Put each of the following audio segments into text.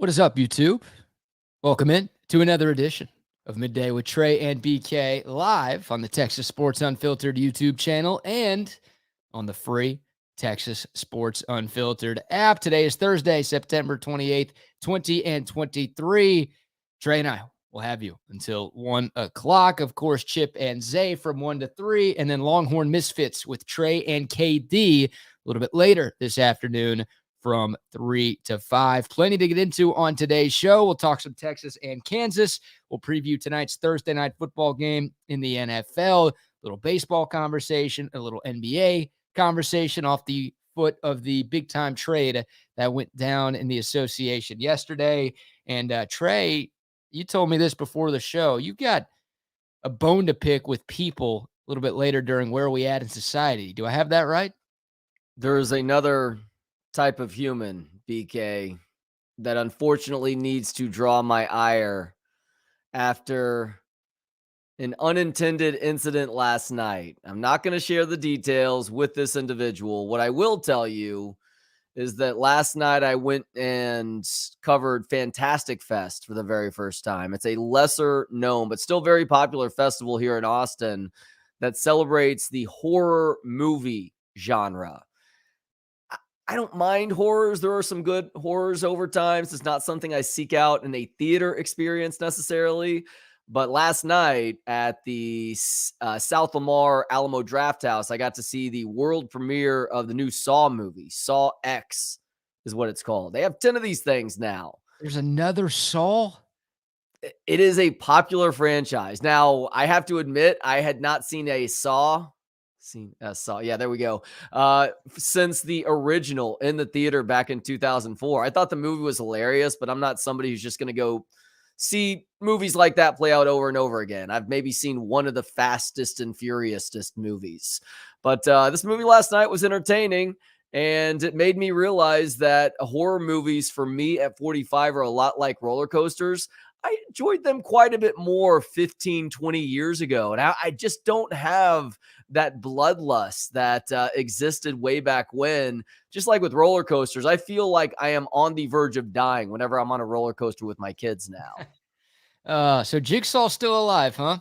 What is up, YouTube? Welcome in to another edition of Midday with Trey and BK live on the Texas Sports Unfiltered YouTube channel and on the free Texas Sports Unfiltered app. Today is Thursday, September 28th, 2023. Trey and I will have you until 1 o'clock. Of course, Chip and Zay from 1 to 3, and then Longhorn Misfits with Trey and KD a little bit later this afternoon from 3 to 5. Plenty to get into on today's show. We'll talk some Texas and Kansas. We'll preview tonight's Thursday night football game in the NFL, a little baseball conversation, a little NBA conversation off the foot of the big-time trade that went down in the association yesterday. And Trey, you told me this before the show. You've got a bone to pick with people a little bit later during Where Are We At in Society. Do I have that right? There's another type of human, BK, that unfortunately needs to draw my ire after an unintended incident last night. I'm not going to share the details with this individual. What I will tell you is that last night I went and covered Fantastic Fest for the very first time. It's a lesser known, but still very popular festival here in Austin that celebrates the horror movie genre. I don't mind horrors. There are some good horrors over time. So it's not something I seek out in a theater experience necessarily. But last night at the South Lamar Alamo Draft House, I got to see the world premiere of the new Saw movie. Saw X is what it's called. They have 10 of these things now. There's another Saw? It is a popular franchise. Now, I have to admit, I had not seen a Saw. Yeah, there we go. Since the original in the theater back in 2004. I thought the movie was hilarious, but I'm not somebody who's just going to go see movies like that play out over and over again. I've maybe seen one of the fastest and furiousest movies. But this movie last night was entertaining, and it made me realize that horror movies for me at 45 are a lot like roller coasters. I enjoyed them quite a bit more 15, 20 years ago. And I just don't have that bloodlust that existed way back when. Just like with roller coasters, I feel like I am on the verge of dying whenever I'm on a roller coaster with my kids now. So Jigsaw's still alive, huh?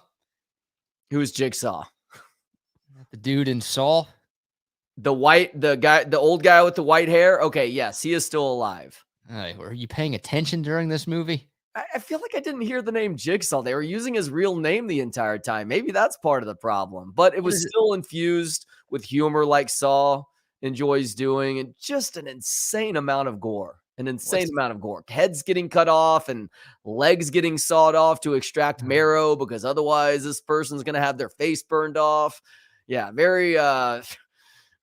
Who's Jigsaw? The dude in Saw? The old guy with the white hair? Okay, yes, he is still alive. Were you paying attention during this movie? I feel like I didn't hear the name Jigsaw. They were using his real name the entire time. Maybe that's part of the problem, but it was still infused with humor like Saw enjoys doing, and just an insane amount of gore. Heads getting cut off and legs getting sawed off to extract marrow because otherwise this person's going to have their face burned off. Yeah, very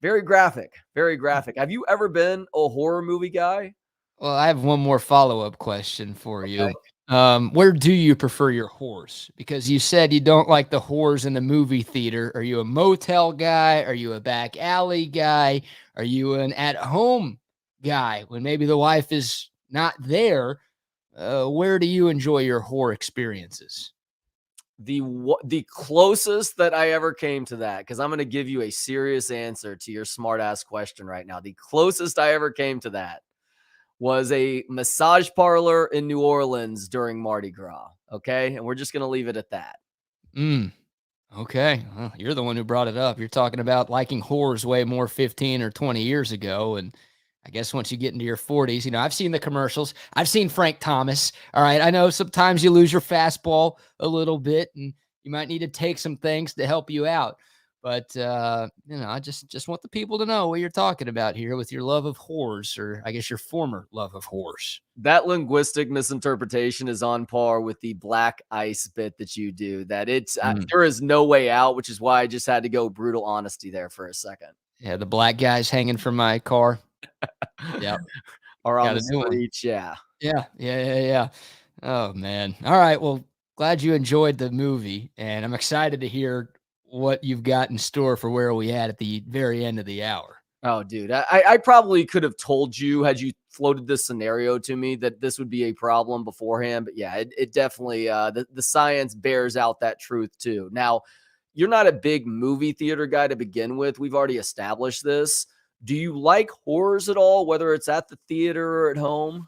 graphic, very graphic. Have you ever been a horror movie guy? Well, I have one more follow-up question for you. Where do you prefer your whores? Because you said you don't like the whores in the movie theater. Are you a motel guy? Are you a back alley guy? Are you an at-home guy when maybe the wife is not there? Where do you enjoy your whore experiences? The closest that I ever came to that, because I'm going to give you a serious answer to your smart-ass question right now. The closest I ever came to that was a massage parlor in New Orleans during Mardi Gras. Okay. And we're just going to leave it at that. Okay. Well, you're the one who brought it up. You're talking about liking whores way more 15 or 20 years ago. And I guess once you get into your 40s, I've seen the commercials. I've seen Frank Thomas. All right. I know sometimes you lose your fastball a little bit and you might need to take some things to help you out. But, I just want the people to know what you're talking about here with your love of whores, or I guess your former love of whores. That linguistic misinterpretation is on par with the black ice bit that you do, that there is no way out, which is why I just had to go brutal honesty there for a second. Yeah, the black guys hanging from my car. Yeah. Or on the streets, yeah. Yeah. Oh, man. All right, well, glad you enjoyed the movie, and I'm excited to hear what you've got in store for Where Are We At the very end of the hour. Oh, dude, I probably could have told you, had you floated this scenario to me, that this would be a problem beforehand. But yeah, it definitely, the science bears out that truth too. Now, you're not a big movie theater guy to begin with. We've already established this. Do you like horrors at all, whether it's at the theater or at home?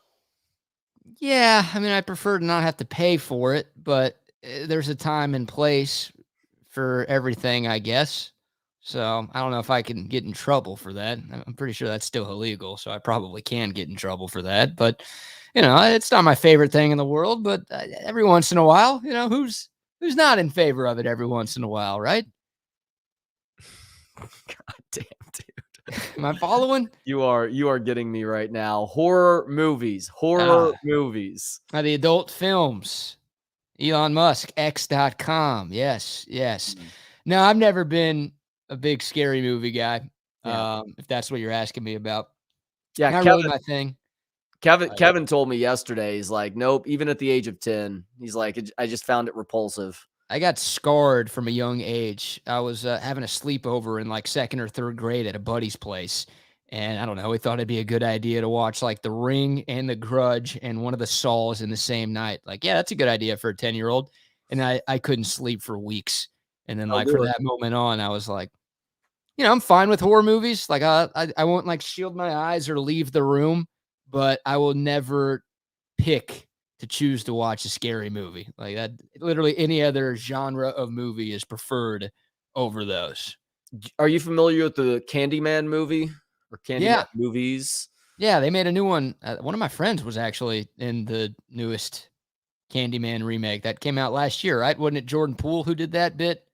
Yeah, I mean, I prefer to not have to pay for it, but there's a time and place for everything, I guess. So I don't know if I can get in trouble for that. I'm pretty sure that's still illegal, so I probably can get in trouble for that. But it's not my favorite thing in the world. But every once in a while, who's not in favor of it every once in a while, right? God damn, dude. Am I following? You are getting me right now. Horror movies. Horror Ah, movies. the adult films. Elon Musk, X.com. Yes, yes. Mm. No, I've never been a big scary movie guy. Yeah. If that's what you're asking me about. Yeah, Not really my thing. Kevin told me yesterday, he's like, "Nope, even at the age of 10." He's like, "I just found it repulsive." I got scarred from a young age. I was having a sleepover in like second or third grade at a buddy's place. And I don't know, we thought it'd be a good idea to watch like The Ring and The Grudge and one of the Saws in the same night. Like, yeah, that's a good idea for a 10-year-old. And I couldn't sleep for weeks. And then, I'll like, do from it. that moment on, I was like, I'm fine with horror movies. Like, I won't like shield my eyes or leave the room, but I will never pick to choose to watch a scary movie. Like that, literally any other genre of movie is preferred over those. Are you familiar with the Candyman movie or Candyman Yeah. movies? Yeah. They made a new one. One of my friends was actually in the newest Candyman remake that came out last year, right? Wasn't it Jordan Poole who did that bit?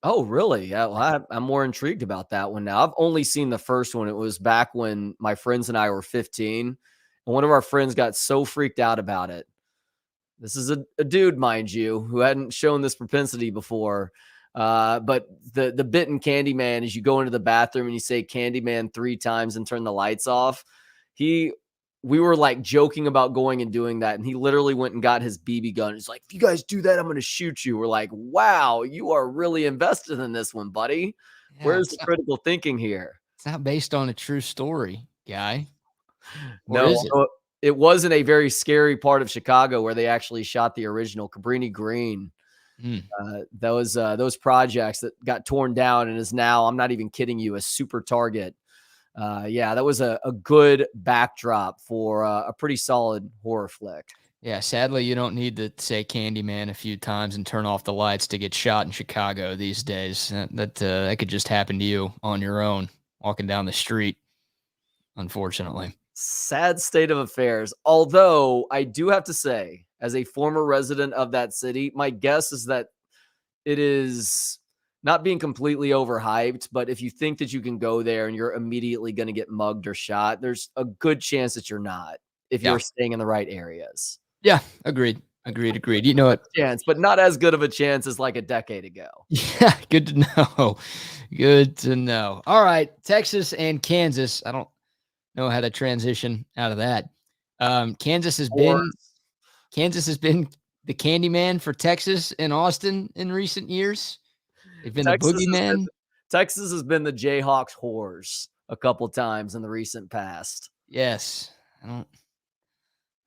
Oh, really? Yeah, well, I'm more intrigued about that one now. I've only seen the first one. It was back when my friends and I were 15, and one of our friends got so freaked out about it. This is a dude, mind you, who hadn't shown this propensity before. But the bit in Candyman is you go into the bathroom and you say Candyman 3 times and turn the lights off. He We were like joking about going and doing that, and he literally went and got his BB gun. He's like, "If you guys do that, I'm going to shoot you." We're like, "Wow, you are really invested in this one, buddy. Yeah. Where's the critical thinking here?" It's not based on a true story, guy. Or No, is it? although it wasn't a very scary part of Chicago where they actually shot the original Cabrini Green. Hmm. Those projects that got torn down and is now, I'm not even kidding you, a super target. Yeah, that was a good backdrop for a pretty solid horror flick. Yeah, sadly, you don't need to say Candyman a few times and turn off the lights to get shot in Chicago these days. That could just happen to you on your own, walking down the street, unfortunately. Sad state of affairs. Although I do have to say, as a former resident of that city, my guess is that it is not being completely overhyped, but if you think that you can go there and you're immediately going to get mugged or shot, there's a good chance that you're not if Yeah. you're staying in the right areas. Yeah, agreed. Agreed, agreed. You know what? Chance, but not as good of a chance as like a decade ago. Yeah, good to know. Good to know. All right, Texas and Kansas. I don't know how to transition out of that. Kansas has Or been the Candyman for Texas and Austin in recent years. They've been the Texas has been boogeyman. Texas has been the Jayhawks whores a couple times in the recent past. Yes. I don't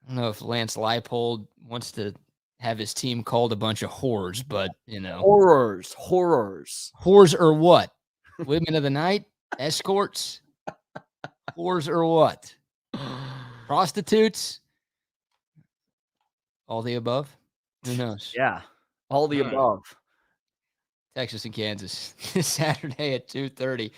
know if Lance Leipold wants to have his team called a bunch of whores, but Horrors. whores or what? Women of the night, escorts, whores or what? Prostitutes, all the above. Who knows? Yeah, all the All right. above. Texas and Kansas this Saturday at 2:30.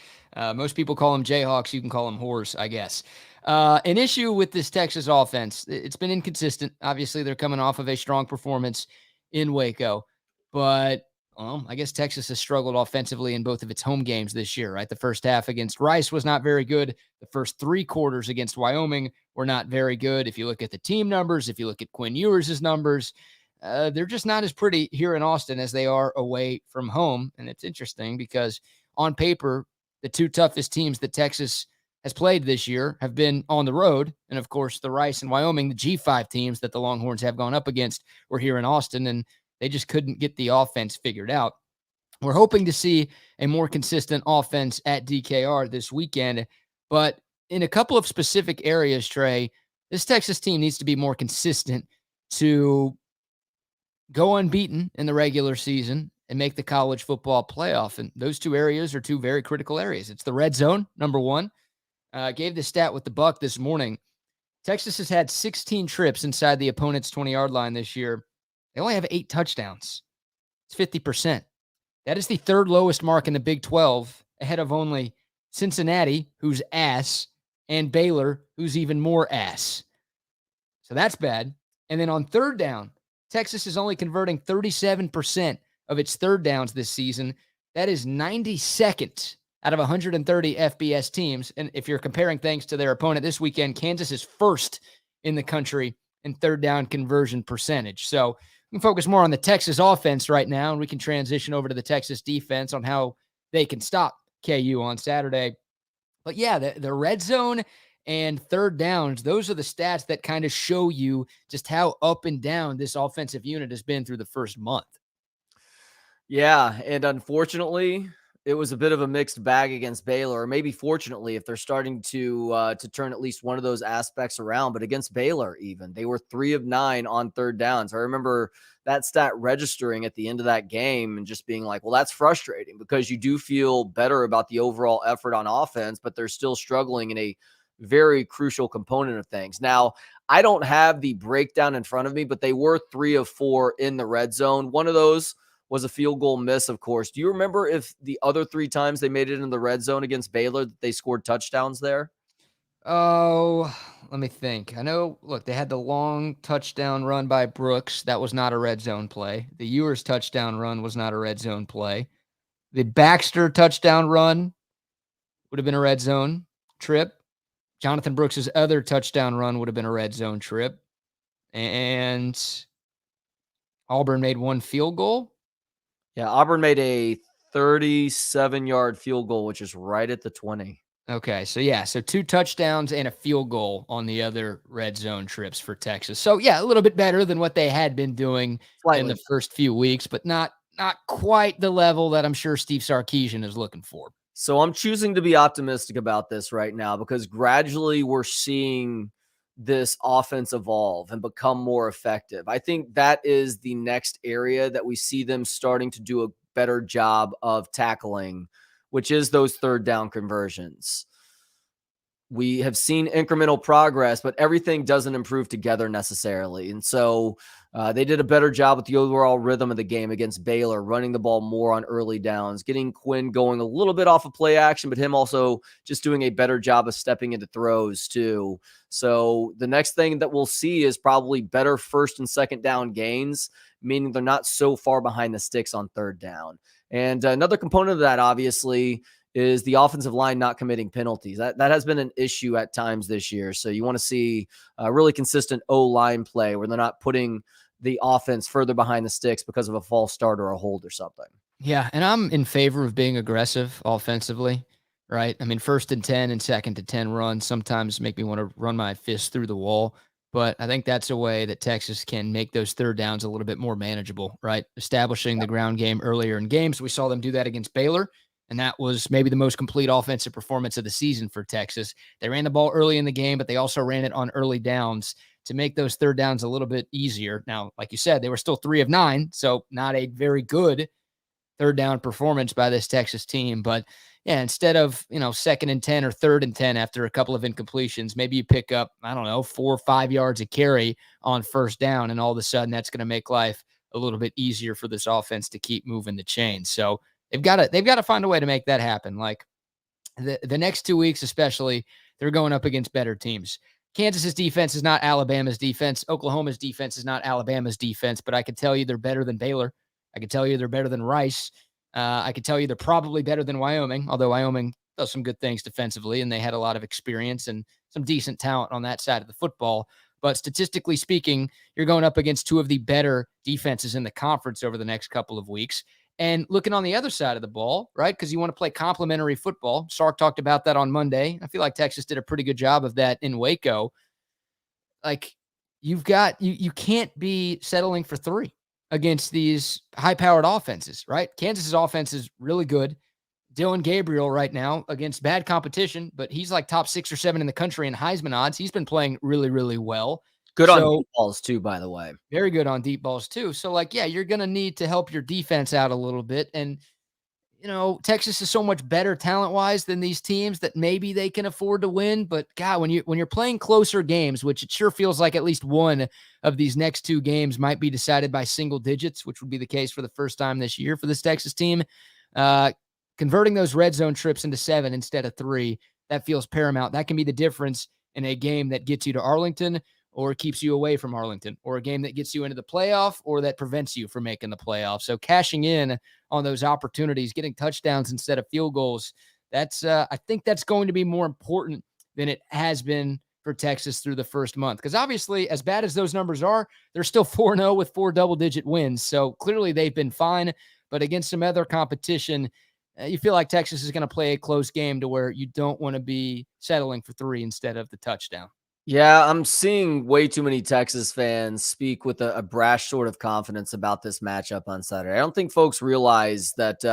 Most people call them Jayhawks. You can call them whores, I guess. An issue with this Texas offense, it's been inconsistent. Obviously, they're coming off of a strong performance in Waco, but I guess Texas has struggled offensively in both of its home games this year, right? The first half against Rice was not very good. The first 3 quarters against Wyoming were not very good. If you look at the team numbers, if you look at Quinn Ewers' numbers, they're just not as pretty here in Austin as they are away from home. And it's interesting because on paper, the 2 toughest teams that Texas has played this year have been on the road. And of course, the Rice and Wyoming, the G5 teams that the Longhorns have gone up against, were here in Austin, and they just couldn't get the offense figured out. We're hoping to see a more consistent offense at DKR this weekend, but in a couple of specific areas, Trey, this Texas team needs to be more consistent to go unbeaten in the regular season and make the college football playoff. And those 2 areas are 2 very critical areas. It's the red zone, number one. Gave the stat with the Buck this morning. Texas has had 16 trips inside the opponent's 20-yard line this year. They only have 8 touchdowns. It's 50%. That is the third lowest mark in the Big 12, ahead of only Cincinnati, who's ass, and Baylor, who's even more ass. So that's bad. And then on third down, Texas is only converting 37% of its third downs this season. That is 92nd out of 130 FBS teams. And if you're comparing things to their opponent this weekend, Kansas is first in the country in third down conversion percentage. So we can focus more on the Texas offense right now, and we can transition over to the Texas defense on how they can stop KU on Saturday. But yeah, the red zone and third downs, those are the stats that kind of show you just how up and down this offensive unit has been through the first month. Yeah, and unfortunately, it was a bit of a mixed bag against Baylor, or maybe fortunately, if they're starting to turn at least one of those aspects around. But against Baylor, even they were 3 of 9 on third downs. I remember that stat registering at the end of that game and just being like, well, that's frustrating because you do feel better about the overall effort on offense, but they're still struggling in a very crucial component of things. Now, I don't have the breakdown in front of me, but they were 3 of 4 in the red zone. One of those was a field goal miss, of course. Do you remember if the other 3 times they made it in the red zone against Baylor, that they scored touchdowns there? Oh, let me think. I know, look, they had the long touchdown run by Brooks. That was not a red zone play. The Ewers touchdown run was not a red zone play. The Baxter touchdown run would have been a red zone trip. Jonathan Brooks's other touchdown run would have been a red zone trip. And Auburn made one field goal. Yeah, Auburn made a 37-yard field goal, which is right at the 20. Okay, so yeah, so 2 touchdowns and a field goal on the other red zone trips for Texas. So yeah, a little bit better than what they had been doing in the first few weeks, but not quite the level that I'm sure Steve Sarkisian is looking for. So I'm choosing to be optimistic about this right now because gradually we're seeing this offense evolve and become more effective. I think that is the next area that we see them starting to do a better job of tackling, which is those third down conversions. We have seen incremental progress, but everything doesn't improve together necessarily. And so they did a better job with the overall rhythm of the game against Baylor, running the ball more on early downs, getting Quinn going a little bit off of play action, but him also just doing a better job of stepping into throws too. So the next thing that we'll see is probably better first and second down gains, meaning they're not so far behind the sticks on third down. And another component of that, obviously, is the offensive line not committing penalties. That has been an issue at times this year. So you want to see a really consistent O-line play where they're not putting the offense further behind the sticks because of a false start or a hold or something. Yeah, and I'm in favor of being aggressive offensively, right? I mean, 1st and 10 and 2nd and 10 runs sometimes make me want to run my fist through the wall. But I think that's a way that Texas can make those third downs a little bit more manageable, right? Establishing the ground game earlier in games. We saw them do that against Baylor, and that was maybe the most complete offensive performance of the season for Texas. They ran the ball early in the game, but they also ran it on early downs to make those third downs a little bit easier. Now, like you said, they were still 3 of 9, so not a very good third down performance by this Texas team. But yeah, instead of, 2nd and 10 or 3rd and 10 after a couple of incompletions, maybe you pick up, 4 or 5 yards a carry on first down, and all of a sudden that's going to make life a little bit easier for this offense to keep moving the chain. So they've got to find a way to make that happen. Like the next 2 weeks, especially, they're going up against better teams. Kansas's defense is not Alabama's defense. Oklahoma's defense is not Alabama's defense, but I can tell you they're better than Baylor. I can tell you they're better than Rice. I can tell you they're probably better than Wyoming, although Wyoming does some good things defensively, and they had a lot of experience and some decent talent on that side of the football. But statistically speaking, you're going up against 2 of the better defenses in the conference over the next couple of weeks. And looking on the other side of the ball, right, because you want to play complementary football. Sark talked about that on Monday. I feel like Texas did a pretty good job of that in Waco. Like, you can't be settling for 3 against these high-powered offenses, right? Kansas's offense is really good. Dylan Gabriel right now against bad competition, but he's like top 6 or 7 in the country in Heisman odds. He's been playing really, really well. Good on deep balls too, by the way. Very good on deep balls too. So, you're going to need to help your defense out a little bit. And Texas is so much better talent-wise than these teams that maybe they can afford to win. But God, when you're playing closer games, which it sure feels like at least one of these next two games might be decided by single digits, which would be the case for the first time this year for this Texas team. Uh, Converting those red zone trips into 7 instead of 3, that feels paramount. That can be the difference in a game that gets you to Arlington or keeps you away from Arlington, or a game that gets you into the playoff or that prevents you from making the playoff. So cashing in on those opportunities, getting touchdowns instead of field goals, I think that's going to be more important than it has been for Texas through the first month. Because obviously, as bad as those numbers are, they're still 4-0 with 4 double-digit wins. So clearly they've been fine. But against some other competition, you feel like Texas is going to play a close game to where you don't want to be settling for 3 instead of the touchdown. Yeah, I'm seeing way too many Texas fans speak with a brash sort of confidence about this matchup on Saturday. I don't think folks realize that.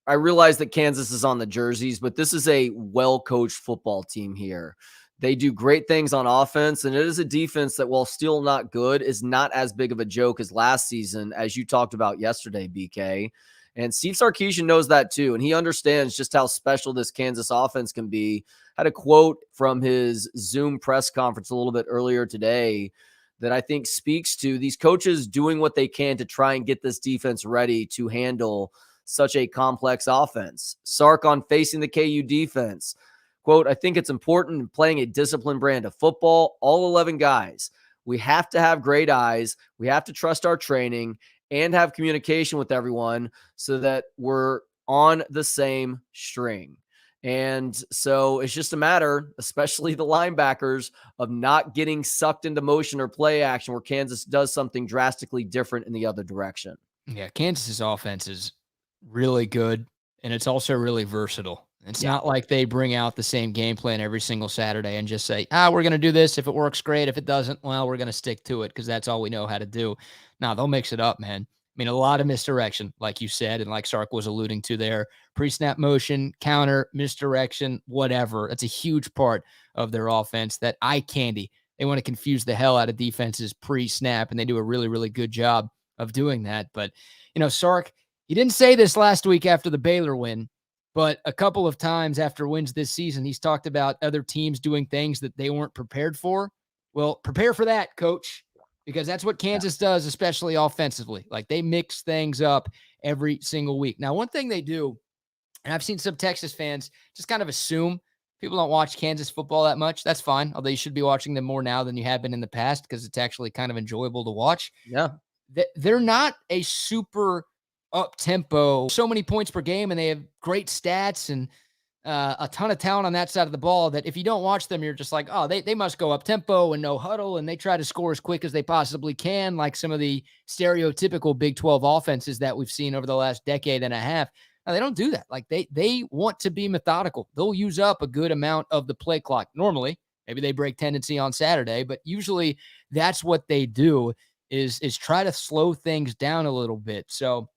I realize that Kansas is on the jerseys, but this is a well-coached football team here. They do great things on offense, and it is a defense that, while still not good, is not as big of a joke as last season, as you talked about yesterday, BK. And Steve Sarkisian knows that too, and he understands just how special this Kansas offense can be. Had a quote from his Zoom press conference a little bit earlier today that I think speaks to these coaches doing what they can to try and get this defense ready to handle such a complex offense. Sark on facing the KU defense. Quote, I think it's important in playing a disciplined brand of football, all 11 guys. We have to have great eyes. We have to trust our training and have communication with everyone so that we're on the same string. And so it's just a matter, especially the linebackers, of not getting sucked into motion or play action where Kansas does something drastically different in the other direction. Yeah, Kansas's offense is really good, and it's also really versatile. It's Yeah. not like they bring out the same game plan every single Saturday and just say, we're going to do this. If it works, great. If it doesn't, well, we're going to stick to it because that's all we know how to do. Now, they'll mix it up, man. I mean, a lot of misdirection, like you said, and like Sark was alluding to there. Pre-snap motion, counter, misdirection, whatever. That's a huge part of their offense, that eye candy. They want to confuse the hell out of defenses pre-snap, and they do a really, really good job of doing that. But, Sark, he didn't say this last week after the Baylor win, but a couple of times after wins this season, he's talked about other teams doing things that they weren't prepared for. Well, prepare for that, coach, because that's what Kansas does, especially offensively. Like, they mix things up every single week. Now, one thing they do, and I've seen some Texas fans just kind of assume people don't watch Kansas football that much. That's fine, although you should be watching them more now than you have been in the past because it's actually kind of enjoyable to watch. Yeah. They're not a super up-tempo, so many points per game, and they have great stats and a ton of talent on that side of the ball that if you don't watch them, you're just like, oh, they must go up-tempo and no huddle, and they try to score as quick as they possibly can, like some of the stereotypical Big 12 offenses that we've seen over the last decade and a half. Now, they don't do that. Like, they want to be methodical. They'll use up a good amount of the play clock. Normally, maybe they break tendency on Saturday, but usually that's what they do is try to slow things down a little bit. So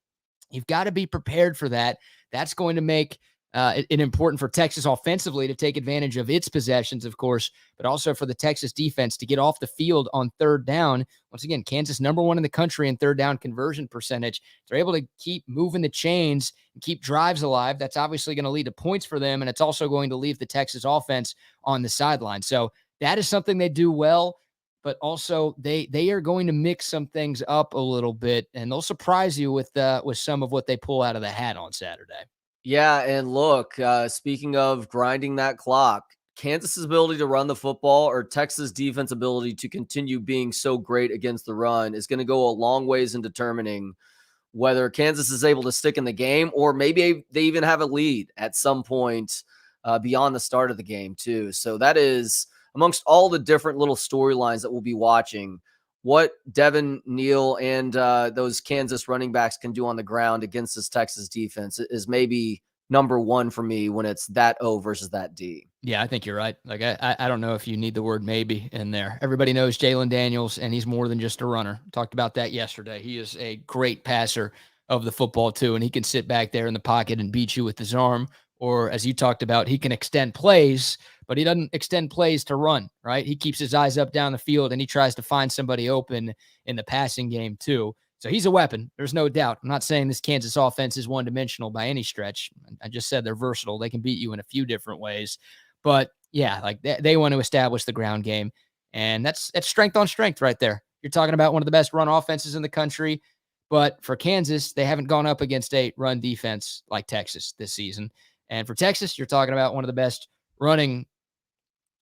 you've got to be prepared for that. That's going to make it important for Texas offensively to take advantage of its possessions, of course, but also for the Texas defense to get off the field on third down. Once again, Kansas #1 in the country in third down conversion percentage. They're able to keep moving the chains and keep drives alive. That's obviously going to lead to points for them, and it's also going to leave the Texas offense on the sideline. So that is something they do well. But also they are going to mix some things up a little bit, and they'll surprise you with some of what they pull out of the hat on Saturday. Yeah, and look, speaking of grinding that clock, Kansas's ability to run the football or Texas' defense ability to continue being so great against the run is going to go a long ways in determining whether Kansas is able to stick in the game or maybe they even have a lead at some point beyond the start of the game too. So that is, amongst all the different little storylines that we'll be watching, what Devin Neal and those Kansas running backs can do on the ground against this Texas defense is maybe number one for me when it's that O versus that D. Yeah, I think you're right. Like, I don't know if you need the word maybe in there. Everybody knows Jalen Daniels, and he's more than just a runner. Talked about that yesterday. He is a great passer of the football too, and he can sit back there in the pocket and beat you with his arm. Or as you talked about, he can extend plays, but he doesn't extend plays to run, right? He keeps his eyes up down the field, and he tries to find somebody open in the passing game too. So he's a weapon. There's no doubt. I'm not saying this Kansas offense is one-dimensional by any stretch. I just said they're versatile. They can beat you in a few different ways. But yeah, like they want to establish the ground game. And that's strength on strength right there. You're talking about one of the best run offenses in the country. But for Kansas, they haven't gone up against a run defense like Texas this season. And for Texas, you're talking about one of the best running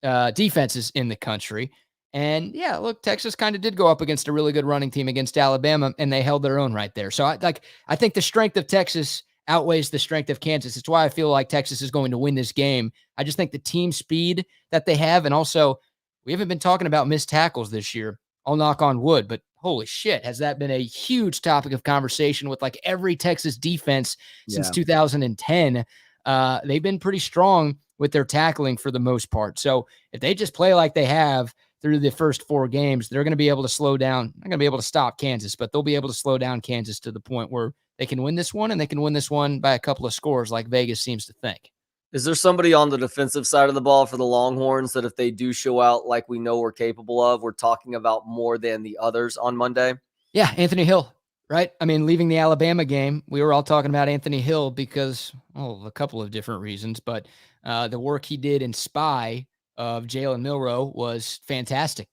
defenses in the country. And yeah, look, Texas kind of did go up against a really good running team against Alabama, and they held their own right there. So I think the strength of Texas outweighs the strength of Kansas. It's why I feel like Texas is going to win this game. I just think the team speed that they have, and also we haven't been talking about missed tackles this year. I'll knock on wood, but holy shit, has that been a huge topic of conversation with like every Texas defense since 2010. They've been pretty strong with their tackling for the most part. So if they just play like they have through the first 4 games, they're going to be able to slow down. Not going to be able to stop Kansas, but they'll be able to slow down Kansas to the point where they can win this one, and they can win this one by a couple of scores like Vegas seems to think. Is there somebody on the defensive side of the ball for the Longhorns that if they do show out like we know we're capable of, we're talking about more than the others on Monday? Yeah, Anthony Hill, right? I mean, leaving the Alabama game, we were all talking about Anthony Hill because, a couple of different reasons, but the work he did in spy of Jalen Milroe was fantastic.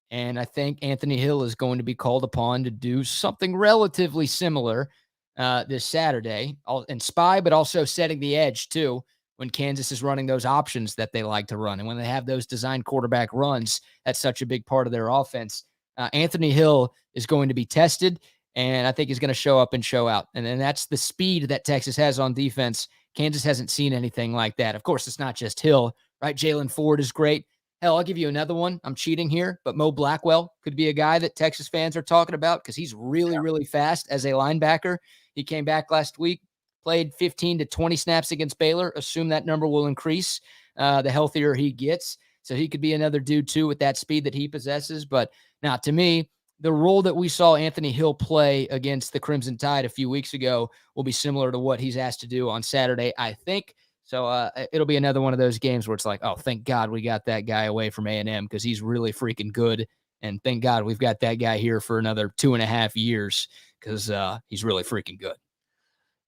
And I think Anthony Hill is going to be called upon to do something relatively similar this Saturday in spy, but also setting the edge too when Kansas is running those options that they like to run. And when they have those design quarterback runs, that's such a big part of their offense. Anthony Hill is going to be tested, and I think he's going to show up and show out. And then that's the speed that Texas has on defense. Kansas hasn't seen anything like that. Of course, it's not just Hill, right? Jalen Ford is great. Hell, I'll give you another one. I'm cheating here, but Mo Blackwell could be a guy that Texas fans are talking about because he's really, really fast as a linebacker. He came back last week, played 15 to 20 snaps against Baylor. Assume that number will increase the healthier he gets. So he could be another dude, too, with that speed that he possesses. But now, to me, the role that we saw Anthony Hill play against the Crimson Tide a few weeks ago will be similar to what he's asked to do on Saturday, I think. So it'll be another one of those games where it's like, oh, thank God we got that guy away from A&M because he's really freaking good. And thank God we've got that guy here for another 2.5 years because he's really freaking good.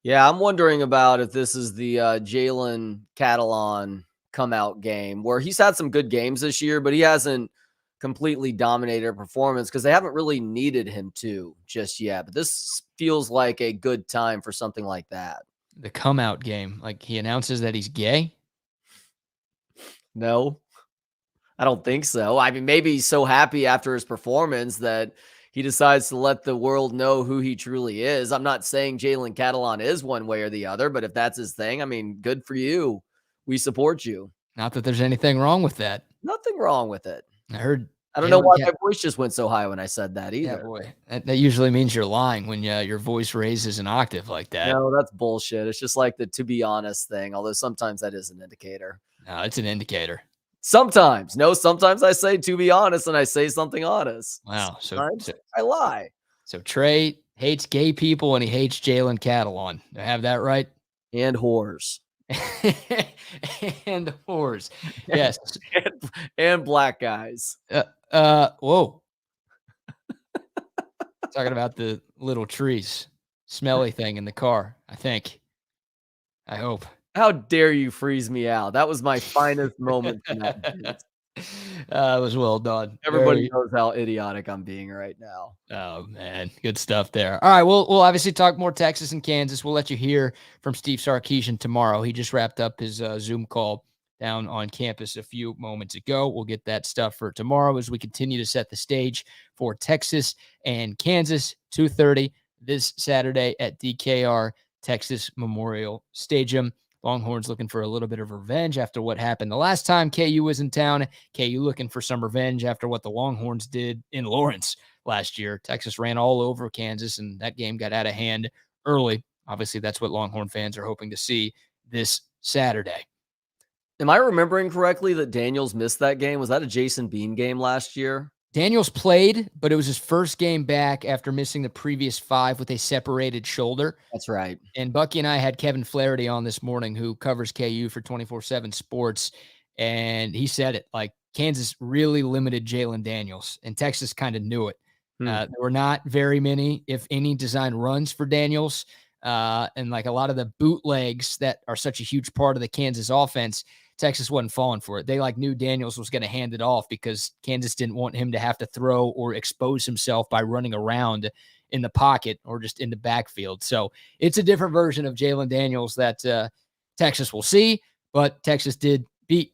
Yeah, I'm wondering about if this is the Jalen Catalon come out game where he's had some good games this year, but he hasn't completely dominated a performance because they haven't really needed him to just yet. But this feels like a good time for something like that. The come out game, like he announces that he's gay? No, I don't think so. I mean, maybe he's so happy after his performance that he decides to let the world know who he truly is. I'm not saying Jalen Catalon is one way or the other, but if that's his thing, I mean, good for you. We support you. Not that there's anything wrong with that. Nothing wrong with it. I heard. I don't know why my voice just went so high when I said that either. Yeah, boy. That usually means you're lying when your voice raises an octave like that. No, that's bullshit. It's just like the to be honest thing, although sometimes that is an indicator. No, it's an indicator. Sometimes. No, sometimes I say to be honest and I say something honest. Wow. So I lie. So Trey hates gay people and he hates Jalen Catalon. Do I have that right? And whores. And whores. Yes. and black guys. Whoa. Talking about the little trees, smelly thing in the car, I think. I hope. How dare you freeze me out? That was my finest moment tonight. It was well done. Everybody knows how idiotic I'm being right now. Oh, man. Good stuff there. All right. We'll obviously talk more Texas and Kansas. We'll let you hear from Steve Sarkisian tomorrow. He just wrapped up his Zoom call down on campus a few moments ago. We'll get that stuff for tomorrow as we continue to set the stage for Texas and Kansas, 2:30 this Saturday at DKR Texas Memorial Stadium. Longhorns looking for a little bit of revenge after what happened the last time KU was in town. KU looking for some revenge after what the Longhorns did in Lawrence last year. Texas ran all over Kansas, and that game got out of hand early. Obviously, that's what Longhorn fans are hoping to see this Saturday. Am I remembering correctly that Daniels missed that game? Was that a Jason Bean game last year? Daniels played, but it was his first game back after missing the previous 5 with a separated shoulder. That's right. And Bucky and I had Kevin Flaherty on this morning, who covers KU for 24/7 Sports, and he said it, like, Kansas really limited Jalen Daniels, and Texas kind of knew it. There were not very many, if any, design runs for Daniels. And like a lot of the bootlegs that are such a huge part of the Kansas offense, Texas wasn't falling for it. They knew Daniels was going to hand it off because Kansas didn't want him to have to throw or expose himself by running around in the pocket or just in the backfield. So it's a different version of Jalen Daniels that Texas will see, but Texas did beat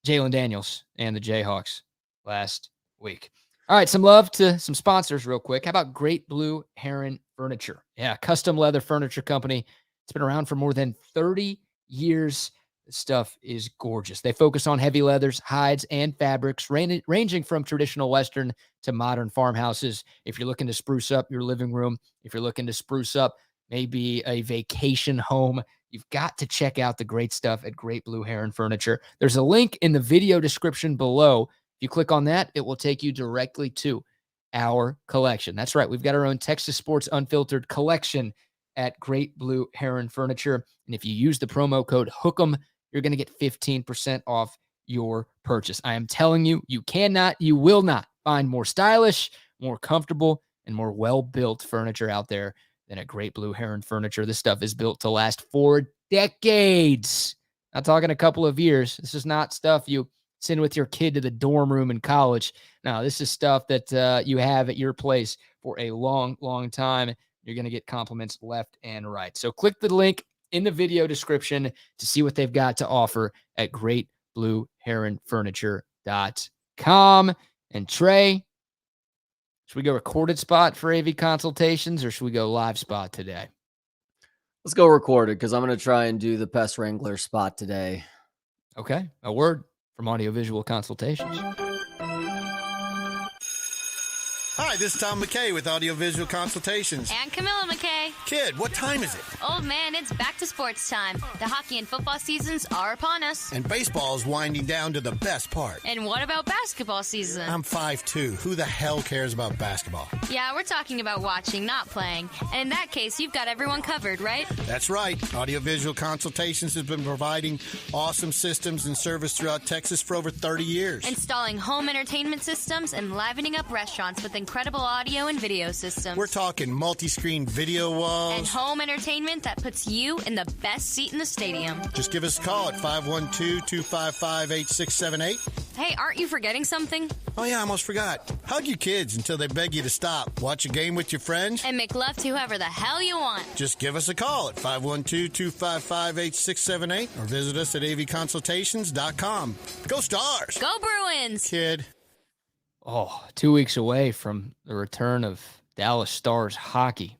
Jalen Daniels and the Jayhawks last week. All right, some love to some sponsors real quick. How about Great Blue Heron Furniture? Yeah, custom leather furniture company. It's been around for more than 30 years. This stuff is gorgeous. They focus on heavy leathers, hides, and fabrics, ranging from traditional Western to modern farmhouses. If you're looking to spruce up your living room, if you're looking to spruce up maybe a vacation home, you've got to check out the great stuff at Great Blue Heron Furniture. There's a link in the video description below. If you click on that, it will take you directly to our collection. That's right. We've got our own Texas Sports Unfiltered collection at Great Blue Heron Furniture. And if you use the promo code HOOK'em, you're going to get 15% off your purchase. I am telling you, you will not find more stylish, more comfortable, and more well-built furniture out there than at Great Blue Heron Furniture. This stuff is built to last for decades. Not talking a couple of years. This is not stuff you send with your kid to the dorm room in college. No, this is stuff that you have at your place for a long, long time. You're going to get compliments left and right. So click the link in the video description to see what they've got to offer at greatblueheronfurniture.com. And Trey, should we go recorded spot for AV consultations or should we go live spot today? Let's go recorded because I'm going to try and do the Pest Wrangler spot today. Okay. A word from Audiovisual Consultations. Hi, this is Tom McKay with Audiovisual Consultations. And Camilla McKay. Kid, what time is it? Old man, it's back to sports time. The hockey and football seasons are upon us. And baseball is winding down to the best part. And what about basketball season? I'm 5'2". Who the hell cares about basketball? Yeah, we're talking about watching, not playing. And in that case, you've got everyone covered, right? That's right. Audiovisual Consultations has been providing awesome systems and service throughout Texas for over 30 years. Installing home entertainment systems and livening up restaurants with incredible audio and video systems. We're talking multi-screen video walls. And home entertainment that puts you in the best seat in the stadium. Just give us a call at 512-255-8678. Hey, aren't you forgetting something? Oh yeah, I almost forgot. Hug your kids until they beg you to stop. Watch a game with your friends. And make love to whoever the hell you want. Just give us a call at 512-255-8678 or visit us at avconsultations.com. Go Stars! Go Bruins! Kid. Oh, 2 weeks away from the return of Dallas Stars hockey.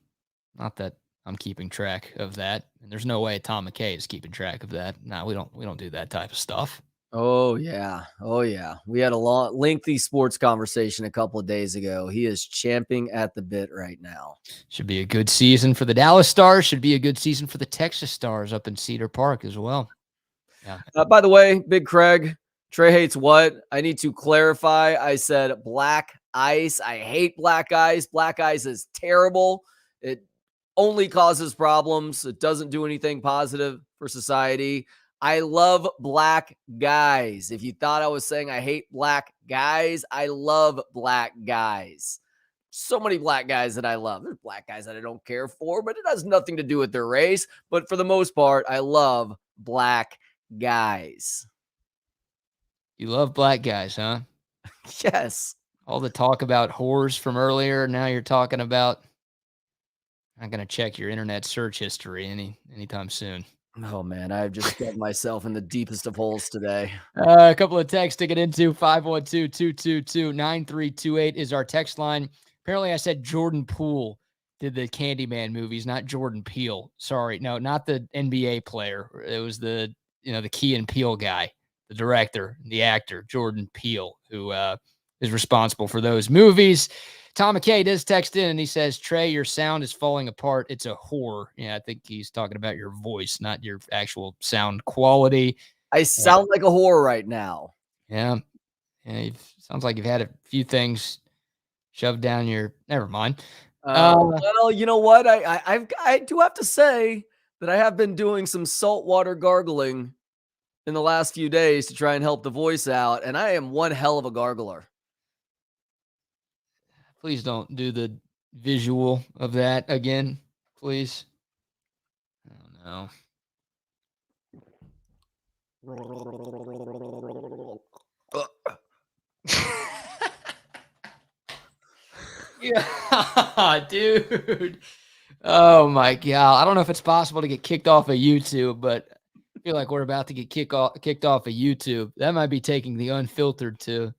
Not that I'm keeping track of that. And there's no way Tom McKay is keeping track of that. No, we don't do that type of stuff. Oh, yeah. Oh, yeah. We had a lengthy sports conversation a couple of days ago. He is champing at the bit right now. Should be a good season for the Dallas Stars. Should be a good season for the Texas Stars up in Cedar Park as well. Yeah. By the way, Big Craig, Trey hates what? I need to clarify. I said black ice. I hate black ice. Black ice is terrible. It only causes problems. It doesn't do anything positive for society. I love black guys. If you thought I was saying I hate black guys, I love black guys. So many black guys that I love. There's black guys that I don't care for, but it has nothing to do with their race. But for the most part, I love black guys. You love black guys, huh? Yes. All the talk about whores from earlier. Now you're talking about. I'm going to check your internet search history anytime soon. Oh, man, I've just dug myself in the deepest of holes today. A couple of texts to get into. 512-222-9328 is our text line. Apparently I said Jordan Poole did the Candyman movies, not Jordan Peele. Sorry. No, not the NBA player. It was the Key and Peele guy, the director, the actor, Jordan Peele, who is responsible for those movies. Tom McKay does text in and he says, Trey, your sound is falling apart. It's a whore. Yeah, I think he's talking about your voice, not your actual sound quality. I sound like a whore right now. Yeah. Sounds like you've had a few things shoved down your. Never mind. Well, you know what? I do have to say that I have been doing some saltwater gargling in the last few days to try and help the voice out, and I am one hell of a gargler. Please don't do the visual of that again, please. Oh, no. Yeah, dude. Oh my god. I don't know if it's possible to get kicked off of YouTube, but I feel like we're about to get kicked off of YouTube. That might be taking the Unfiltered to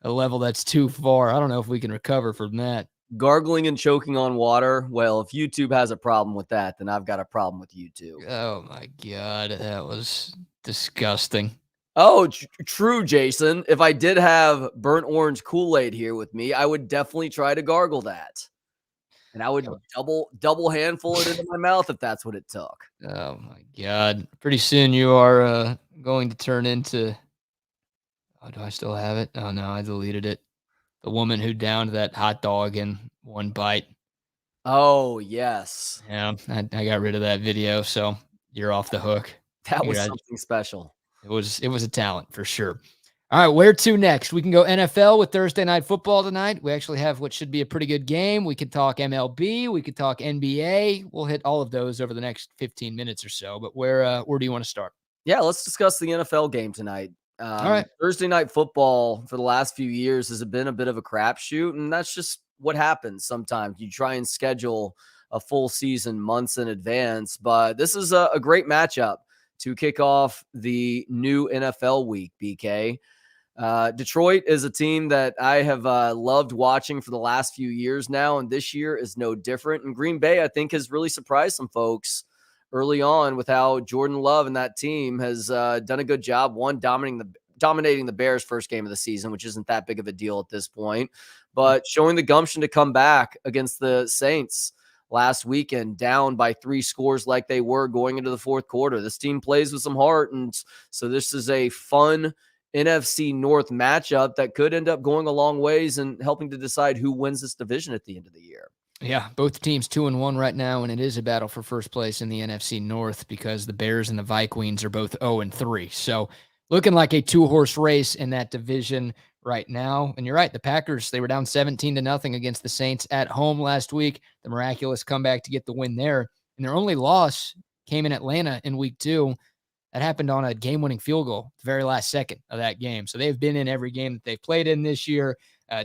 a level that's too far. I don't know if we can recover from that. Gargling and choking on water. Well, if YouTube has a problem with that, then I've got a problem with YouTube. Oh my god, that was disgusting. Oh, true, Jason. If I did have burnt orange Kool-Aid here with me, I would definitely try to gargle that. And I would double handful it into my mouth if that's what it took. Oh my god. Pretty soon you are going to turn into do I still have it? Oh no, I deleted it. The woman who downed that hot dog in one bite. Oh, yes. Yeah, I got rid of that video, so you're off the hook. That was something special. It was a talent for sure. All right, where to next? We can go NFL with Thursday Night Football tonight. We actually have what should be a pretty good game. We could talk MLB. We could talk NBA. We'll hit all of those over the next 15 minutes or so. But where do you want to start? Yeah, let's discuss the NFL game tonight. All right. Thursday Night Football for the last few years has been a bit of a crapshoot, and that's just what happens sometimes. You try and schedule a full season months in advance, but this is a great matchup to kick off the new NFL week, BK. Detroit is a team that I have loved watching for the last few years now, and this year is no different. And Green Bay, I think, has really surprised some folks early on with how Jordan Love and that team has done a good job, dominating the Bears' first game of the season, which isn't that big of a deal at this point, but showing the gumption to come back against the Saints last weekend, down by 3 scores like they were going into the fourth quarter. This team plays with some heart, and so this is a fun NFC North matchup that could end up going a long ways and helping to decide who wins this division at the end of the year. Yeah, both teams 2-1 right now, and it is a battle for first place in the NFC North because the Bears and the Vikings are both 0-3. So looking like a 2-horse race in that division right now. And you're right, the Packers, they were down 17-0 against the Saints at home last week. The miraculous comeback to get the win there. And their only loss came in Atlanta in week 2. That happened on a game-winning field goal, the very last second of that game. So they've been in every game that they've played in this year.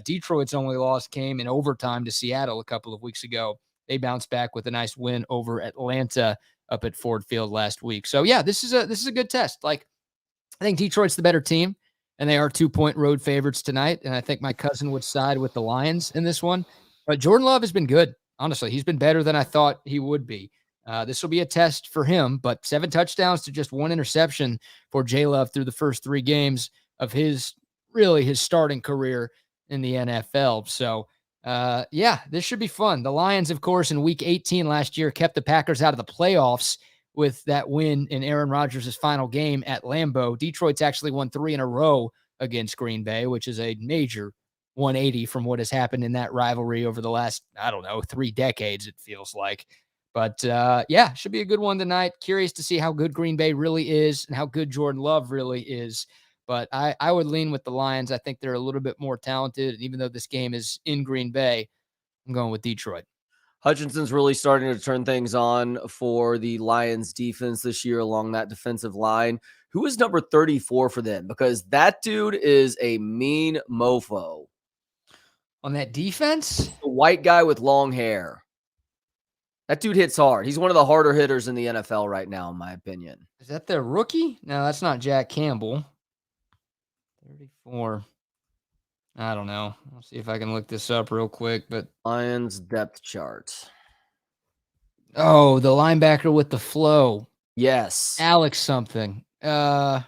Detroit's only loss came in overtime to Seattle a couple of weeks ago. They bounced back with a nice win over Atlanta up at Ford Field last week. So yeah, this is a good test. Like, I think Detroit's the better team, and they are 2-point road favorites tonight. And I think my cousin would side with the Lions in this one. But Jordan Love has been good. Honestly, he's been better than I thought he would be. This will be a test for him, but 7 touchdowns to just 1 interception for J Love through the first 3 games of his starting career in the NFL. So, yeah, this should be fun. The Lions, of course, in week 18 last year kept the Packers out of the playoffs with that win in Aaron Rodgers' final game at Lambeau. Detroit's actually won 3 in a row against Green Bay, which is a major 180 from what has happened in that rivalry over the last, 3 decades, it feels like. But, yeah, should be a good one tonight. Curious to see how good Green Bay really is and how good Jordan Love really is. But I would lean with the Lions. I think they're a little bit more talented. And even though this game is in Green Bay, I'm going with Detroit. Hutchinson's really starting to turn things on for the Lions defense this year along that defensive line. Who is number 34 for them? Because that dude is a mean mofo. On that defense? The white guy with long hair. That dude hits hard. He's one of the harder hitters in the NFL right now, in my opinion. Is that the rookie? No, that's not Jack Campbell. 34. I don't know. I'll see if I can look this up real quick. But Lions depth chart. Oh, the linebacker with the flow. Yes. Alex something. I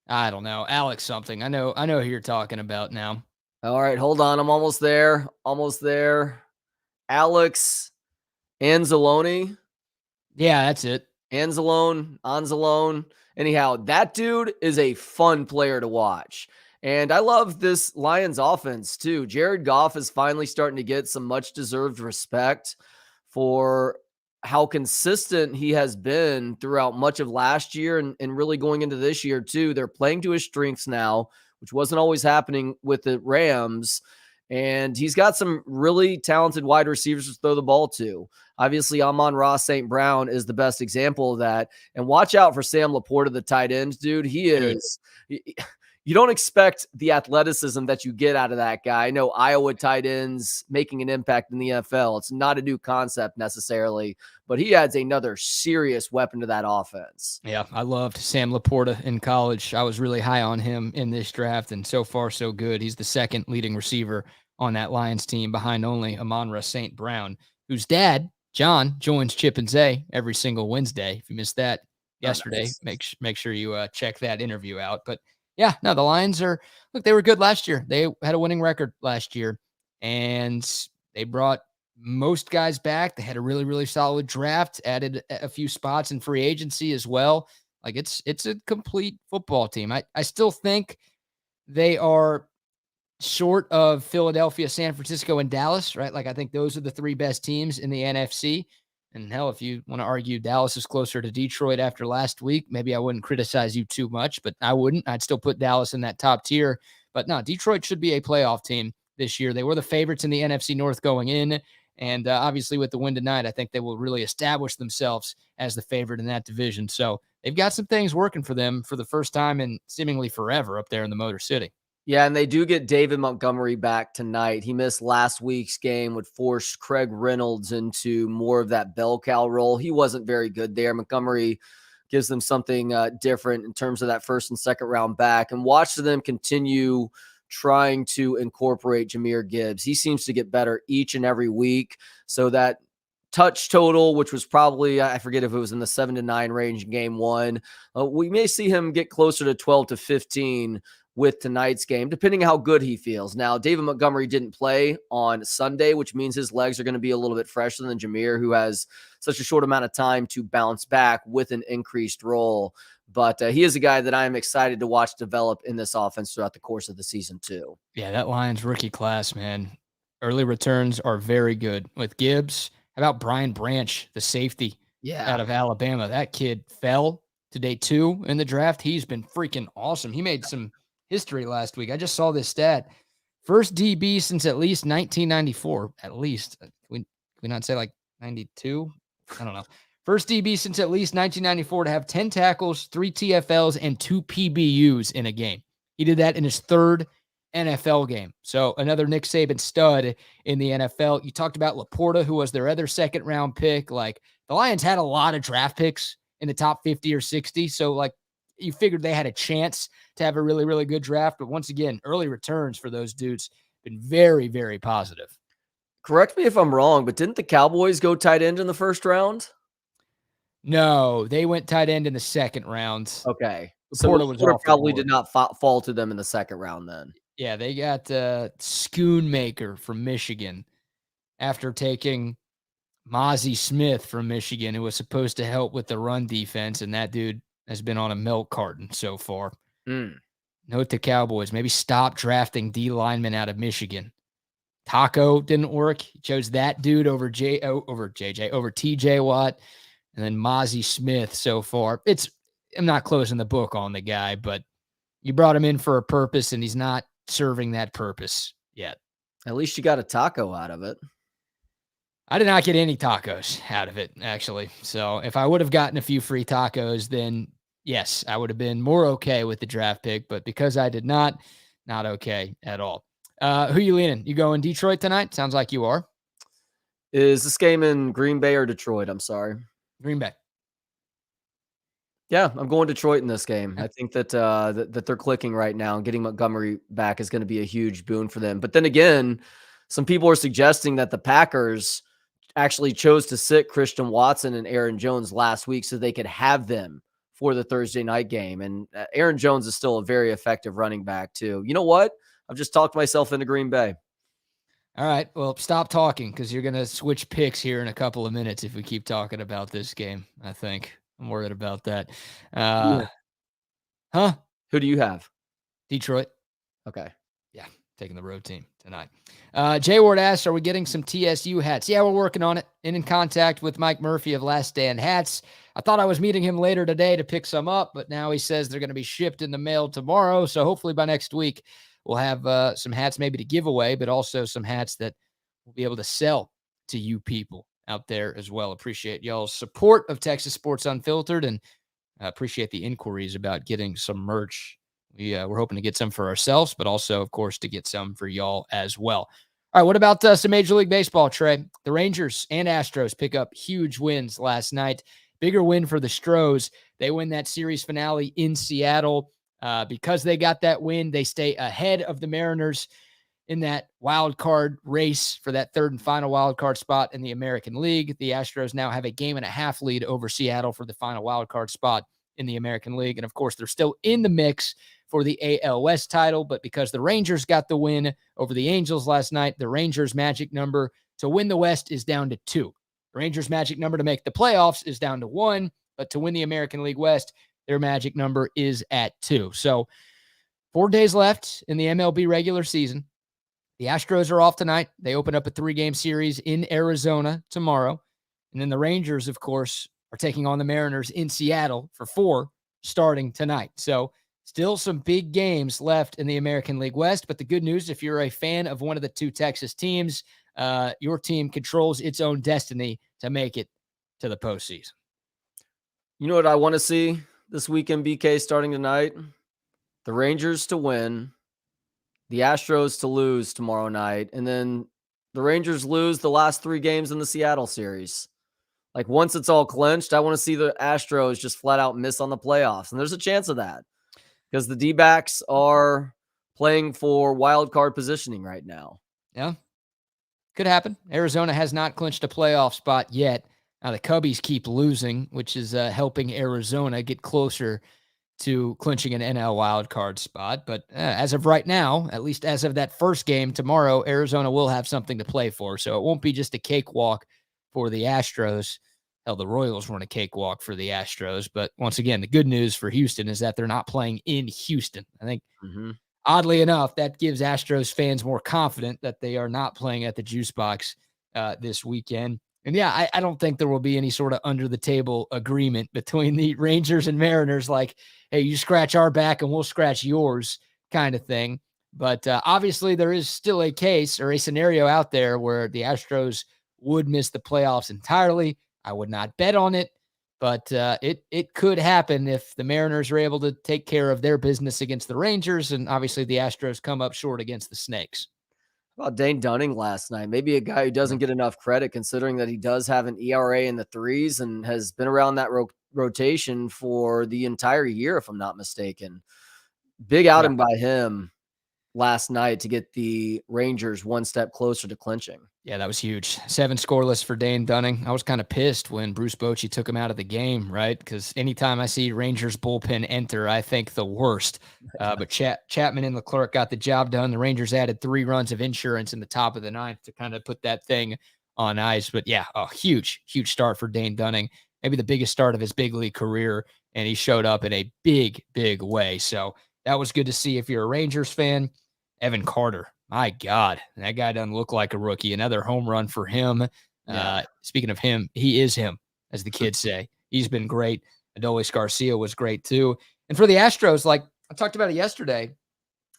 don't know. Alex something. I know who you're talking about now. All right, hold on. I'm almost there. Alex Anzalone. Yeah, that's it. Anzalone. Anyhow, that dude is a fun player to watch. And I love this Lions offense too. Jared Goff is finally starting to get some much deserved respect for how consistent he has been throughout much of last year and really going into this year too. They're playing to his strengths now, which wasn't always happening with the Rams. And he's got some really talented wide receivers to throw the ball to. Obviously, Amon-Ra St. Brown is the best example of that. And watch out for Sam Laporta, the tight end, dude. You don't expect the athleticism that you get out of that guy. I know Iowa tight ends making an impact in the NFL. It's not a new concept necessarily, but he adds another serious weapon to that offense. Yeah, I loved Sam Laporta in college. I was really high on him in this draft, and so far so good. He's the second leading receiver on that Lions team behind only Amon-Ra St. Brown, whose dad, John, joins Chip and Zay every single Wednesday. If you missed that yesterday, make sure you check that interview out. But yeah, no, the Lions they were good last year. They had a winning record last year, and they brought most guys back. They had a really, really solid draft, added a few spots in free agency as well. Like it's a complete football team. I still think they are short of Philadelphia, San Francisco, and Dallas, right? Like I think those are the three best teams in the NFC. And hell, if you want to argue Dallas is closer to Detroit after last week, maybe I wouldn't criticize you too much, but I wouldn't. I'd still put Dallas in that top tier. But no, Detroit should be a playoff team this year. They were the favorites in the NFC North going in. And obviously with the win tonight, I think they will really establish themselves as the favorite in that division. So they've got some things working for them for the first time in seemingly forever up there in the Motor City. Yeah, and they do get David Montgomery back tonight. He missed last week's game, would force Craig Reynolds into more of that bell cow role. He wasn't very good there. Montgomery gives them something different in terms of that first and second round back. And watch them continue trying to incorporate Jahmyr Gibbs. He seems to get better each and every week. So that touch total, which was probably, I forget if it was in the 7 to 9 range in game one, we may see him get closer to 12 to 15 with tonight's game, depending how good he feels. Now, David Montgomery didn't play on Sunday, which means his legs are going to be a little bit fresher than Jahmyr, who has such a short amount of time to bounce back with an increased role. But he is a guy that I am excited to watch develop in this offense throughout the course of the season too. Yeah, that Lions rookie class, man. Early returns are very good with Gibbs. How about Brian Branch, the safety out of Alabama? That kid fell to day 2 in the draft. He's been freaking awesome. He made some history last week. I just saw this stat. First DB since at least 1994. At least. Can we not say like 92? I don't know. First DB since at least 1994 to have 10 tackles, 3 TFLs, and 2 PBUs in a game. He did that in his third NFL game. So another Nick Saban stud in the NFL. You talked about Laporta, who was their other second round pick. Like the Lions had a lot of draft picks in the top 50 or 60. So like you figured they had a chance to have a really, really good draft. But once again, early returns for those dudes been very, very positive. Correct me if I'm wrong, but didn't the Cowboys go tight end in the first round? No, they went tight end in the second round. Okay. Laporta probably did not fall to them in the second round then. Yeah, they got Schoonmaker from Michigan after taking Mozzie Smith from Michigan, who was supposed to help with the run defense, and that dude has been on a milk carton so far. Note to Cowboys, maybe stop drafting D linemen out of Michigan. Taco didn't work. He chose that dude over TJ Watt, and then Mozzie Smith so far. I'm not closing the book on the guy, but you brought him in for a purpose, and he's not serving that purpose yet. At least you got a taco out of it. I did not get any tacos out of it, actually. So if I would have gotten a few free tacos, then yes, I would have been more okay with the draft pick. But because I did not okay at all. Who you leaning? You going Detroit tonight? Sounds like you are. Is this game in Green Bay or Detroit? I'm sorry. Green Bay. Yeah, I'm going Detroit in this game. I think that that they're clicking right now, and getting Montgomery back is going to be a huge boon for them. But then again, some people are suggesting that the Packers actually chose to sit Christian Watson and Aaron Jones last week so they could have them for the Thursday night game. And Aaron Jones is still a very effective running back too. You know what? I've just talked myself into Green Bay. All right. Well, stop talking because you're going to switch picks here in a couple of minutes if we keep talking about this game, I think. I'm worried about that. Who do you have? Detroit. Okay. Yeah, taking the road team tonight. Jay Ward asks, are we getting some TSU hats? Yeah, we're working on it. In contact with Mike Murphy of Last Stand Hats. I thought I was meeting him later today to pick some up, but now he says they're going to be shipped in the mail tomorrow. So hopefully by next week, we'll have some hats maybe to give away, but also some hats that we'll be able to sell to you people out there as well. Appreciate y'all's support of Texas Sports Unfiltered, and appreciate the inquiries about getting some merch. We're hoping to get some for ourselves, but also, of course, to get some for y'all as well. All right, what about some Major League Baseball, Trey? The Rangers and Astros pick up huge wins last night. Bigger win for the Stros. They win that series finale in Seattle. Because they got that win, they stay ahead of the Mariners in that wild card race for that third and final wild card spot in the American League. The Astros now have a 1.5 game lead over Seattle for the final wild card spot in the American League. And of course, they're still in the mix for the AL West title, but because the Rangers got the win over the Angels last night, the Rangers' magic number to win the West is down to 2. The Rangers' magic number to make the playoffs is down to 1, but to win the American League West, their magic number is at 2. So 4 days left in the MLB regular season. The Astros are off tonight. They open up a 3-game series in Arizona tomorrow. And then the Rangers, of course, are taking on the Mariners in Seattle for 4 starting tonight. So still some big games left in the American League West, but the good news, if you're a fan of one of the 2 Texas teams, your team controls its own destiny to make it to the postseason. You know what I want to see this weekend, BK, starting tonight? The Rangers to win, the Astros to lose tomorrow night, and then the Rangers lose the last 3 games in the Seattle series. Like, once it's all clinched, I want to see the Astros just flat out miss on the playoffs, and there's a chance of that, because the D-backs are playing for wild card positioning right now. Yeah, could happen. Arizona has not clinched a playoff spot yet. Now the Cubbies keep losing, which is helping Arizona get closer to clinching an NL wild card spot. But as of right now, at least as of that first game tomorrow, Arizona will have something to play for. So it won't be just a cakewalk for the Astros. Hell, the Royals weren't a cakewalk for the Astros. But once again, the good news for Houston is that they're not playing in Houston. I think, oddly enough, that gives Astros fans more confident that they are not playing at the Juice Box this weekend. And yeah, I don't think there will be any sort of under-the-table agreement between the Rangers and Mariners, like, hey, you scratch our back and we'll scratch yours kind of thing. But obviously there is still a case or a scenario out there where the Astros would miss the playoffs entirely. I would not bet on it, but it could happen if the Mariners are able to take care of their business against the Rangers, and obviously the Astros come up short against the Snakes. About Dane Dunning last night, maybe a guy who doesn't get enough credit, considering that he does have an ERA in the 3s and has been around that rotation for the entire year, if I'm not mistaken. Big outing by him last night to get the Rangers one step closer to clinching. Yeah, that was huge. 7 scoreless for Dane Dunning. I was kind of pissed when Bruce Bochy took him out of the game, right? Because anytime I see Rangers bullpen enter, I think the worst. But Chapman and Leclerc got the job done. The Rangers added 3 runs of insurance in the top of the 9th to kind of put that thing on ice. But yeah, a huge start for Dane Dunning. Maybe the biggest start of his big league career, and he showed up in a big way. So that was good to see if you're a Rangers fan. Evan Carter, my God, that guy doesn't look like a rookie. Another home run for him. Speaking of him, he is him, as the kids say. He's been great. Adolis Garcia was great too. And for the Astros, like I talked about it yesterday,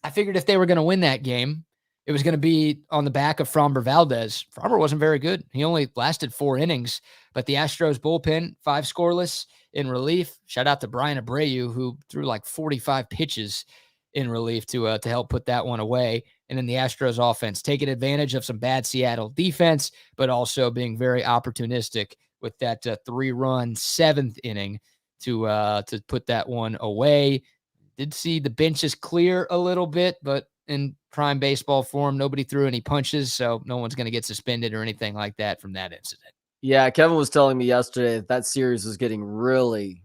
I figured if they were going to win that game, it was going to be on the back of Framber Valdez. Framber wasn't very good. He only lasted 4 innings, but the Astros bullpen, 5 scoreless in relief. Shout out to Brian Abreu, who threw like 45 pitches in relief to help put that one away. And then the Astros offense taking advantage of some bad Seattle defense, but also being very opportunistic with that 3-run 7th inning to put that one away. Did see the benches clear a little bit, but in prime baseball form, nobody threw any punches, so no one's going to get suspended or anything like that from that incident. Yeah, Kevin was telling me yesterday that series was getting really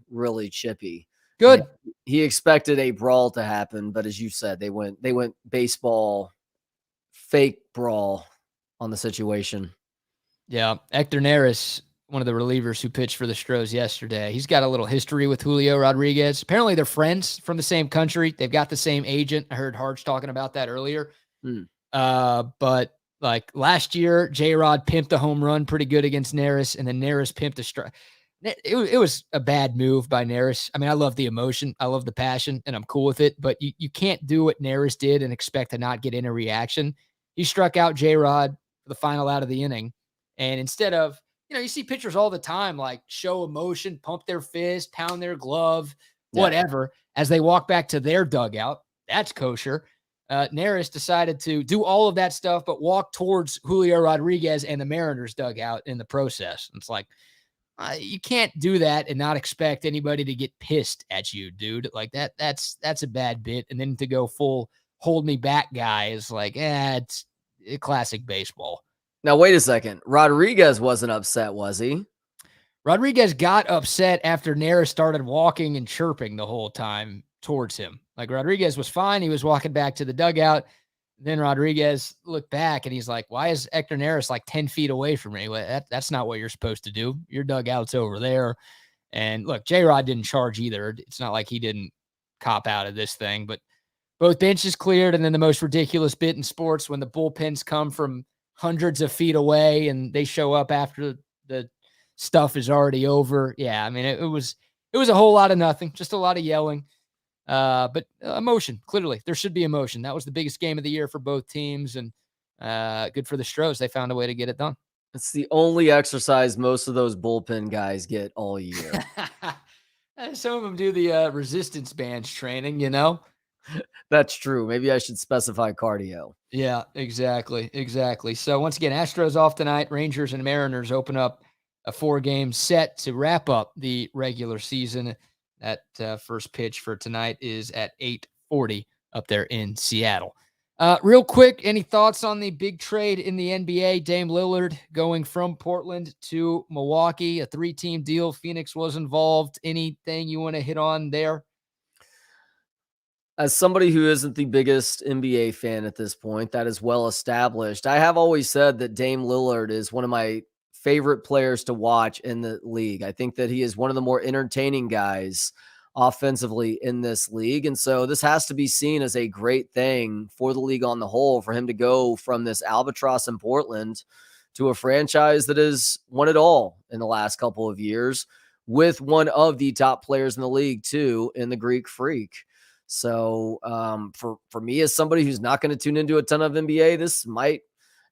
chippy. Good. He expected a brawl to happen, but as you said, they went baseball fake brawl on the situation. Yeah, Hector Neris, one of the relievers who pitched for the Stros yesterday, he's got a little history with Julio Rodriguez. Apparently they're friends from the same country. They've got the same agent. I heard Hardge talking about that earlier. But like last year, J-Rod pimped a home run pretty good against Neris, and then Neris pimped a strike. it was a bad move by Neris. I mean, I love the emotion, I love the passion, and I'm cool with it. But you can't do what Neris did and expect to not get any reaction. He struck out J-Rod for the final out of the inning, and instead of, you see pitchers all the time like show emotion, pump their fist, pound their glove, whatever, as they walk back to their dugout. That's kosher. Neris decided to do all of that stuff, but walk towards Julio Rodriguez and the Mariners dugout in the process. It's like, you can't do that and not expect anybody to get pissed at you, dude. Like that's a bad bit. And then to go full hold me back guy is like, it's a classic baseball. Now, wait a second. Rodriguez wasn't upset, was he? Rodriguez got upset after Neris started walking and chirping the whole time towards him. Like, Rodriguez was fine. He was walking back to the dugout. Then Rodriguez looked back and he's like, why is Hector Neris like 10 feet away from me? Well, that's not what you're supposed to do. Your dugout's over there. And look, J-Rod didn't charge either. It's not like he didn't cop out of this thing, but both benches cleared. And then the most ridiculous bit in sports, when the bullpens come from hundreds of feet away and they show up after the stuff is already over. Yeah, I mean, it was a whole lot of nothing, just a lot of yelling. But emotion, clearly there should be emotion. That was the biggest game of the year for both teams, and good for the Stros. They found a way to get it done. It's the only exercise most of those bullpen guys get all year. Some of them do the resistance bands training, That's true. Maybe I should specify cardio. Yeah, exactly. So once again, Astros off tonight. Rangers and Mariners open up a 4-game set to wrap up the regular season. That first pitch for tonight is at 8:40 up there in Seattle. Real quick, any thoughts on the big trade in the NBA? Dame Lillard going from Portland to Milwaukee, a 3-team deal. Phoenix was involved. Anything you want to hit on there? As somebody who isn't the biggest NBA fan at this point, that is well established, I have always said that Dame Lillard is one of my favorite players to watch in the league. I think that he is one of the more entertaining guys offensively in this league. And so this has to be seen as a great thing for the league on the whole, for him to go from this albatross in Portland to a franchise that has won it all in the last couple of years, with one of the top players in the league too, in the Greek Freak. So for me, as somebody who's not going to tune into a ton of NBA, this might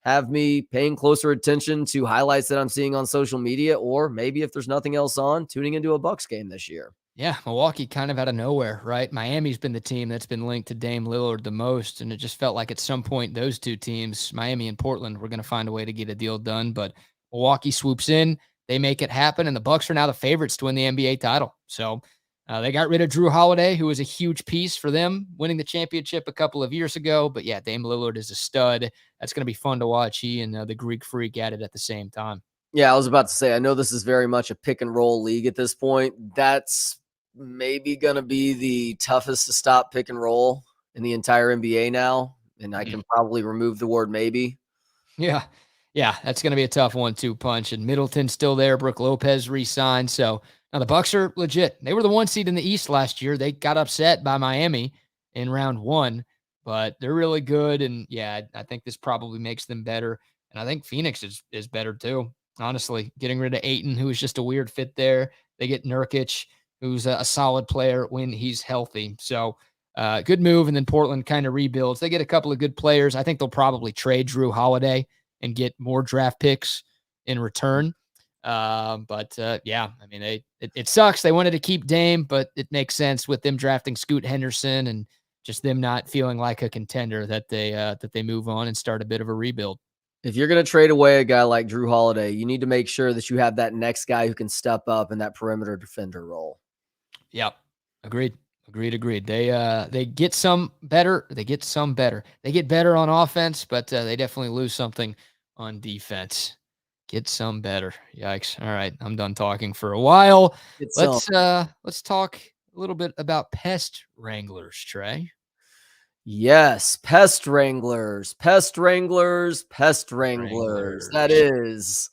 have me paying closer attention to highlights that I'm seeing on social media, or maybe if there's nothing else on, tuning into a Bucks game this year. Yeah, Milwaukee kind of out of nowhere, right? Miami's been the team that's been linked to Dame Lillard the most, and it just felt like at some point those two teams, Miami and Portland, were going to find a way to get a deal done, but Milwaukee swoops in, they make it happen, and the Bucks are now the favorites to win the NBA title. So they got rid of Drew Holiday, who was a huge piece for them winning the championship a couple of years ago. But yeah, Dame Lillard is a stud. That's going to be fun to watch. He and the Greek Freak at it at the same time. Yeah, I was about to say, I know this is very much a pick and roll league at this point. That's maybe going to be the toughest to stop pick and roll in the entire NBA now. And I can probably remove the word maybe. Yeah, that's going to be a tough 1-2 punch. And Middleton's still there. Brooke Lopez re-signed. So now the Bucks are legit. They were the 1 seed in the East last year. They got upset by Miami in round 1, but they're really good. And yeah, I think this probably makes them better. And I think Phoenix is better too. Honestly, getting rid of Ayton, who is just a weird fit there. They get Nurkic, who's a solid player when he's healthy. So good move. And then Portland kind of rebuilds. They get a couple of good players. I think they'll probably trade Drew Holiday and get more draft picks in return. But yeah, I mean, it sucks. They wanted to keep Dame, but it makes sense with them drafting Scoot Henderson and just them not feeling like a contender that they move on and start a bit of a rebuild. If you're going to trade away a guy like Drew Holiday, you need to make sure that you have that next guy who can step up in that perimeter defender role. Yep. Agreed. They get some better. They get better on offense, but they definitely lose something on defense. Get some better. Yikes. All right. I'm done talking for a while. Let's talk a little bit about pest wranglers, Trey. Yes. Pest wranglers. That is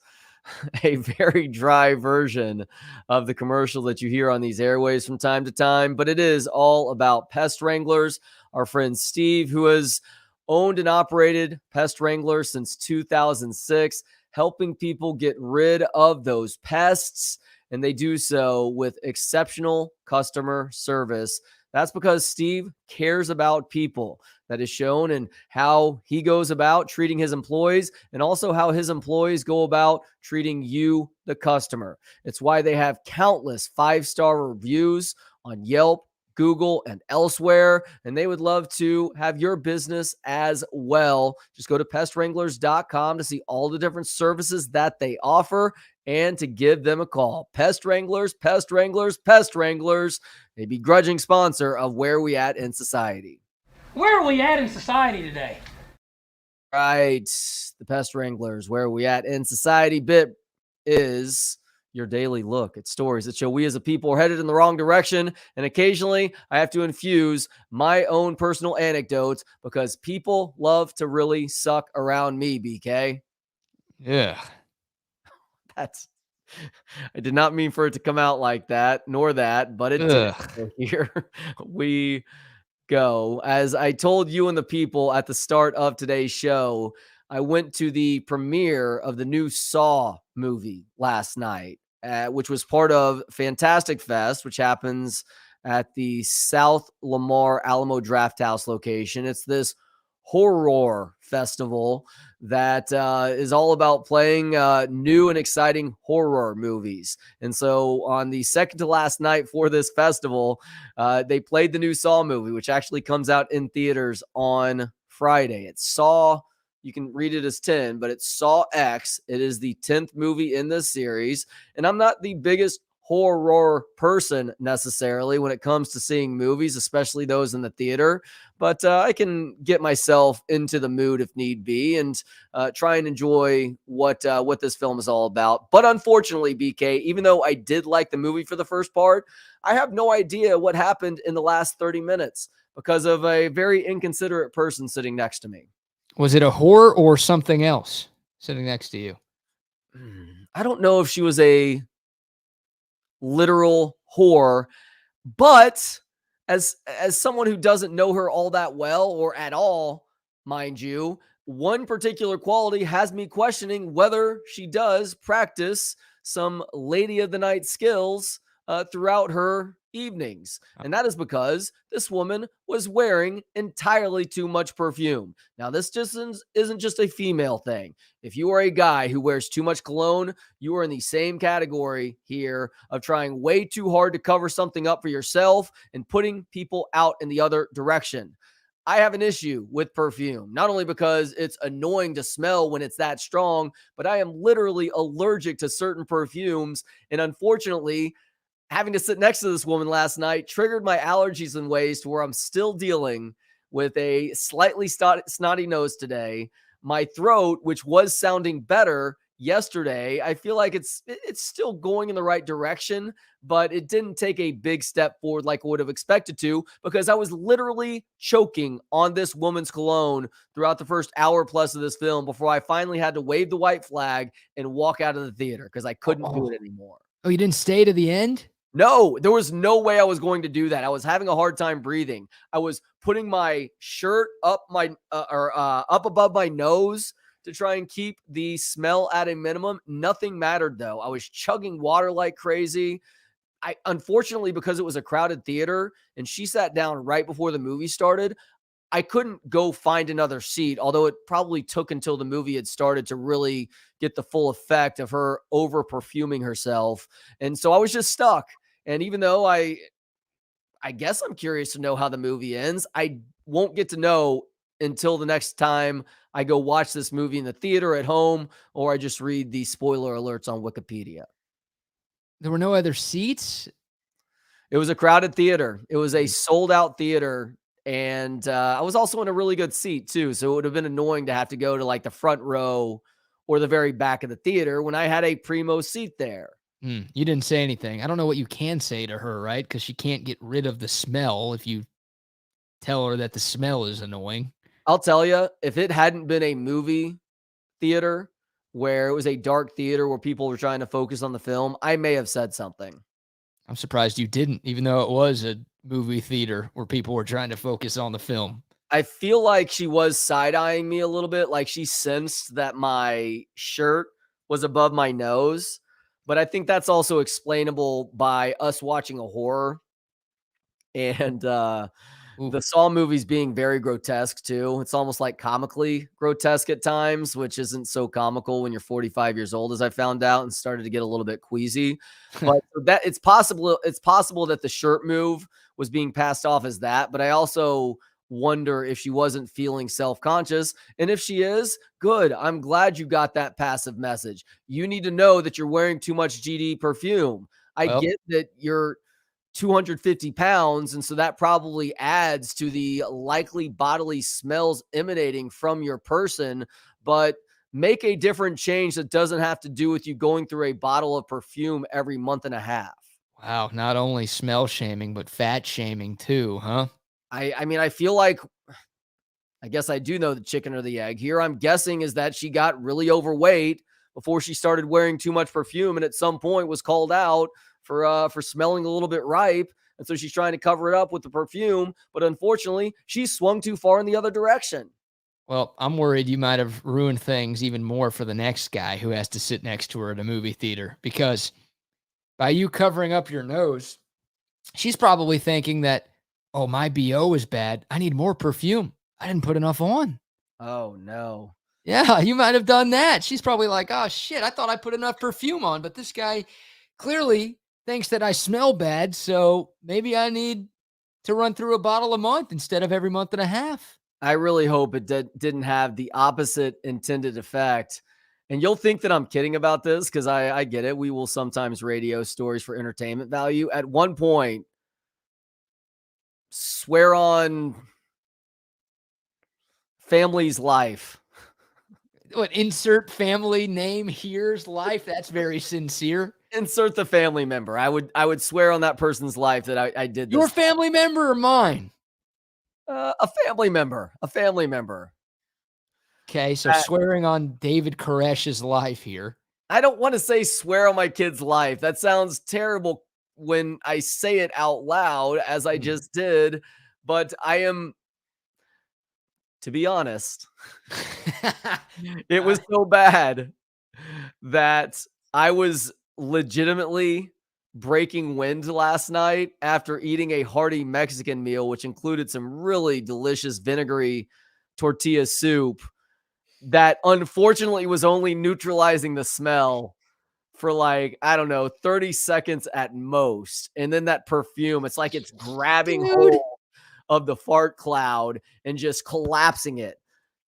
a very dry version of the commercial that you hear on these airways from time to time, but it is all about pest wranglers. Our friend Steve, who has owned and operated Pest Wrangler since 2006, helping people get rid of those pests and they do so with exceptional customer service. That's because Steve cares about people. That is shown in how he goes about treating his employees and also how his employees go about treating you, the customer. It's why they have countless 5-star reviews on Yelp, Google, and elsewhere, and they would love to have your business as well. Just go to pestwranglers.com to see all the different services that they offer and to give them a call. Pest Wranglers, Pest Wranglers, Pest Wranglers, a begrudging sponsor of Where We At in Society. Where are we at in society today? Right, the Pest Wranglers, Where We At in Society bit is your daily look at stories that show we as a people are headed in the wrong direction. And occasionally I have to infuse my own personal anecdotes because people love to really suck around me, BK. Yeah. I did not mean for it to come out like that, nor that, but it did. So here we go. As I told you and the people at the start of today's show, I went to the premiere of the new Saw movie last night, which was part of Fantastic Fest, which happens at the South Lamar Alamo Drafthouse location. It's this horror festival that is all about playing new and exciting horror movies. And so on the second to last night for this festival, they played the new Saw movie, which actually comes out in theaters on Friday. It's Saw, you can read it as 10, but it's Saw X. It is the 10th movie in this series. And I'm not the biggest horror person necessarily when it comes to seeing movies, especially those in the theater, but I can get myself into the mood if need be and try and enjoy what this film is all about. But unfortunately, BK, even though I did like the movie for the first part, I have no idea what happened in the last 30 minutes because of a very inconsiderate person sitting next to me. Was it a horror or something else sitting next to you? I don't know if she was a literal whore, but as someone who doesn't know her all that well or at all, mind you, one particular quality has me questioning whether she does practice some lady of the night skills throughout her evenings. And that is because this woman was wearing entirely too much perfume. Now, this just isn't just a female thing. If you are a guy who wears too much cologne, you are in the same category here of trying way too hard to cover something up for yourself and putting people out in the other direction. I have an issue with perfume, not only because it's annoying to smell when it's that strong, but I am literally allergic to certain perfumes. And unfortunately, having to sit next to this woman last night triggered my allergies in ways to where I'm still dealing with a slightly snotty nose today. My throat, which was sounding better yesterday, I feel like it's still going in the right direction, but it didn't take a big step forward like I would have expected to, because I was literally choking on this woman's cologne throughout the first hour plus of this film before I finally had to wave the white flag and walk out of the theater because I couldn't do it anymore. Oh, you didn't stay to the end? No, there was no way I was going to do that. I was having a hard time breathing. I was putting my shirt up up above my nose to try and keep the smell at a minimum. Nothing mattered though. I was chugging water like crazy. Unfortunately, because it was a crowded theater and she sat down right before the movie started, I couldn't go find another seat, although it probably took until the movie had started to really get the full effect of her over perfuming herself. And so I was just stuck. And even though I guess I'm curious to know how the movie ends, I won't get to know until the next time I go watch this movie in the theater at home, or I just read the spoiler alerts on Wikipedia. There were no other seats? It was a crowded theater. It was a sold out theater. And I was also in a really good seat too. So it would have been annoying to have to go to like the front row or the very back of the theater when I had a primo seat there. You didn't say anything. I don't know what you can say to her, right? Because she can't get rid of the smell if you tell her that the smell is annoying. I'll tell you, if it hadn't been a movie theater where it was a dark theater where people were trying to focus on the film, I may have said something. I'm surprised you didn't, even though it was a movie theater where people were trying to focus on the film. I feel like she was side-eyeing me a little bit, like she sensed that my shirt was above my nose. But I think that's also explainable by us watching a horror and the Saw movies being very grotesque too. It's almost like comically grotesque at times, which isn't so comical when you're 45 years old, as I found out, and started to get a little bit queasy. But that it's possible that the shirt move was being passed off as that. But I also wonder if she wasn't feeling self-conscious. And if she is, good. I'm glad you got that passive message. You need to know that you're wearing too much GD perfume. I get that you're 250 pounds, and so that probably adds to the likely bodily smells emanating from your person, but make a different change that doesn't have to do with you going through a bottle of perfume every month and a half. Wow, not only smell shaming, but fat shaming too, huh? I mean, I feel like, I guess I do know the chicken or the egg here. I'm guessing is that she got really overweight before she started wearing too much perfume, and at some point was called out for smelling a little bit ripe. And so she's trying to cover it up with the perfume, but unfortunately, she swung too far in the other direction. Well, I'm worried you might have ruined things even more for the next guy who has to sit next to her at a movie theater, because by you covering up your nose, she's probably thinking that, oh, my BO is bad. I need more perfume. I didn't put enough on. Oh, no. Yeah, you might have done that. She's probably like, oh, shit, I thought I put enough perfume on, but this guy clearly thinks that I smell bad, so maybe I need to run through a bottle a month instead of every month and a half. I really hope it didn't have the opposite intended effect. And you'll think that I'm kidding about this because I get it. We will sometimes radio stories for entertainment value. At one point, swear on family's life. What, insert family name here's life? That's very sincere. Insert the family member. I would swear on that person's life that I did this. Your family member or mine? A family member. A family member. Okay, so swearing on David Koresh's life here. I don't want to say swear on my kid's life. That sounds terrible when I say it out loud, as I just did. But I am, to be honest, it was so bad that I was legitimately breaking wind last night after eating a hearty Mexican meal, which included some really delicious vinegary tortilla soup that unfortunately was only neutralizing the smell for like, I don't know, 30 seconds at most. And then that perfume, it's like it's grabbing hold of the fart cloud and just collapsing it.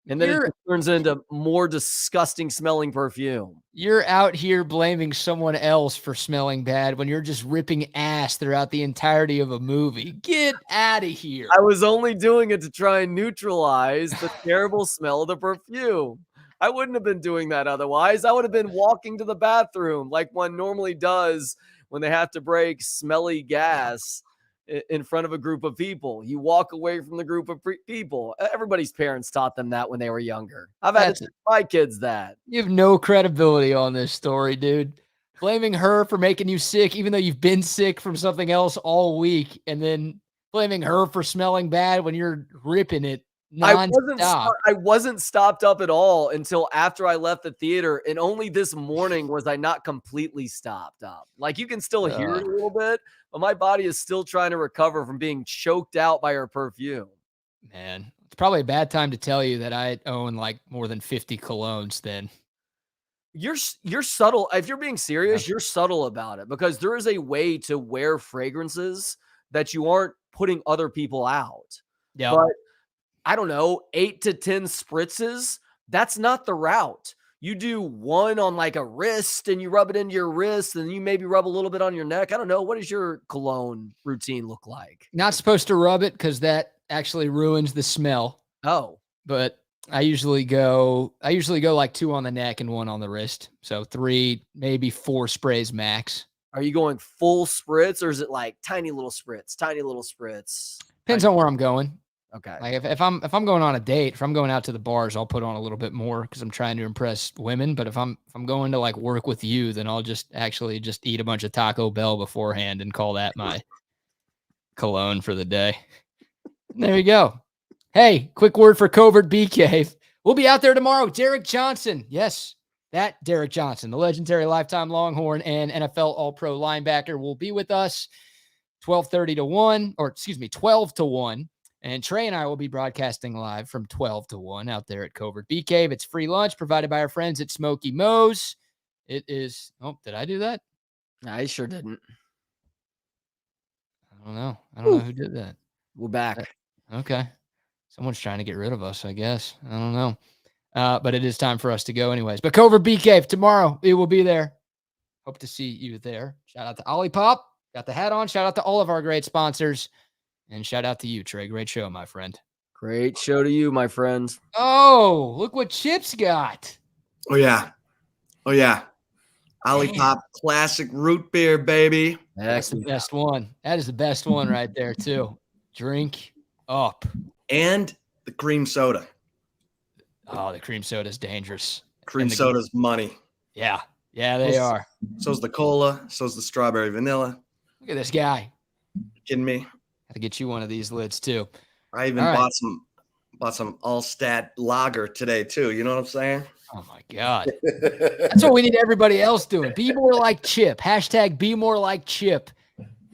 And then it turns into more disgusting smelling perfume. You're out here blaming someone else for smelling bad when you're just ripping ass throughout the entirety of a movie. Get out of here. I was only doing it to try and neutralize the terrible smell of the perfume. I wouldn't have been doing that otherwise. I would have been walking to the bathroom like one normally does when they have to break smelly gas in front of a group of people. You walk away from the group of people. Everybody's parents taught them that when they were younger. I've had to teach my kids that. You have no credibility on this story, dude. Blaming her for making you sick, even though you've been sick from something else all week, and then blaming her for smelling bad when you're ripping it nonstop. I wasn't stopped up at all until after I left the theater, and only this morning was I not completely stopped up. Like, you can still hear it a little bit, but my body is still trying to recover from being choked out by her perfume. Man, it's probably a bad time to tell you that I own like more than 50 colognes then. You're subtle. If you're being serious, you're subtle about it, because there is a way to wear fragrances that you aren't putting other people out. Yeah. But I don't know, 8 to 10 spritzes, that's not the route. You do one on like a wrist and you rub it into your wrist, and you maybe rub a little bit on your neck. I don't know. What does your cologne routine look like? Not supposed to rub it because that actually ruins the smell. Oh. But I usually go like 2 on the neck and 1 on the wrist. So 3, maybe 4 sprays max. Are you going full spritz, or is it like tiny little spritz? Depends on where I'm going. Okay. Like if I'm going on a date, if I'm going out to the bars, I'll put on a little bit more because I'm trying to impress women. But if I'm going to like work with you, then I'll just eat a bunch of Taco Bell beforehand and call that my cologne for the day. There you go. Hey, quick word for Covert BK. We'll be out there tomorrow with Derek Johnson. Yes, that Derek Johnson, the legendary lifetime Longhorn and NFL All-Pro linebacker, will be with us 12:30 to 1, or excuse me, 12 to 1. And Trey and I will be broadcasting live from 12 to 1 out there at Covert BK. It's free lunch provided by our friends at Smoky Moe's. It is, oh, did I do that? I sure didn't. I don't know. I don't know who did that. We're back. Okay. Someone's trying to get rid of us, I guess. I don't know. But it is time for us to go anyways. But Covert BK, tomorrow, we will be there. Hope to see you there. Shout out to Olipop. Got the hat on. Shout out to all of our great sponsors. And shout out to you, Trey. Great show, my friend. Great show to you, my friends. Oh, look what Chip's got. Oh, yeah. Olipop classic root beer, baby. That's the best one. That is the best one right there, too. Drink up. And the cream soda. Oh, the cream soda is dangerous. Cream soda's money. Yeah. Yeah, they are. So's the cola. So's the strawberry vanilla. Look at this guy. You kidding me? Have to get you one of these lids, too. I even bought some Allstat lager today, too. You know what I'm saying? Oh, my God. That's what we need everybody else doing. Be more like Chip. Hashtag be more like Chip.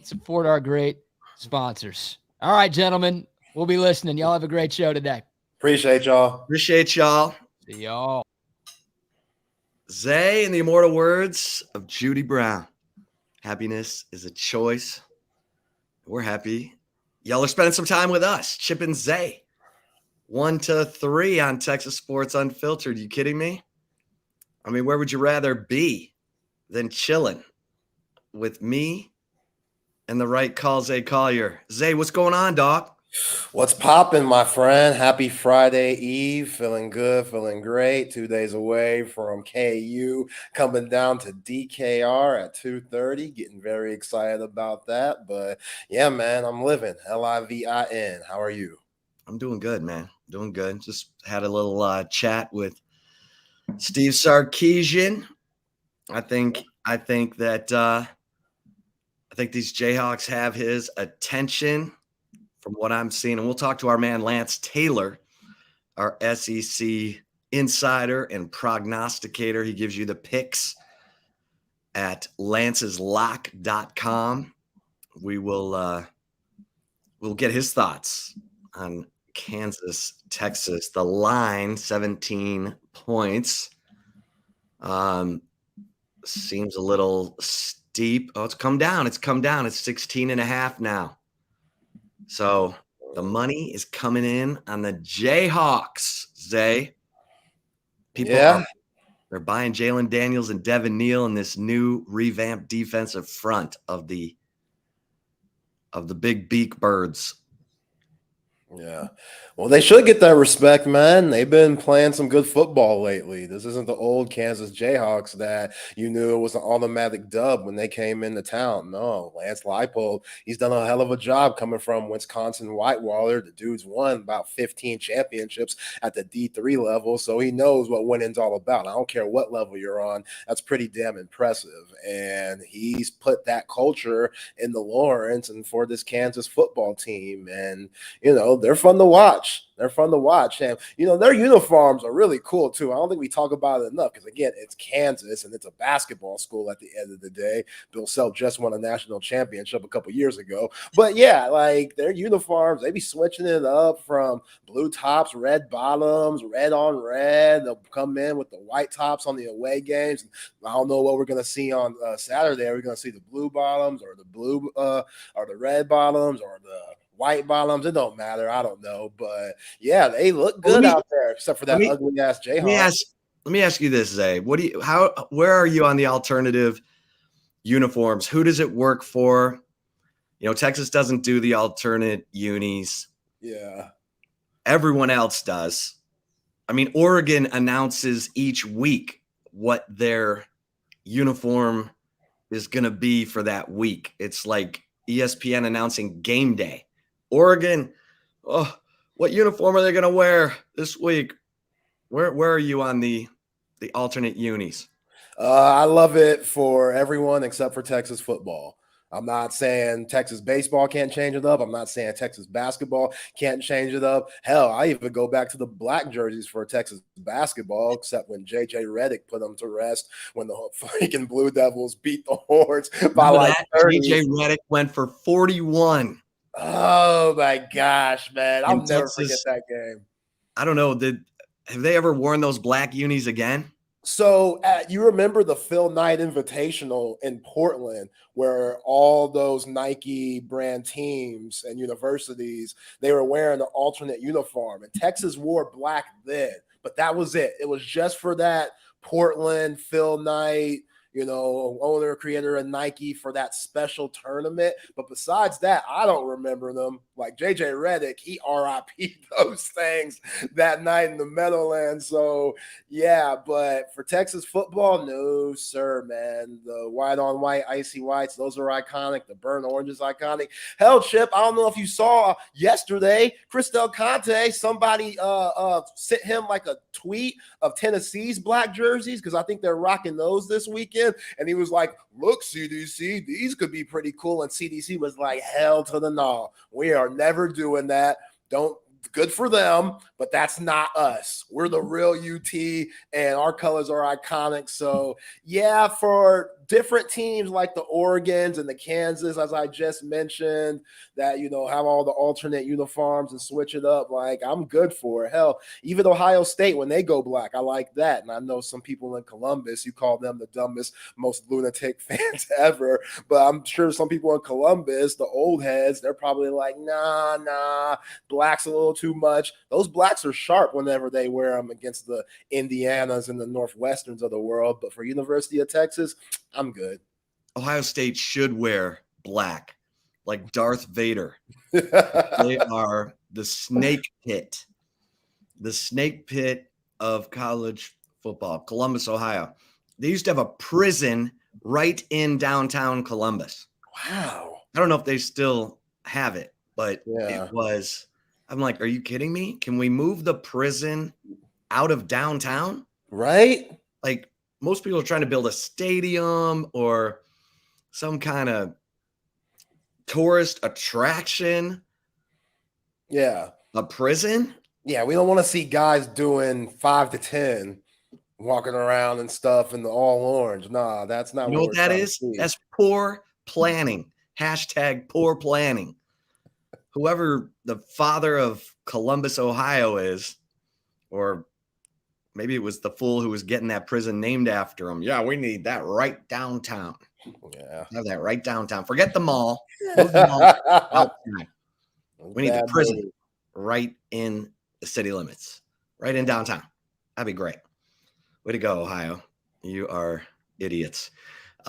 Support our great sponsors. All right, gentlemen. We'll be listening. Y'all have a great show today. Appreciate y'all. See y'all. Zay, in the immortal words of Judy Brown, happiness is a choice. We're happy. Y'all are spending some time with us, Chip and Zay. 1 to 3 on Texas Sports Unfiltered. You kidding me? I mean, where would you rather be than chilling with me and the right call, Zay Collier? Zay, what's going on, dog? What's popping, my friend? Happy Friday Eve. Feeling good, feeling great. 2 days away from KU, coming down to DKR at 2:30. Getting very excited about that. But yeah, man, I'm living. LIVIN. How are you? I'm doing good, man. Doing good. Just had a little chat with Steve Sarkisian. I think these Jayhawks have his attention from what I'm seeing. And we'll talk to our man Lance Taylor, our SEC insider and prognosticator. He gives you the picks at lanceslock.com. We'll get his thoughts on Kansas, Texas. The line, 17 points. Seems a little steep. Oh, it's come down. It's 16.5 now. So the money is coming in on the Jayhawks, Zay. They're buying Jalen Daniels and Devin Neal in this new revamped defensive front of the big beak birds. Yeah. Well, they should get that respect, man. They've been playing some good football lately. This isn't the old Kansas Jayhawks that you knew it was an automatic dub when they came into town. No, Lance Leipold, he's done a hell of a job coming from Wisconsin Whitewater. The dude's won about 15 championships at the D3 level, so he knows what winning's all about. I don't care what level you're on. That's pretty damn impressive. And he's put that culture in the Lawrence and for this Kansas football team. And, you know, they're fun to watch. And, you know, their uniforms are really cool, too. I don't think we talk about it enough because, again, it's Kansas and it's a basketball school at the end of the day. Bill Self just won a national championship a couple years ago. But, yeah, like their uniforms, they be switching it up from blue tops, red bottoms, red on red. They'll come in with the white tops on the away games. I don't know what we're going to see on Saturday. Are we going to see the blue bottoms or the blue or the red bottoms or the white bottoms? It don't matter. I don't know. But yeah, they look good out there, except for that ugly ass Jayhawk. Let me ask you this, Zay. Where are you on the alternative uniforms? Who does it work for? You know, Texas doesn't do the alternate unis. Yeah. Everyone else does. I mean, Oregon announces each week what their uniform is going to be for that week. It's like ESPN announcing game day. Oregon, what uniform are they going to wear this week? Where are you on the alternate unis? I love it for everyone except for Texas football. I'm not saying Texas baseball can't change it up. I'm not saying Texas basketball can't change it up. Hell, I even go back to the black jerseys for Texas basketball, except when J.J. Redick put them to rest when the freaking Blue Devils beat the Horns by Remember like that? 30. JJ Redick went for 41 Oh my gosh, man. I'll in never forget Texas. that game. I don't know. Have they ever worn those black unis again? So you remember the Phil Knight Invitational in Portland, where all those Nike brand teams and universities, they were wearing an alternate uniform, and Texas wore black then, but that was it. It was just for that Portland Phil Knight, owner, creator of Nike, for that special tournament. But besides that, I don't remember them. Like JJ Redick, he RIP'd those things that night in the Meadowlands. So yeah, but for Texas football, no, sir, man. The white on white, icy whites, those are iconic. The burnt orange is iconic. Hell, Chip, I don't know if you saw yesterday, Chris Del Conte, somebody sent him like a tweet of Tennessee's black jerseys, because I think they're rocking those this weekend. And he was like, look, CDC, these could be pretty cool. And CDC was like, hell to the no. We are never doing that. Good for them, but that's not us. We're the real UT, and our colors are iconic. So yeah, for different teams like the Oregons and the Kansas, as I just mentioned, that have all the alternate uniforms and switch it up, like, I'm good for it. Hell, even Ohio State, when they go black, I like that. And I know some people in Columbus, you call them the dumbest, most lunatic fans ever, but I'm sure some people in Columbus, the old heads, they're probably like, nah, black's a little too much. Those blacks are sharp whenever they wear them against the Indianas and the Northwesterns of the world. But for University of Texas, I'm good. Ohio State should wear black, like Darth Vader. They are the snake pit of college football. Columbus, Ohio. They used to have a prison right in downtown Columbus. Wow. I don't know if they still have it, but Yeah. It was. I'm like, are you kidding me? Can we move the prison out of downtown? Right? Like, most people are trying to build a stadium or some kind of tourist attraction. Yeah. A prison? Yeah, we don't want to see guys doing 5 to 10 walking around and stuff in the all orange. Nah, that's not You know what that we're is? trying to see. That's poor planning. # poor planning. Whoever the father of Columbus, Ohio is, or maybe it was the fool who was getting that prison named after him. Yeah, we need that right downtown. Yeah. Have that right downtown. Forget the mall. Move the mall outside. We need the Bad prison move. right in the city limits, right in downtown. That'd be great. Way to go, Ohio. You are idiots.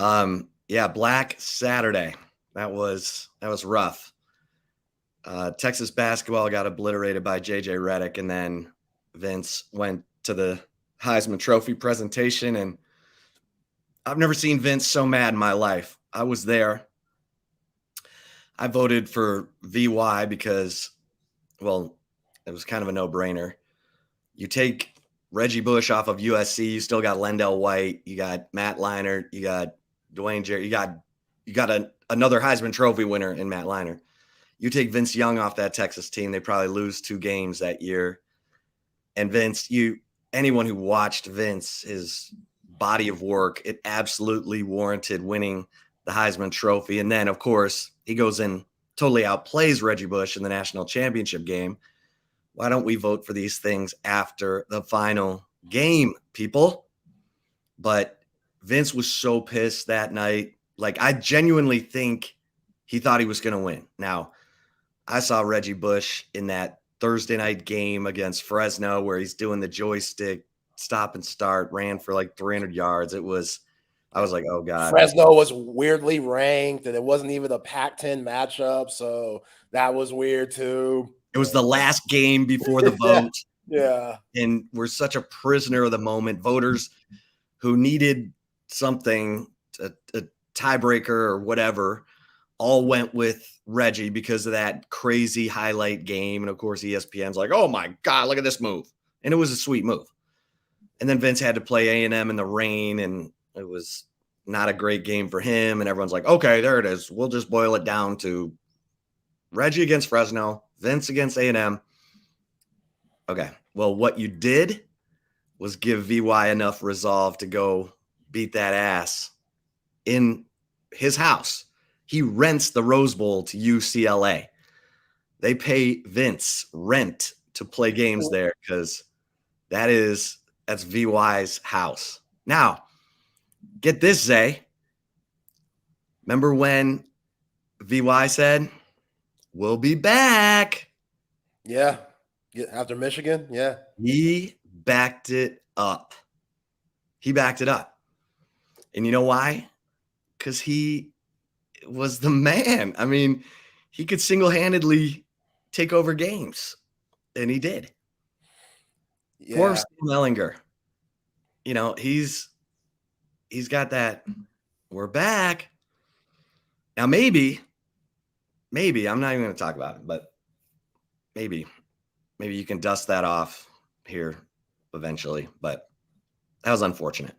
Yeah, Black Saturday. That was rough. Texas basketball got obliterated by JJ Redick, and then Vince went to the Heisman Trophy presentation, and I've never seen Vince so mad in my life. I was there. I voted for VY because, well, it was kind of a no-brainer. You take Reggie Bush off of USC, you still got Lendell White, you got Matt Leinart, you got Dwayne Jarrett, you got another Heisman Trophy winner in Matt Leinart. You take Vince Young off that Texas team, they probably lose 2 games that year. And Vince, anyone who watched Vince, his body of work, it absolutely warranted winning the Heisman Trophy. And then, of course, he goes and totally outplays Reggie Bush in the national championship game. Why don't we vote for these things after the final game, people? But Vince was so pissed that night. Like, I genuinely think he thought he was going to win. Now, I saw Reggie Bush in that Thursday night game against Fresno where he's doing the joystick stop and start, ran for like 300 yards. I was like, oh God. Fresno was weirdly ranked, and it wasn't even a Pac-10 matchup, so that was weird too. It was the last game before the vote. Yeah. And we're such a prisoner of the moment. Voters who needed something, a tiebreaker or whatever, all went with Reggie because of that crazy highlight game. And of course, ESPN's like, oh my God, look at this move. And it was a sweet move. And then Vince had to play A&M in the rain, and it was not a great game for him. And everyone's like, okay, there it is. We'll just boil it down to Reggie against Fresno, Vince against A&M. Okay. Well, what you did was give VY enough resolve to go beat that ass in his house. He rents the Rose Bowl to UCLA. They pay Vince rent to play games there because that's VY's house. Now, get this, Zay. Remember when VY said, we'll be back? Yeah. After Michigan? Yeah. He backed it up. And you know why? Because he was the man. I mean, he could single-handedly take over games, and he did. Yeah. Poor Sam Ehlinger. You know, he's got that, we're back. Now, maybe, I'm not even going to talk about it, but maybe you can dust that off here eventually, but that was unfortunate.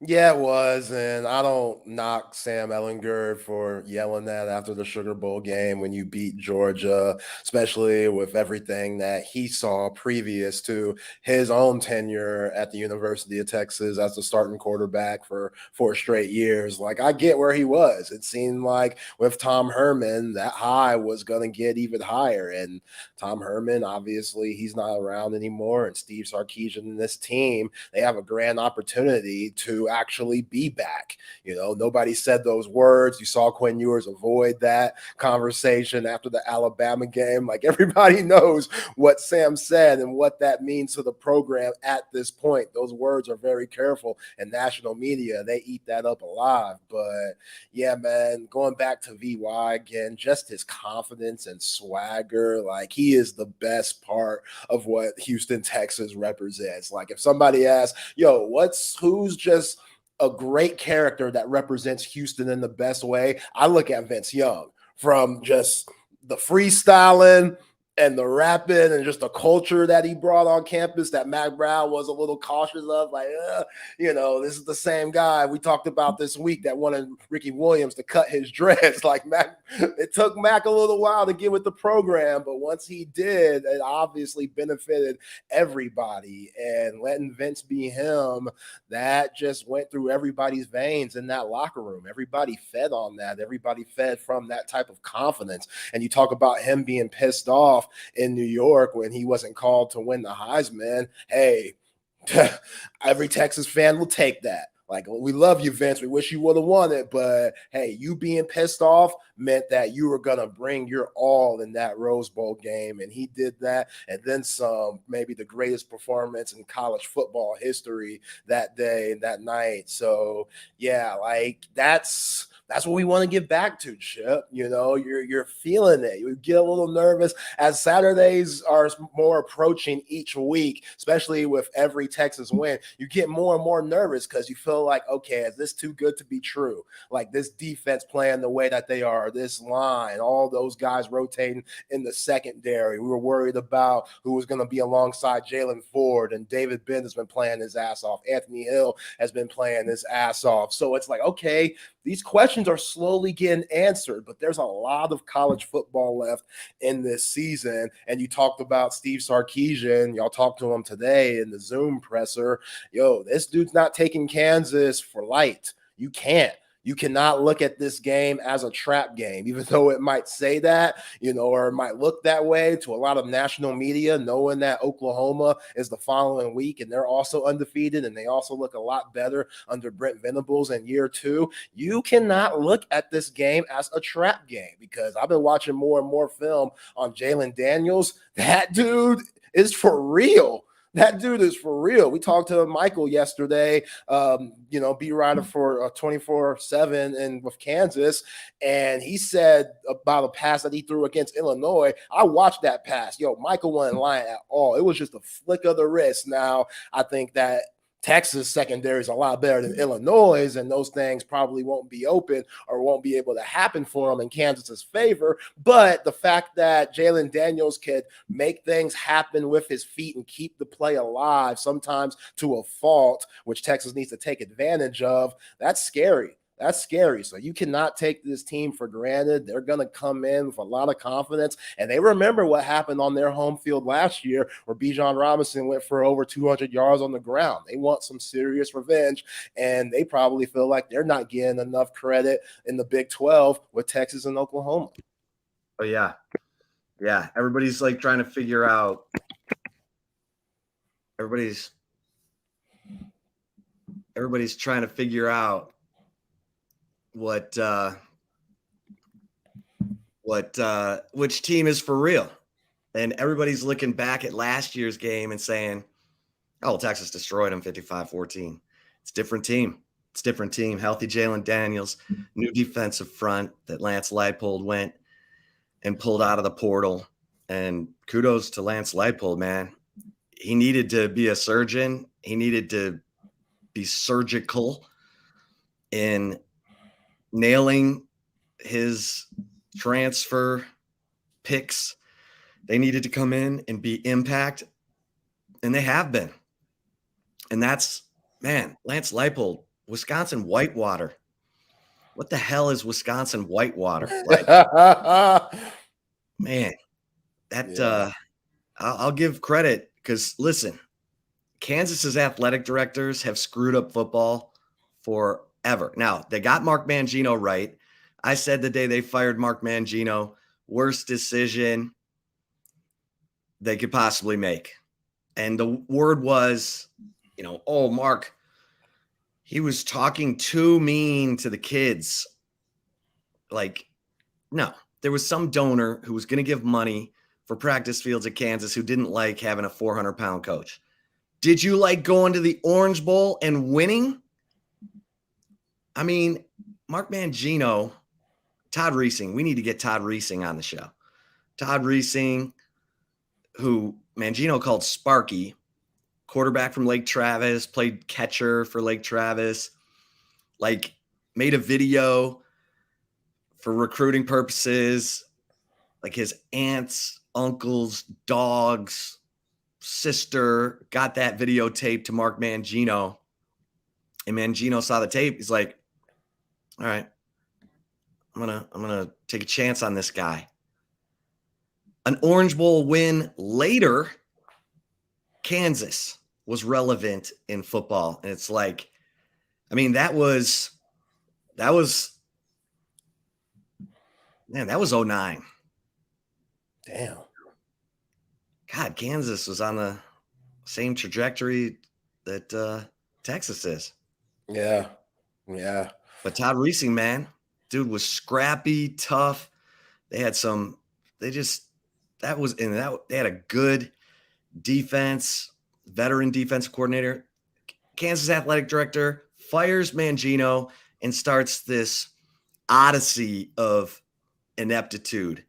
Yeah, it was, and I don't knock Sam Ehlinger for yelling that after the Sugar Bowl game when you beat Georgia, especially with everything that he saw previous to his own tenure at the University of Texas as the starting quarterback for 4 straight years. Like, I get where he was. It seemed like with Tom Herman, that high was going to get even higher, and Tom Herman, obviously, he's not around anymore, and Steve Sarkisian and this team, they have a grand opportunity to actually be back. You know, nobody said those words. You saw Quinn Ewers avoid that conversation after the Alabama game. Like, everybody knows what Sam said and what that means to the program at this point. Those words are very careful, and national media, they eat that up alive. But yeah, man, going back to VY again, just his confidence and swagger, like, he is the best part of what Houston, Texas represents. Like, if somebody asks, yo, who's just a great character that represents Houston in the best way, I look at Vince Young. From just the freestyling and the rapping and just the culture that he brought on campus that Mac Brown was a little cautious of, like, this is the same guy we talked about this week that wanted Ricky Williams to cut his dreads. Like, Mac, it took Mac a little while to get with the program, but once he did, it obviously benefited everybody. And letting Vince be him, that just went through everybody's veins in that locker room. Everybody fed on that. Everybody fed from that type of confidence. And you talk about him being pissed off in New York when he wasn't called to win the Heisman. Hey, every Texas fan will take that. Like, we love you, Vince. We wish you would have won it. But, hey, you being pissed off meant that you were going to bring your all in that Rose Bowl game. And he did that. And then some, maybe the greatest performance in college football history that day and that night. So, yeah, like, that's what we want to get back to, Chip. You know, you're feeling it. You get a little nervous as Saturdays are more approaching each week, especially with every Texas win. You get more and more nervous because you feel like, okay, is this too good to be true? Like, this defense playing the way that they are, this line, all those guys rotating in the secondary. We were worried about who was going to be alongside Jalen Ford, and David Benn has been playing his ass off. Anthony Hill has been playing his ass off. So it's like, okay, these questions are slowly getting answered, but there's a lot of college football left in this season. And you talked about Steve Sarkisian. Y'all talked to him today in the Zoom presser. Yo, this dude's not taking Kansas for light. You can't. You cannot look at this game as a trap game, even though it might say that, or it might look that way to a lot of national media, knowing that Oklahoma is the following week and they're also undefeated and they also look a lot better under Brent Venables in year 2. You cannot look at this game as a trap game, because I've been watching more and more film on Jalen Daniels. That dude is for real. That dude is for real. We talked to Michael yesterday, beat writer for 24/7 and with Kansas, and he said about a pass that he threw against Illinois. I watched that pass. Yo, Michael wasn't lying at all. It was just a flick of the wrist. Now, I think that Texas secondary is a lot better than Illinois, and those things probably won't be open or won't be able to happen for them in Kansas's favor. But the fact that Jalen Daniels could make things happen with his feet and keep the play alive, sometimes to a fault, which Texas needs to take advantage of, that's scary. That's scary. So you cannot take this team for granted. They're going to come in with a lot of confidence. And they remember what happened on their home field last year where Bijan Robinson went for over 200 yards on the ground. They want some serious revenge. And they probably feel like they're not getting enough credit in the Big 12 with Texas and Oklahoma. Oh, yeah. Yeah. Everybody's like trying to figure out. Everybody's trying to figure out which team is for real. And everybody's looking back at last year's game and saying, oh, Texas destroyed them 55-14. It's a different team. It's a different team. Healthy Jalen Daniels, new defensive front that Lance Leipold went and pulled out of the portal. And kudos to Lance Leipold, man. He needed to be a surgeon. He needed to be surgical in nailing his transfer picks. They needed to come in and be impact, and they have been. And that's, man, Lance Leipold, Wisconsin Whitewater. What the hell is Wisconsin Whitewater? Like, man, that I'll give credit because, listen, Kansas's athletic directors have screwed up football forever. Now, they got Mark Mangino right. I said the day they fired Mark Mangino, worst decision they could possibly make. And the word was, oh, Mark, he was talking too mean to the kids. Like, no, there was some donor who was going to give money for practice fields at Kansas who didn't like having a 400-pound coach. Did you like going to the Orange Bowl and winning? I mean, Mark Mangino, Todd Reesing, we need to get Todd Reesing on the show. Todd Reesing, who Mangino called Sparky, quarterback from Lake Travis, played catcher for Lake Travis, like made a video for recruiting purposes, like his aunts, uncles, dogs, sister got that videotape to Mark Mangino, and Mangino saw the tape. He's like, all right, I'm gonna take a chance on this guy. An Orange Bowl win later, Kansas was relevant in football. And it's like, I mean, that was 09. Damn. God, Kansas was on the same trajectory that Texas is. Yeah. Yeah. But Todd Reesing, man, dude was scrappy, tough. They had they had a good defense, veteran defensive coordinator. Kansas athletic director fires Mangino and starts this odyssey of ineptitude.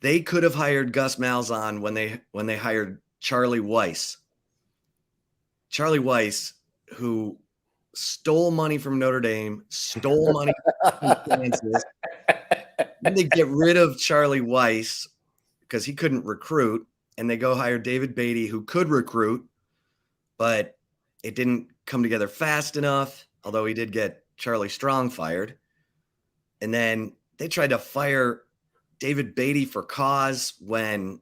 They could have hired Gus Malzahn when they hired Charlie Weiss. Charlie Weiss, who stole money from Notre Dame, stole money from Kansas. Then they get rid of Charlie Weiss because he couldn't recruit, and they go hire David Beatty, who could recruit, but it didn't come together fast enough, although he did get Charlie Strong fired. And then they tried to fire David Beatty for cause when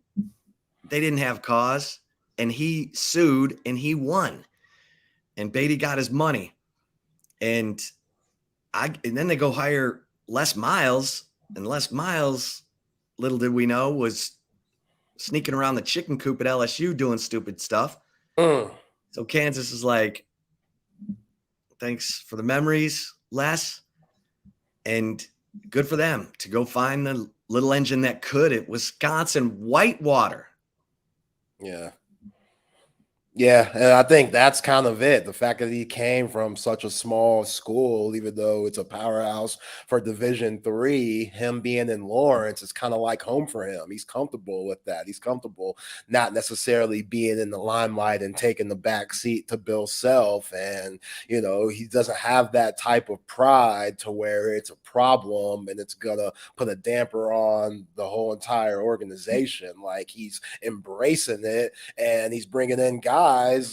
they didn't have cause, and he sued and he won, and Beatty got his money. And then they go hire Les Miles, and Les Miles, little did we know, was sneaking around the chicken coop at LSU doing stupid stuff. So Kansas is like, thanks for the memories, Les, and good for them to go find the little engine that could at Wisconsin Whitewater. Yeah. Yeah, and I think that's kind of it. The fact that he came from such a small school, even though it's a powerhouse for Division 3, him being in Lawrence is kind of like home for him. He's comfortable with that. He's comfortable not necessarily being in the limelight and taking the back seat to Bill Self. And, he doesn't have that type of pride to where it's a problem and it's going to put a damper on the whole entire organization. Like, he's embracing it, and he's bringing in guys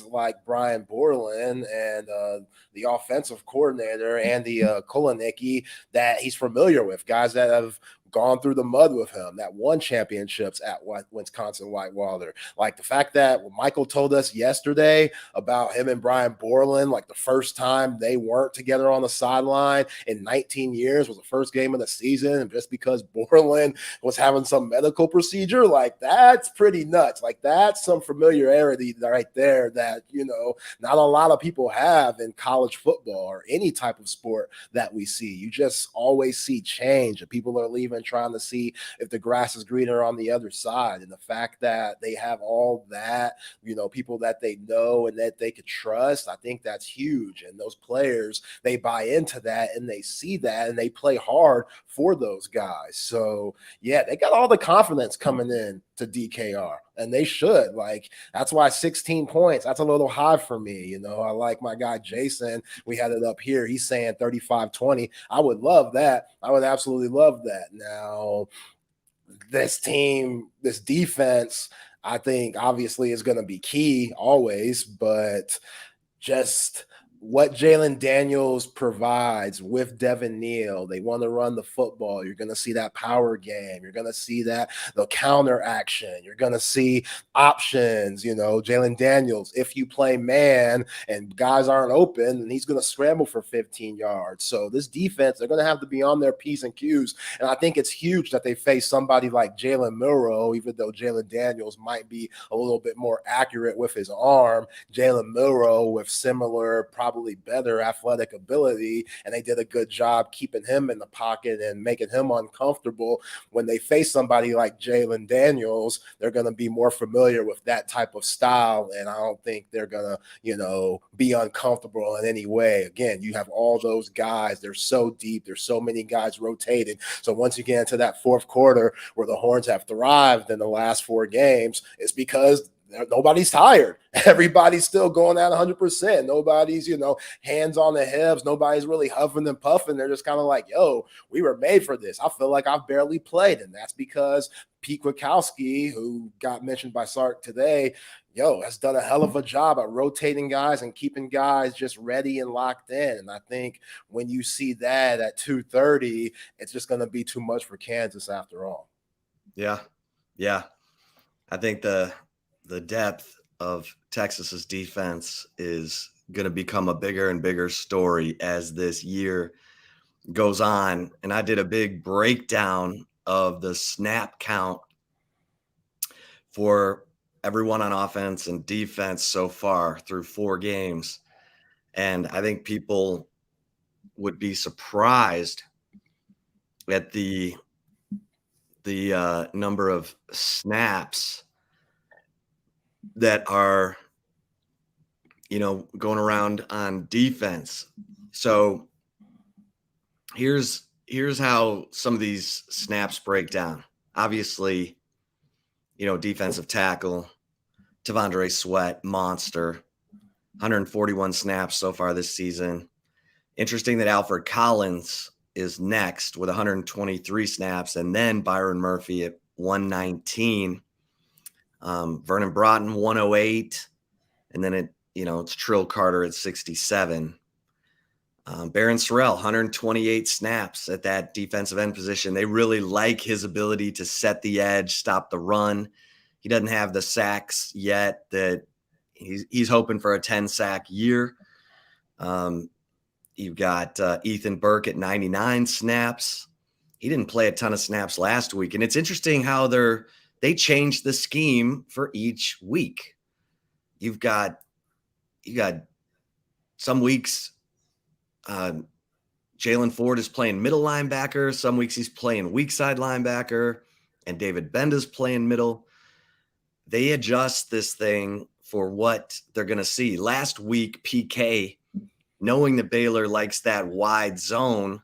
like Brian Borland and the offensive coordinator, Andy Kolenicki, that he's familiar with, guys that have gone through the mud with him, that won championships at Wisconsin Whitewater. Like, the fact that Michael told us yesterday about him and Brian Borland, like the first time they weren't together on the sideline in 19 years was the first game of the season, and just because Borland was having some medical procedure, like, that's pretty nuts. Like, that's some familiarity right there that, not a lot of people have in college football or any type of sport that we see. You just always see change, and people are leaving trying to see if the grass is greener on the other side. And the fact that they have all that, people that they know and that they could trust, I think that's huge. And those players, they buy into that and they see that and they play hard for those guys. So yeah, they got all the confidence coming in to DKR, and they should. Like, that's why 16 points, that's a little high for me. I like my guy Jason. We had it up here. He's saying 35-20. I would love that. I would absolutely love that. Now, this team, this defense, I think obviously is going to be key always, but just what Jalen Daniels provides with Devin Neal. They want to run the football. You're going to see that power game. You're going to see that the counter action. You're going to see options. Jalen Daniels, if you play man and guys aren't open, and he's going to scramble for 15 yards. So this defense, they're going to have to be on their P's and Q's. And I think it's huge that they face somebody like Jalen Milroe, even though Jalen Daniels might be a little bit more accurate with his arm. Jalen Milroe with similar, probably better athletic ability, and they did a good job keeping him in the pocket and making him uncomfortable. When they face somebody like Jalen Daniels, they're going to be more familiar with that type of style, and I don't think they're going to, be uncomfortable in any way. Again, you have all those guys. They're so deep. There's so many guys rotating. So once you get into that fourth quarter where the Horns have thrived in the last 4 games, it's because nobody's tired. Everybody's still going at 100%. Nobody's, hands on the hips. Nobody's really huffing and puffing. They're just kind of like, yo, we were made for this. I feel like I've barely played. And that's because Pete Kwiatkowski, who got mentioned by Sark today, has done a hell of a job at rotating guys and keeping guys just ready and locked in. And I think when you see that at 2:30, it's just going to be too much for Kansas after all. Yeah. I think the depth of Texas's defense is going to become a bigger and bigger story as this year goes on. And I did a big breakdown of the snap count for everyone on offense and defense so far through 4 games. And I think people would be surprised at the number of snaps that are, going around on defense. So here's how some of these snaps break down. Obviously, defensive tackle, Tavondre Sweat, monster, 141 snaps so far this season. Interesting that Alfred Collins is next with 123 snaps, and then Byron Murphy at 119. Vernon Broughton 108, and then it's Trill Carter at 67. Barron Sorrell 128 snaps at that defensive end position. They really like his ability to set the edge, stop the run. He doesn't have the sacks yet. That he's hoping for a 10-sack year. You've got Ethan Burke at 99 snaps. He didn't play a ton of snaps last week, and it's interesting how they changed the scheme for each week. You got some weeks Jalen Ford is playing middle linebacker. Some weeks he's playing weak side linebacker, and David Benda's playing middle. They adjust this thing for what they're going to see. Last week, PK, knowing that Baylor likes that wide zone,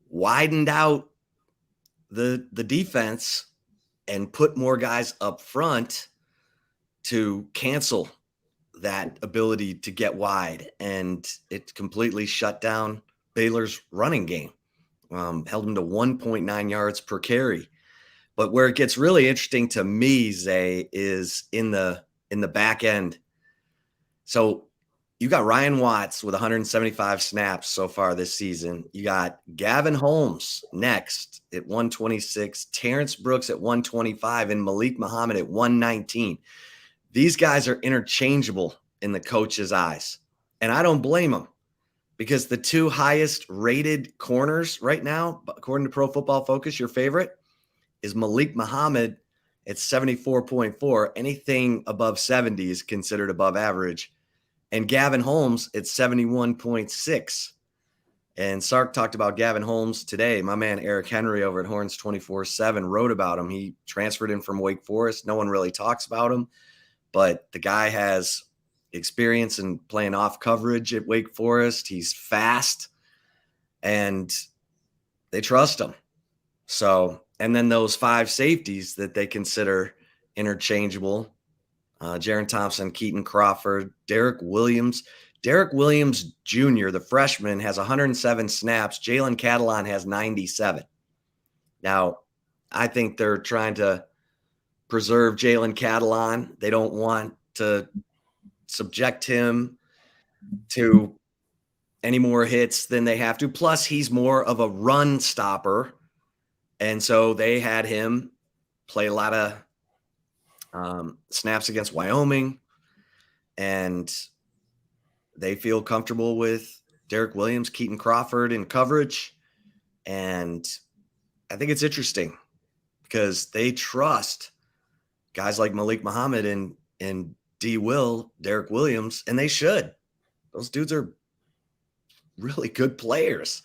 widened out the defense and put more guys up front to cancel that ability to get wide. And it completely shut down Baylor's running game, held them to 1.9 yards per carry. But where it gets really interesting to me, Zay, is in the back end. So you got Ryan Watts with 175 snaps so far this season. You got Gavin Holmes next at 126, Terrence Brooks at 125, and Malik Muhammad at 119. These guys are interchangeable in the coach's eyes. And I don't blame them, because the two highest rated corners right now, according to Pro Football Focus, your favorite is Malik Muhammad at 74.4. Anything above 70 is considered above average. And Gavin Holmes at 71.6. And Sark talked about Gavin Holmes today. My man Eric Henry over at Horns 24/7 wrote about him. He transferred in from Wake Forest. No one really talks about him, but the guy has experience in playing off coverage at Wake Forest. He's fast, and they trust him. So, and then those five safeties that they consider interchangeable, Jaron Thompson, Keaton Crawford, Derek Williams. Derek Williams Jr., the freshman, has 107 snaps. Jalen Catalon has 97. Now, I think they're trying to preserve Jalen Catalon. They don't want to subject him to any more hits than they have to. Plus, he's more of a run stopper. And so they had him play a lot of snaps against Wyoming, and they feel comfortable with Derek Williams, Keaton Crawford in coverage. And I think it's interesting because they trust guys like Malik Muhammad and D. Will, Derek Williams, and they should. Those dudes are really good players.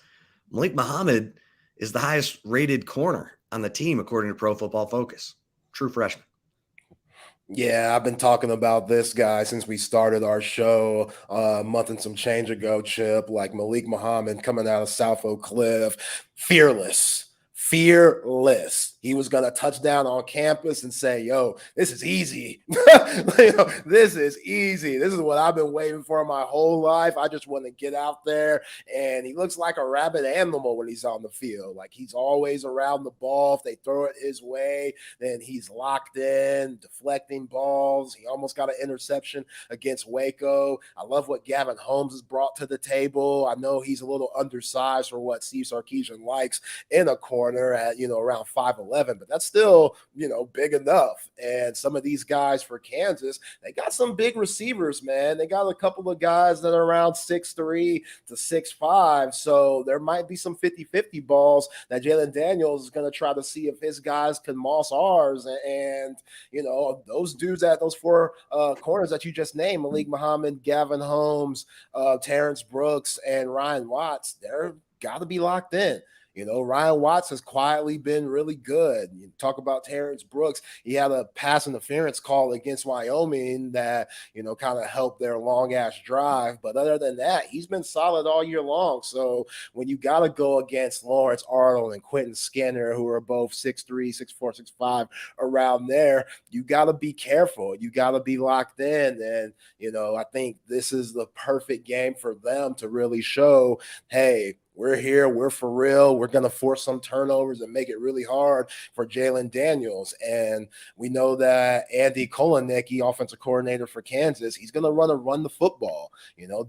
Malik Muhammad is the highest rated corner on the team, according to Pro Football Focus. True freshman. Yeah, I've been talking about this guy since we started our show a month and some change ago, Chip. Like Malik Muhammad coming out of South Oak Cliff, fearless. He was going to touch down on campus and say, yo, this is easy. This is easy. This is what I've been waiting for my whole life. I just want to get out there. And he looks like a rabid animal when he's on the field. Like, he's always around the ball. If they throw it his way, then he's locked in, deflecting balls. He almost got an interception against Waco. I love what Gavin Holmes has brought to the table. I know he's a little undersized for what Steve Sarkisian likes in a corner at, around 5'11", but that's still, big enough. And some of these guys for Kansas, they got some big receivers, man. They got a couple of guys that are around 6'3" to 6'5". So there might be some 50-50 balls that Jalen Daniels is going to try to see if his guys can moss ours. And, those dudes at those four corners that you just named, Malik Muhammad, Gavin Holmes, Terrence Brooks, and Ryan Watts, they're got to be locked in. Ryan Watts has quietly been really good. You talk about Terrence Brooks. He had a pass interference call against Wyoming that, kind of helped their long-ass drive. But other than that, he's been solid all year long. So when you got to go against Lawrence Arnold and Quentin Skinner, who are both 6'3", 6'4", 6'5", around there, you got to be careful. You got to be locked in. And, I think this is the perfect game for them to really show, hey, we're here. We're for real. We're going to force some turnovers and make it really hard for Jalen Daniels. And we know that Andy Kolenicki, offensive coordinator for Kansas, he's going to run the football.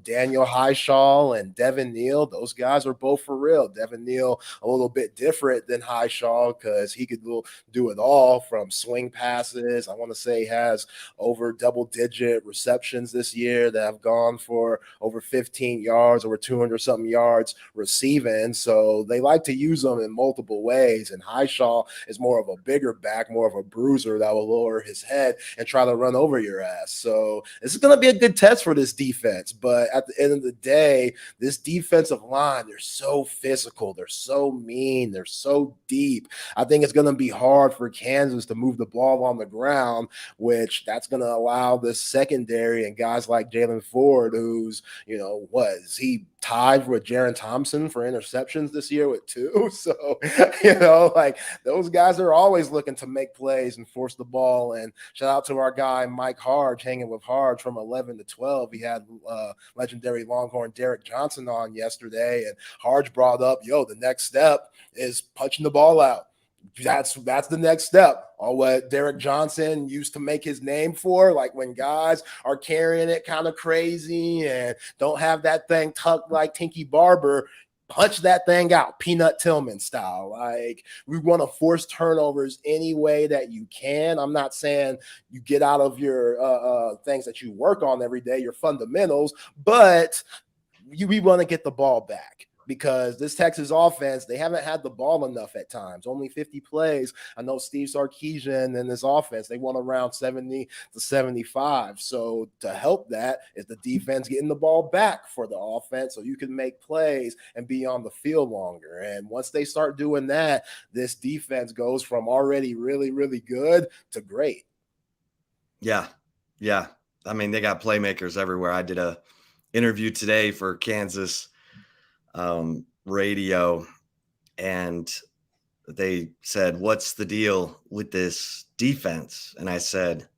Daniel Highshaw and Devin Neal, those guys are both for real. Devin Neal a little bit different than Highshaw because he could do it all from swing passes. I want to say he has over double-digit receptions this year that have gone for over 15 yards, over 200-something yards receiving. receiving. So they like to use them in multiple ways. And Highshaw is more of a bigger back, more of a bruiser that will lower his head and try to run over your ass. So this is going to be a good test for this defense. But at the end of the day, this defensive line, they're so physical. They're so mean. They're so deep. I think it's going to be hard for Kansas to move the ball on the ground, which that's going to allow this secondary and guys like Jalen Ford, who's, was he tied with Jaron Thompson for interceptions this year with 2. So, like those guys are always looking to make plays and force the ball. And shout out to our guy, Mike Hardge, hanging with Hardge from 11 to 12. He had legendary Longhorn Derek Johnson on yesterday. And Hardge brought up, the next step is punching the ball out. That's the next step. Or what Derek Johnson used to make his name for, like when guys are carrying it kind of crazy and don't have that thing tucked like Tinky Barber, punch that thing out, Peanut Tillman style. Like, we want to force turnovers any way that you can. I'm not saying you get out of your things that you work on every day, your fundamentals, but we want to get the ball back. Because this Texas offense, they haven't had the ball enough at times. Only 50 plays. I know Steve Sarkisian and this offense, they won around 70 to 75. So to help that is the defense getting the ball back for the offense so you can make plays and be on the field longer. And once they start doing that, this defense goes from already really, really good to great. Yeah. I mean, they got playmakers everywhere. I did a interview today for Kansas radio, and they said, "What's the deal with this defense?" And I said,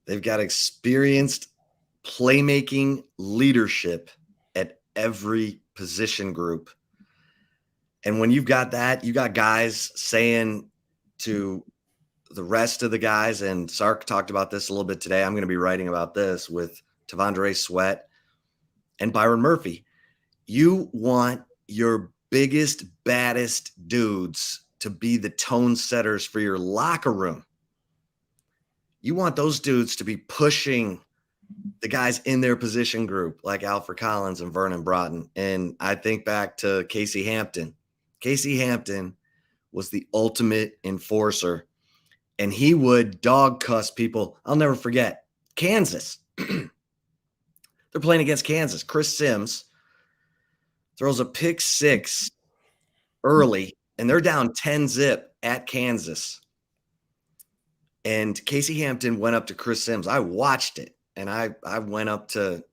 they've got experienced playmaking leadership at every position group. And when you've got that, you got guys saying to the rest of the guys, and Sark talked about this a little bit today. I'm going to be writing about this with Tavondre Sweat and Byron Murphy. You want your biggest, baddest dudes to be the tone setters for your locker room. You want those dudes to be pushing the guys in their position group like Alfred Collins and Vernon Broughton. And I think back to Casey Hampton. Casey Hampton was the ultimate enforcer, and he would dog cuss people. I'll never forget Kansas. They're playing against Kansas. Chris Sims throws a pick 6 early, and they're down 10-zip at Kansas. And Casey Hampton went up to Chris Sims. I watched it, and I went up to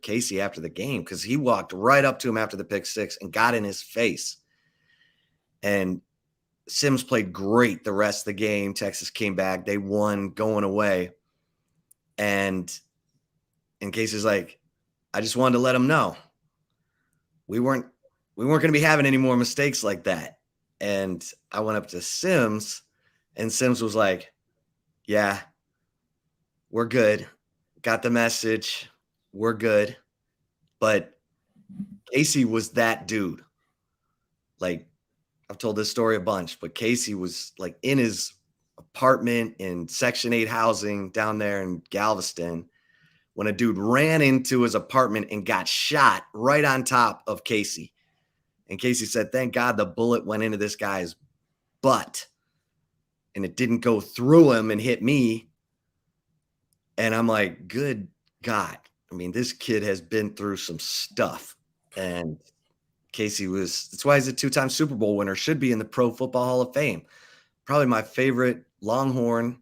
Casey after the game because he walked right up to him after the pick 6 and got in his face. And Sims played great the rest of the game. Texas came back. They won going away. And Casey's like, I just wanted to let him know we weren't going to be having any more mistakes like that. And I went up to Sims, and Sims was like, yeah, we're good. Got the message. We're good. But Casey was that dude. Like, I've told this story a bunch, but Casey was like in his apartment in Section 8 housing down there in Galveston when a dude ran into his apartment and got shot right on top of Casey. And Casey said, thank God the bullet went into this guy's butt and it didn't go through him and hit me. And I'm like, good God. I mean, this kid has been through some stuff. And Casey that's why he's a 2-time Super Bowl winner, should be in the Pro Football Hall of Fame. Probably my favorite Longhorn.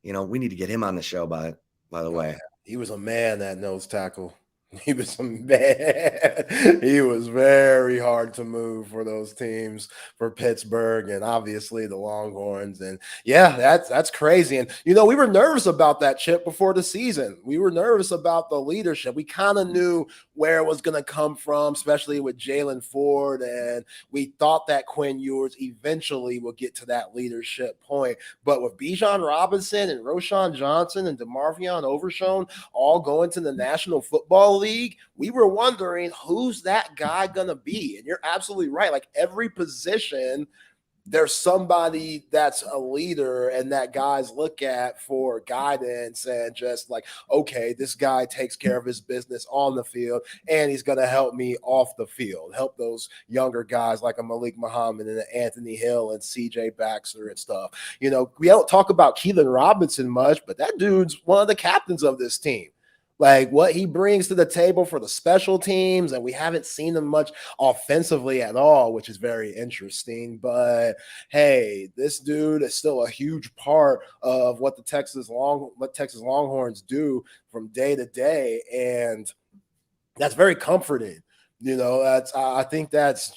We need to get him on the show, by the way. He was a man, that nose tackle. He was a man. He was very hard to move for those teams, for Pittsburgh and obviously the Longhorns. And yeah, that's crazy. And we were nervous about that, Chip, before the season. We were nervous about the leadership. We kind of knew where it was going to come from, especially with Jalen Ford. And we thought that Quinn Ewers eventually will get to that leadership point. But with Bijan Robinson and Roshan Johnson and DeMarvion Overshown all going to the National Football League, we were wondering who's that guy gonna be. And you're absolutely right. Like, every position there's somebody that's a leader and that guys look at for guidance and just like, okay, this guy takes care of his business on the field and he's going to help me off the field, help those younger guys like a Malik Muhammad and an Anthony Hill and CJ Baxter and stuff. You know, we don't talk about Keelan Robinson much, but that dude's one of the captains of this team. Like what he brings to the table for the special teams, and we haven't seen him much offensively at all, which is very interesting. But hey, this dude is still a huge part of what Texas Longhorns do from day to day, and that's very comforting. You know, I think that's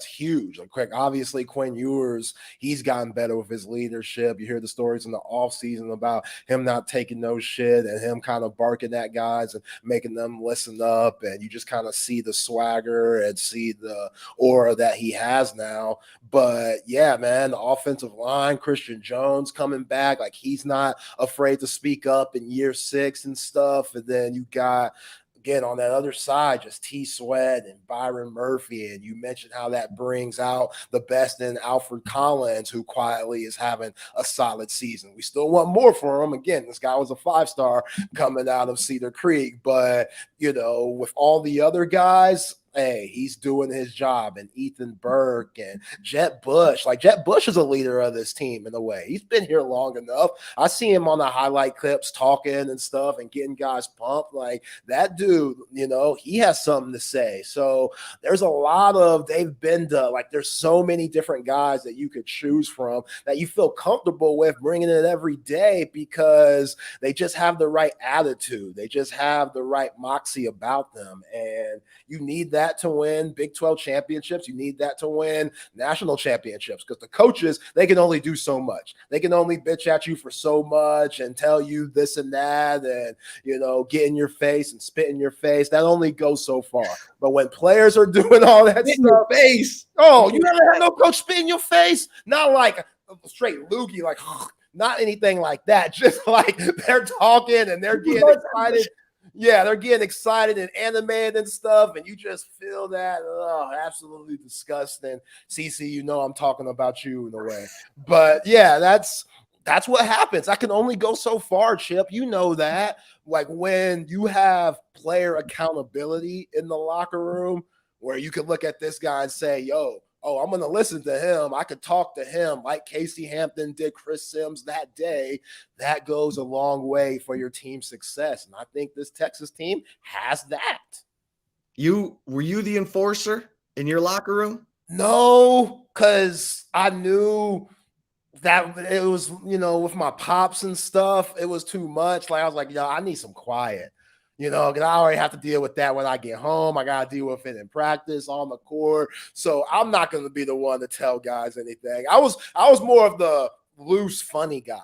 huge. Like, obviously, Quinn Ewers, he's gotten better with his leadership. You hear the stories in the offseason about him not taking no shit and him kind of barking at guys and making them listen up. And you just kind of see the swagger and see the aura that he has now. But yeah, man, the offensive line, Christian Jones coming back, like he's not afraid to speak up in year 6 and stuff. And then you got, again, on that other side, just T. Sweat and Byron Murphy. And you mentioned how that brings out the best in Alfred Collins, who quietly is having a solid season. We still want more for him. Again, this guy was a 5-star coming out of Cedar Creek. But, you know, with all the other guys, hey, he's doing his job. And Ethan Burke and Jet Bush. Like, Jet Bush is a leader of this team in a way. He's been here long enough. I see him on the highlight clips talking and stuff and getting guys pumped. Like, that dude, you know, he has something to say. So there's a lot of they've been to, like, there's so many different guys that you could choose from that you feel comfortable with bringing it every day because they just have the right attitude. They just have the right moxie about them. And you need that to win Big 12 championships. You need that to win national championships because the coaches, they can only do so much. They can only bitch at you for so much and tell you this and that and, you know, get in your face and spit in your face. That only goes so far. But when players are doing all that Spit in stuff, your face. oh, you never had no coach spit in your face? Not like a straight loogie, like not anything like that. Just like they're talking and they're getting excited. Yeah, they're getting excited and animated and stuff, and you just feel that, oh, absolutely disgusting. CC, you know I'm talking about you in a way. But, yeah, that's what happens. I can only go so far, Chip. You know that. Like, when you have player accountability in the locker room where you can look at this guy and say, yo, oh, I'm going to listen to him. I could talk to him like Casey Hampton did Chris Sims that day. That goes a long way for your team's success. And I think this Texas team has that. Were you the enforcer in your locker room? No, because I knew that it was, you know, with my pops and stuff, it was too much. Like, I was like, yo, I need some quiet. You know, because I already have to deal with that when I get home. I got to deal with it in practice, on the court. So I'm not going to be the one to tell guys anything. I was more of the loose, funny guy,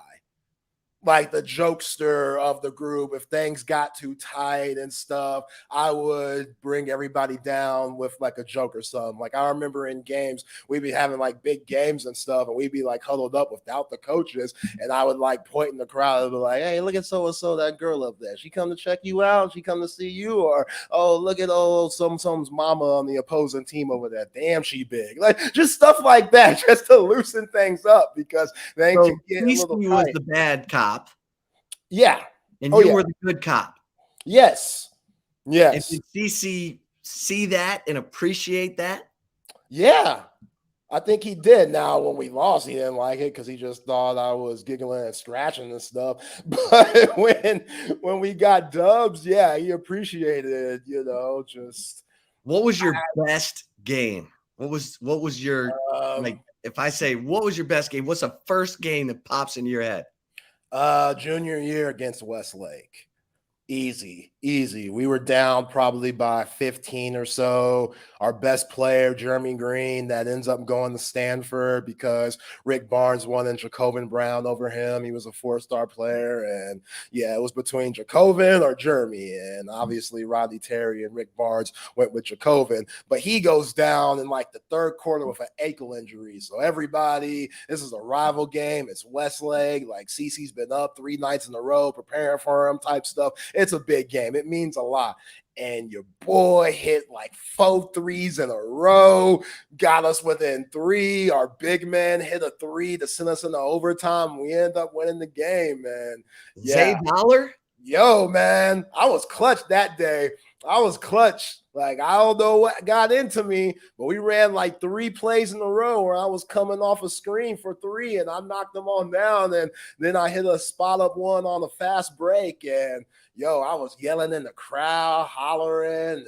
like the jokester of the group. If things got too tight and stuff, I would bring everybody down with like a joke or something. Like, I remember in games, we'd be having like big games and stuff, and we'd be like huddled up without the coaches, and I would like point in the crowd and be like, hey, look at so-and-so, that girl up there. She come to check you out? She come to see you? Or, oh, look at someone's mama on the opposing team over there. Damn, she big. Like, just stuff like that, just to loosen things up because they So can get a little tight. was the bad cop. Yeah. And you were the good cop. Yes. Yes. And did CC see that and appreciate that? Yeah. I think he did. Now, when we lost, he didn't like it because he just thought I was giggling and scratching and stuff. But when we got dubs, yeah, he appreciated it, you know, just. What was your best game? What was your, like, if I say, what was your best game? What's the first game that pops into your head? Junior year against Westlake. Easy. We were down probably by 15 or so. Our best player, Jeremy Green, that ends up going to Stanford because Rick Barnes won and Jacobin Brown over him. He was a 4-star player. And yeah, it was between Jacobin or Jeremy. And obviously Rodney Terry and Rick Barnes went with Jacobin. But he goes down in like the third quarter with an ankle injury. So everybody, this is a rival game. It's Westlake. Like, CC's been up 3 nights in a row preparing for him type stuff. It's a big game. game. It means a lot. And your boy hit like 4 threes in a row, got us within 3. Our big man hit a 3 to send us into overtime. We end up winning the game, man. Zay Dollar? Yo, man, I was clutch that day. I was clutch. Like, I don't know what got into me, but we ran like 3 plays in a row where I was coming off a screen for 3, and I knocked them all down. And then I hit a spot up one on a fast break. And, yo, I was yelling in the crowd, hollering and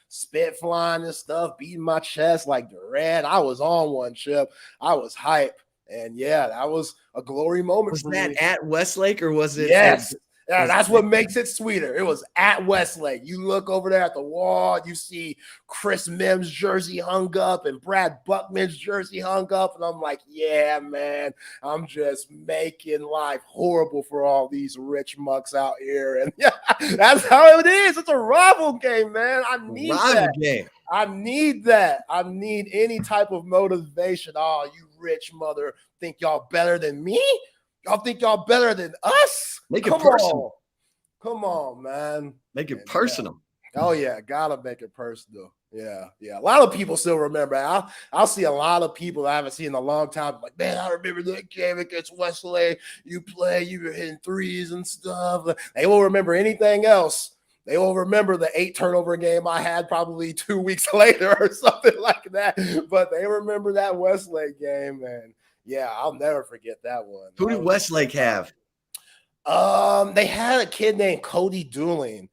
spit flying and stuff, beating my chest like Durant. I was on one, Chip. I was hype. And, yeah, that was a glory moment Was for that me. at Westlake or was it? Yes. Yeah, that's what makes it sweeter. It was at Westlake. You look over there at the wall, you see Chris Mims' jersey hung up and Brad Buckman's jersey hung up. And I'm like, yeah, man, I'm just making life horrible for all these rich mucks out here. And yeah, that's how it is. It's a rival game, man. I need that. Game. I need that. I need any type of motivation. Oh, you rich mother think y'all better than me? Y'all think y'all better than us? Make it personal. Come on, man. Make it personal. Yeah. Oh, yeah. Gotta make it personal. Yeah. A lot of people still remember. I'll see a lot of people I haven't seen in a long time. Like, man, I remember that game against Westlake. You were hitting 3s and stuff. They won't remember anything else. They will remember the 8 turnover game I had probably 2 weeks later or something like that. But they remember that Westlake game, and yeah, I'll never forget that one. Who did Westlake have? They had a kid named Cody Dooling,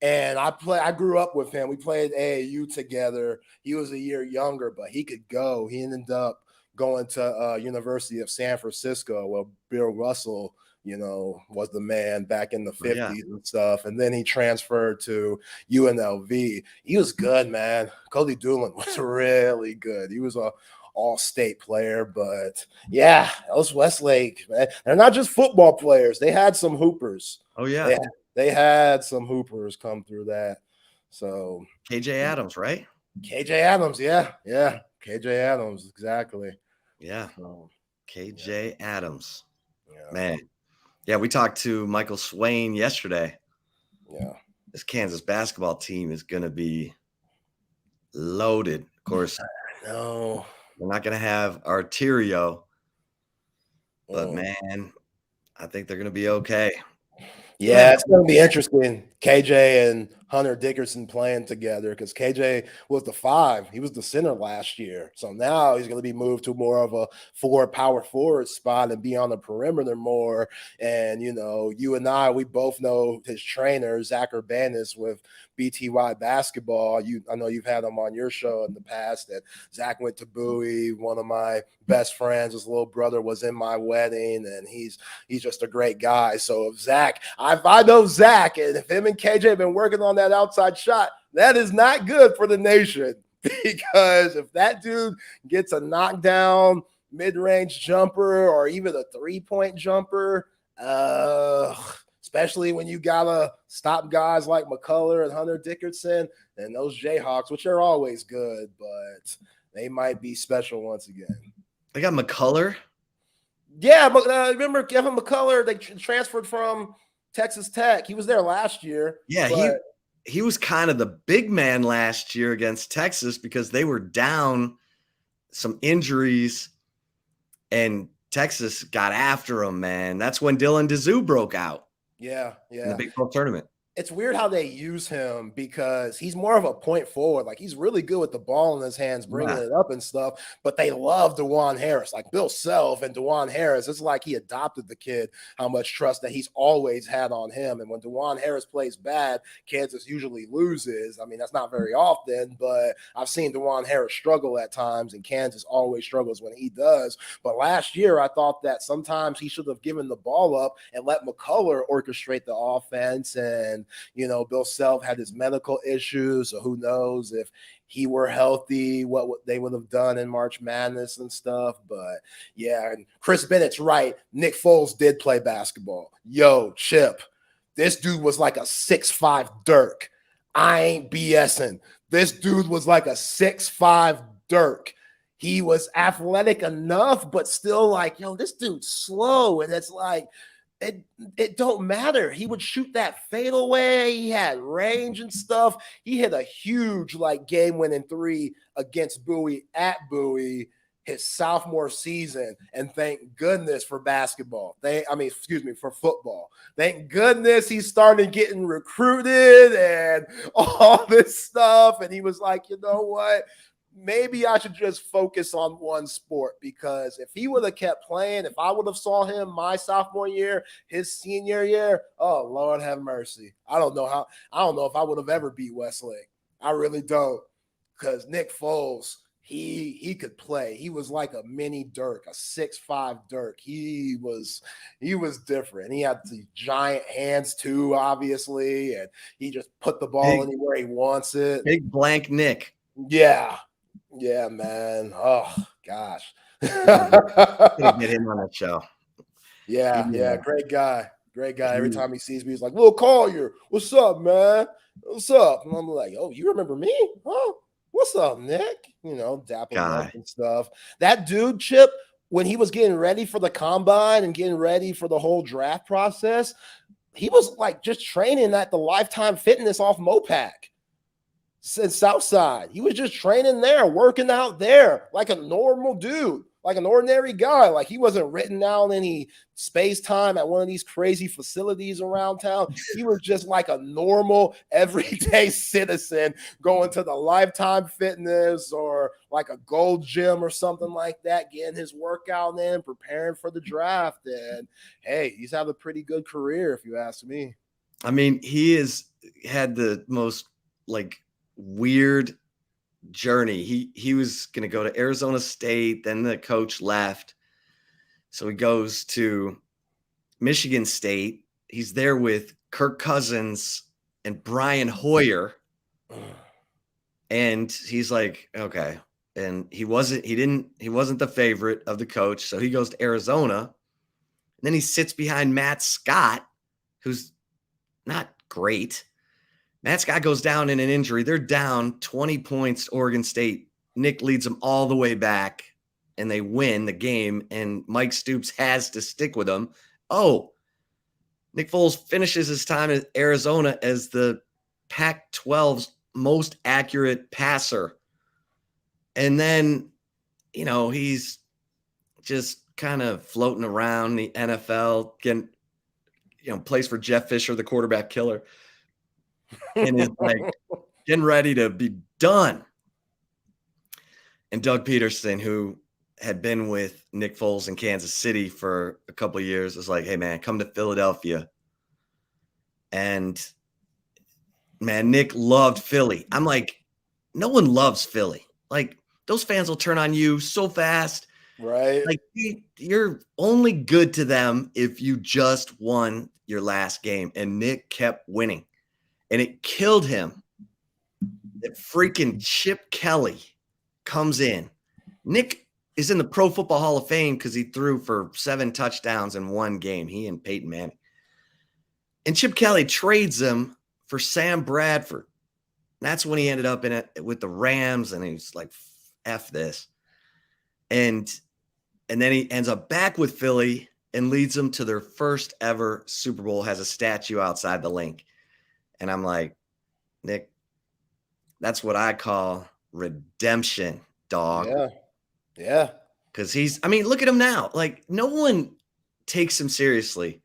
and I grew up with him. We played AAU together. He was a year younger, but he could go. He ended up going to University of San Francisco, where Bill Russell, was the man back in the 50s and stuff. And then he transferred to UNLV. He was good, man. Cody Dooling was really good. He was a all-state player, but yeah, those Westlake, man, they're not just football players. They had some hoopers. Oh yeah, they had some hoopers come through that. So KJ Adams, right? KJ Adams, yeah, KJ Adams, exactly. Yeah, so, KJ Adams, man. Yeah, we talked to Michael Swain yesterday. Yeah, this Kansas basketball team is going to be loaded. Of course, no. We're not going to have Arterio, but man, I think they're going to be okay. Yeah, it's going to be interesting. KJ and Hunter Dickerson playing together because KJ was the 5. He was the center last year. So now he's going to be moved to more of a power forward spot and be on the perimeter more. And, you and I, we both know his trainer, Zach Urbanis, with BTY basketball. I know you've had him on your show in the past. That Zach went to Bowie. One of my best friends, his little brother, was in my wedding, and he's just a great guy. So if I know Zach, and if him and KJ have been working on that outside shot, that is not good for the nation, because if that dude gets a knockdown mid-range jumper or even a 3-point jumper, especially when you gotta stop guys like McCullough and Hunter Dickerson and those Jayhawks, which are always good, but they might be special once again. They got McCullough. Yeah, but remember Kevin McCullough? They transferred from Texas Tech. He was there last year. Yeah, he was kind of the big man last year against Texas because they were down some injuries, and Texas got after him, man. That's when Dylan Dizu broke out. Yeah. In the Big 12 tournament. It's weird how they use him because he's more of a point forward. Like, he's really good with the ball in his hands, bringing it up and stuff. But they love DeJuan Harris, like Bill Self and DeJuan Harris. It's like he adopted the kid, how much trust that he's always had on him. And when DeJuan Harris plays bad, Kansas usually loses. I mean, that's not very often, but I've seen DeJuan Harris struggle at times, and Kansas always struggles when he does. But last year, I thought that sometimes he should have given the ball up and let McCullough orchestrate the offense. And Bill Self had his medical issues, so who knows if he were healthy, what they would have done in March Madness and stuff. But yeah, and Chris Bennett's right. Nick Foles did play basketball. Yo, Chip, this dude was like a 6'5" Dirk. I ain't BSing. This dude was like a 6'5" Dirk. He was athletic enough, but still like, this dude's slow. And it's like, it don't matter. He would shoot that fadeaway. He had range and stuff. He hit a huge game-winning 3 against Bowie at Bowie his sophomore season, and thank goodness for basketball. For football. Thank goodness he's started getting recruited and all this stuff. And he was like, you know what? Maybe I should just focus on one sport, because if he would have kept playing, if I would have saw him my sophomore year, his senior year, oh Lord have mercy. I don't know if I would have ever beat Westlake. I really don't, because Nick Foles, he could play. He was like a mini Dirk, a 6'5" Dirk. He was different. He had the giant hands too, obviously, and he just put the ball anywhere he wants it. Big blank Nick. Yeah, man. Oh gosh. Get him on that show. Yeah. Great guy. Every time he sees me, he's like, "Lil Collier, what's up, man? What's up?" And I'm like, "Oh, you remember me? Huh? What's up, Nick?" Dap him up and stuff. That dude, Chip, when he was getting ready for the combine and getting ready for the whole draft process, he was like just training at the Lifetime Fitness off Mopac. In Southside. He was just training there, working out there like a normal dude, like an ordinary guy. Like he wasn't written down any space time at one of these crazy facilities around town. He was just like a normal everyday citizen going to the Lifetime Fitness or like a Gold Gym or something like that, getting his workout in, preparing for the draft. And hey, he's had a pretty good career, if you ask me. I mean, he has had the most weird journey. He was going to go to Arizona State, then the coach left, so he goes to Michigan State. He's there with Kirk Cousins and Brian Hoyer, and he's like, okay. And he wasn't the favorite of the coach, so he goes to Arizona, and then he sits behind Matt Scott, who's not great. Matt Scott goes down in an injury. They're down 20 points to Oregon State. Nick leads them all the way back, and they win the game, and Mike Stoops has to stick with them. Oh, Nick Foles finishes his time at Arizona as the Pac-12's most accurate passer. And then, he's just kind of floating around the NFL, getting, plays for Jeff Fisher, the quarterback killer. And is getting ready to be done. And Doug Peterson, who had been with Nick Foles in Kansas City for a couple of years, was like, "Hey man, come to Philadelphia." And man, Nick loved Philly. I'm like, no one loves Philly. Like, those fans will turn on you so fast. Right. Like, you're only good to them if you just won your last game. And Nick kept winning. And it killed him that freaking Chip Kelly comes in. Nick is in the Pro Football Hall of Fame because he threw for 7 touchdowns in one game, he and Peyton Manning. And Chip Kelly trades him for Sam Bradford. That's when he ended up in it with the Rams, and he was like, F this. And then he ends up back with Philly and leads them to their first ever Super Bowl, has a statue outside the link. And I'm like, Nick, that's what I call redemption, dog. Yeah. Because look at him now. Like, no one takes him seriously.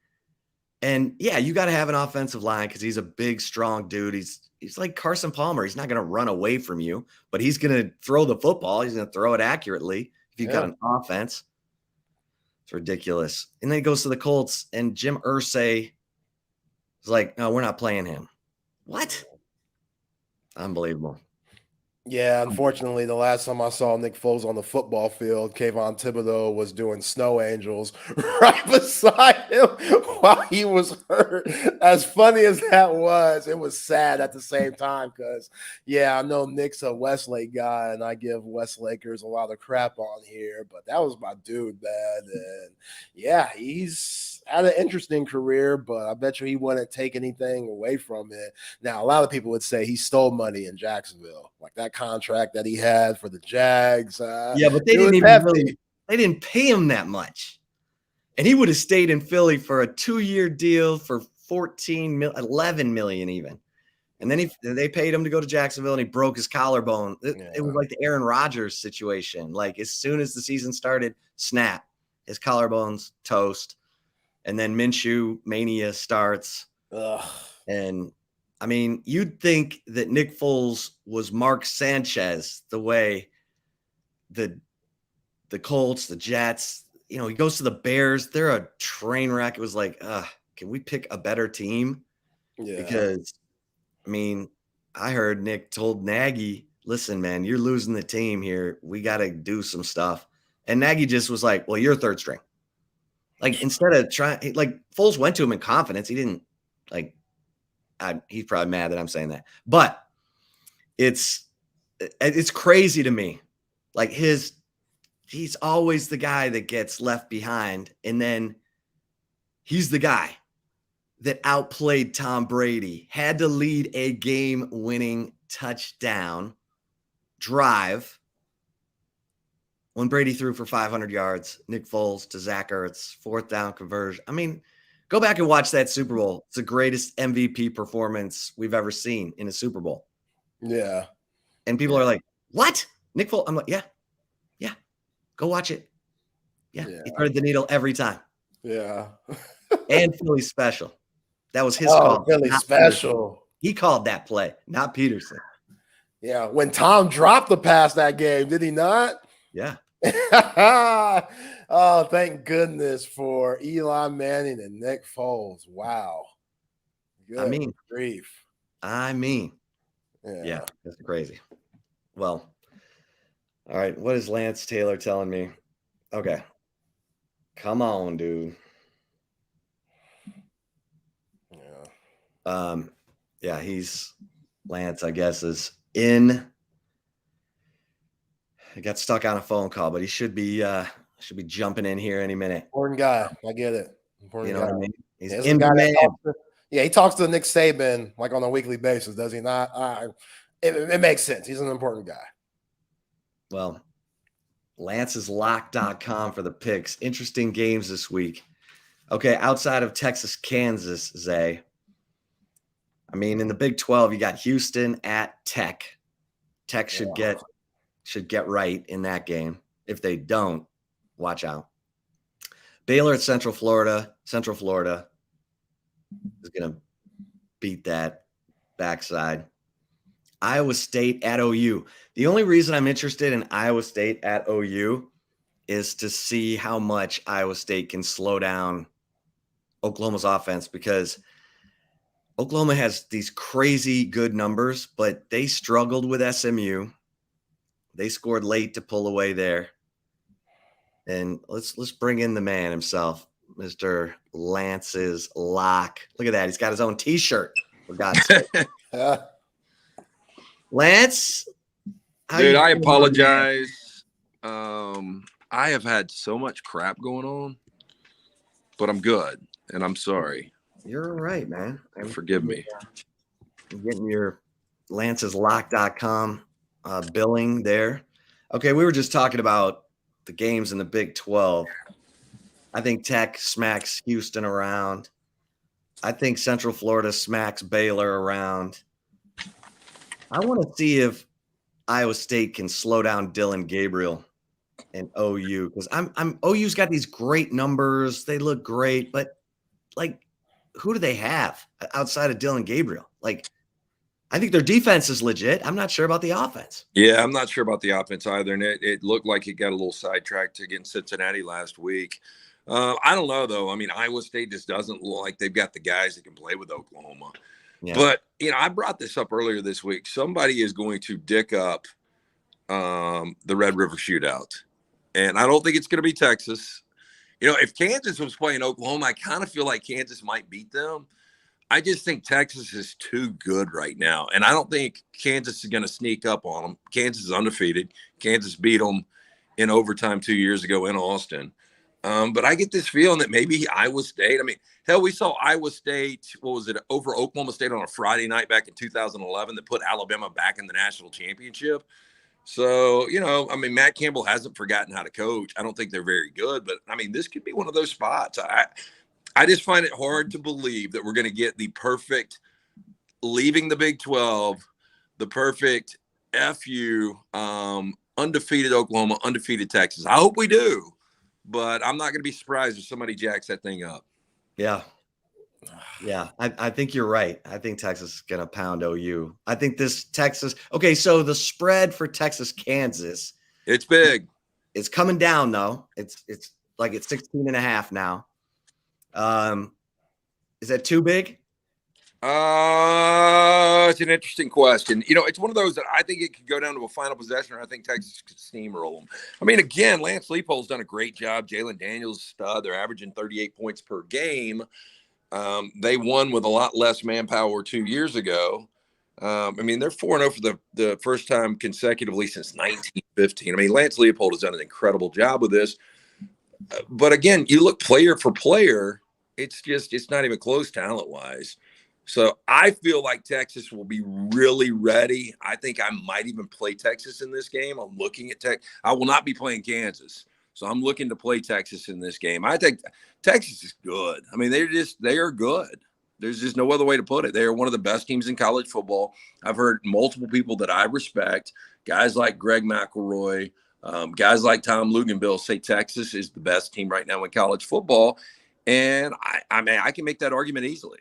And yeah, you got to have an offensive line because he's a big, strong dude. He's like Carson Palmer. He's not going to run away from you, but he's going to throw the football. He's going to throw it accurately if you've got an offense. It's ridiculous. And then he goes to the Colts, and Jim Irsay is like, no, we're not playing him. What? Unbelievable. Yeah, unfortunately, the last time I saw Nick Foles on the football field, Kayvon Thibodeau was doing snow angels right beside him while he was hurt. As funny as that was, it was sad at the same time because, I know Nick's a Westlake guy, and I give Westlakers a lot of crap on here, but that was my dude, man. And, he's had an interesting career, but I bet you he wouldn't take anything away from it. Now, a lot of people would say he stole money in Jacksonville, like that contract that he had for the Jags. But they didn't pay him that much. And he would have stayed in Philly for a 2-year deal for 11 million even. And then they paid him to go to Jacksonville, and he broke his collarbone. It was like the Aaron Rodgers situation. Like, as soon as the season started, snap, his collarbone's toast. And then Minshew mania starts. Ugh. And I mean, you'd think that Nick Foles was Mark Sanchez, the way the Colts, the Jets, he goes to the Bears. They're a train wreck. It was like, can we pick a better team? Yeah. Because, I mean, I heard Nick told Nagy, listen, man, you're losing the team here. We got to do some stuff. And Nagy just was like, well, you're third string. Like, instead of trying, like, Foles went to him in confidence. He didn't, like, he's probably mad that I'm saying that. But it's crazy to me. Like, he's always the guy that gets left behind. And then he's the guy that outplayed Tom Brady, had to lead a game-winning touchdown drive when Brady threw for 500 yards, Nick Foles to Zach Ertz, 4th down conversion. I mean, go back and watch that Super Bowl. It's the greatest MVP performance we've ever seen in a Super Bowl. Yeah. And people are like, what? Nick Foles? I'm like, yeah. Go watch it. Yeah. He threaded the needle every time. Yeah. And Philly special. That was his call. Philly special. Peterson. He called that play, not Peterson. Yeah. When Tom dropped the pass that game, did he not? Yeah. Oh, thank goodness for Eli Manning and Nick Foles. Wow. Good grief. Yeah, that's crazy. Well, all right. What is Lance Taylor telling me? Okay. Come on, dude. Yeah, Lance, I guess, is in. He got stuck on a phone call, but he should be jumping in here any minute. Important guy. I get it. Important guy. What I mean? He's in demand. He talks to Nick Saban like on a weekly basis, does he not? It makes sense. He's an important guy. Well, Lance'sLock.com for the picks. Interesting games this week. Okay, outside of Texas, Kansas, Zay. I mean, in the Big 12, you got Houston at Tech. Tech should get right in that game. If they don't, watch out. Baylor at Central Florida. Central Florida is going to beat that backside. Iowa State at OU. The only reason I'm interested in Iowa State at OU is to see how much Iowa State can slow down Oklahoma's offense, because Oklahoma has these crazy good numbers, but they struggled with SMU. They scored late to pull away there. And let's bring in the man himself, Mr. Lance's Lock. Look at that. He's got his own T-shirt, for God's sake. Lance? Dude, I apologize. I have had so much crap going on, but I'm good, and I'm sorry. You're all right, man. Forgive me. I'm getting your Lance'sLock.com billing there. Okay, we were just talking about the games in the Big 12. I think Tech smacks Houston around. I think Central Florida smacks Baylor around. I want to see if Iowa State can slow down Dylan Gabriel and OU, because OU's got these great numbers. They look great, but like, who do they have outside of Dylan Gabriel? Like, I think their defense is legit. I'm not sure about the offense. Yeah, I'm not sure about the offense either. And it looked like it got a little sidetracked against Cincinnati last week. I don't know, though. I mean, Iowa State just doesn't look like they've got the guys that can play with Oklahoma. Yeah. But, I brought this up earlier this week. Somebody is going to dick up the Red River Shootout. And I don't think it's going to be Texas. If Kansas was playing Oklahoma, I kind of feel like Kansas might beat them. I just think Texas is too good right now. And I don't think Kansas is going to sneak up on them. Kansas is undefeated. Kansas beat them in overtime 2 years ago in Austin. But I get this feeling that maybe Iowa State, hell, we saw Iowa State, over Oklahoma State on a Friday night back in 2011 that put Alabama back in the national championship. So, I mean, Matt Campbell hasn't forgotten how to coach. I don't think they're very good, but I mean, this could be one of those spots. I just find it hard to believe that we're going to get the perfect leaving the Big 12, the perfect FU, undefeated Oklahoma, undefeated Texas. I hope we do, but I'm not going to be surprised if somebody jacks that thing up. Yeah. Yeah, I think you're right. I think Texas is going to pound OU. I think this Texas. Okay, so the spread for Texas, Kansas. It's big. It's coming down, though. It's like it's 16.5 now. Is that too big? It's an interesting question. It's one of those that I think it could go down to a final possession, or I think Texas could steamroll them. I mean, again, Lance Leipold's done a great job. Jalen Daniels, stud. They're averaging 38 points per game. They won with a lot less manpower 2 years ago. I mean, they're 4-0 for the first time consecutively since 1915. I mean, Lance Leipold has done an incredible job with this. But again, you look player for player, it's not even close talent-wise. So I feel like Texas will be really ready. I think I might even play Texas in this game. I'm looking at I will not be playing Kansas. So I'm looking to play Texas in this game. I think Texas is good. I mean, they are good. There's just no other way to put it. They are one of the best teams in college football. I've heard multiple people that I respect, guys like Greg McElroy, guys like Tom Luganbill, say Texas is the best team right now in college football. And I mean, I can make that argument easily.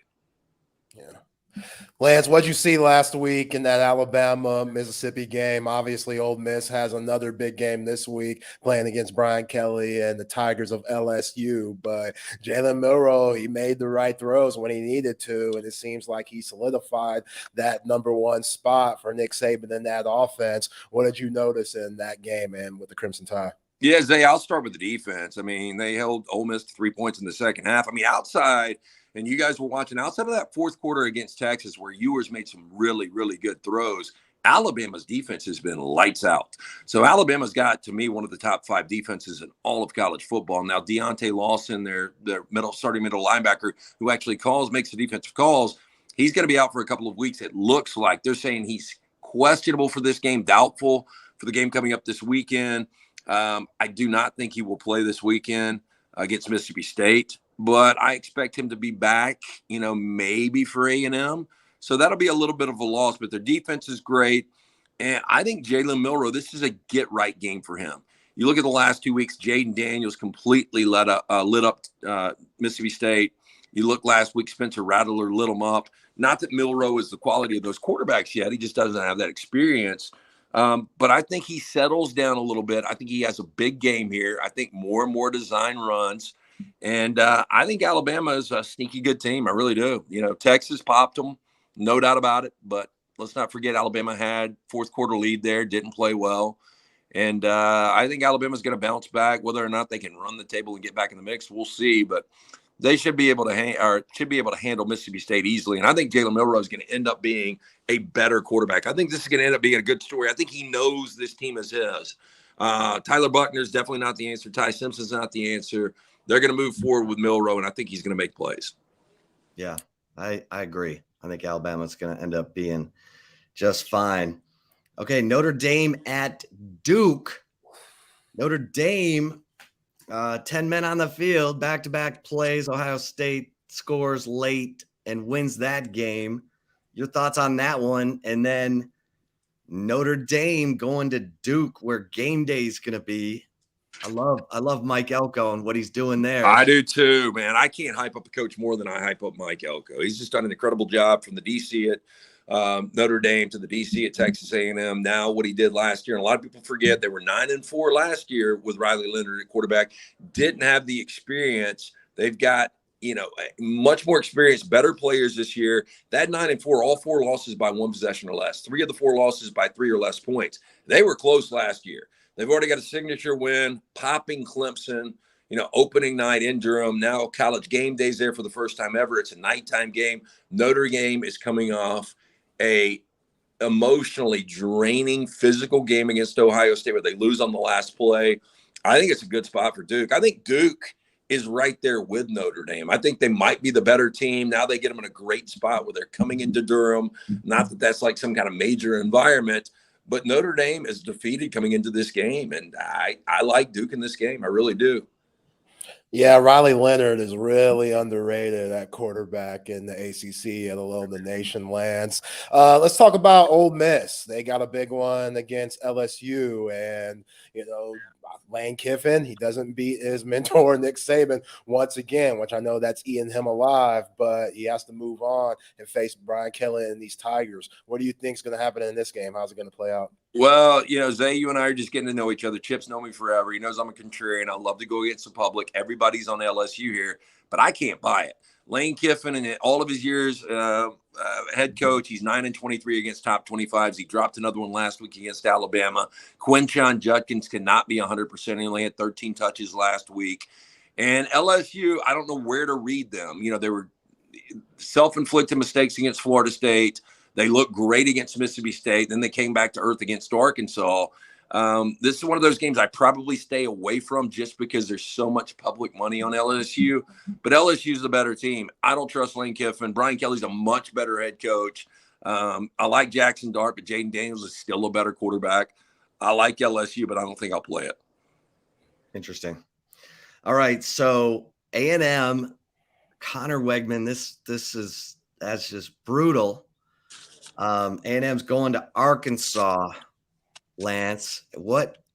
Yeah. Lance, what'd you see last week in that Alabama-Mississippi game? Obviously, Ole Miss has another big game this week playing against Brian Kelly and the Tigers of LSU. But Jalen Milroe, he made the right throws when he needed to, and it seems like he solidified that number one spot for Nick Saban in that offense. What did you notice in that game and with the Crimson Tide? Yeah, Zay, I'll start with the defense. I mean, they held Ole Miss to 3 points in the second half. I mean, outside – and you guys were watching outside of that fourth quarter against Texas where Ewers made some really, really good throws, Alabama's defense has been lights out. So Alabama's got, to me, one of the top 5 defenses in all of college football. Now, Deontay Lawson, their starting middle linebacker, who actually makes the defensive calls, he's going to be out for a couple of weeks. It looks like they're saying he's questionable for this game, doubtful for the game coming up this weekend. I do not think he will play this weekend against Mississippi State. But I expect him to be back, maybe for A&M. So that'll be a little bit of a loss, but their defense is great. And I think Jalen Milroe, this is a get-right game for him. You look at the last 2 weeks, Jaden Daniels completely lit up Mississippi State. You look last week, Spencer Rattler lit him up. Not that Milroe is the quality of those quarterbacks yet. He just doesn't have that experience. But I think he settles down a little bit. I think he has a big game here. I think more and more design runs. And I think Alabama is a sneaky good team. I really do. Texas popped them, no doubt about it. But let's not forget Alabama had fourth quarter lead there, didn't play well. And I think Alabama's going to bounce back. Whether or not they can run the table and get back in the mix, we'll see. But they should be able to handle Mississippi State easily. And I think Jalen Milroe is going to end up being a better quarterback. I think this is going to end up being a good story. I think he knows this team is his. Tyler Buckner is definitely not the answer. Ty Simpson's not the answer. They're going to move forward with Milroe, and I think he's going to make plays. Yeah, I agree. I think Alabama's going to end up being just fine. Okay, Notre Dame at Duke. Notre Dame, 10 men on the field, back-to-back plays. Ohio State scores late and wins that game. Your thoughts on that one? And then Notre Dame going to Duke, where game day is going to be. I love Mike Elko and what he's doing there. I do too, man. I can't hype up a coach more than I hype up Mike Elko. He's just done an incredible job from the DC at Notre Dame to the DC at Texas A&M. Now what he did last year, and a lot of people forget they were 9-4 last year with Riley Leonard at quarterback. Didn't have the experience. They've got much more experienced, better players this year. That 9-4, all 4 losses by 1 possession or less. 3 of the 4 losses by 3 or less points. They were close last year. They've already got a signature win, popping Clemson, opening night in Durham. Now college game day's there for the first time ever. It's a nighttime game. Notre Dame is coming off a emotionally draining physical game against Ohio State where they lose on the last play. I think it's a good spot for Duke. I think Duke is right there with Notre Dame. I think they might be the better team. Now they get them in a great spot where they're coming into Durham. Not that that's like some kind of major environment, but Notre Dame is defeated coming into this game, and I like Duke in this game. I really do. Yeah, Riley Leonard is really underrated at quarterback in the ACC and alone the nation, Lance. Let's talk about Ole Miss. They got a big one against LSU, and Lane Kiffin, he doesn't beat his mentor Nick Saban once again, which I know that's eating him alive, but he has to move on and face Brian Kelly and these Tigers. What do you think is going to happen in this game? How's it going to play out? Well, Zay, you and I are just getting to know each other. Chip's known me forever. He knows I'm a contrarian. I love to go against the public. Everybody's on LSU here, but I can't buy it. Lane Kiffin, in all of his years, head coach, he's 9-23 against top 25s. He dropped another one last week against Alabama. Quinshon Judkins cannot be 100%. He only had 13 touches last week. And LSU, I don't know where to read them. They were self-inflicted mistakes against Florida State. They looked great against Mississippi State. Then they came back to earth against Arkansas. This is one of those games I probably stay away from just because there's so much public money on LSU. But LSU is the better team. I don't trust Lane Kiffin. Brian Kelly's a much better head coach. I like Jackson Dart, but Jaden Daniels is still a better quarterback. I like LSU, but I don't think I'll play it. Interesting. All right, so A&M, Connor Wegman. That's just brutal. A&M's going to Arkansas, Lance. Connor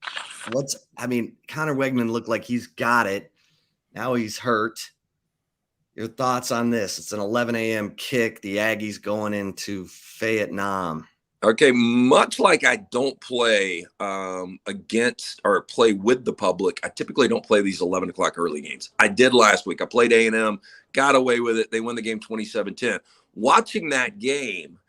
Wegman looked like he's got it. Now he's hurt. Your thoughts on this? It's an 11 a.m. kick. The Aggies going into Vietnam. Okay, much like I don't play against or play with the public, I typically don't play these 11 o'clock early games. I did last week. I played A&M, got away with it. They won the game 27-10. Watching that game,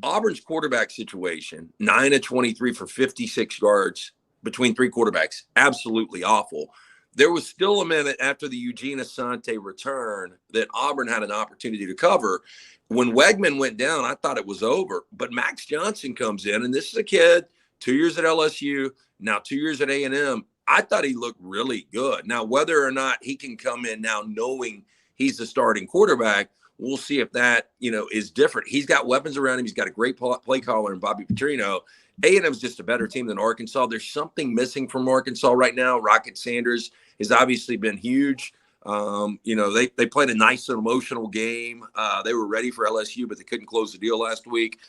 Auburn's quarterback situation, 9-23 for 56 yards between three quarterbacks, absolutely awful. There was still a minute after the Eugene Asante return that Auburn had an opportunity to cover. When Wegman went down, I thought it was over. But Max Johnson comes in, and this is a kid, 2 years at LSU, now 2 years at A&M. I thought he looked really good. Now, whether or not he can come in now knowing he's the starting quarterback, we'll see if that, is different. He's got weapons around him. He's got a great play caller in Bobby Petrino. A&M's just a better team than Arkansas. There's something missing from Arkansas right now. Rocket Sanders has obviously been huge. They played a nice and emotional game. They were ready for LSU, but they couldn't close the deal last week.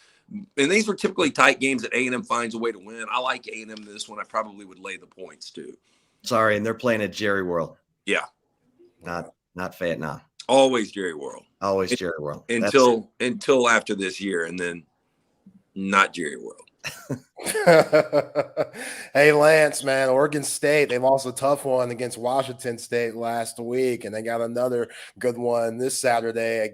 And these were typically tight games that A&M finds a way to win. I like A&M in this one. I probably would lay the points too. Sorry, and they're playing at Jerry World. Yeah. Not Vietnam. Always Jerry World. Always Jerry World. Until after this year, and then not Jerry World. Hey, Lance, man, Oregon State, they lost a tough one against Washington State last week, and they got another good one this Saturday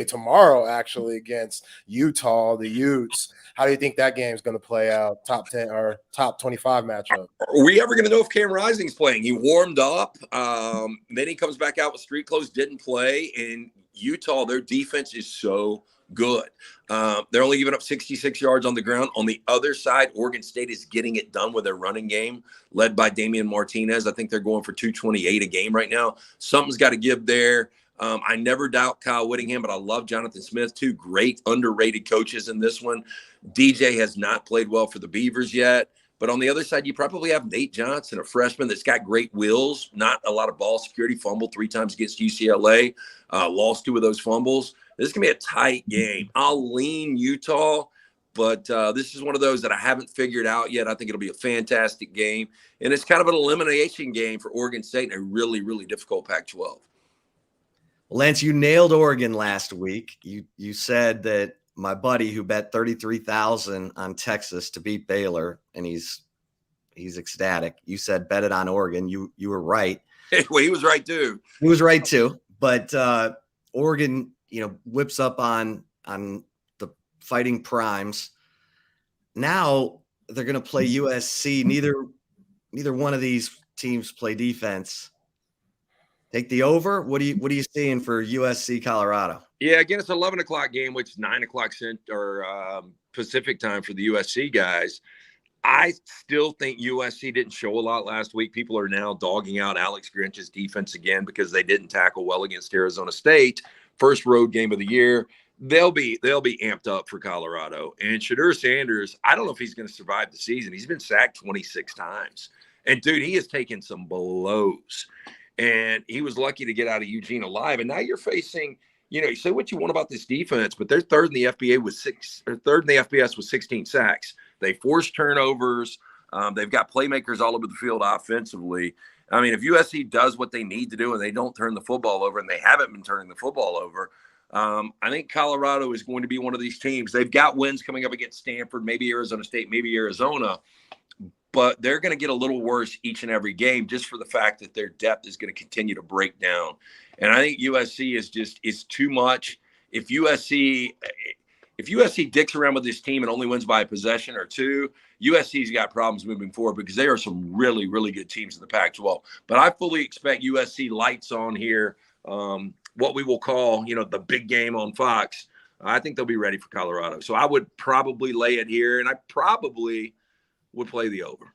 tomorrow, actually, against Utah, the Utes. How do you think that game is going to play out? Top 10 or top 25 matchup? Are we ever going to know if Cam Rising's playing? He warmed up. Then he comes back out with street clothes, didn't play. And Utah, their defense is so good. They're only giving up 66 yards on the ground. On the other side, Oregon State is getting it done with their running game, led by Damian Martinez. I think they're going for 228 a game right now. Something's got to give there. I never doubt Kyle Whittingham, but I love Jonathan Smith, two great underrated coaches in this one. DJ has not played well for the Beavers yet. But on the other side, you probably have Nate Johnson, a freshman that's got great wheels, not a lot of ball security, fumbled 3 times against UCLA, lost 2 of those fumbles. This is going to be a tight game. I'll lean Utah, but this is one of those that I haven't figured out yet. I think it'll be a fantastic game. And it's kind of an elimination game for Oregon State in a really, really difficult Pac-12. Lance, you nailed Oregon last week. You said that my buddy who bet $33,000 on Texas to beat Baylor, and he's ecstatic. You said bet it on Oregon. You were right. Well, he was right too. He was right too. But Oregon, whips up on the Fighting Primes. Now they're going to play USC. Neither one of these teams play defense. Take the over. What are you seeing for USC Colorado? Yeah, again, it's an 11 o'clock game, which is 9 o'clock Pacific time for the USC guys. I still think USC didn't show a lot last week. People are now dogging out Alex Grinch's defense again because they didn't tackle well against Arizona State. First road game of the year. they'll be amped up for Colorado. And Shedeur Sanders, I don't know if he's going to survive the season. He's been sacked 26 times. And, dude, he has taken some blows. And he was lucky to get out of Eugene alive. And now you're facing, you say what you want about this defense, but they're third in the FBS with 16 sacks. They force turnovers. They've got playmakers all over the field offensively. I mean, if USC does what they need to do and they don't turn the football over, and they haven't been turning the football over, I think Colorado is going to be one of these teams. They've got wins coming up against Stanford, maybe Arizona State, maybe Arizona, but they're going to get a little worse each and every game just for the fact that their depth is going to continue to break down. And I think USC is too much. If USC dicks around with this team and only wins by a possession or two, USC's got problems moving forward because there are some really, really good teams in the Pac-12. But I fully expect USC lights on here, what we will call, the big game on Fox. I think they'll be ready for Colorado. So I would probably lay it here, and I probably would play the over.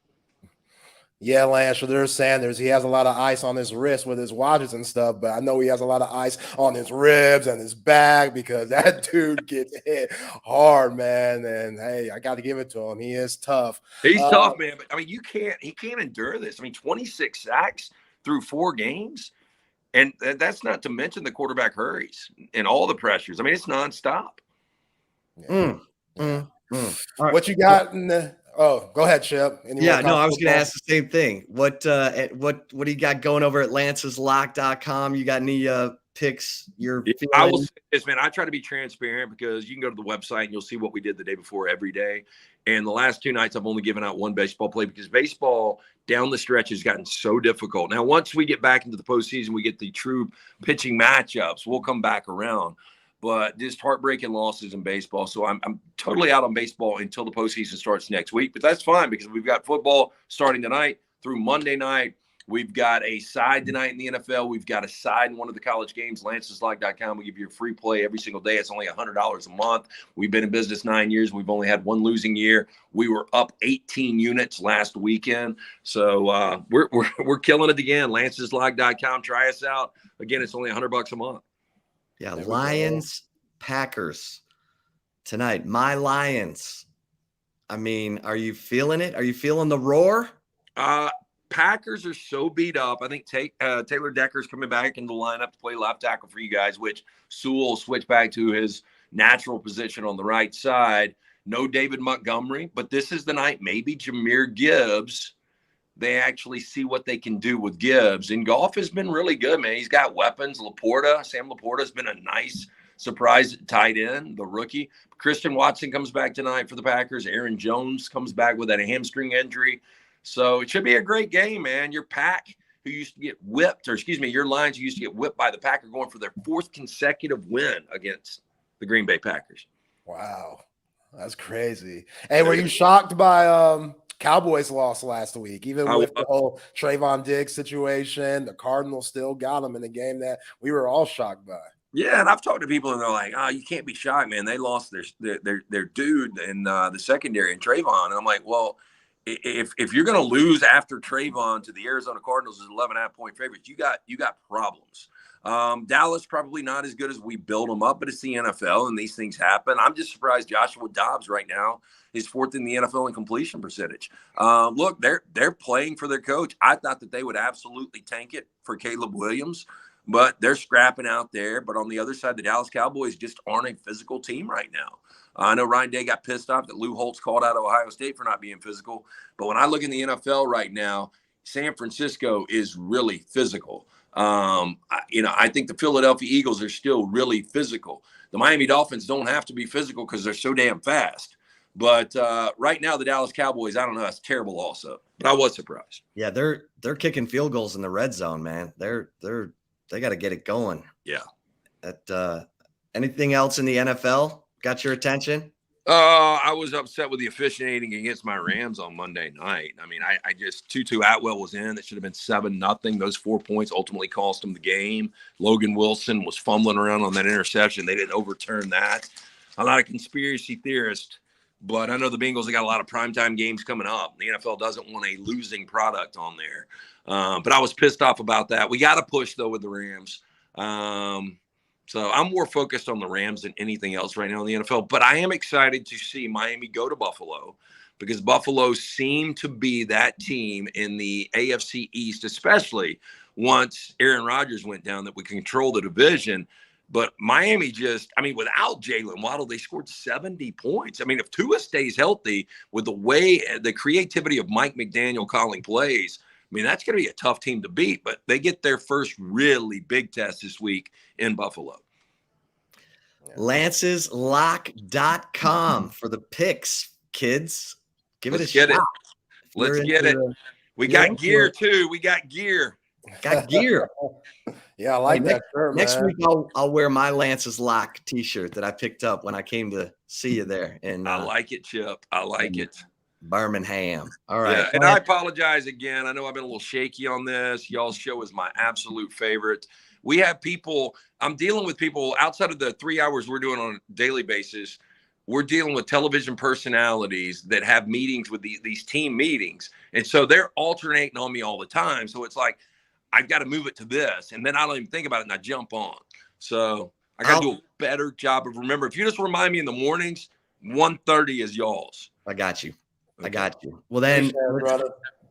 Yeah, Lance, Shedeur Sanders, he has a lot of ice on his wrist with his watches and stuff, but I know he has a lot of ice on his ribs and his back because that dude gets hit hard, man. And, hey, I got to give it to him. He is tough. He's tough, man. But, I mean, he can't endure this. I mean, 26 sacks through 4 games, and that's not to mention the quarterback hurries and all the pressures. I mean, it's nonstop. Yeah. All right. What you got in the – oh, go ahead, Chip. I was going to ask the same thing. What do you got going over at lanceslock.com? You got any picks you're feeling? I will say this, man. I try to be transparent because you can go to the website and you'll see what we did the day before every day. And the last 2 nights, I've only given out one baseball play because baseball down the stretch has gotten so difficult. Now, once we get back into the postseason, we get the true pitching matchups. We'll come back around. But just heartbreaking losses in baseball. So I'm totally out on baseball until the postseason starts next week. But that's fine because we've got football starting tonight through Monday night. We've got a side tonight in the NFL. We've got a side in one of the college games, lanceslog.com. We give you a free play every single day. It's only $100 a month. We've been in business 9 years. We've only had one losing year. We were up 18 units last weekend. So we're killing it again. lanceslog.com. Try us out. Again, it's only $100 a month. Yeah, Lions, Packers tonight. My Lions. I mean, are you feeling it? Are you feeling the roar? Packers are so beat up. I think Taylor Decker's coming back into the lineup to play left tackle for you guys, which Sewell will switch back to his natural position on the right side. No David Montgomery, but this is the night maybe Jahmyr Gibbs. They actually see what they can do with Gibbs. And Goff has been really good, man. He's got weapons. Sam Laporta has been a nice surprise at tight end, the rookie. Christian Watson comes back tonight for the Packers. Aaron Jones comes back with that hamstring injury. So it should be a great game, man. Your your Lions who used to get whipped by the Packers going for their 4th consecutive win against the Green Bay Packers. Wow. That's crazy. Hey, were you shocked by Cowboys lost last week, even with the whole Trayvon Diggs situation? The Cardinals still got them in a game that we were all shocked by. Yeah, and I've talked to people and they're like, "Oh, you can't be shocked, man. They lost their dude in the secondary and Trayvon." And I'm like, "Well, if you're going to lose after Trayvon to the Arizona Cardinals as 11.5-point favorites, you got problems." Dallas probably not as good as we build them up, but it's the NFL and these things happen. I'm just surprised Joshua Dobbs right now is 4th in the NFL in completion percentage. Look, they're playing for their coach. I thought that they would absolutely tank it for Caleb Williams, but they're scrapping out there. But on the other side, the Dallas Cowboys just aren't a physical team right now. I know Ryan Day got pissed off that Lou Holtz called out Ohio State for not being physical. But when I look in the NFL right now, San Francisco is really physical. I think the Philadelphia Eagles are still really physical. The Miami Dolphins don't have to be physical because they're so damn fast. But right now, the Dallas Cowboys, I don't know, that's terrible also. But I was surprised. Yeah, they're kicking field goals in the red zone, man. They got to get it going. Yeah. Anything else in the NFL got your attention? I was upset with the officiating against my Rams on Monday night. I mean, I just Tutu Atwell was in. That should have been 7-0. Those 4 points ultimately cost him the game. Logan Wilson was fumbling around on that interception. They didn't overturn that. I'm not a conspiracy theorist, but I know the Bengals have got a lot of primetime games coming up. The NFL doesn't want a losing product on there. But I was pissed off about that. We got to push, though, with the Rams. So I'm more focused on the Rams than anything else right now in the NFL. But I am excited to see Miami go to Buffalo because Buffalo seemed to be that team in the AFC East, especially once Aaron Rodgers went down, that would control the division. But Miami without Jalen Waddle, they scored 70 points. I mean, if Tua stays healthy with the creativity of Mike McDaniel calling plays, I mean, that's going to be a tough team to beat, but they get their first really big test this week in Buffalo. LancesLock.com for the picks, kids. Let's get it. Let's get it. We got gear too. We got gear. Got gear. Yeah, I like that shirt, man. Next week, I'll wear my Lance's Lock T-shirt that I picked up when I came to see you there. And I like it, Chip. I like it. Birmingham. All right. Yeah, and I apologize again. I know I've been a little shaky on this. Y'all's show is my absolute favorite. We have people, I'm dealing with people outside of the 3 hours we're doing on a daily basis. We're dealing with television personalities that have meetings with these team meetings. And so they're alternating on me all the time. So it's like, I've got to move it to this. And then I don't even think about it and I jump on. So I got to do a better job of remember. If you just remind me in the mornings, 1:30 is y'all's. I got you. Well, then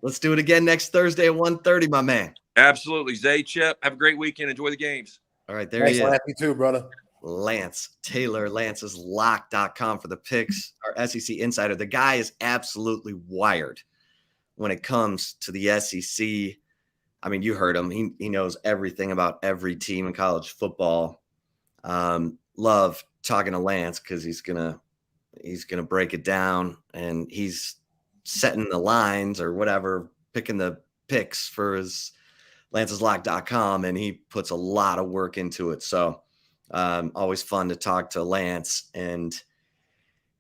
let's do it again next Thursday at 1:30, my man. Absolutely. Zay, Chip, have a great weekend. Enjoy the games. All right, there he is. Happy too, brother. Lance Taylor, LancesLock.com for the picks. Our SEC insider. The guy is absolutely wired when it comes to the SEC. I mean, you heard him. He knows everything about every team in college football. Love talking to Lance because he's gonna break it down, and he's setting the lines or whatever, picking the picks for his LancesLock.com, and he puts a lot of work into it. So always fun to talk to Lance, and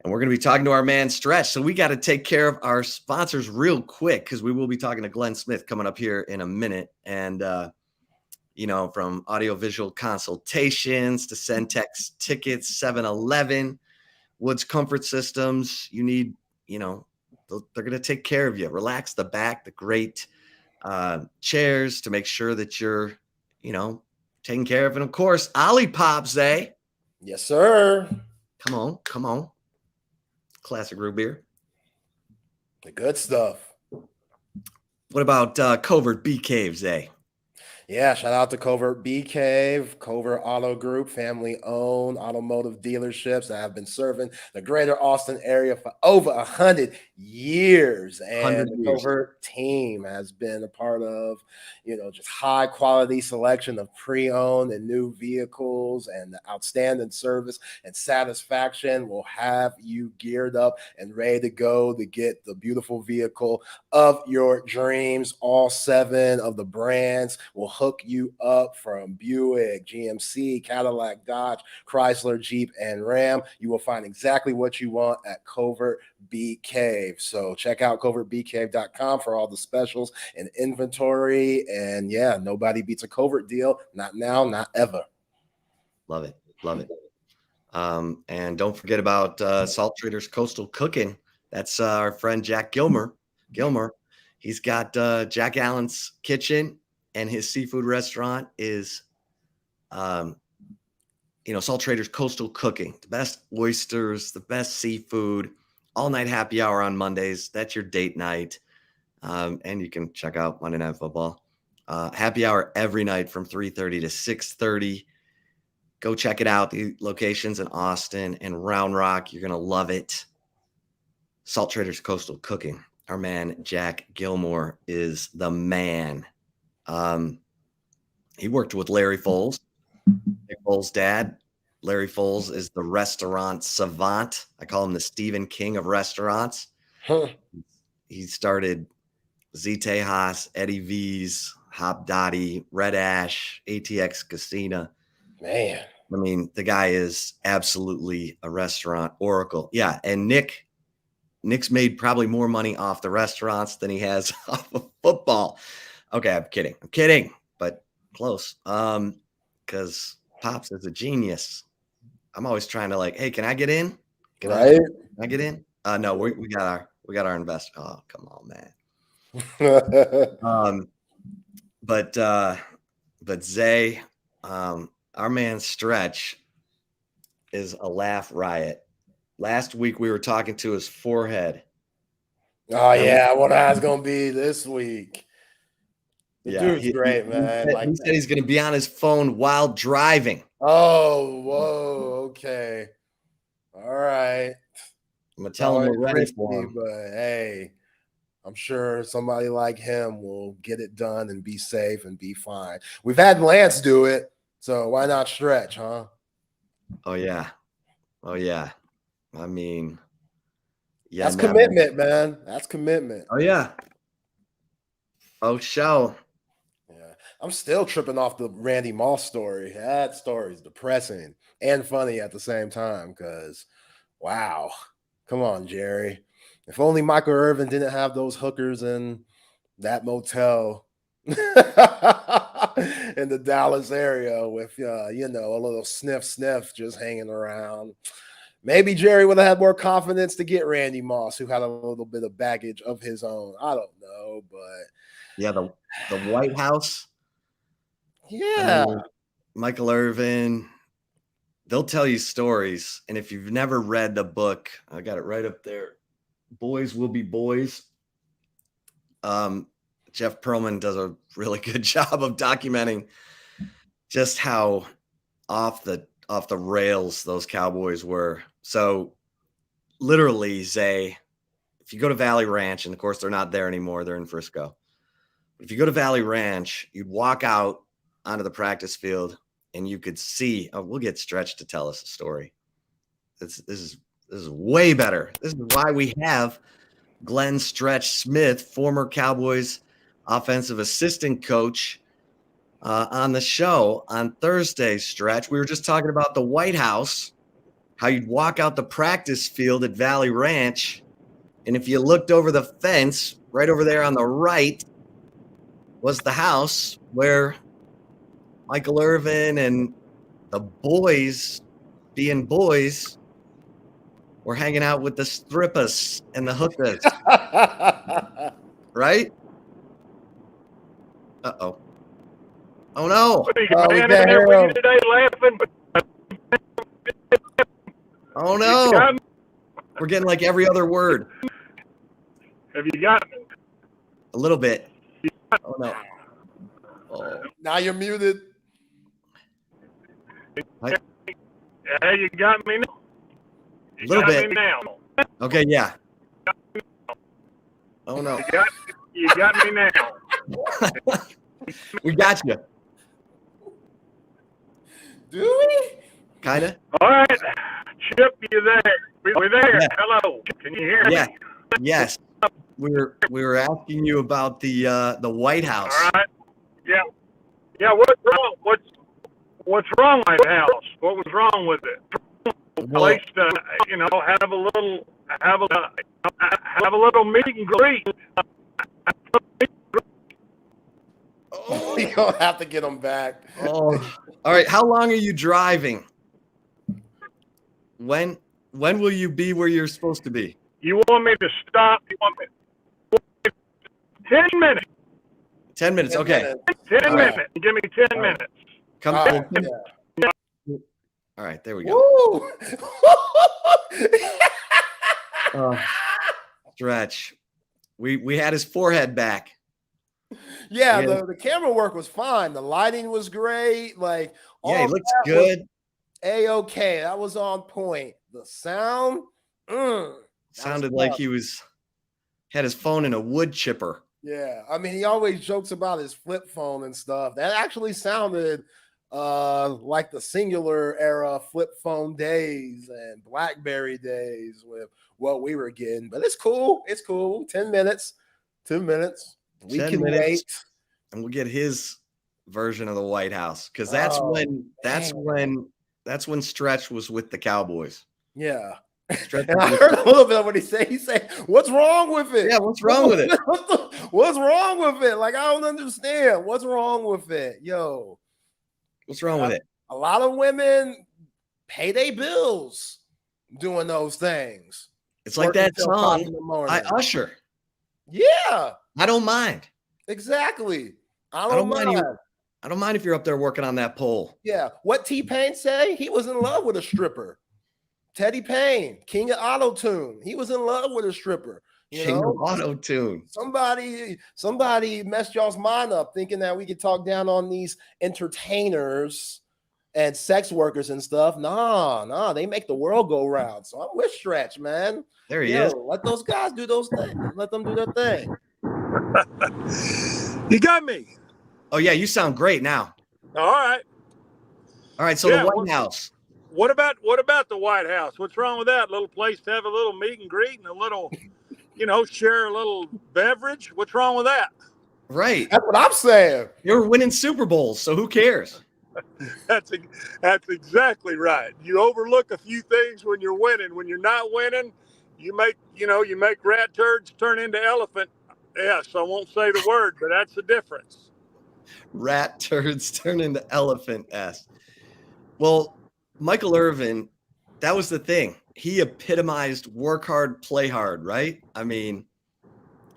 we're going to be talking to our man Stretch. So we got to take care of our sponsors real quick because we will be talking to Glenn Smith coming up here in a minute. And, from audiovisual consultations to Centex tickets, 7-Eleven, Woods Comfort Systems, you need, they're going to take care of you. Relax the back, the great chairs to make sure that you're, taken care of. And of course, Olipop's, eh? Yes, sir. Come on. Classic root beer. The good stuff. What about Covert BK, eh? Yeah, shout out to Covert BK, Covert Auto Group, family-owned automotive dealerships that have been serving the greater Austin area for over 100 years. And the Covert team has been a part of, just high-quality selection of pre-owned and new vehicles, and the outstanding service and satisfaction will have you geared up and ready to go to get the beautiful vehicle of your dreams. All 7 of the brands will hook you up, from Buick, GMC, Cadillac, Dodge, Chrysler, Jeep, and Ram. You will find exactly what you want at Covert BK. So check out covertbk.com for all the specials and inventory. And yeah, nobody beats a Covert deal. Not now, not ever. Love it. And don't forget about Salt Traders Coastal Cooking. That's our friend Jack Gilmer. He's got Jack Allen's Kitchen, and his seafood restaurant is, Salt Traders Coastal Cooking. The best oysters, the best seafood, all-night happy hour on Mondays. That's your date night. And you can check out Monday Night Football. Happy hour every night from 3:30 to 6:30. Go check it out. The locations in Austin and Round Rock. You're going to love it. Salt Traders Coastal Cooking. Our man, Jack Gilmore, is the man. He worked with Larry Foles, Foles' dad. Larry Foles is the restaurant savant. I call him the Stephen King of restaurants. He started Z Tejas, Eddie V's, Hop Dottie, Red Ash, ATX Casino. Man, I mean, the guy is absolutely a restaurant oracle. Yeah, and Nick's made probably more money off the restaurants than he has off of football. Okay, I'm kidding, but close. Because Pops is a genius. I'm always trying to hey, can I get in? Can I get in? No, we got our investor. Oh, come on, man. But Zay, our man Stretch is a laugh riot. Last week we were talking to his forehead. Oh yeah, what I was gonna be this week. The dude's great, man. He said he's gonna be on his phone while driving. Oh, whoa, okay. All right. I'm gonna tell him we're ready for him. But hey, I'm sure somebody like him will get it done and be safe and be fine. We've had Lance do it, so why not Stretch, huh? Oh yeah. I mean, yeah, that's commitment, man. That's commitment. Oh yeah. Oh, show. Yeah, I'm still tripping off the Randy Moss story. That story is depressing and funny at the same time. Because, wow, come on, Jerry. If only Michael Irvin didn't have those hookers in that motel in the Dallas area with, a little sniff just hanging around. Maybe Jerry would have had more confidence to get Randy Moss, who had a little bit of baggage of his own. I don't know, but yeah, the White House. Yeah, Michael Irvin. They'll tell you stories, and if you've never read the book, I got it right up there. Boys Will Be Boys. Jeff Pearlman does a really good job of documenting just how off the rails those Cowboys were. So literally, Zay, if you go to Valley Ranch, and of course they're not there anymore, they're in Frisco. If you go to Valley Ranch, you'd walk out onto the practice field and you could see, we'll get Stretch to tell us a story. This is way better. This is why we have Glenn Stretch Smith, former Cowboys offensive assistant coach, on the show on Thursday. Stretch, we were just talking about the White House, how you'd walk out the practice field at Valley Ranch, and if you looked over the fence, right over there on the right was the house where Michael Irvin and the boys, being boys, were hanging out with the strippers and the hookers. Right? Uh-oh. Oh, no. Oh, no. We're getting like every other word. Have you got me? A little bit. Oh, no. Oh. Now you're muted. Yeah, you got me now. A little bit. Now. Okay, yeah. Oh, no. You got me now. We got you. Do we? Kind of. All right. Chip, you there? We're there. Yeah. Hello. Can you hear Yeah. me? Yes. We were asking you about the White House. All right. Yeah. Yeah. What's wrong? What's wrong with the house? What was wrong with it? Place to, have a little meet and greet. Oh, you're gonna have to get them back. Oh, all right. How long are you driving? When will you be where you're supposed to be? You want me to stop? 10 minutes. 10 minutes. Okay. 10 minutes. Right. Give me 10 minutes. Come on. All right. There we go. Stretch. We had his forehead back. Yeah, the camera work was fine. The lighting was great. Like, yeah, he looks good. A-okay. That was on point. The sound sounded like he had his phone in a wood chipper. Yeah, I mean, he always jokes about his flip phone and stuff. That actually sounded like the singular era flip phone days and BlackBerry days with what we were getting. But it's cool. It's cool. 10 minutes. 2 minutes. We can wait. And we'll get his version of the White House, because that's when Stretch was with the Cowboys. Yeah. And I heard a little bit of what he said. He said, "What's wrong with it? Yeah, what's wrong with it? What's wrong with it? Like, I don't understand. What's wrong with it? Yo. What's wrong with it? A lot of women pay their bills doing those things. It's like that song by Usher. Yeah. I don't mind. Exactly. I don't mind I don't mind if you're up there working on that pole. Yeah. What T-Pain say? He was in love with a stripper. Teddy Payne, king of auto-tune. He was in love with a stripper. King of auto-tune. Somebody messed y'all's mind up thinking that we could talk down on these entertainers and sex workers and stuff. Nah, they make the world go round. So I'm with Stretch, man. There he is. Let those guys do those things. Let them do their thing. You got me. Oh, yeah, you sound great now. All right. All right, so the White House. What about the White House? What's wrong with that? A little place to have a little meet and greet and a little, share a little beverage. What's wrong with that? Right. That's what I'm saying. You're winning Super Bowls, so who cares? That's exactly right. You overlook a few things when you're winning. When you're not winning, you make rat turds turn into elephant. Yes, I won't say the word, but that's the difference. Rat turds turn into elephant S. Well, Michael Irvin, that was the thing. He epitomized work hard, play hard, right? I mean,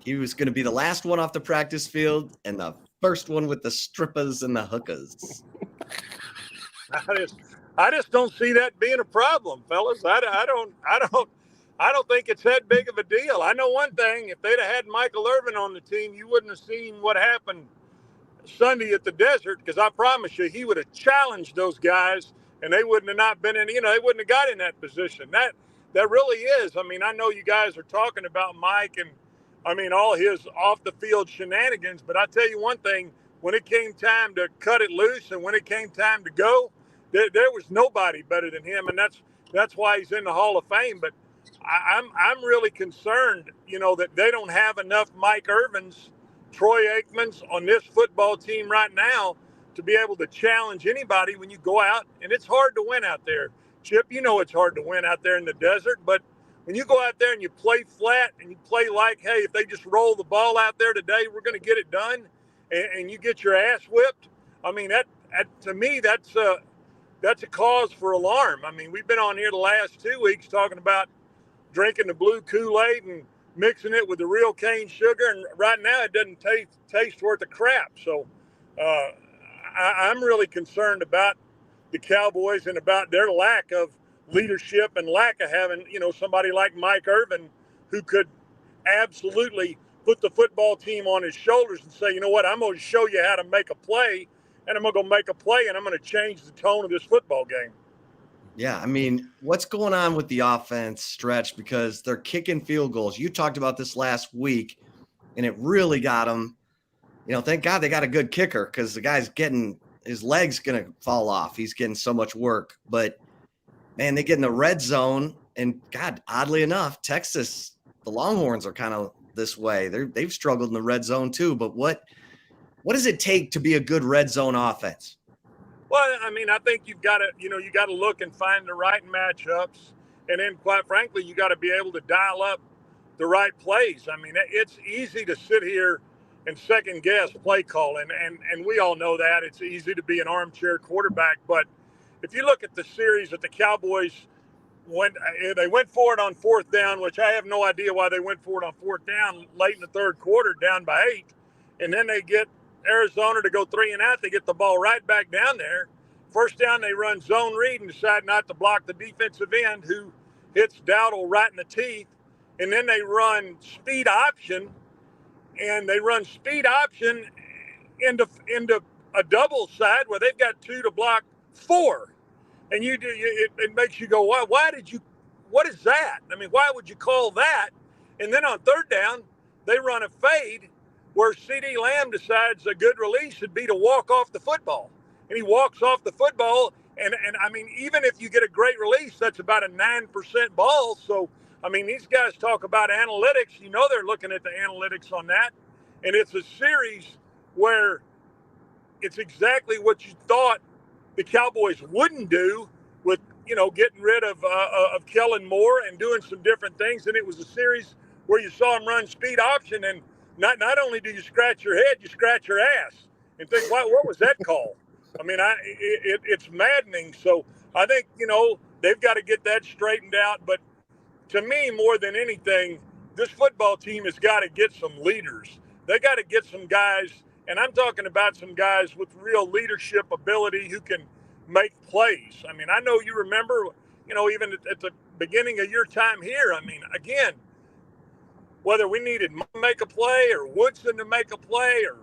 he was going to be the last one off the practice field and the first one with the strippers and the hookers. I just don't see that being a problem, fellas. I don't think it's that big of a deal. I know one thing: if they'd have had Michael Irvin on the team, you wouldn't have seen what happened Sunday at the desert, because I promise you, he would have challenged those guys, and they wouldn't have not been in. They wouldn't have got in that position. That really is. I mean, I know you guys are talking about Mike and all his off the field shenanigans, but I tell you one thing: when it came time to cut it loose and when it came time to go, there was nobody better than him, and that's why he's in the Hall of Fame. But I'm really concerned, that they don't have enough Mike Irvins, Troy Aikmans on this football team right now to be able to challenge anybody when you go out, and it's hard to win out there. Chip, it's hard to win out there in the desert, but when you go out there and you play flat and you play like, hey, if they just roll the ball out there today, we're going to get it done, and you get your ass whipped. I mean, that to me, that's a cause for alarm. I mean, we've been on here the last 2 weeks talking about drinking the blue Kool-Aid and mixing it with the real cane sugar, and right now it doesn't taste worth a crap. So I'm really concerned about the Cowboys and about their lack of leadership and lack of having, somebody like Mike Irvin who could absolutely put the football team on his shoulders and say, you know what, I'm going to show you how to make a play, and I'm going to go make a play, and I'm going to change the tone of this football game. Yeah, I mean, what's going on with the offense, Stretch? Because they're kicking field goals. You talked about this last week, and it really got them. Thank God they got a good kicker, because the guy's his leg's going to fall off. He's getting so much work. But, man, they get in the red zone, and, God, oddly enough, Texas, the Longhorns are kind of this way. They've struggled in the red zone too. But what does it take to be a good red zone offense? Well, I mean, I think you've got to look and find the right matchups, and then, quite frankly, you got to be able to dial up the right plays. I mean, it's easy to sit here and second guess play calling, and we all know that it's easy to be an armchair quarterback. But if you look at the series that the Cowboys they went for it on fourth down, which I have no idea why they went for it on fourth down late in the third quarter, down by 8, and then they get Arizona to go 3 and out. They get the ball right back down there. First down, they run zone read and decide not to block the defensive end, who hits Dowdle right in the teeth. And then they run speed option, into a double side where they've got 2 to block 4. And it makes you go, why did you? What is that? I mean, why would you call that? And then on third down, they run a fade where C.D. Lamb decides a good release would be to walk off the football. And he walks off the football, and I mean, even if you get a great release, that's about a 9% ball. So, I mean, these guys talk about analytics. They're looking at the analytics on that. And it's a series where it's exactly what you thought the Cowboys wouldn't do with, getting rid of Kellen Moore and doing some different things. And it was a series where you saw him run speed option, and not only do you scratch your head, you scratch your ass and think, what was that call? I mean, it's maddening. So I think, they've got to get that straightened out. But to me, more than anything, this football team has got to get some leaders. They got to get some guys, And I'm talking about some guys with real leadership ability who can make plays. I mean, I know you remember, even at the beginning of your time here, I mean, again, whether we needed Mom to make a play or Woodson to make a play or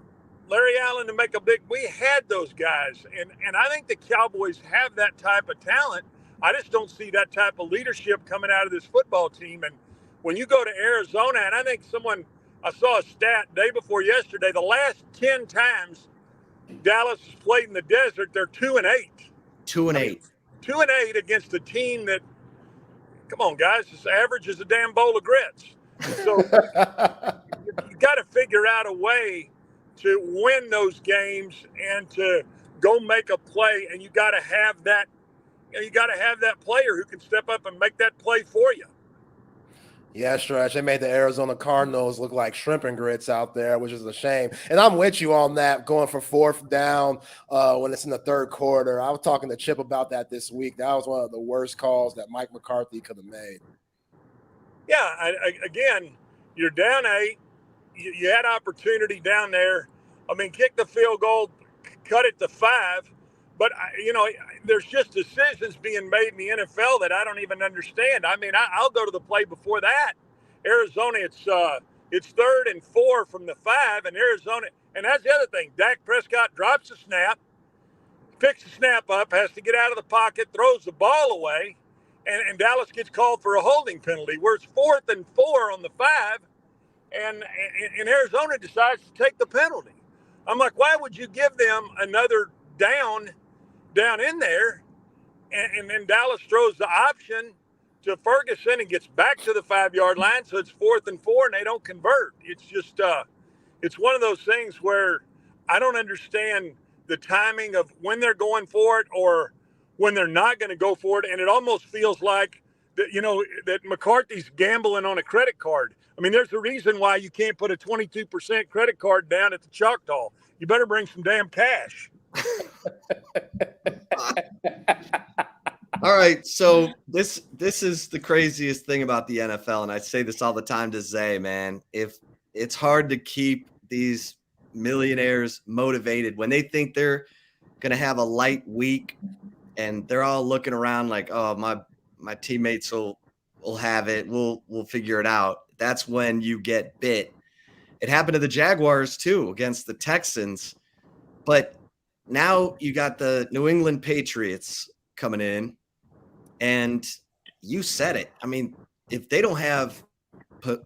Larry Allen to make we had those guys. And I think the Cowboys have that type of talent. I just don't see that type of leadership coming out of this football team. And when you go to Arizona, and I think I saw a stat day before yesterday, the last 10 times Dallas has played in the desert, they're 2-8. 2-8. 2-8 against a team that, come on, guys, this average is a damn bowl of grits. So you got to figure out a way to win those games and to go make a play. And you got to have that. You got to have that player who can step up and make that play for you. Yeah, Stretch. They made the Arizona Cardinals look like shrimp and grits out there, which is a shame. And I'm with you on that, going for fourth down when it's in the third quarter. I was talking to Chip about that this week. That was one of the worst calls that Mike McCarthy could have made. Yeah, again, you're down 8. You had opportunity down there. I mean, kick the field goal, cut it to 5. But, there's just decisions being made in the NFL that I don't even understand. I mean, I'll go to the play before that. Arizona, it's 3rd and 4 from the 5, and Arizona, and that's the other thing. Dak Prescott drops the snap, picks the snap up, has to get out of the pocket, throws the ball away, and Dallas gets called for a holding penalty, where it's 4th and 4 on the 5, and Arizona decides to take the penalty. I'm like, why would you give them another down in there, and then Dallas throws the option to Ferguson and gets back to the 5-yard line, so it's 4th and 4, and they don't convert. It's just it's one of those things where I don't understand the timing of when they're going for it or when they're not going to go for it, and it almost feels like that that McCarthy's gambling on a credit card. I mean, there's a reason why you can't put a 22% credit card down at the Choctaw. You better bring some damn cash. All right, so this is the craziest thing about the NFL, and I say this all the time to Zay, man. If it's hard to keep these millionaires motivated when they think they're going to have a light week, and they're all looking around like, oh, my teammates will have it. We'll figure it out. That's when you get bit. It happened to the Jaguars too against the Texans, but now you got the New England Patriots coming in, and you said it. I mean, if they don't have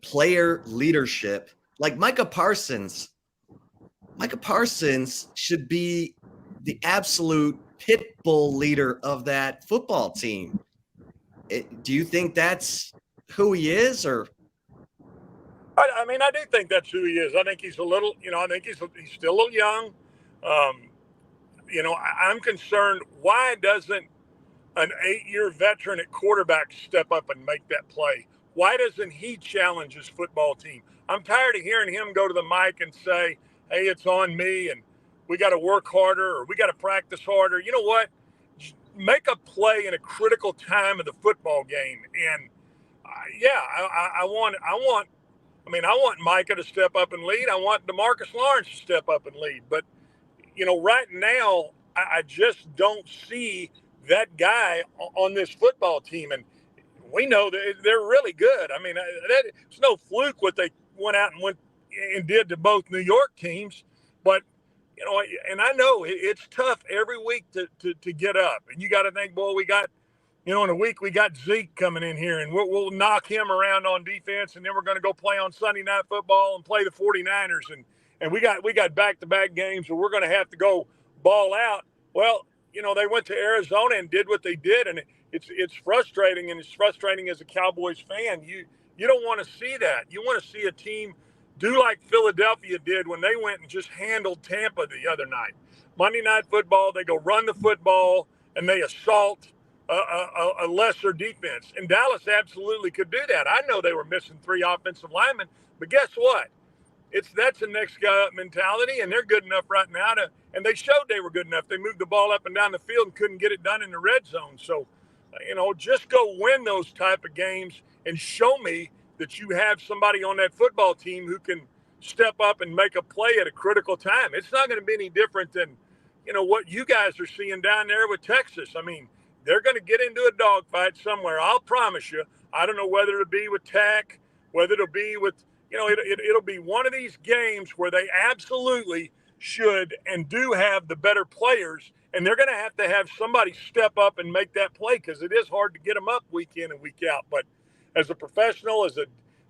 player leadership, like Micah Parsons should be the absolute pit bull leader of that football team. Do you think that's who he is, or? I mean, I do think that's who he is. I think he's a little, I think he's still a little young. I'm concerned, why doesn't an 8-year veteran at quarterback step up and make that play? Why doesn't he challenge his football team? I'm tired of hearing him go to the mic and say, hey, it's on me, and we got to work harder, or we got to practice harder. You know what? Make a play in a critical time of the football game. And I want Micah to step up and lead. I want DeMarcus Lawrence to step up and lead. But, right now, I just don't see that guy on this football team. And we know that they're really good. I mean, it's no fluke what they went out and did to both New York teams. But, and I know it's tough every week to get up. And you got to think, boy, we got, in a week we got Zeke coming in here, and we'll knock him around on defense, and then we're going to go play on Sunday Night Football and play the 49ers. And we got back-to-back games where we're going to have to go ball out. Well, they went to Arizona and did what they did, and it's frustrating, and it's frustrating as a Cowboys fan. You don't want to see that. You want to see a team do like Philadelphia did when they went and just handled Tampa the other night. Monday Night Football, they go run the football, and they assault a lesser defense. And Dallas absolutely could do that. I know they were missing 3 offensive linemen, but guess what? That's the next guy up mentality, and they're good enough right now and they showed they were good enough. They moved the ball up and down the field and couldn't get it done in the red zone. So, just go win those type of games and show me that you have somebody on that football team who can step up and make a play at a critical time. It's not going to be any different than, what you guys are seeing down there with Texas. I mean, they're going to get into a dogfight somewhere. I'll promise you. I don't know whether it'll be with Tech, whether it'll be with, it'll be one of these games where they absolutely should and do have the better players, and they're going to have somebody step up and make that play, because it is hard to get them up week in and week out. But as a professional, as a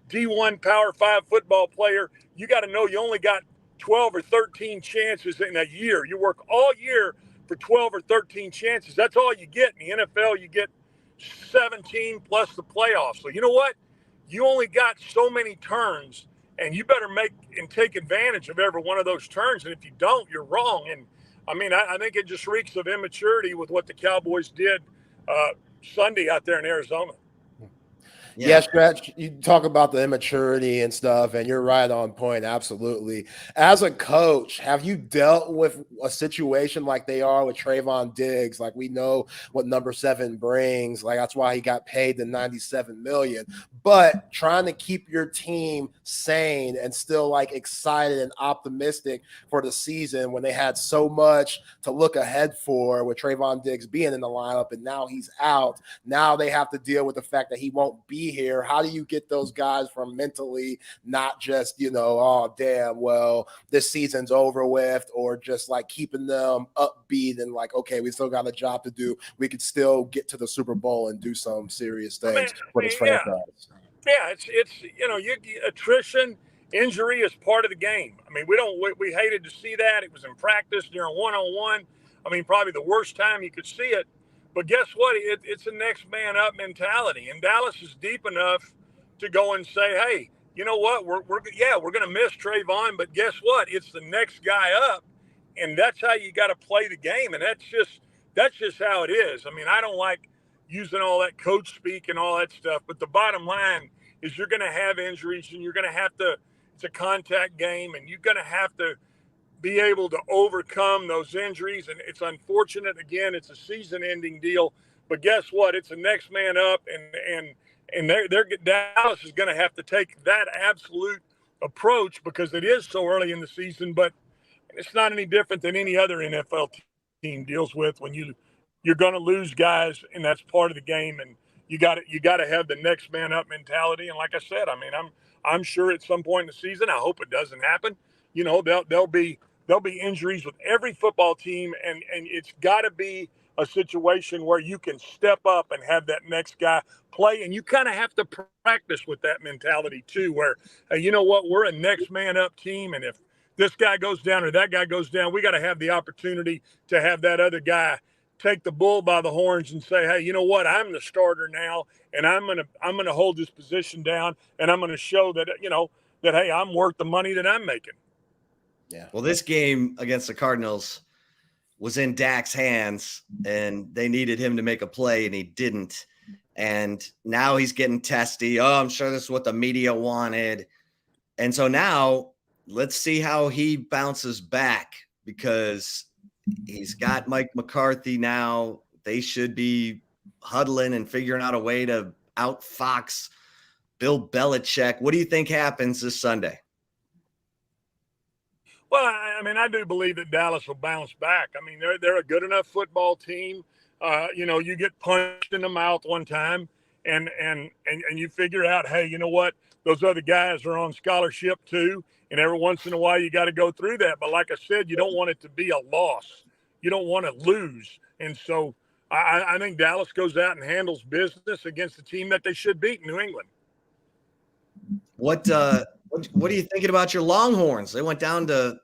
D1 Power 5 football player, you got to know you only got 12 or 13 chances in a year. You work all year for 12 or 13 chances. That's all you get. In the NFL, you get 17 plus the playoffs. So you know what? You only got so many turns, and you better make and take advantage of every one of those turns. And if you don't, you're wrong. And I mean, I think it just reeks of immaturity with what the Cowboys did Sunday out there in Arizona. Yeah, Stretch, you talk about the immaturity and stuff, and you're right on point. Absolutely. As a coach, have you dealt with a situation like they are with Trayvon Diggs? Like, we know what number 7 brings. Like, that's why he got paid the $97 million. But trying to keep your team sane and still, like, excited and optimistic for the season when they had so much to look ahead for, with Trayvon Diggs being in the lineup and now he's out. Now they have to deal with the fact that he won't be here. How do you get those guys from mentally not just, oh, damn, well, this season's over with, or just like keeping them upbeat and like, okay, we still got a job to do. We could still get to the Super Bowl and do some serious things for this franchise. Yeah, it's attrition, injury is part of the game. I mean, we hated to see that. It was in practice during one-on-one. I mean, probably the worst time you could see it. But guess what? It's a next man up mentality, and Dallas is deep enough to go and say, "Hey, you know what? We're going to miss Trayvon, but guess what? It's the next guy up, and that's how you got to play the game, and that's just how it is. I mean, I don't like using all that coach speak and all that stuff, but the bottom line is you're going to have injuries, and you're going to have to. It's a contact game, and you're going to have to be able to overcome those injuries. And it's unfortunate. Again, it's a season-ending deal. But guess what? It's the next man up, and Dallas is going to have to take that absolute approach, because it is so early in the season. But it's not any different than any other NFL team deals with when you're going to lose guys, and that's part of the game. And you got to have the next man up mentality. And like I said, I mean, I'm sure at some point in the season, I hope it doesn't happen. There'll be injuries with every football team, and it's got to be a situation where you can step up and have that next guy play, and you kind of have to practice with that mentality too, where, hey, you know what, we're a next man up team, and if this guy goes down or that guy goes down, we got to have the opportunity to have that other guy take the bull by the horns and say, hey, you know what, I'm the starter now, and I'm gonna hold this position down, and I'm gonna show that, that, hey, I'm worth the money that I'm making. Yeah. Well, this game against the Cardinals was in Dak's hands, and they needed him to make a play, and he didn't. And now he's getting testy. Oh, I'm sure this is what the media wanted. And so now let's see how he bounces back, because he's got Mike McCarthy now. They should be huddling and figuring out a way to outfox Bill Belichick. What do you think happens this Sunday? Well, I mean, I do believe that Dallas will bounce back. I mean, they're a good enough football team. You get punched in the mouth one time, and you figure out, hey, you know what? Those other guys are on scholarship too, and every once in a while you got to go through that. But like I said, you don't want it to be a loss. You don't want to lose. And so I think Dallas goes out and handles business against the team that they should beat, New England. What are you thinking about your Longhorns? They went down to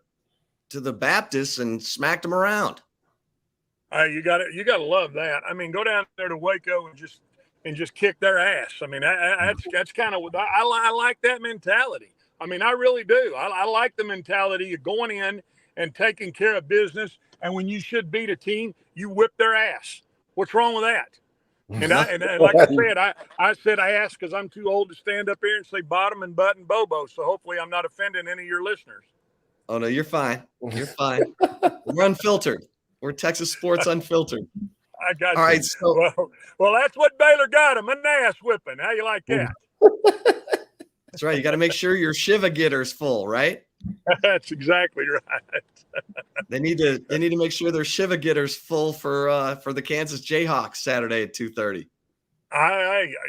the Baptists and smacked them around. You got to love that. I mean, go down there to Waco and just kick their ass. I mean, that's kind of what I like, that mentality. I mean, I really do. I like the mentality of going in and taking care of business. And when you should beat a team, you whip their ass. What's wrong with that? And like I said, I asked because I'm too old to stand up here and say bottom and butt and bobo. So hopefully I'm not offending any of your listeners. Oh, no, you're fine. You're fine. We're unfiltered. We're Texas Sports Unfiltered. I got you. All right. So, well, that's what Baylor got him, an ass whipping. How you like that? That's right. You got to make sure your Shiva getter's full, right? That's exactly right. They need to make sure their Shiva getter's full for the Kansas Jayhawks Saturday at 2:30.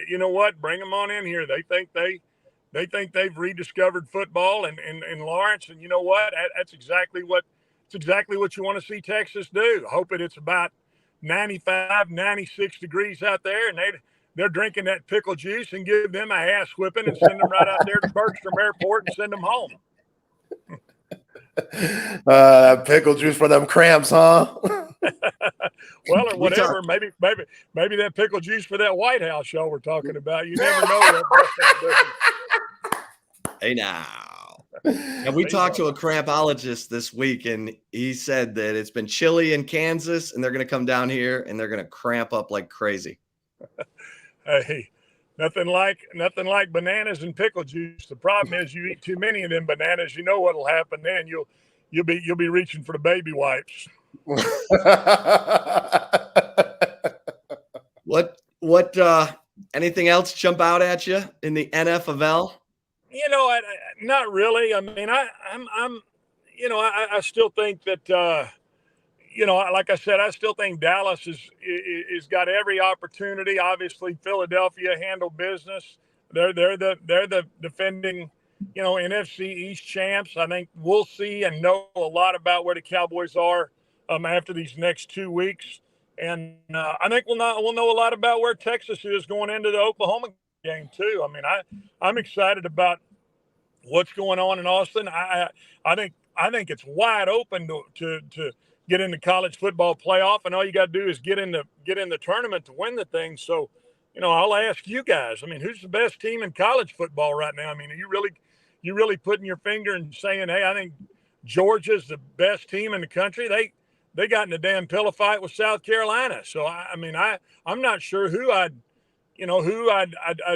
You know what? Bring them on in here. They think they've rediscovered football in Lawrence, and you know what? That's exactly what you want to see Texas do. Hope it's about 95, 96 degrees out there, and they're drinking that pickle juice and give them a ass whipping and send them right out there to Bergstrom Airport and send them home. Pickle juice for them cramps, huh? Well, or whatever. Maybe that pickle juice for that White House y'all were talking about. You never know. Hey now. And we talked to a crampologist this week, and he said that it's been chilly in Kansas, and they're going to come down here and they're going to cramp up like crazy. Hey, nothing like bananas and pickle juice. The problem is you eat too many of them bananas. You know what'll happen then? You'll be reaching for the baby wipes. What anything else jump out at you in the NFL? You know, not really. I mean, I'm I still think that like I said, I still think Dallas is got every opportunity. Obviously, Philadelphia handled business. They're the defending, NFC East champs. I think we'll see and know a lot about where the Cowboys are after these next 2 weeks, and I think we'll know a lot about where Texas is going into the Oklahoma game too. I mean, I'm excited about what's going on in Austin. I think it's wide open to get in the college football playoff, and all you got to do is get in the tournament to win the thing. So, I'll ask you guys. I mean, who's the best team in college football right now? I mean, are you really putting your finger and saying, hey, I think Georgia's the best team in the country? They got in a damn pillow fight with South Carolina. So I'm not sure who I'd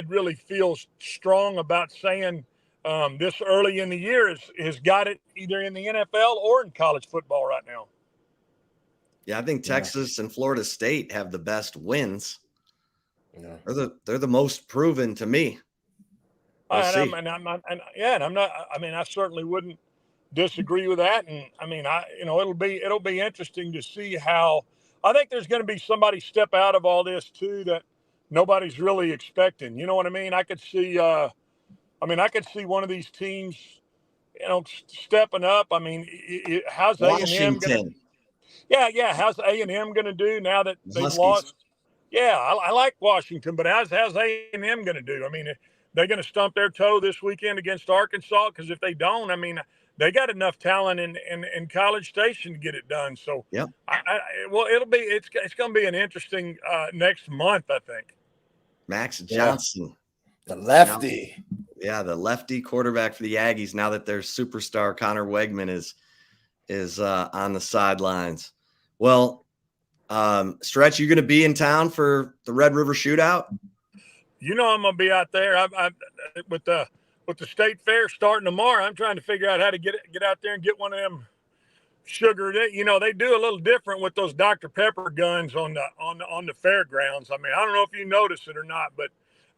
really feel strong about saying this early in the year has got it either in the NFL or in college football right now. Yeah, I think Texas and Florida State have the best wins. Yeah. They're the most proven to me. I certainly wouldn't disagree with that. And I mean, it'll be interesting to see how. I think there's going to be somebody step out of all this too that nobody's really expecting. You know what I mean? I could see one of these teams, stepping up. I mean, how's A&M going to? Yeah. How's A&M going to do now that they've lost? Yeah, I like Washington, but how's A&M going to do? I mean, they're going to stump their toe this weekend against Arkansas, because if they don't, I mean, they got enough talent in College Station to get it done. So, yeah. It's going to be an interesting next month, I think. Max Johnson, the lefty. The lefty quarterback for the Aggies. Now that their superstar Connor Wegman is on the sidelines. Well, Stretch, you going to be in town for the Red River Shootout? I'm going to be out there. I with the state fair starting tomorrow. I'm trying to figure out how to get out there and get one of them sugar. They do a little different with those Dr. Pepper guns on the fairgrounds. I mean, I don't know if you notice it or not, but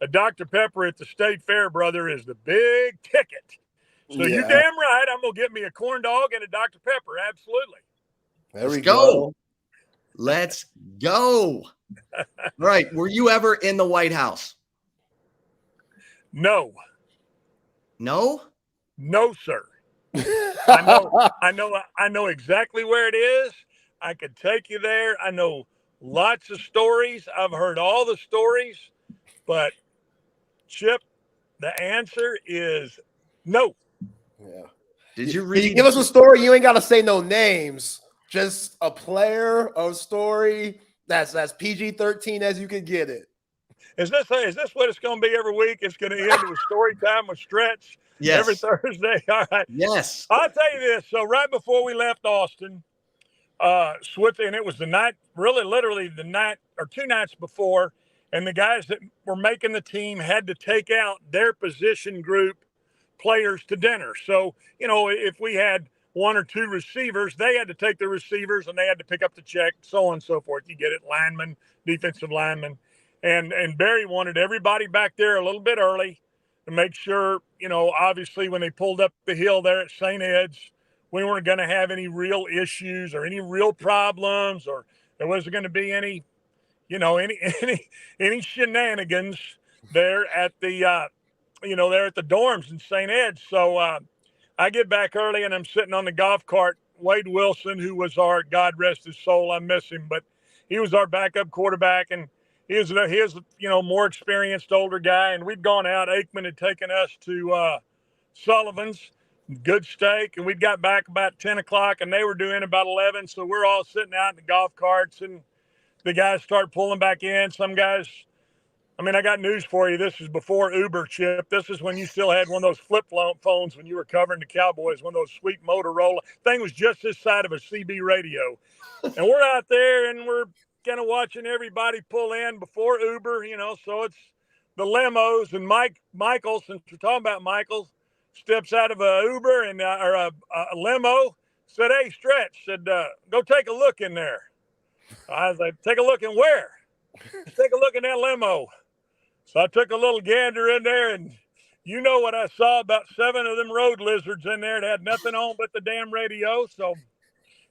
a Dr. Pepper at the state fair, brother, is the big ticket. So you damn right, I'm going to get me a corn dog and a Dr. Pepper. Absolutely. There we go. Let's go. All right. Were you ever in the White House? No. No? No, sir. I know exactly where it is. I could take you there. I know lots of stories. I've heard all the stories, but Chip, the answer is no. Yeah. Did you read? Can you give us a story? You ain't got to say no names. Just a player, a story that's PG-13 as you could get it. Is this what it's going to be every week? It's going to end with story time with Stretch. Yes. Every Thursday. All right. Yes. I'll tell you this. So right before we left Austin, and it was the night, really literally the night or 2 nights before, and the guys that were making the team had to take out their position group players to dinner. So, if we had 1 or 2 receivers, they had to take the receivers and they had to pick up the check, so on and so forth. You get it, linemen, defensive linemen. And Barry wanted everybody back there a little bit early to make sure, obviously when they pulled up the hill there at St. Ed's, we weren't going to have any real issues or any real problems, or there wasn't going to be any, any shenanigans there at the, there at the dorms in St. Ed's. So I get back early and I'm sitting on the golf cart. Wade Wilson, who was our, God rest his soul, I miss him, but he was our backup quarterback, and he was more experienced older guy. And we'd gone out. Aikman had taken us to Sullivan's, good steak, and we got back about 10 o'clock, and they were doing about 11. So we're all sitting out in the golf carts, and the guys start pulling back in. Some guys, I got news for you. This is before Uber, Chip. This is when you still had one of those flip phones when you were covering the Cowboys, one of those sweet Motorola. Thing was just this side of a CB radio. And we're out there, and we're kind of watching everybody pull in before Uber, so it's the limos. And Michael, since we're talking about Michael, steps out of a Uber and or a limo, said, "Hey, Stretch," said, "go take a look in there." I was like, "Take a look in where?" "Take a look in that limo." So I took a little gander in there, and you know what I saw, about 7 of them road lizards in there that had nothing on but the damn radio. So,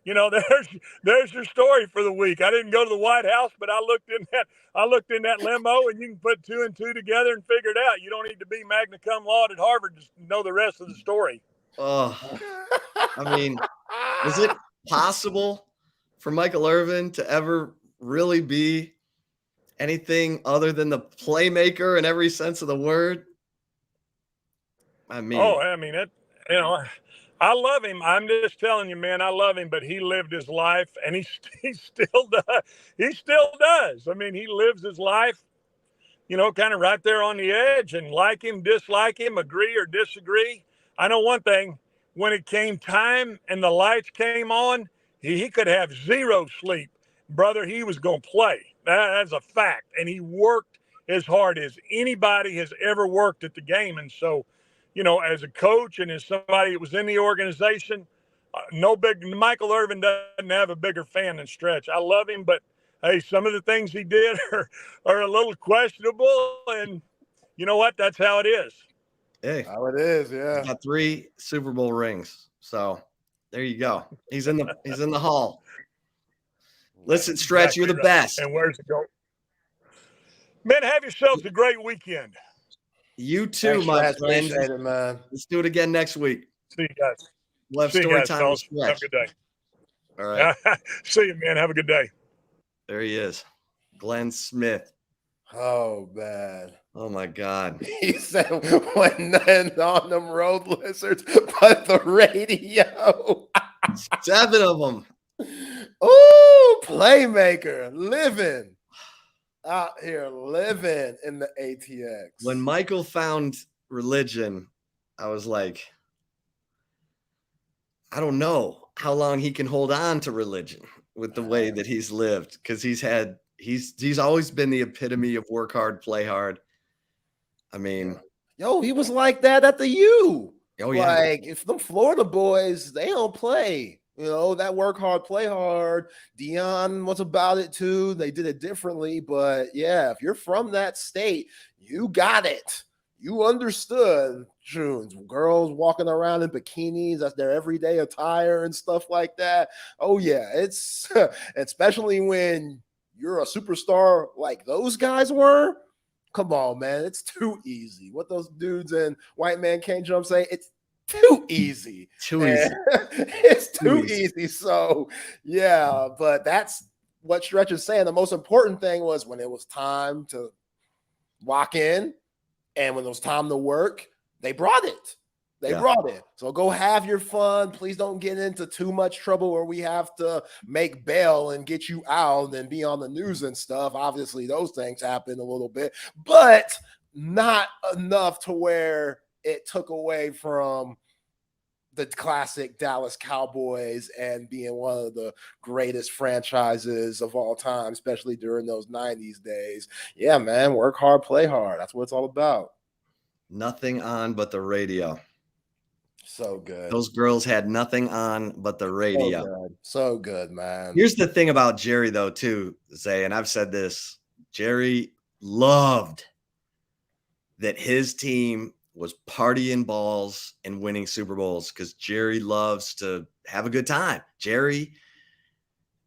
there's your story for the week. I didn't go to the White House, but I looked in that limo, and you can put 2 and 2 together and figure it out. You don't need to be magna cum laude at Harvard to know the rest of the story. Oh, is it possible for Michael Irvin to ever really be anything other than the playmaker in every sense of the word? I love him. I'm just telling you, man, I love him, but he lived his life, and he still does. He still does. He lives his life, kind of right there on the edge, and like him, dislike him, agree or disagree. I know one thing, when it came time and the lights came on, he could have 0 sleep. Brother, he was going to play. That's a fact. And he worked as hard as anybody has ever worked at the game. And so, as a coach and as somebody that was in the organization, Michael Irvin doesn't have a bigger fan than Stretch. I love him, but hey, some of the things he did are a little questionable. And you know what? That's how it is. Hey, how it is. Yeah. He's got 3 Super Bowl rings. So there you go. He's in the hall. Listen, Stretch, exactly, you're the best. And where's it going? Man, have yourselves a great weekend. You too, my friend. Appreciate it, man. Let's do it again next week. See you guys. We'll have story time with Stretch. Have a good day. All right. See you, man. Have a good day. There he is. Glenn Smith. Oh, man. Oh, my God. He said, when nothing on them road lizards but the radio. 7 of them. Ooh, playmaker, living out here, living in the ATX. When Michael found religion, I was like, I don't know how long he can hold on to religion with the way that he's lived, because he's always been the epitome of work hard, play hard. He was like that at the U. Oh, yeah. Like, if them Florida boys, they don't play. That work hard, play hard. Dion was about it too. They did it differently, but yeah, if you're from that state, you got it. You understood. Junes, girls walking around in bikinis, that's their everyday attire and stuff like that. Oh yeah, it's especially when you're a superstar like those guys were. Come on, man, it's too easy. What those dudes in White Man Can't Jump say, it's too easy. It's too easy. So, yeah, but that's what Stretch is saying. The most important thing was when it was time to lock in and when it was time to work, they brought it. Brought it. So go have your fun. Please don't get into too much trouble where we have to make bail and get you out and be on the news and stuff. Obviously, those things happen a little bit, but not enough to where it took away from the classic Dallas Cowboys and being one of the greatest franchises of all time, especially during those 90s days. Yeah, man, work hard, play hard. That's what it's all about. Nothing on but the radio. So good. Those girls had nothing on but the radio. So good, man. Here's the thing about Jerry, though, too, Zay, and I've said this. Jerry loved that his team was partying balls and winning Super Bowls because Jerry loves to have a good time. Jerry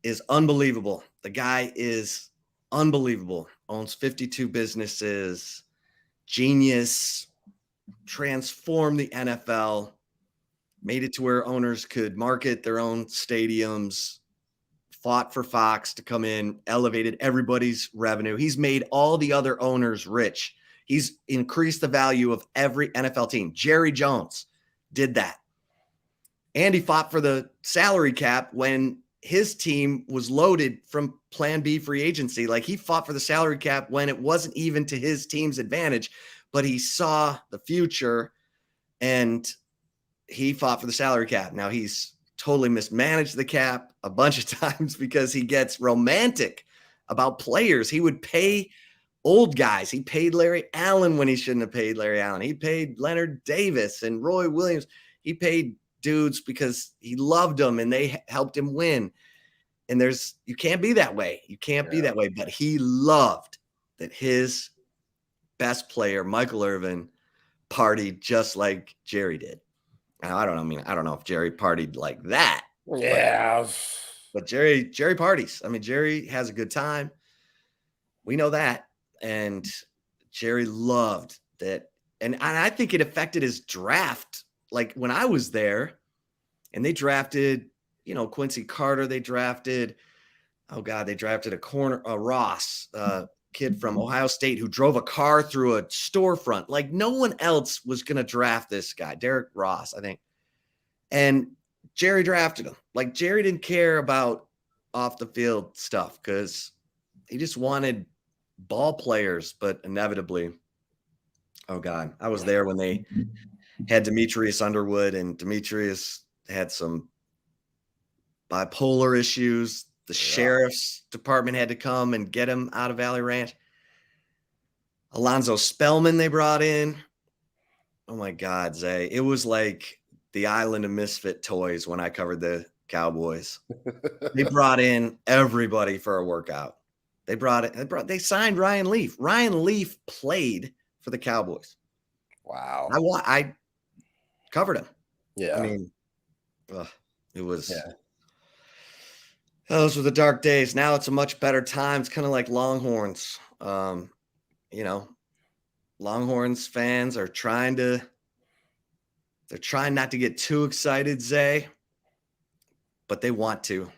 is unbelievable. The guy is unbelievable. Owns 52 businesses, genius, transformed the NFL, made it to where owners could market their own stadiums, fought for Fox to come in, elevated everybody's revenue. He's made all the other owners rich. He's increased the value of every NFL team. Jerry Jones did that. And he fought for the salary cap when his team was loaded from Plan B free agency. Like, he fought for the salary cap when it wasn't even to his team's advantage, but he saw the future and he fought for the salary cap. Now, he's totally mismanaged the cap a bunch of times because he gets romantic about players. He would pay old guys. He paid Larry Allen when he shouldn't have paid Larry Allen. He paid Leonard Davis and Roy Williams. He paid dudes because he loved them and they helped him win. And you can't be that way. You can't be that way. But he loved that his best player, Michael Irvin, partied just like Jerry did. Now, I don't know if Jerry partied like that. Yeah. But Jerry parties. I mean, Jerry has a good time. We know that. And Jerry loved that. And I think it affected his draft. Like, when I was there and they drafted, Quincy Carter, they drafted a Ross, kid from Ohio State who drove a car through a storefront. Like, no one else was going to draft this guy, Derek Ross, I think. And Jerry drafted him. Like, Jerry didn't care about off the field stuff because he just wanted ball players. But inevitably, oh God, I was there when they had Demetrius Underwood, and Demetrius had some bipolar issues. The sheriff's department had to come and get him out of Valley Ranch. Alonzo Spellman they brought in. Oh my God, Zay. It was like the island of misfit toys when I covered the Cowboys. They brought in everybody for a workout. They signed Ryan Leaf. Ryan Leaf played for the Cowboys. Wow. I covered him. Yeah. I mean, it was those were the dark days. Now it's a much better time. It's kind of like Longhorns. Longhorns fans are trying not to get too excited, Zay, but they want to.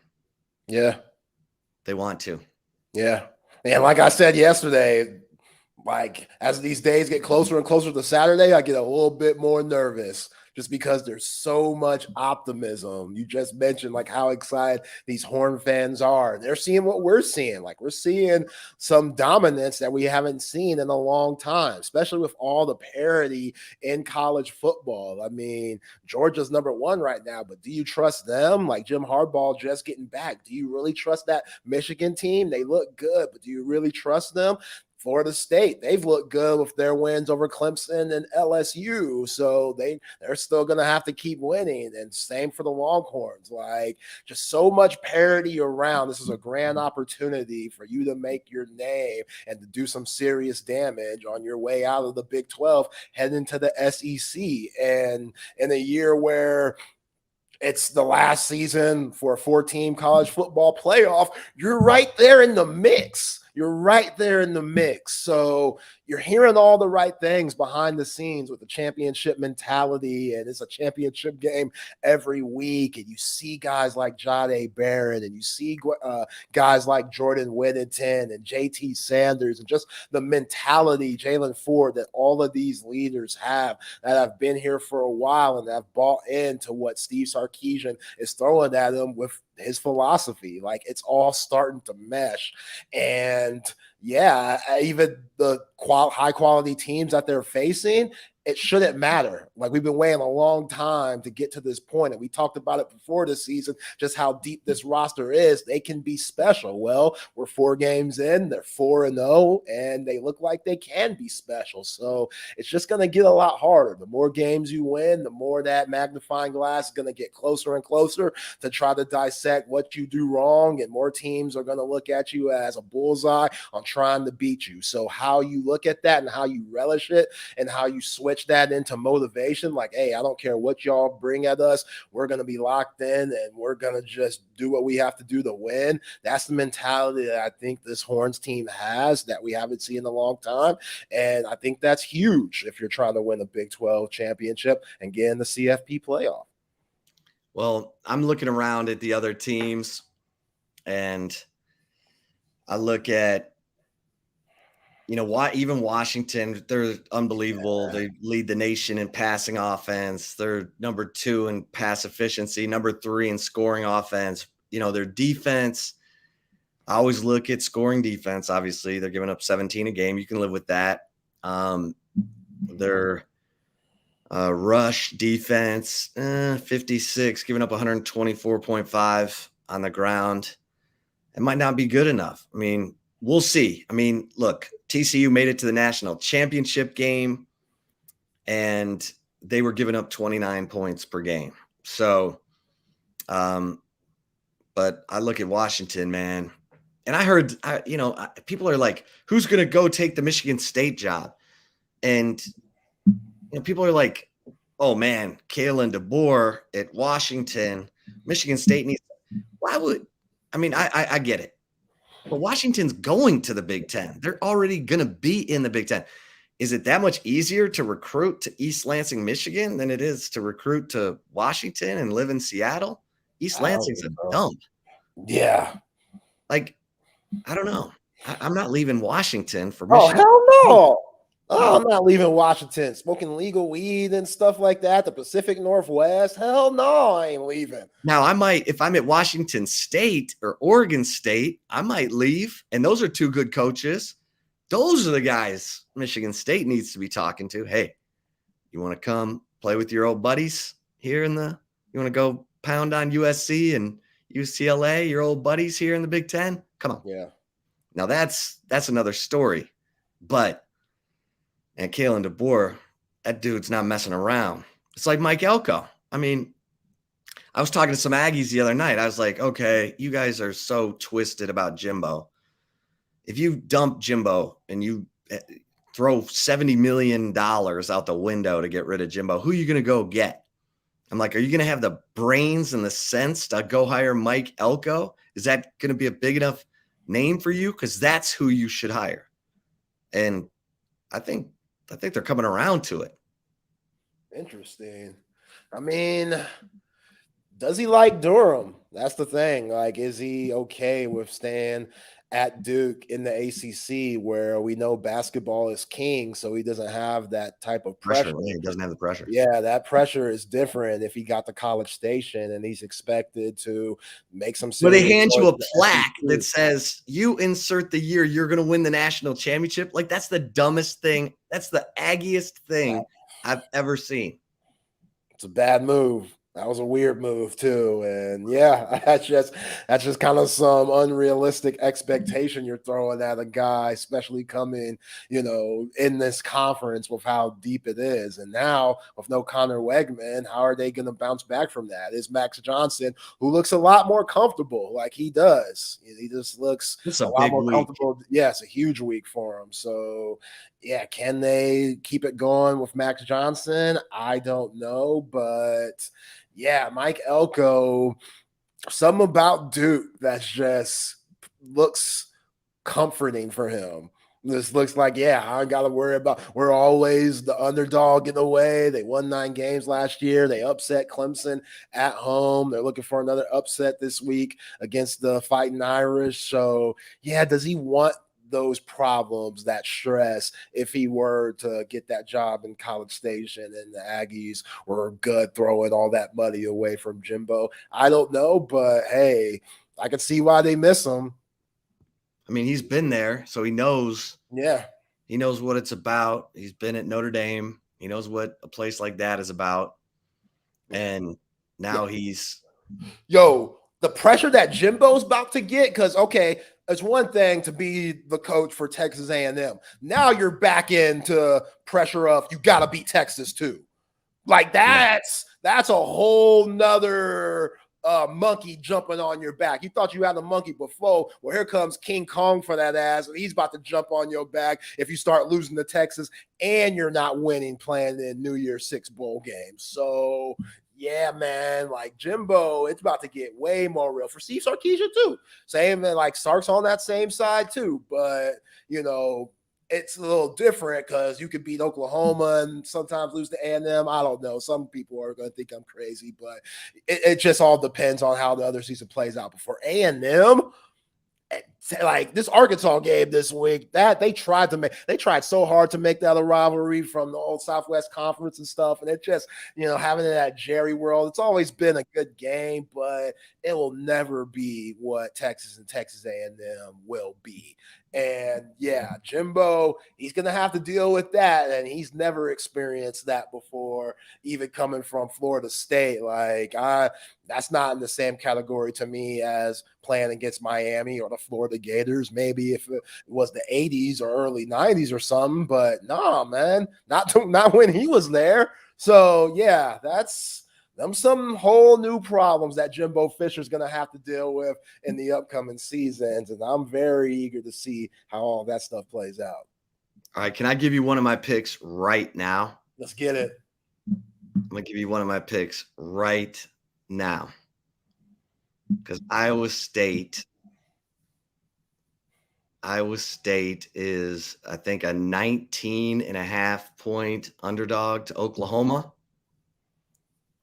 Yeah. They want to. Yeah. And like I said yesterday, like, as these days get closer and closer to Saturday, I get a little bit more nervous just because there's so much optimism. You just mentioned like how excited these Horn fans are. They're seeing what we're seeing. Like, we're seeing some dominance that we haven't seen in a long time, especially with all the parity in college football. I mean, Georgia's #1 right now, but do you trust them? Like, Jim Harbaugh just getting back. Do you really trust that Michigan team? They look good, but do you really trust them? Florida State, they've looked good with their wins over Clemson and LSU, so they're still going to have to keep winning. And same for the Longhorns. Like, just so much parity around. This is a grand opportunity for you to make your name and to do some serious damage on your way out of the Big 12, head into the SEC. And in a year where it's the last season for a 4-team college football playoff, you're right there in the mix. You're right there in the mix. So you're hearing all the right things behind the scenes with the championship mentality, and it's a championship game every week. And you see guys like Jahdae Barron, and you see guys like Jordan Whittington and JT Sanders, and just the mentality, Jalen Ford, that all of these leaders have that have been here for a while and have bought into what Steve Sarkisian is throwing at them with his philosophy. Like, it's all starting to mesh. And yeah, even the high quality teams that they're facing, it shouldn't matter. Like, we've been waiting a long time to get to this point, and we talked about it before this season, just how deep this roster is. They can be special. Well, we're 4 games in, they're 4-0, and they look like they can be special. So it's just going to get a lot harder. The more games you win, the more that magnifying glass is going to get closer and closer to try to dissect what you do wrong, and more teams are going to look at you as a bullseye on trying to beat you. So how you look at that and how you relish it and how you switch switch that into motivation. Like, hey, I don't care what y'all bring at us. We're going to be locked in and we're going to just do what we have to do to win. That's the mentality that I think this Horns team has that we haven't seen in a long time. And I think that's huge if you're trying to win a Big 12 championship and get in the CFP playoff. Well, I'm looking around at the other teams and I look at, why even Washington, they're unbelievable. Yeah. They lead the nation in passing offense. They're number 2 in pass efficiency, number 3 in scoring offense. Their defense, I always look at scoring defense. Obviously, they're giving up 17 a game. You can live with that. Their rush defense, 56, giving up 124.5 on the ground. It might not be good enough. I mean, we'll see. I mean, look, TCU made it to the national championship game, and they were giving up 29 points per game. So, but I look at Washington, man, and I heard, people are like, who's going to go take the Michigan State job? And people are like, oh, man, Kalen DeBoer at Washington, Michigan State needs – why would – I mean, I get it. But Washington's going to the Big Ten. They're already going to be in the Big Ten. Is it that much easier to recruit to East Lansing, Michigan than it is to recruit to Washington and live in Seattle? East Lansing's a dump. Yeah. Like, I don't know. I'm not leaving Washington for Michigan. Oh, hell no. Oh, I'm not leaving Washington. Smoking legal weed and stuff like that. The Pacific Northwest. Hell no, I ain't leaving. Now, I might, if I'm at Washington State or Oregon State, I might leave. And those are 2 good coaches. Those are the guys Michigan State needs to be talking to. Hey, you want to come play with your old buddies here you want to go pound on USC and UCLA, your old buddies here in the Big Ten? Come on. Yeah. Now that's another story. And Kalen DeBoer, that dude's not messing around. It's like Mike Elko. I mean, I was talking to some Aggies the other night. I was like, okay, you guys are so twisted about Jimbo. If you dump Jimbo and you throw $70 million out the window to get rid of Jimbo, who are you going to go get? I'm like, are you going to have the brains and the sense to go hire Mike Elko? Is that going to be a big enough name for you? Because that's who you should hire. And I think they're coming around to it. Interesting. I mean, does he like Durham? That's the thing. Like, is he okay with staying at Duke in the ACC where we know basketball is king, so he doesn't have that type of pressure. Yeah, he doesn't have the pressure. Yeah, that pressure is different if he got to College Station and he's expected to make some But they hand you a plaque that says you insert the year you're going to win the national championship. Like, that's the dumbest thing. That's the aggiest thing I've ever seen. It's a bad move. That was a weird move too. And yeah, that's just kind of some unrealistic expectation you're throwing at a guy, especially coming, in this conference with how deep it is. And now with no Connor Wegman, how are they going to bounce back from that? Is Max Johnson, who looks a lot more comfortable like he does. He just looks a lot more comfortable. Yeah, it's a huge week for him. So yeah, can they keep it going with Max Johnson? I don't know, but yeah, Mike Elko, something about Duke that just looks comforting for him. This looks like, yeah, I got to worry about, we're always the underdog in a way. They won 9 games last year. They upset Clemson at home. They're looking for another upset this week against the Fighting Irish. So yeah, does he want those problems, that stress, if he were to get that job in College Station and the Aggies were good throwing all that money away from Jimbo? I don't know, but hey, I can see why they miss him. I mean, he's been there, so he knows. Yeah. He knows what it's about. He's been at Notre Dame. He knows what a place like that is about. And now he's – the pressure that Jimbo's about to get, because, okay, it's one thing to be the coach for Texas A&M. Now you're back into pressure of you got to beat Texas too. Like that's a whole nother monkey jumping on your back. You thought you had a monkey before. Well, here comes King Kong for that ass, and he's about to jump on your back if you start losing to Texas and you're not winning playing in New Year's Six bowl games. So, yeah, man, like Jimbo, it's about to get way more real for Steve Sarkisian too. Same, like Sark's on that same side too, but it's a little different because you could beat Oklahoma and sometimes lose to A&M. I don't know. Some people are going to think I'm crazy, but it just all depends on how the other season plays out. But for A&M, like this Arkansas game this week, that they tried so hard to make that a rivalry from the old Southwest Conference and stuff. And it just, having it at Jerry World, it's always been a good game, but it will never be what Texas and Texas A&M will be. And yeah, Jimbo, he's going to have to deal with that. And he's never experienced that before, even coming from Florida State. Like, that's not in the same category to me as playing against Miami or the Florida Gators. Maybe if it was the 80s or early 90s or something, but nah, man, not when he was there. So yeah, that's some whole new problems that Jimbo Fisher's going to have to deal with in the upcoming seasons. And I'm very eager to see how all that stuff plays out. All right. Can I give you one of my picks right now? Let's get it. I'm going to give you one of my picks right now. Because Iowa State is, I think, a 19.5-point underdog to Oklahoma.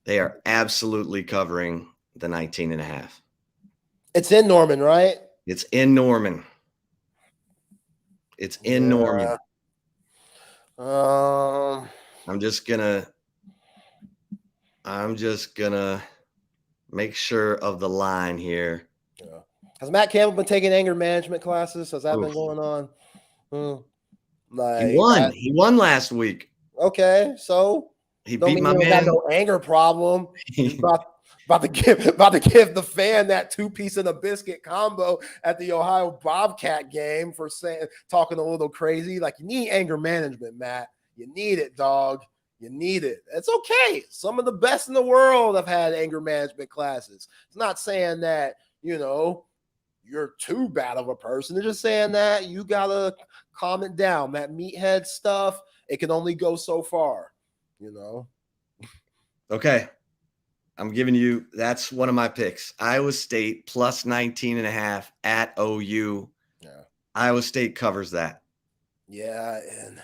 They are absolutely covering the 19.5. It's in Norman, right? It's in Norman. Norman. I'm just gonna make sure of the line here. Yeah. Has Matt Campbell been taking anger management classes? Has that been going on? He won last week. Okay, so he beat my man. Got no anger problem. He's about to give the fan that 2-piece and a biscuit combo at the Ohio Bobcat game for talking a little crazy. Like, you need anger management, Matt. You need it, dog. You need it. It's okay. Some of the best in the world have had anger management classes. It's not saying that, you're too bad of a person. It's just saying that you got to calm it down. That meathead stuff, it can only go so far, Okay. I'm giving you, that's one of my picks. Iowa State plus 19.5 at OU. Yeah. Iowa State covers that. Yeah, and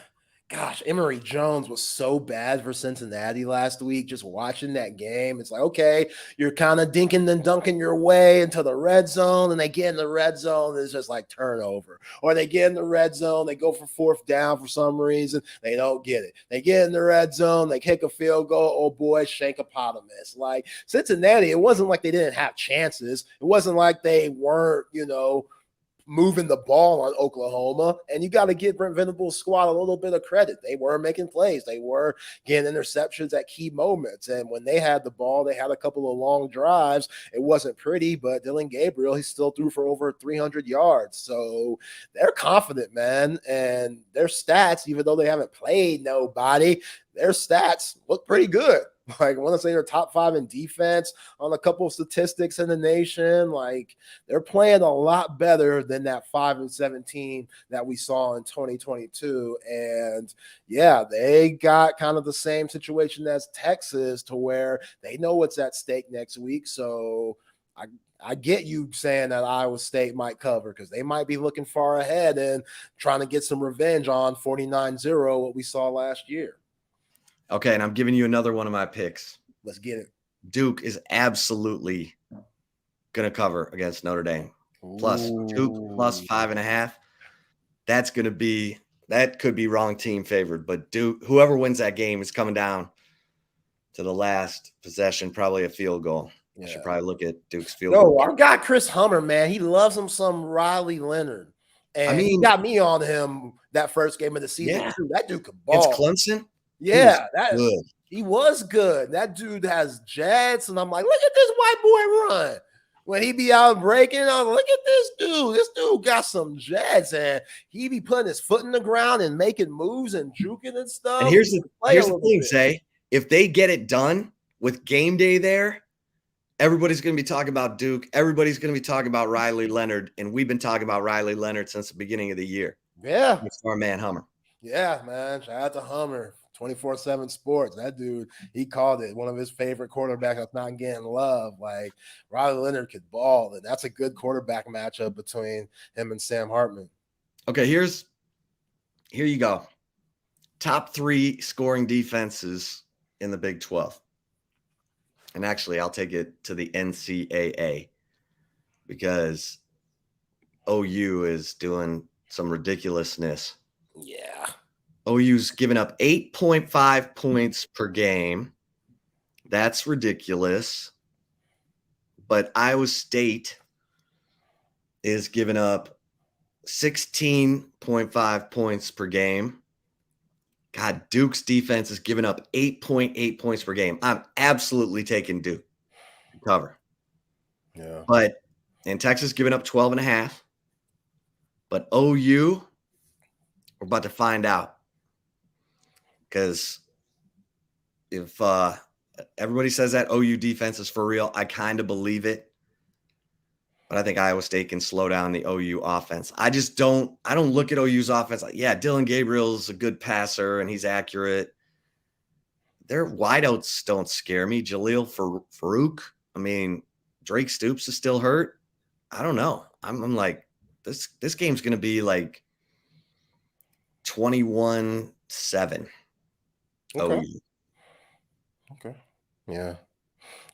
gosh, Emory Jones was so bad for Cincinnati last week. Just watching that game, it's like, okay, you're kind of dinking and dunking your way into the red zone, and they get in the red zone, it's just like turnover. Or they get in the red zone, they go for fourth down for some reason, they don't get it. They get in the red zone, they kick a field goal, oh boy, shankopotamus. Like Cincinnati, it wasn't like they didn't have chances. It wasn't like they weren't, moving the ball on Oklahoma, and you got to give Brent Venables' squad a little bit of credit. They were making plays. They were getting interceptions at key moments, and when they had the ball, they had a couple of long drives. It wasn't pretty, but Dylan Gabriel, he still threw for over 300 yards. So they're confident, man, and their stats, even though they haven't played nobody, their stats look pretty good. Like, I want to say they're top 5 in defense on a couple of statistics in the nation. Like, they're playing a lot better than that 5-17 that we saw in 2022. And yeah, they got kind of the same situation as Texas, to where they know what's at stake next week. So I get you saying that Iowa State might cover, because they might be looking far ahead and trying to get some revenge on 49-0, what we saw last year. Okay, and I'm giving you another one of my picks. Let's get it. Duke is absolutely going to cover against Notre Dame. Duke plus 5.5. That could be wrong team favored, but Duke, whoever wins that game is coming down to the last possession, probably a field goal. Yeah. I should probably look at Duke's field goal. Our guy Chris Hummer, man, he loves him some Riley Leonard. And he got me on him that first game of the season. Yeah. Too. That dude could ball. It's Clemson? Yeah, he was good. That dude has jets, and I'm like, look at this white boy run. When he be out breaking, I'm like, look at this dude. This dude got some jets, and he be putting his foot in the ground and making moves and juking and stuff. And here's the thing, Say, if they get it done with game day there, everybody's going to be talking about Duke. Everybody's going to be talking about Riley Leonard. And we've been talking about Riley Leonard since the beginning of the year. Yeah. It's our man, Hummer. Yeah, man. Shout out to Hummer. 24/7 Sports. That dude, he called it one of his favorite quarterbacks that's not getting love. Like, Riley Leonard could ball, and that's a good quarterback matchup between him and Sam Hartman. Okay, here you go. Top 3 scoring defenses in the Big 12. And actually, I'll take it to the NCAA because OU is doing some ridiculousness. Yeah. OU's giving up 8.5 points per game. That's ridiculous. But Iowa State is giving up 16.5 points per game. God, Duke's defense is giving up 8.8 points per game. I'm absolutely taking Duke to cover. Yeah. And Texas giving up 12.5. But OU, we're about to find out. Because if everybody says that OU defense is for real, I kind of believe it. But I think Iowa State can slow down the OU offense. I don't look at OU's offense like, yeah, Dylan Gabriel's a good passer and he's accurate. Their wideouts don't scare me. Jaleel Farouk. I mean, Drake Stoops is still hurt. I don't know. I'm like, this game's going to be like 21-7. Okay. Okay. Yeah.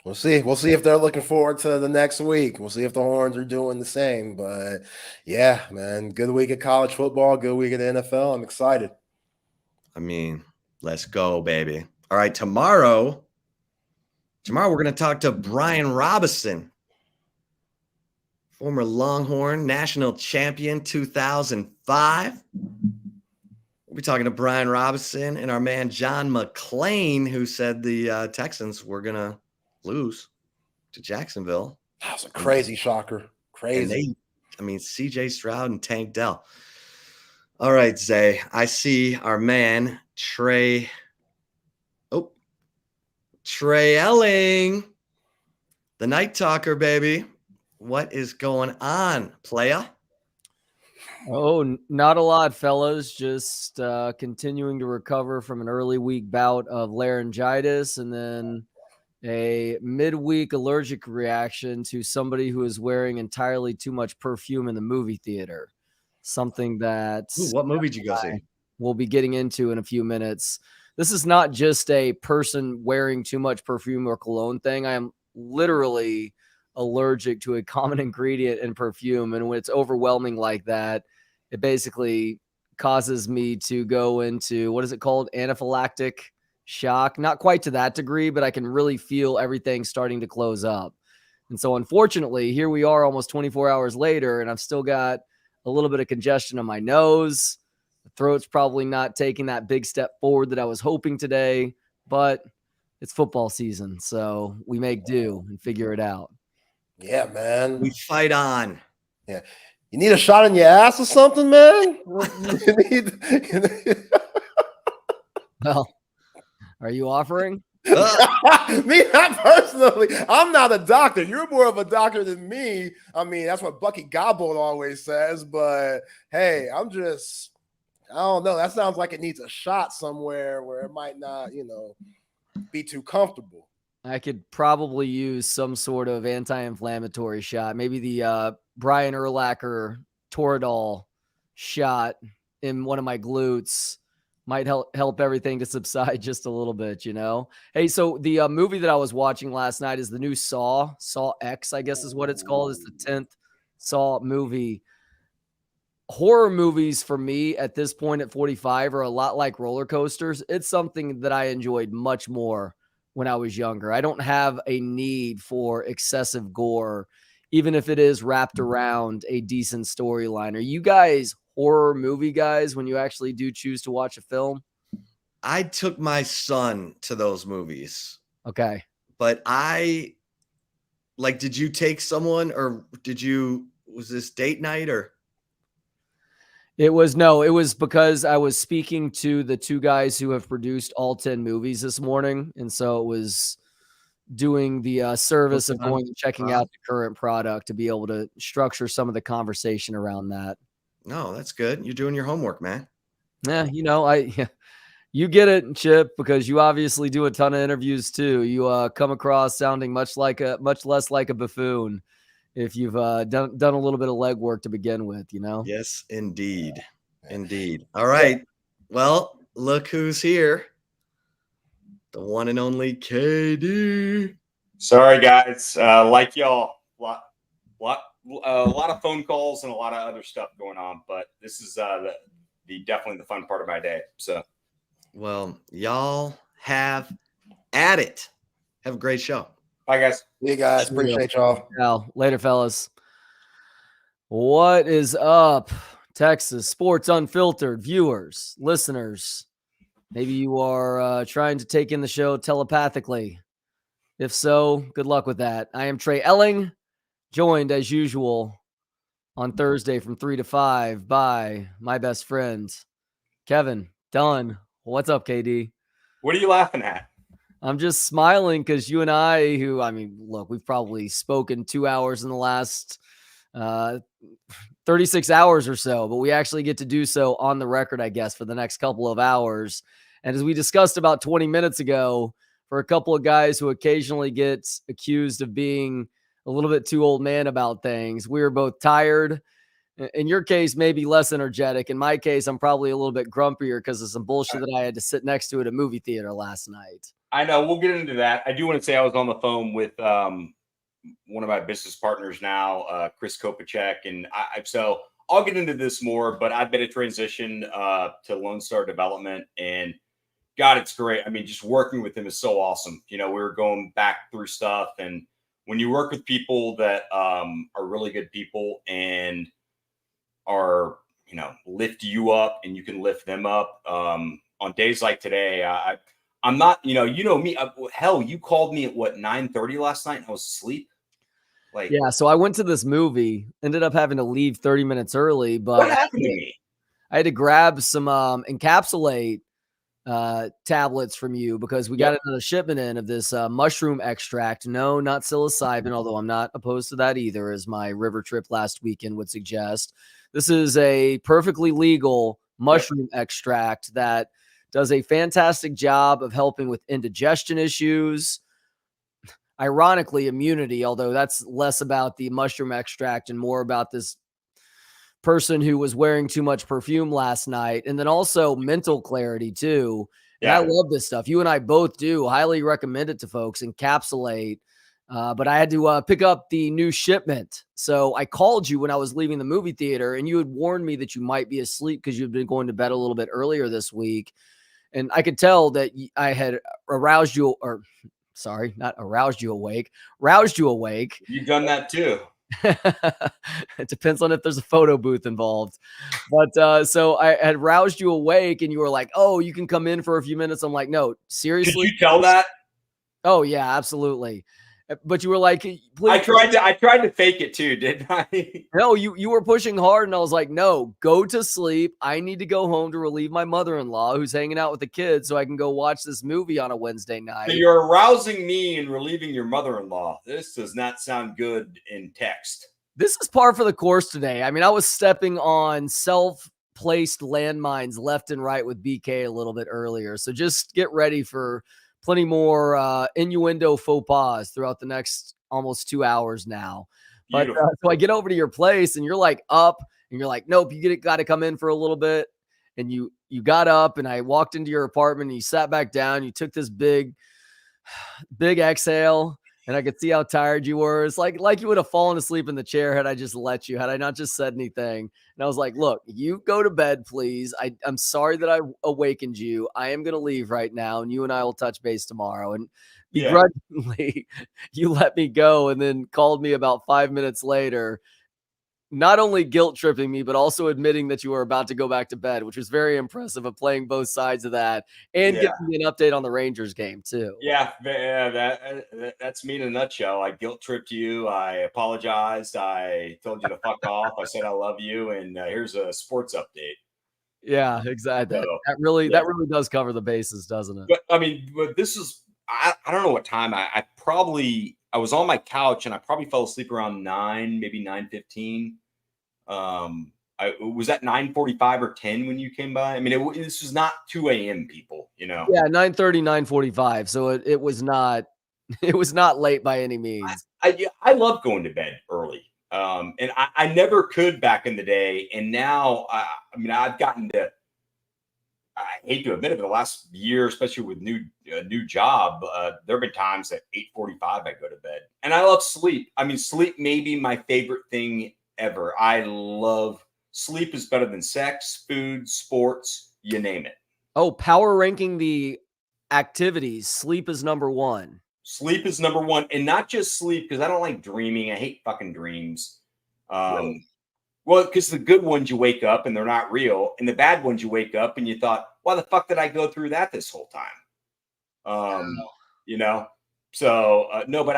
We'll see. We'll see if they're looking forward to the next week. We'll see if the Horns are doing the same. But yeah, man, good week of college football, good week of the NFL. I'm excited. I mean, let's go, baby. All right, tomorrow we're going to talk to Brian Robinson, former Longhorn national champion 2005. We'll be talking to Brian Robinson and our man John McClain, who said the Texans were going to lose to Jacksonville. That was a crazy shocker. Crazy. CJ Stroud and Tank Dell. All right, Zay. I see our man Trey Elling, the Night Talker, baby. What is going on, playa? Oh, not a lot, fellas. Just continuing to recover from an early week bout of laryngitis and then a midweek allergic reaction to somebody who is wearing entirely too much perfume in the movie theater. Something that what movie did you go see? We'll be getting into in a few minutes. This is not just a person wearing too much perfume or cologne thing. I am literally allergic to a common ingredient in perfume. And when it's overwhelming like that, it basically causes me to go into, what is it called? Anaphylactic shock. Not quite to that degree, but I can really feel everything starting to close up. And so unfortunately, here we are almost 24 hours later, and I've still got a little bit of congestion on my nose. The throat's probably not taking that big step forward that I was hoping today, but it's football season, so we make do and figure it out. Yeah, man. We fight on. Yeah. You need a shot in your ass or something, man? Well, are you offering? Me, not personally. I'm not a doctor. You're more of a doctor than me. I mean, that's what Bucky BK always says. But hey, I don't know. That sounds like it needs a shot somewhere where it might not, be too comfortable. I could probably use some sort of anti-inflammatory shot. Maybe the Brian Urlacher Toradol shot in one of my glutes might help everything to subside just a little bit, Hey, so the movie that I was watching last night is the new Saw X, I guess is what it's called. It's the 10th Saw movie. Horror movies for me at this point at 45 are a lot like roller coasters. It's something that I enjoyed much more when I was younger. I don't have a need for excessive gore, even if it is wrapped around a decent storyline. Are you guys horror movie guys when you actually do choose to watch a film? I took my son to those movies. Okay. But did you take someone or was this date night or? It was because I was speaking to the two guys who have produced all 10 movies this morning. And so it was doing the service of going and checking out the current product to be able to structure some of the conversation around that. No, that's good. You're doing your homework, man. Yeah, you get it, Chip, because you obviously do a ton of interviews too. You come across sounding much less like a buffoon if you've done a little bit of legwork to begin with, Yes, indeed. Indeed. All right. Well, look who's here. The one and only KD. Sorry, guys. Like y'all, a lot of phone calls and a lot of other stuff going on, but this is definitely the fun part of my day. So, well, y'all have at it. Have a great show. Bye, guys. See you guys. Appreciate y'all. Later, fellas. What is up, Texas Sports Unfiltered viewers, listeners? Maybe you are trying to take in the show telepathically. If so, good luck with that. I am Trey Elling, joined as usual on Thursday from 3 to 5 by my best friends, Kevin Dunn. What's up, KD? What are you laughing at? I'm just smiling because you and I, look, we've probably spoken 2 hours in the last 36 hours or so, but we actually get to do so on the record, I guess, for the next couple of hours. And as we discussed about 20 minutes ago, for a couple of guys who occasionally get accused of being a little bit too old man about things, we were both tired. In your case, maybe less energetic. In my case, I'm probably a little bit grumpier because of some bullshit that I had to sit next to at a movie theater last night. I know. We'll get into that. I do want to say I was on the phone with one of my business partners now, Chris Kopacek. And so I'll get into this more, but I've been a transition to Lone Star Development. And God, it's great. I mean, just working with him is so awesome. We were going back through stuff. And when you work with people that are really good people and are, lift you up and you can lift them up on days like today, I'm not, me. Hell, you called me at 9:30 last night and I was asleep. Yeah, so I went to this movie, ended up having to leave 30 minutes early, but what happened to me? I had to grab some encapsulate tablets from you because we got another shipment in of this mushroom extract. No, not psilocybin, although I'm not opposed to that either, as my river trip last weekend would suggest. This is a perfectly legal mushroom extract that does a fantastic job of helping with indigestion issues. Ironically, immunity, although that's less about the mushroom extract and more about this person who was wearing too much perfume last night. And then also mental clarity too. And I love this stuff. You and I both do. Highly recommend it to folks. Encapsulate. But I had to pick up the new shipment. So I called you when I was leaving the movie theater and you had warned me that you might be asleep because you'd been going to bed a little bit earlier this week. And I could tell that I had roused you awake. You've done that too. It depends on if there's a photo booth involved. But so I had roused you awake and you were like, oh, you can come in for a few minutes. I'm like, no, seriously. Did you tell that? Oh, yeah, absolutely. But you were like, please. I tried to fake it too, didn't I? No, you were pushing hard, and I was like, no, go to sleep. I need to go home to relieve my mother-in-law who's hanging out with the kids so I can go watch this movie on a Wednesday night. So you're arousing me and relieving your mother-in-law. This does not sound good in text. This is par for the course today. I mean, I was stepping on self-placed landmines left and right with BK a little bit earlier. So just get ready for plenty more innuendo faux pas throughout the next almost 2 hours now. But so I get over to your place and you're like up and you're like, nope, you got to come in for a little bit. And you got up and I walked into your apartment and you sat back down. You took this big exhale and I could see how tired you were. It's like you would have fallen asleep in the chair had I just let you, had I not just said anything. And I was like, look, you go to bed, please. I'm sorry that I awakened you. I am going to leave right now and you and I will touch base tomorrow. And begrudgingly, you let me go and then called me about 5 minutes later, not only guilt tripping me, but also admitting that you were about to go back to bed, which was very impressive of playing both sides of that and giving me an update on the Rangers game too. Yeah, that's me in a nutshell. I guilt tripped you. I apologized. I told you to fuck off. I said I love you, and here's a sports update. Yeah, exactly. That really does cover the bases, doesn't it? But I mean, this is I don't know what time I was on my couch and I probably fell asleep around 9, maybe 9:15. I was at 9:45 or 10 when you came by. I mean, this was not 2 a.m. people, you know. Yeah, 9:30, 9:45. So it was not it was not late by any means. I love going to bed early. And I never could back in the day. And now, I mean, I've gotten to, I hate to admit it, but the last year, especially with new job, there have been times at 8:45 I go to bed, and I love sleep. I mean, sleep may be my favorite thing ever. I love sleep is better than sex, food, sports, you name it. Oh, power ranking the activities. Sleep is number one. Sleep is number one, and not just sleep because I don't like dreaming. I hate fucking dreams. Really? Well, because the good ones you wake up and they're not real, and the bad ones you wake up and you thought, why the fuck did I go through that this whole time? You know, so no, but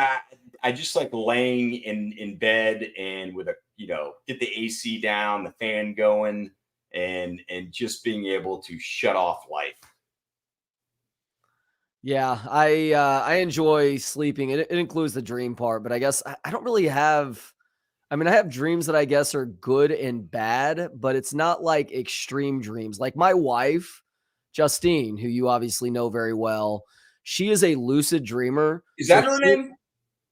I just like laying in bed and with get the AC down, the fan going, and just being able to shut off life. Yeah, I enjoy sleeping. It includes the dream part, but I guess I don't really have. I mean, I have dreams that I guess are good and bad, but it's not like extreme dreams. Like my wife, Justine, who you obviously know very well, she is a lucid dreamer. Is that her name?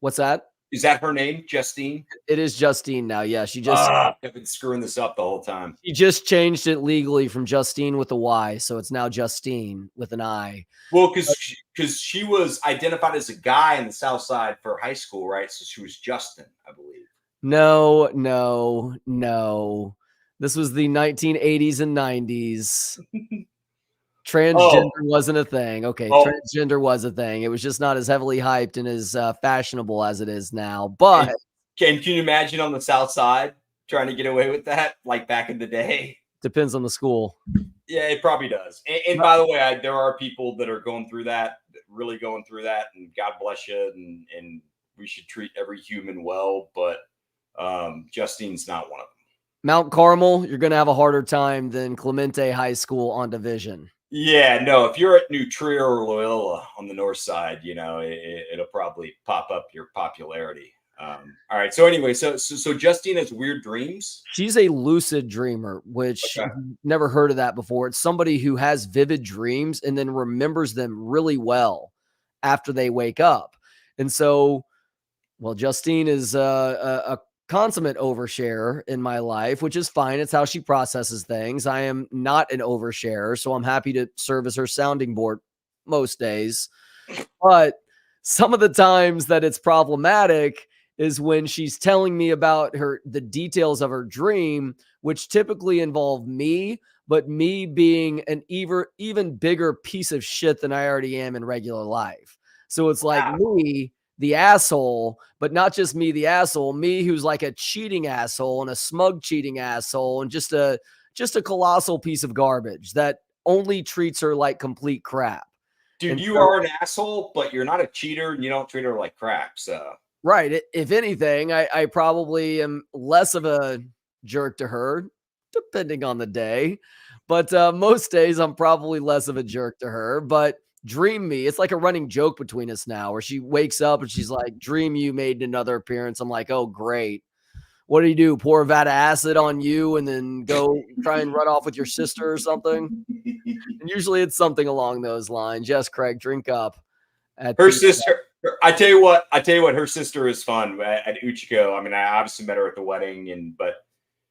What's that? Is that her name, Justine? It is Justine now. Yeah, she just I've been screwing this up the whole time. She just changed it legally from Justine with a Y, so it's now Justine with an I. Well, because she was identified as a guy in the South Side for high school, right? So she was Justin, I believe. No. This was the 1980s and 90s. Transgender wasn't a thing. Okay, transgender was a thing. It was just not as heavily hyped and as fashionable as it is now. But can you imagine on the South Side trying to get away with that, like back in the day? Depends on the school. Yeah, it probably does. And by the way, there are people that are going through that, really going through that, and God bless you. And we should treat every human well, but Justine's not one of them. Mount Carmel, you're going to have a harder time than Clemente High School on Division. Yeah, no, if you're at New Trier or Loyola on the north side, it'll probably pop up your popularity. All right. So anyway, so Justine has weird dreams. She's a lucid dreamer, which never heard of that before. It's somebody who has vivid dreams and then remembers them really well after they wake up. And so, well, Justine is a consummate oversharer in my life, which is fine. It's how she processes things. I am not an oversharer, so I'm happy to serve as her sounding board most days. But some of the times that it's problematic is when she's telling me about the details of her dream, which typically involve me, but me being an even bigger piece of shit than I already am in regular life. So it's like me, the asshole, but not just me, the asshole, me who's like a cheating asshole and a smug cheating asshole and just a colossal piece of garbage that only treats her like complete crap. Dude, and you are an asshole, but you're not a cheater and you don't treat her like crap. So right. If anything, I probably am less of a jerk to her, depending on the day. But most days I'm probably less of a jerk to her. But dream me, it's like a running joke between us now where she wakes up and she's like, dream you made another appearance. I'm like, oh, great. What do? Pour a vat of acid on you and then go try and run off with your sister or something? And usually it's something along those lines. Yes, Craig, drink up. Her sister, I tell you what, her sister is fun at Uchiko. I mean, I obviously met her at the wedding, but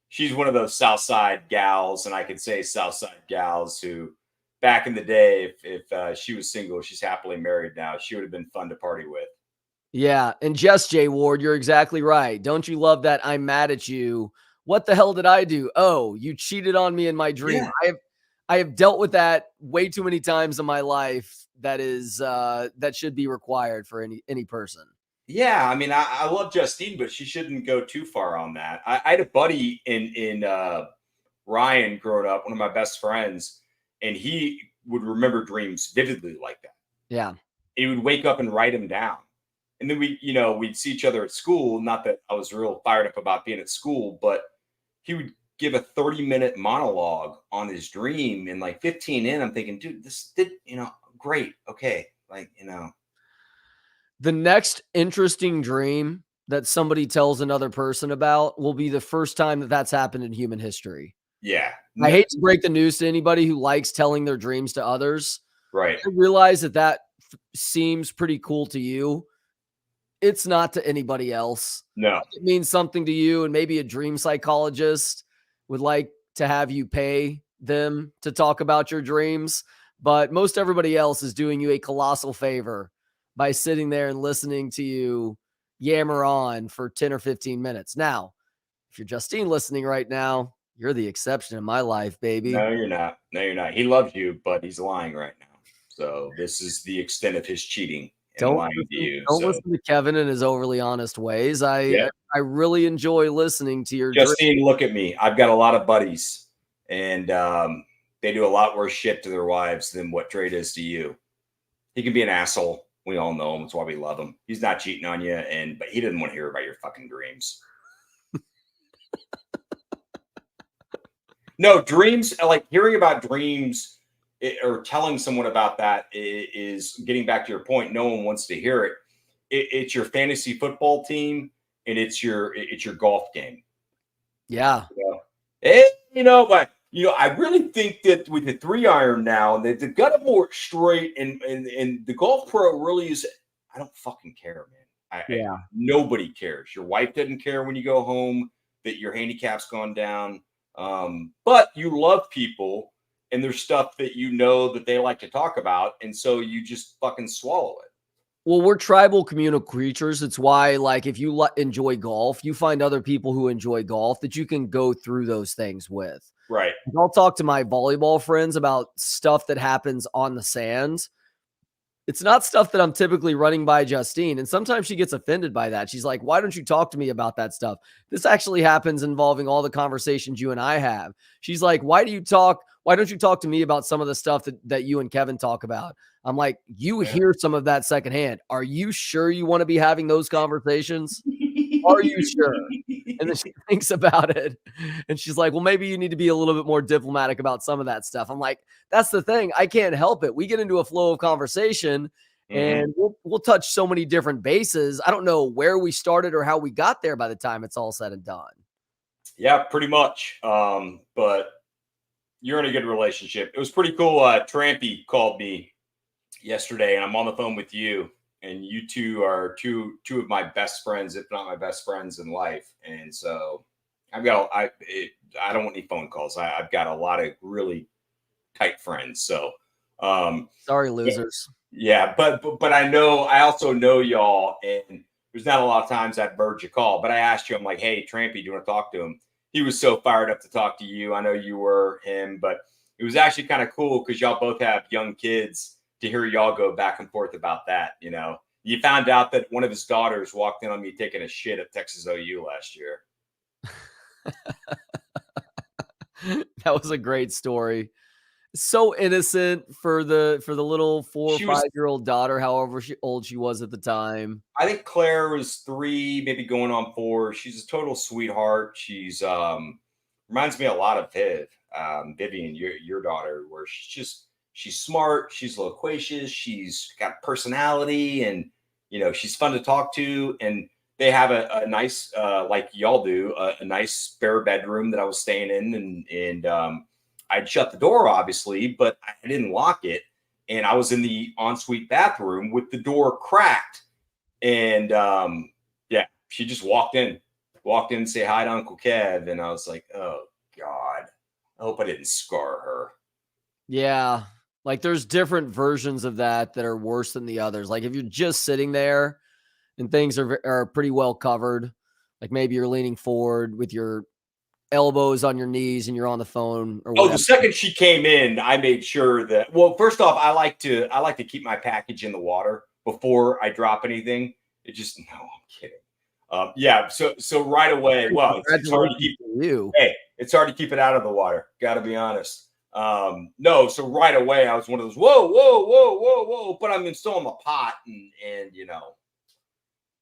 she's one of those South Side gals, and I could say South Side gals who back in the day, if she was single, she's happily married now. She would have been fun to party with. Yeah. And Jess J. Ward, you're exactly right. Don't you love that? I'm mad at you. What the hell did I do? Oh, you cheated on me in my dream. Yeah. I have dealt with that way too many times in my life. That is that should be required for any person. Yeah. I mean, I love Justine, but she shouldn't go too far on that. I had a buddy in Ryan growing up, one of my best friends, and he would remember dreams vividly like that. Yeah. He would wake up and write them down. And then we'd see each other at school. Not that I was real fired up about being at school, but he would give a 30-minute monologue on his dream, and like 15 in, I'm thinking, dude, this did, great. Okay. Like, The next interesting dream that somebody tells another person about will be the first time that that's happened in human history. Yeah. I hate to break the news to anybody who likes telling their dreams to others. Right. I realize that seems pretty cool to you. It's not to anybody else. No. It means something to you, and maybe a dream psychologist would like to have you pay them to talk about your dreams. But most everybody else is doing you a colossal favor by sitting there and listening to you yammer on for 10 or 15 minutes. Now, if you're Justine listening right now, you're the exception in my life, baby. No, you're not. No, you're not. He loves you, but he's lying right now. So this is the extent of his cheating and lying to you. Don't listen to Kevin and his overly honest ways. I really enjoy listening to your Justine, look at me. I've got a lot of buddies, and they do a lot worse shit to their wives than what Trey does to you. He can be an asshole. We all know him. That's why we love him. He's not cheating on you, but he doesn't want to hear about your fucking dreams. No, dreams, like hearing about dreams or telling someone about that is getting back to your point. No one wants to hear it. It's your fantasy football team and it's your golf game. Yeah. But I really think that with the 3-iron now, they've got it more straight, and the golf pro really is. I don't fucking care, man. Nobody cares. Your wife doesn't care when you go home that your handicap's gone down. But you love people, and there's stuff that that they like to talk about, and so you just fucking swallow it. Well, we're tribal communal creatures. It's why, like, if you enjoy golf, you find other people who enjoy golf that you can go through those things with. Right. I'll talk to my volleyball friends about stuff that happens on the sand. It's not stuff that I'm typically running by Justine. And sometimes she gets offended by that. She's like, why don't you talk to me about that stuff? This actually happens involving all the conversations you and I have. She's like, why don't you talk to me about some of the stuff that you and Kevin talk about? I'm like, you hear some of that secondhand. Are you sure you want to be having those conversations? Are you sure? And then she thinks about it. And she's like, well, maybe you need to be a little bit more diplomatic about some of that stuff. I'm like, that's the thing. I can't help it. We get into a flow of conversation and we'll touch so many different bases. I don't know where we started or how we got there by the time it's all said and done. Yeah, pretty much. But you're in a good relationship. It was pretty cool. Trampy called me yesterday, and I'm on the phone with you. And you two are two of my best friends, if not my best friends in life. And so I don't want any phone calls. I've got a lot of really tight friends. So sorry, losers. Yeah, but I also know y'all, and there's not a lot of times I'd urge a call. But I asked you, I'm like, hey, Trampy, do you want to talk to him? He was so fired up to talk to you. I know you were him, but it was actually kind of cool because y'all both have young kids. To hear y'all go back and forth about that, you found out that one of his daughters walked in on me taking a shit at Texas OU last year. That was a great story. So innocent for the little 4 or 5-year-old daughter, however old she was at the time. I think Claire was 3, maybe going on 4. She's a total sweetheart. She's reminds me a lot of Vivian, your daughter, where she's smart, she's loquacious, she's got personality, and she's fun to talk to. And they have a nice, like y'all do, a nice spare bedroom that I was staying in, and I'd shut the door, obviously, but I didn't lock it. And I was in the ensuite bathroom with the door cracked. And she just walked in and say hi to Uncle Kev. And I was like, oh God, I hope I didn't scar her. Yeah. Like there's different versions of that are worse than the others. Like if you're just sitting there and things are pretty well covered, like maybe you're leaning forward with your elbows on your knees and you're on the phone or whatever. The second she came in, I made sure that, well, first off, I like to keep my package in the water before I drop anything. I'm kidding. So right away, well, it's hard to keep you. Hey, it's hard to keep it out of the water. Got to be honest. So right away I was one of those, whoa, but I'm still in the pot and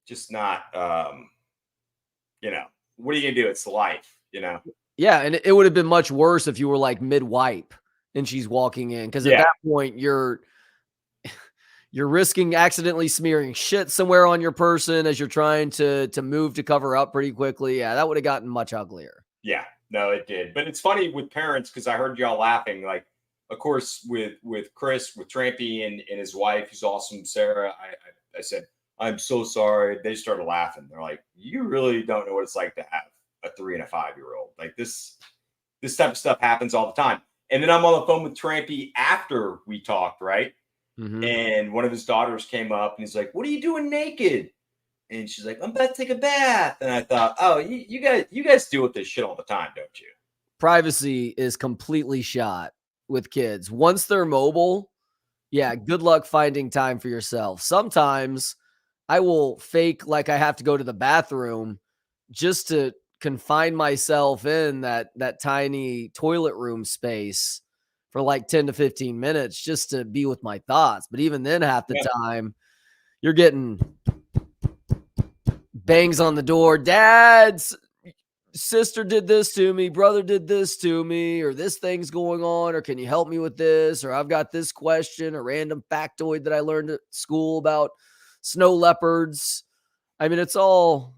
just not, what are you gonna do? It's life, Yeah. And it would have been much worse if you were like mid-wipe and she's walking in. Cause at that point you're risking accidentally smearing shit somewhere on your person as you're trying to move to cover up pretty quickly. Yeah, that would have gotten much uglier. Yeah, no, it did. But it's funny with parents because I heard y'all laughing. Like, of course, with Chris, with Trampy and his wife, who's awesome, Sarah. I said, I'm so sorry. They started laughing. They're like, you really don't know what it's like to have a 3 and a 5-year-old. Like this type of stuff happens all the time. And then I'm on the phone with Trampy after we talked, right? Mm-hmm. And one of his daughters came up and he's like, what are you doing naked? And she's like, I'm about to take a bath. And I thought, oh, you guys deal with this shit all the time, don't you? Privacy is completely shot with kids. Once they're mobile, yeah, good luck finding time for yourself. Sometimes I will fake like I have to go to the bathroom just to confine myself in that tiny toilet room space for like 10 to 15 minutes just to be with my thoughts. But even then, half the time, you're getting bangs on the door. Dad's sister did this to me. Brother did this to me. Or this thing's going on. Or can you help me with this? Or I've got this question, a random factoid that I learned at school about snow leopards. I mean, it's all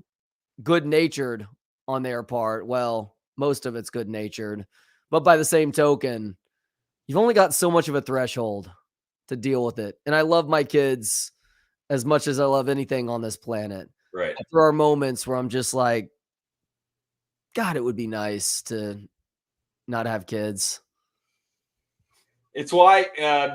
good-natured on their part. Well, most of it's good-natured. But by the same token, you've only got so much of a threshold to deal with it. And I love my kids as much as I love anything on this planet. Right. But there are moments where I'm just like, God, it would be nice to not have kids. It's why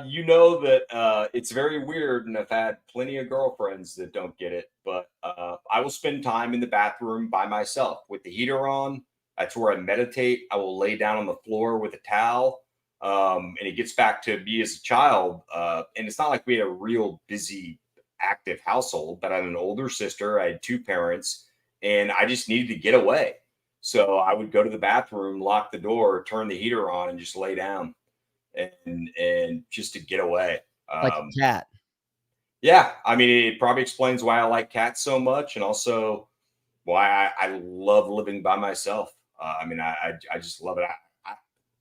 you know that it's very weird, and I've had plenty of girlfriends that don't get it. But I will spend time in the bathroom by myself with the heater on. That's where I meditate. I will lay down on the floor with a towel, and it gets back to me as a child. And it's not like we had a real busy, active household, but I had an older sister. I had 2 parents, and I just needed to get away. So I would go to the bathroom, lock the door, turn the heater on, and just lay down. And just to get away. Like a cat. Yeah. I mean, it probably explains why I like cats so much and also why I love living by myself. I mean, I just love it.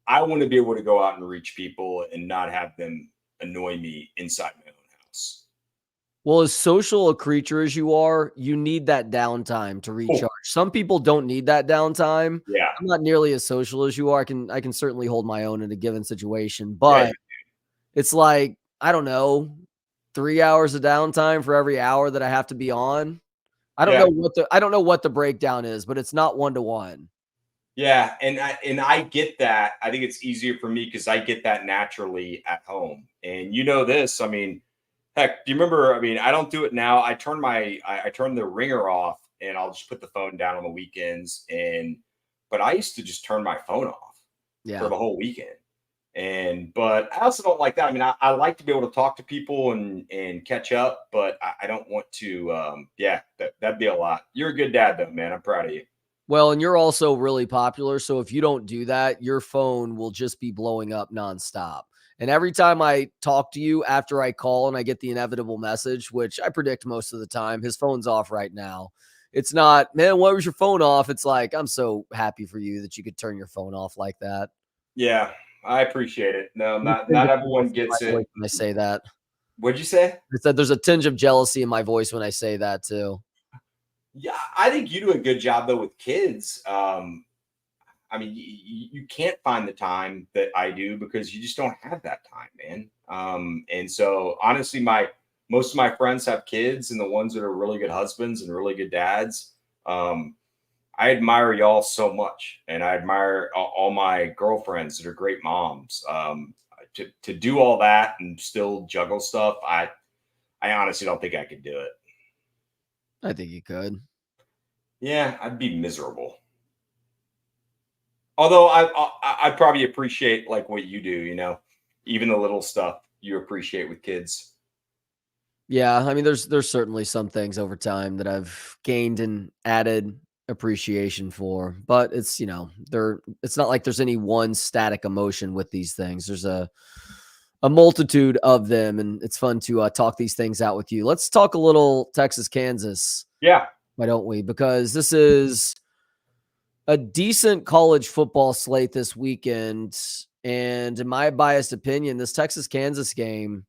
I want to be able to go out and reach people and not have them annoy me inside my own house. Well, as social a creature as you are, you need that downtime to recharge. Some people don't need that downtime. Yeah. I'm not nearly as social as you are. I can certainly hold my own in a given situation, but it's like, I don't know, 3 hours of downtime for every hour that I have to be on. I don't know what the breakdown is, but it's not 1-to-1. Yeah, and I get that. I think it's easier for me because I get that naturally at home. And you know this, I mean, heck, do you remember? I mean, I don't do it now. I turn the ringer off and I'll just put the phone down on the weekends. But I used to just turn my phone off for the whole weekend. But I also don't like that. I mean, I like to be able to talk to people and catch up, but I don't want to. That'd be a lot. You're a good dad though, man. I'm proud of you. Well, and you're also really popular. So if you don't do that, your phone will just be blowing up nonstop. And every time I talk to you after I call and I get the inevitable message, which I predict most of the time, his phone's off right now. It's not, man, why was your phone off? It's like, I'm so happy for you that you could turn your phone off like that. Yeah, I appreciate it. No, not everyone gets it. When I say that. What'd you say? I said there's a tinge of jealousy in my voice when I say that too. Yeah, I think you do a good job though with kids. I mean, you can't find the time that I do because you just don't have that time, man. And so honestly, most of my friends have kids, and the ones that are really good husbands and really good dads, I admire y'all so much. And I admire all my girlfriends that are great moms. To do all that and still juggle stuff, I honestly don't think I could do it. I think you could. Yeah, I'd be miserable. Although I probably appreciate like what you do, you know, even the little stuff you appreciate with kids. Yeah, I mean, there's certainly some things over time that I've gained and added appreciation for, but it's, you know, it's not like there's any one static emotion with these things. There's a multitude of them, and it's fun to talk these things out with you. Let's talk a little Texas, Kansas. Yeah. Why don't we? Because this is a decent college football slate this weekend. And in my biased opinion, this Texas Kansas game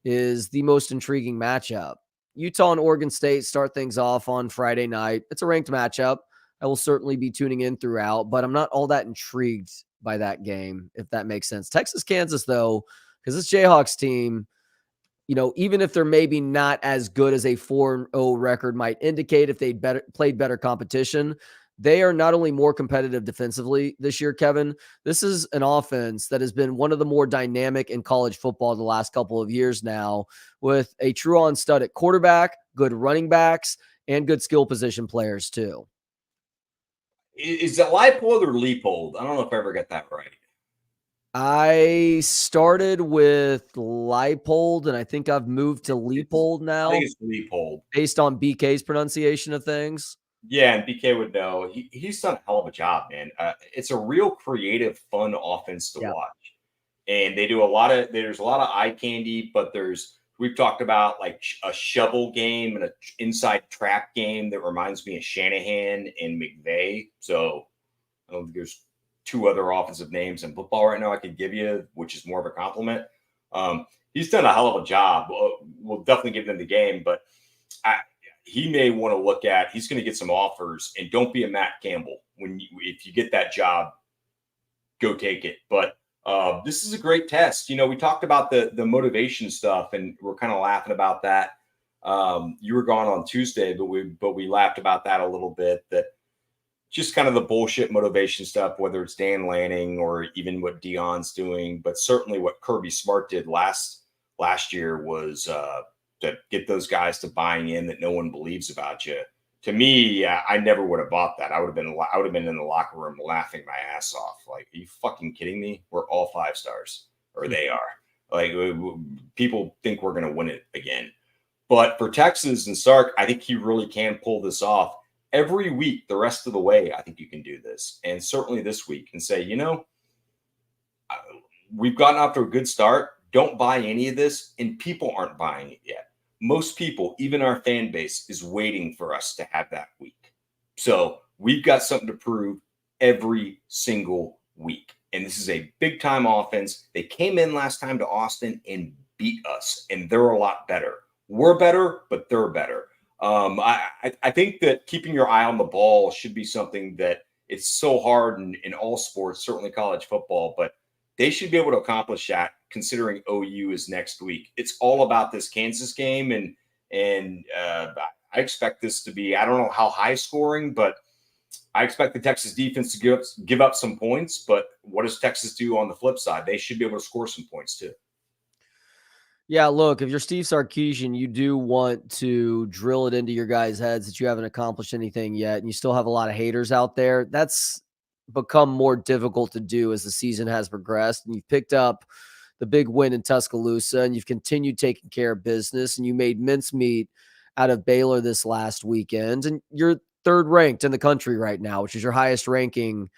is the most intriguing matchup. Utah and Oregon State start things off on Friday night. It's a ranked matchup. I will certainly be tuning in throughout, but I'm not all that intrigued by that game, if that makes sense. Texas, Kansas, though, because this Jayhawks team, even if they're maybe not as good as a 4-0 record might indicate, if they'd played better competition, they are not only more competitive defensively this year, Kevin. This is an offense that has been one of the more dynamic in college football the last couple of years now, with a true on stud at quarterback, good running backs, and good skill position players too. Is it Leipold or Leopold? I don't know if I ever got that right. I started with Leipold, and I think I've moved to Leopold now. I think it's Leopold. Based on BK's pronunciation of things. Yeah, and BK would know. He's done a hell of a job, man. It's a real creative, fun offense to watch. And they do there's a lot of eye candy, but we've talked about like a shovel game and an inside trap game that reminds me of Shanahan and McVay. So I don't think there's two other offensive names in football right now I could give you, which is more of a compliment. He's done a hell of a job. We'll definitely give him the game, but he may want to look at, he's going to get some offers, and don't be a Matt Campbell. If you get that job, go take it. But this is a great test. We talked about the motivation stuff, and we're kind of laughing about that. You were gone on Tuesday, but we laughed about that a little bit, that just kind of the bullshit motivation stuff, whether it's Dan Lanning or even what Deion's doing, but certainly what Kirby Smart did last year was to get those guys to buying in that no one believes about you. To me, I never would have bought that. I would have been in the locker room laughing my ass off. Like, are you fucking kidding me? We're all 5 stars, or they are. Like, people think we're going to win it again. But for Texas and Sark, I think he really can pull this off. Every week, the rest of the way, I think you can do this. And certainly this week, and say, we've gotten off to a good start. Don't buy any of this. And people aren't buying it yet. Most people, even our fan base, is waiting for us to have that week. So we've got something to prove every single week. And this is a big-time offense. They came in last time to Austin and beat us, and they're a lot better. We're better, but they're better. I think that keeping your eye on the ball should be something that it's so hard in all sports, certainly college football, but they should be able to accomplish that, considering OU is next week. It's all about this Kansas game, and I expect this to be, I don't know how high scoring, but I expect the Texas defense to give up some points. But what does Texas do on the flip side? They should be able to score some points too. Yeah, look, if you're Steve Sarkisian, you do want to drill it into your guys' heads that you haven't accomplished anything yet, and you still have a lot of haters out there. That's become more difficult to do as the season has progressed, and you've picked up the big win in Tuscaloosa, and you've continued taking care of business, and you made mincemeat out of Baylor this last weekend, and you're third ranked in the country right now, which is your highest ranking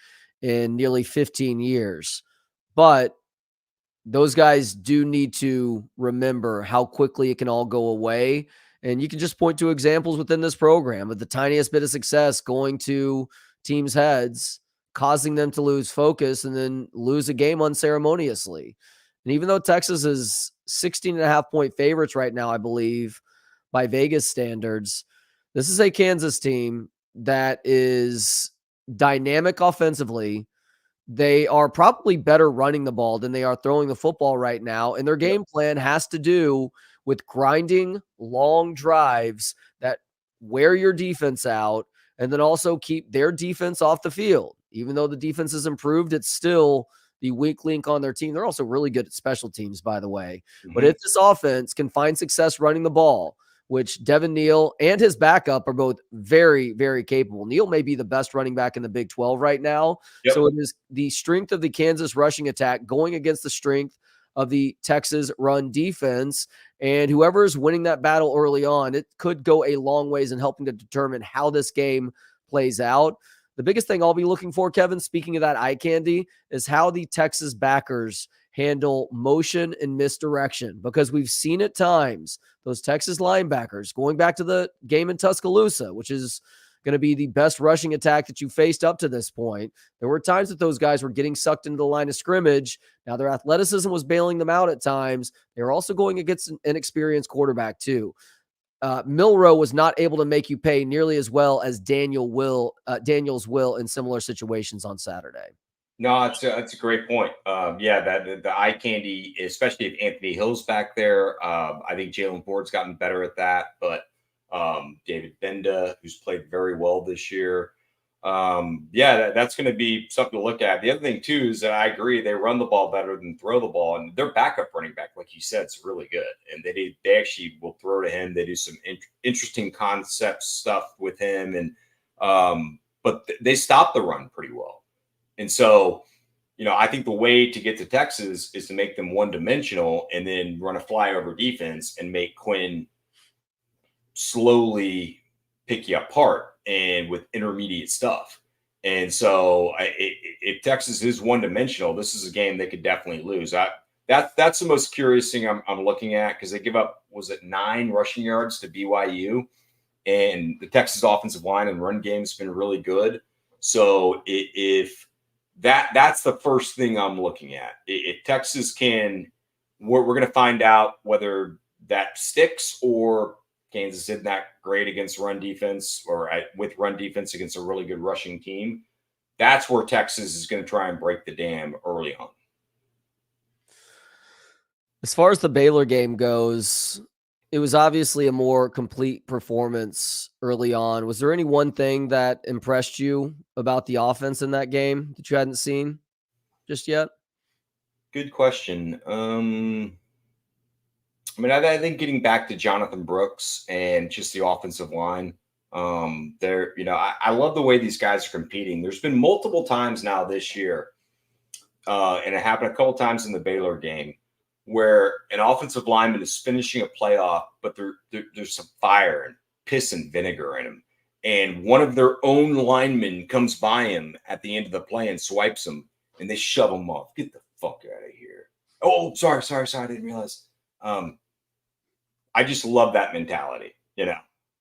in nearly 15 years. But those guys do need to remember how quickly it can all go away. And you can just point to examples within this program of the tiniest bit of success going to teams' heads, causing them to lose focus and then lose a game unceremoniously. And even though Texas is 16.5-point favorites right now, I believe, by Vegas standards, this is a Kansas team that is dynamic offensively. They are probably better running the ball than they are throwing the football right now. And their game plan has to do with grinding long drives that wear your defense out and then also keep their defense off the field. Even though the defense has improved, it's still the weak link on their team. They're also really good at special teams, by the way. Mm-hmm. But if this offense can find success running the ball, which Devin Neal and his backup are both very, very capable. Neal may be the best running back in the Big 12 right now. Yep. So it is the strength of the Kansas rushing attack going against the strength of the Texas run defense. And whoever is winning that battle early on, it could go a long ways in helping to determine how this game plays out. The biggest thing I'll be looking for, Kevin, speaking of that eye candy, is how the Texas backers handle motion and misdirection, because we've seen at times those Texas linebackers, going back to the game in Tuscaloosa, which is, going to be the best rushing attack that you faced up to this point. There were times that those guys were getting sucked into the line of scrimmage. Now, their athleticism was bailing them out at times. They were also going against an inexperienced quarterback, too. Milroe was not able to make you pay nearly as well as Daniels will in similar situations on Saturday. No, that's a great point. That the eye candy, especially if Anthony Hill's back there. I think Jalen Ford's gotten better at that, but David Benda, who's played very well this year. That's going to be something to look at. The other thing too is that I agree they run the ball better than throw the ball, and their backup running back, like you said, is really good. And they actually will throw to him. They do some interesting concept stuff with him, and but they stop the run pretty well. And so, I think the way to get to Texas is to make them one-dimensional and then run a flyover defense and make Quinn slowly pick you apart and with intermediate stuff. And so if Texas is one-dimensional, this is a game they could definitely lose. That's the most curious thing I'm looking at, because they give up, 9 rushing yards to BYU, and the Texas offensive line and run game has been really good. So if that's the first thing I'm looking at. If Texas can, we're going to find out whether that sticks, or Kansas isn't that great against run defense, or with run defense against a really good rushing team. That's where Texas is going to try and break the dam early on. As far as the Baylor game goes, it was obviously a more complete performance early on. Was there any one thing that impressed you about the offense in that game that you hadn't seen just yet? Good question. I think getting back to Jonathan Brooks and just the offensive line, I love the way these guys are competing. There's been multiple times now this year, and it happened a couple times in the Baylor game, where an offensive lineman is finishing a playoff, but there's some fire and piss and vinegar in him. And one of their own linemen comes by him at the end of the play and swipes him, and they shove him off. Get the fuck out of here. Oh, sorry. I didn't realize. I just love that mentality,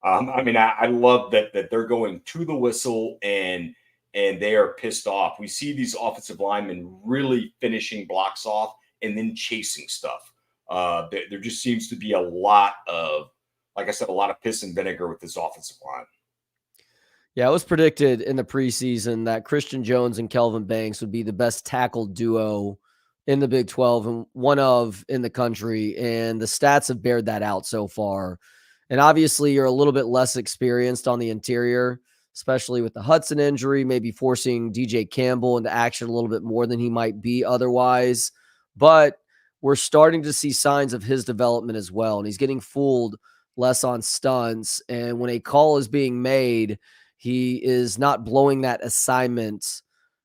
I love that they're going to the whistle and they are pissed off. We see these offensive linemen really finishing blocks off and then chasing stuff. There just seems to be a lot of, like I said, a lot of piss and vinegar with this offensive line. Yeah, it was predicted in the preseason that Christian Jones and Kelvin Banks would be the best tackle duo in the Big 12 and one of in the country. And the stats have bared that out so far. And obviously you're a little bit less experienced on the interior, especially with the Hudson injury, maybe forcing DJ Campbell into action a little bit more than he might be otherwise. But we're starting to see signs of his development as well. And he's getting fooled less on stunts. And when a call is being made, he is not blowing that assignment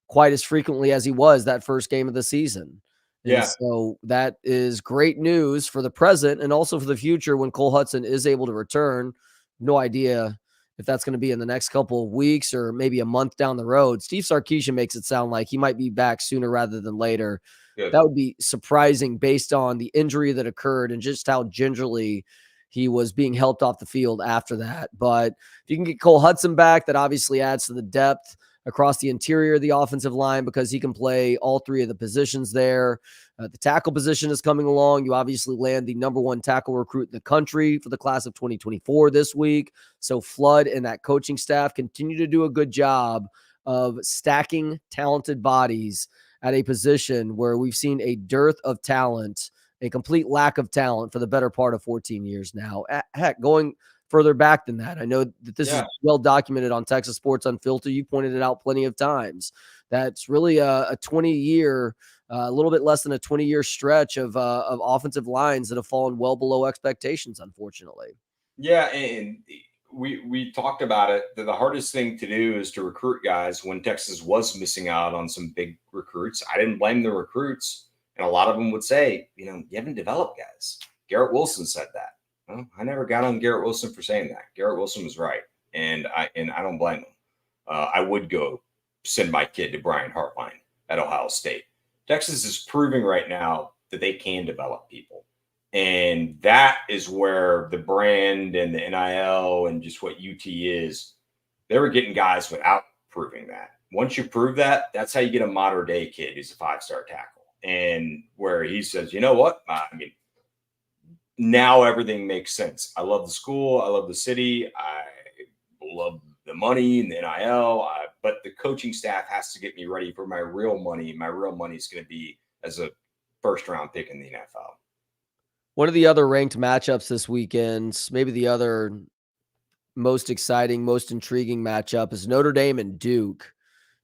quite as frequently as he was that first game of the season. And so that is great news for the present and also for the future when Cole Hudson is able to return. No idea if that's going to be in the next couple of weeks or maybe a month down the road. Steve Sarkisian makes it sound like he might be back sooner rather than later. Good. That would be surprising based on the injury that occurred and just how gingerly he was being helped off the field after that. But if you can get Cole Hudson back, that obviously adds to the depth across the interior of the offensive line because he can play all 3 of the positions there. The tackle position is coming along. You obviously land the number 1 tackle recruit in the country for the class of 2024 this week. So Flood and that coaching staff continue to do a good job of stacking talented bodies at a position where we've seen a dearth of talent, a complete lack of talent for the better part of 14 years now. Heck, going further back than that. I know that this is well documented on Texas Sports Unfiltered. You pointed it out plenty of times. That's really a 20-year, a little bit less than a 20-year stretch of offensive lines that have fallen well below expectations, unfortunately. Yeah, and we talked about it. The hardest thing to do is to recruit guys when Texas was missing out on some big recruits. I didn't blame the recruits, and a lot of them would say, you haven't developed guys. Garrett Wilson said that. Well, I never got on Garrett Wilson for saying that. Garrett Wilson was right, and I don't blame him. I would go send my kid to Brian Hartline at Ohio State. Texas is proving right now that they can develop people, and that is where the brand and the NIL and just what UT is they were getting guys without proving that. Once you prove that, that's how you get a modern day kid who's a 5-star tackle. And where he says, you know what? I mean, now everything makes sense. I love the school. I love the city. I love the money and the NIL. But the coaching staff has to get me ready for my real money. My real money is going to be as a first-round pick in the NFL. One of the other ranked matchups this weekend, maybe the other most exciting, most intriguing matchup is Notre Dame and Duke.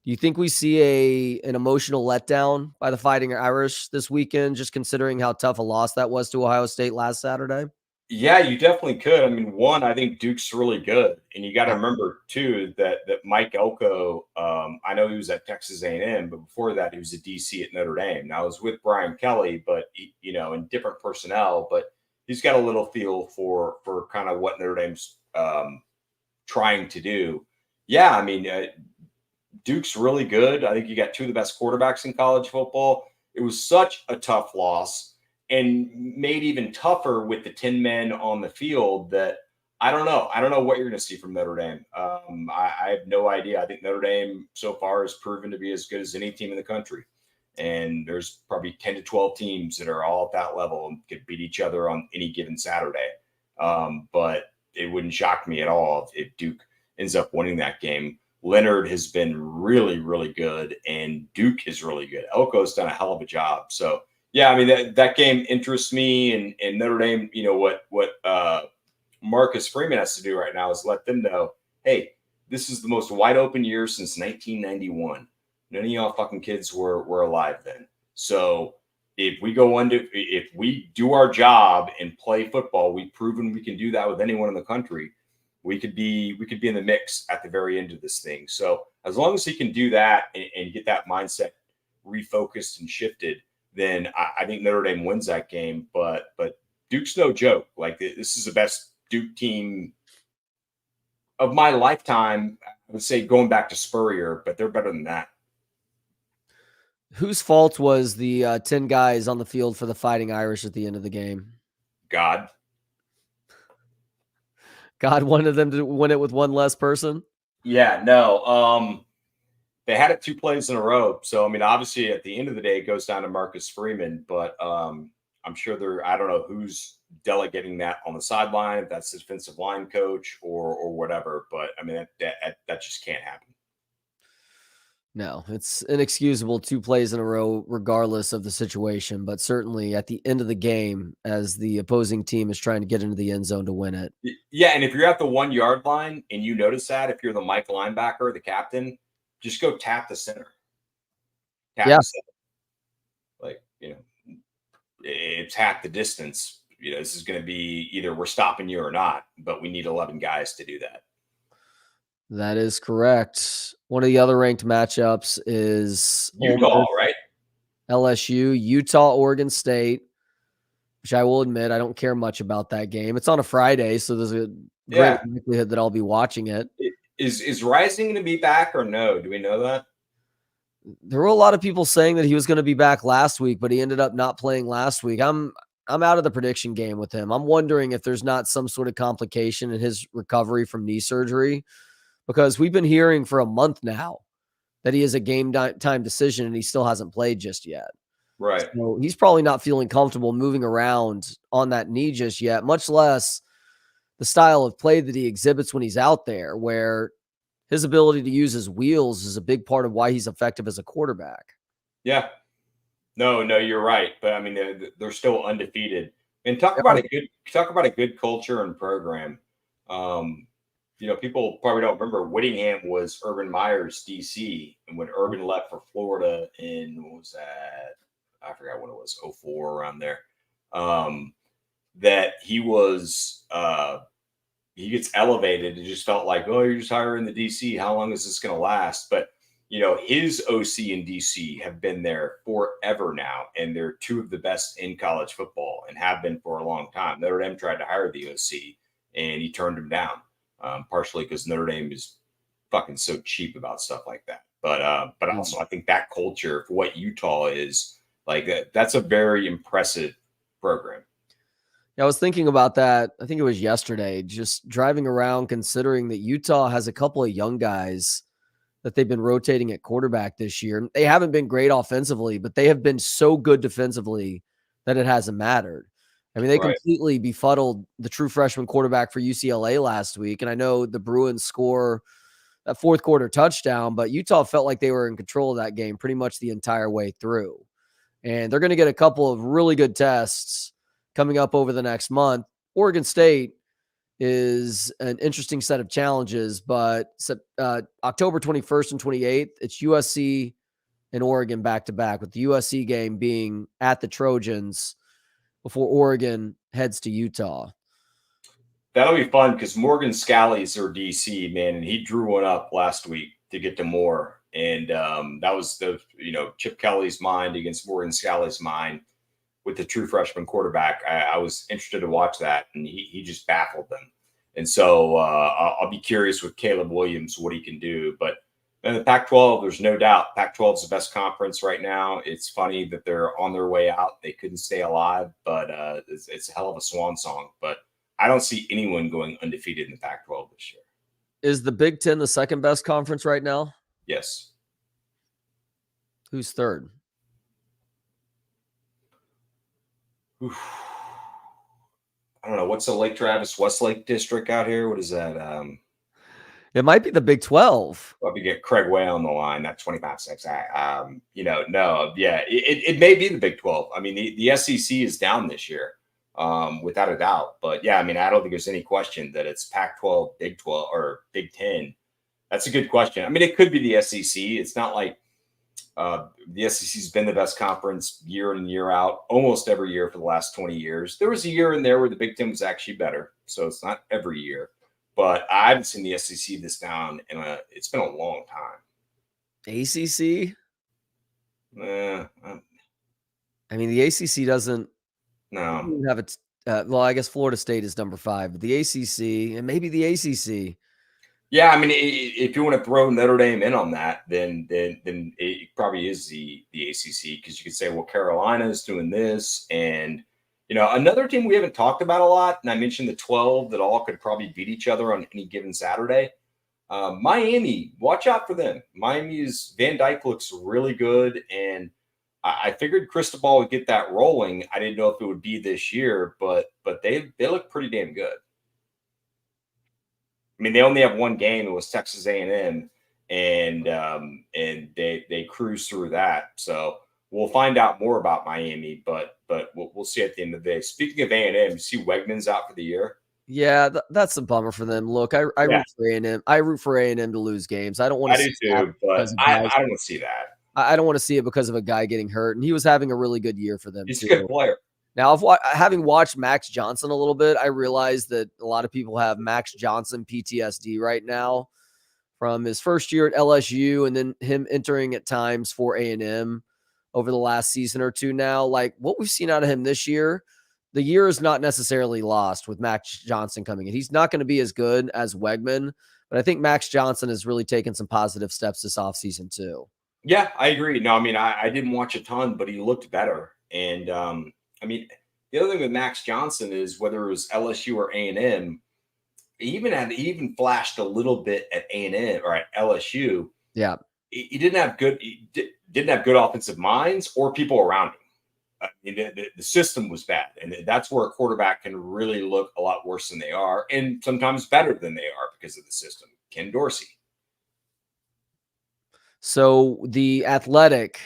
Do you think we see an emotional letdown by the Fighting Irish this weekend, just considering how tough a loss that was to Ohio State last Saturday? Yeah, you definitely could. I mean, one, I think Duke's really good, and you got to remember too that Mike Elko. I know he was at Texas A&M, but before that, he was a DC at Notre Dame. Now, I was with Brian Kelly, but in different personnel. But he's got a little feel for kind of what Notre Dame's trying to do. Yeah, I mean, Duke's really good. I think you got two of the best quarterbacks in college football. It was such a tough loss, and made even tougher with the 10 men on the field that I don't know. I don't know what you're going to see from Notre Dame. I have no idea. I think Notre Dame so far has proven to be as good as any team in the country. And there's probably 10 to 12 teams that are all at that level and could beat each other on any given Saturday. But it wouldn't shock me at all if Duke ends up winning that game. Leonard has been really, really good, and Duke is really good. Elko's done a hell of a job. So, yeah, I mean, that game interests me, and Notre Dame, what Marcus Freeman has to do right now is let them know, hey, this is the most wide open year since 1991. None of y'all fucking kids were alive then. So if we do our job and play football, we've proven we can do that with anyone in the country. We could be in the mix at the very end of this thing. So as long as he can do that and get that mindset refocused and shifted, then I think Notre Dame wins that game. But Duke's no joke. Like, this is the best Duke team of my lifetime. I would say going back to Spurrier, but they're better than that. Whose fault was the 10 guys on the field for the Fighting Irish at the end of the game? God wanted them to win it with one less person? Yeah, no. They had it 2 plays in a row. So, I mean, obviously at the end of the day, it goes down to Marcus Freeman, but I'm sure I don't know who's delegating that on the sideline, if that's the defensive line coach or whatever. But I mean, that just can't happen. No, it's inexcusable 2 plays in a row, regardless of the situation. But certainly at the end of the game, as the opposing team is trying to get into the end zone to win it. Yeah, and if you're at the 1 yard line and you notice that, if you're the Mike linebacker, the captain, just go tap the center. The center. Like, it's half the distance. This is going to be either we're stopping you or not, but we need 11 guys to do that. That is correct. One of the other ranked matchups is Utah, right? LSU, Utah, Oregon State, which I will admit I don't care much about that game. It's on a Friday, so there's a great likelihood that I'll be watching it. Is Rising going to be back or no? Do we know that? There were a lot of people saying that he was going to be back last week, but he ended up not playing last week. I'm out of the prediction game with him. I'm wondering if there's not some sort of complication in his recovery from knee surgery, because we've been hearing for a month now that he is a game time decision and he still hasn't played just yet. Right. So he's probably not feeling comfortable moving around on that knee just yet, much less the style of play that he exhibits when he's out there, where his ability to use his wheels is a big part of why he's effective as a quarterback. Yeah. No, you're right. But I mean, they're still undefeated. And talk about a good culture and program. People probably don't remember Whittingham was Urban Meyer's DC, and when Urban left for Florida in, what was that? I forgot what it was, 04 around there. That he was he gets elevated. It just felt like, oh, you're just hiring the DC. How long is this going to last? But his OC and DC have been there forever now, and they're 2 of the best in college football and have been for a long time. Notre Dame tried to hire the OC, and he turned him down. Partially because Notre Dame is fucking so cheap about stuff like that. But also I think that culture for what Utah is like, that's a very impressive program. Yeah, I was thinking about that. I think it was yesterday, just driving around, considering that Utah has a couple of young guys that they've been rotating at quarterback this year. They haven't been great offensively, but they have been so good defensively that it hasn't mattered. I mean, they Right. completely befuddled the true freshman quarterback for UCLA last week. And I know the Bruins score that fourth quarter touchdown, but Utah felt like they were in control of that game pretty much the entire way through. And they're going to get a couple of really good tests coming up over the next month. Oregon State is an interesting set of challenges, but October 21st and 28th, it's USC and Oregon back to back, with the USC game being at the Trojans before Oregon heads to Utah. That'll be fun because Morgan Scally's their DC, man, and he drew one up last week to get to Moore. And that was Chip Kelly's mind against Morgan Scally's mind with the true freshman quarterback. I was interested to watch that, and he just baffled them. And so I'll be curious with Caleb Williams what he can do. But in the Pac-12, there's no doubt Pac-12 is the best conference right now. It's funny that they're on their way out. They couldn't stay alive, but it's a hell of a swan song. But I don't see anyone going undefeated in the Pac-12 this year. Is the Big Ten the second best conference right now? Yes. Who's third? Oof. I don't know. What's the Lake Travis Westlake district out here? What is that? It might be the Big 12. Well, if you get Craig Way on the line, that's 25-6. No. Yeah, it may be the Big 12. I mean, the SEC is down this year, without a doubt. But, yeah, I mean, I don't think there's any question that it's Pac-12, Big 12, or Big 10. That's a good question. I mean, it could be the SEC. It's not like the SEC's been the best conference year in and year out, almost every year for the last 20 years. There was a year in there where the Big Ten was actually better, so it's not every year. But I haven't seen the SEC this down, and it's been a long time. ACC? I mean, the ACC doesn't have it. Well, I guess Florida State is number 5, but the ACC, and maybe the ACC. Yeah, I mean, if you want to throw Notre Dame in on that, then it probably is the ACC, because you could say, well, Carolina is doing this, and another team we haven't talked about a lot, and I mentioned the 12 that all could probably beat each other on any given Saturday. Miami, watch out for them. Miami's Van Dyke looks really good, and I figured Cristobal would get that rolling. I didn't know if it would be this year, but they look pretty damn good. I mean, they only have one game. It was Texas A&M, and they cruised through that. So we'll find out more about Miami, but we'll see at the end of the day. Speaking of A&M, you see Wegman's out for the year. Yeah, that's a bummer for them. Look, I root for A&M. I root for A&M to lose games. I don't want to. I do too, but I don't want to see that. I don't want to see it because of a guy getting hurt, and he was having a really good year for them. He's a good player. Now, having watched Max Johnson a little bit, I realize that a lot of people have Max Johnson PTSD right now from his first year at LSU, and then him entering at times for A&M over the last season or two now. Like what we've seen out of him this year, the year is not necessarily lost with Max Johnson coming in. He's not going to be as good as Wegman, but I think Max Johnson has really taken some positive steps this offseason too. Yeah, I agree. No, I mean, I didn't watch a ton, but he looked better. And I mean, the other thing with Max Johnson is whether it was LSU or A&M, he even flashed a little bit at A&M or at LSU. Yeah, he didn't have good offensive minds or people around him. I mean, the system was bad, and that's where a quarterback can really look a lot worse than they are, and sometimes better than they are because of the system. Ken Dorsey. So the Athletic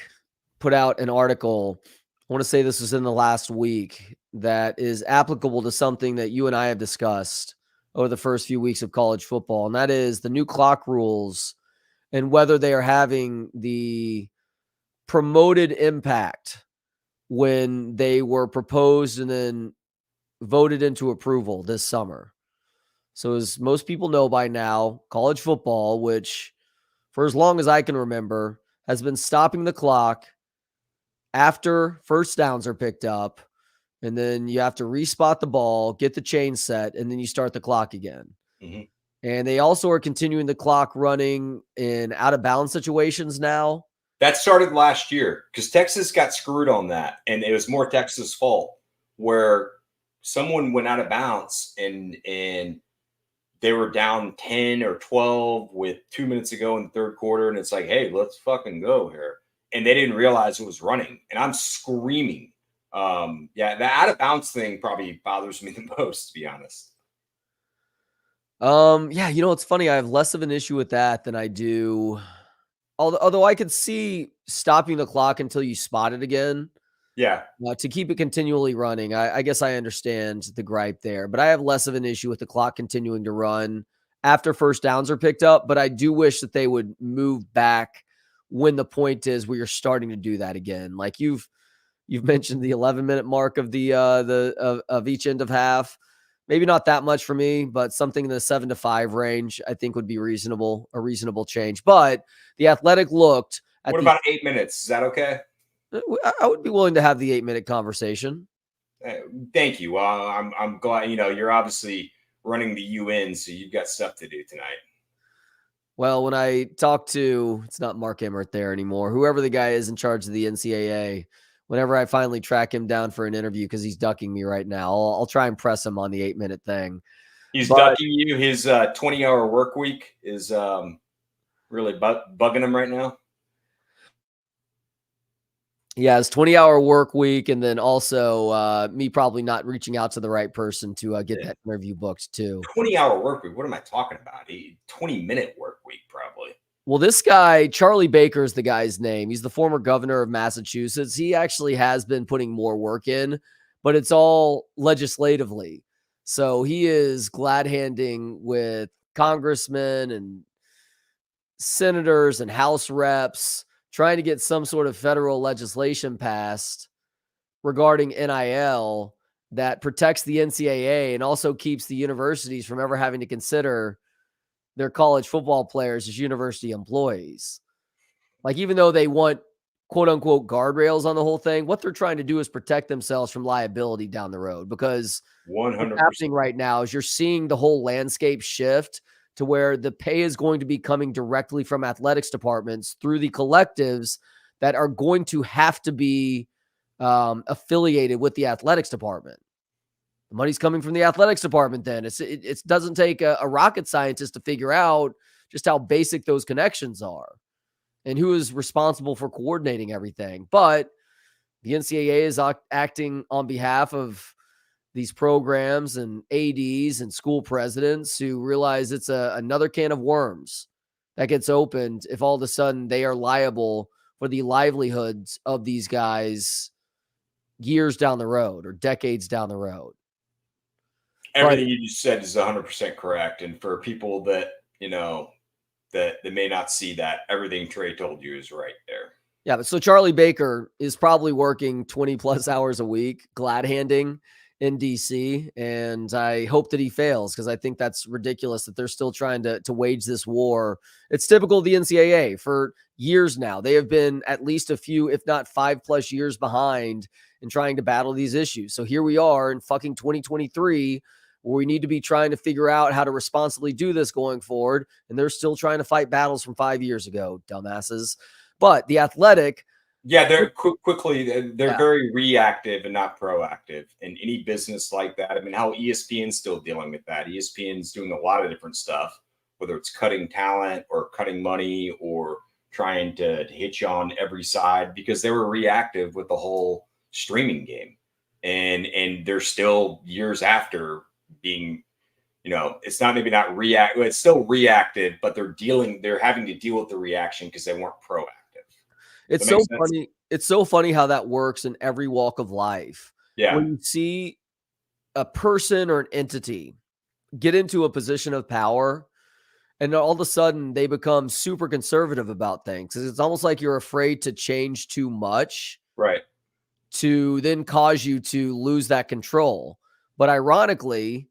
put out an article, I want to say this was in the last week, that is applicable to something that you and I have discussed over the first few weeks of college football, and that is the new clock rules and whether they are having the promoted impact when they were proposed and then voted into approval this summer. So as most people know by now, college football, which for as long as I can remember, has been stopping the clock after first downs are picked up, and then you have to respot the ball, get the chain set, and then you start the clock again. Mm-hmm. And they also are continuing the clock running in out-of-bounds situations now. That started last year because Texas got screwed on that, and it was more Texas' fault, where someone went out of bounds and they were down 10 or 12 with 2 minutes to go in the third quarter. And it's like, hey, let's fucking go here. And they didn't realize it was running. And I'm screaming. The out of bounds thing probably bothers me the most, to be honest. It's funny. I have less of an issue with that than I do. Although I could see stopping the clock until you spot it again. Yeah. To keep it continually running. I guess I understand the gripe there, but I have less of an issue with the clock continuing to run after first downs are picked up. But I do wish that they would move back when the point is where you're starting to do that again. Like you've mentioned the 11-minute mark of of each end of half. Maybe not that much for me, but something in the 7 to 5 range, I think would be a reasonable change. But the Athletic looked at what about 8 minutes? Is that okay? I would be willing to have the 8-minute conversation. Thank you. I'm glad, you're obviously running the UN, so you've got stuff to do tonight. Well, when I talk to, it's not Mark Emmert there anymore, whoever the guy is in charge of the NCAA, whenever I finally track him down for an interview, because he's ducking me right now, I'll try and press him on the 8-minute thing. He's ducking you. His 20-hour work week is really bugging him right now. Yeah, his 20-hour work week, and then also me probably not reaching out to the right person to get that interview booked too. 20-hour work week? What am I talking about? A 20-minute work week, probably. Well, this guy, Charlie Baker is the guy's name. He's the former governor of Massachusetts. He actually has been putting more work in, but it's all legislatively. So he is glad-handing with congressmen and senators and House reps, trying to get some sort of federal legislation passed regarding NIL that protects the NCAA and also keeps the universities from ever having to consider their college football players as university employees. Like, even though they want quote unquote guardrails on the whole thing, what they're trying to do is protect themselves from liability down the road, because 100%. what's happening right now is you're seeing the whole landscape shift to where the pay is going to be coming directly from athletics departments through the collectives that are going to have to be affiliated with the athletics department. The money's coming from the athletics department then. It doesn't take a rocket scientist to figure out just how basic those connections are and who is responsible for coordinating everything. But the NCAA is acting on behalf of these programs and ADs and school presidents who realize it's another can of worms that gets opened if all of a sudden they are liable for the livelihoods of these guys years down the road or decades down the road. Everything you just said is 100% correct. And for people that, that may not see that, everything Trey told you is right there. Yeah. But so Charlie Baker is probably working 20 plus hours a week, glad handing in DC. And I hope that he fails, because I think that's ridiculous that they're still trying to wage this war. It's typical of the NCAA for years now. They have been at least a few, if not 5+ years behind in trying to battle these issues. So here we are in fucking 2023, where we need to be trying to figure out how to responsibly do this going forward. And they're still trying to fight battles from 5 years ago, dumbasses. But the Athletic, they're they're very reactive and not proactive in any business like that. I mean, how ESPN's still dealing with that. ESPN's doing a lot of different stuff, whether it's cutting talent or cutting money or trying to hit you on every side, because they were reactive with the whole streaming game. And they're still years after being, it's not react. It's still reactive, but they're having to deal with the reaction because they weren't proactive. It's so funny. It's so funny how that works in every walk of life. Yeah. When you see a person or an entity get into a position of power, and all of a sudden they become super conservative about things. It's almost like you're afraid to change too much. Right. To then cause you to lose that control. But ironically,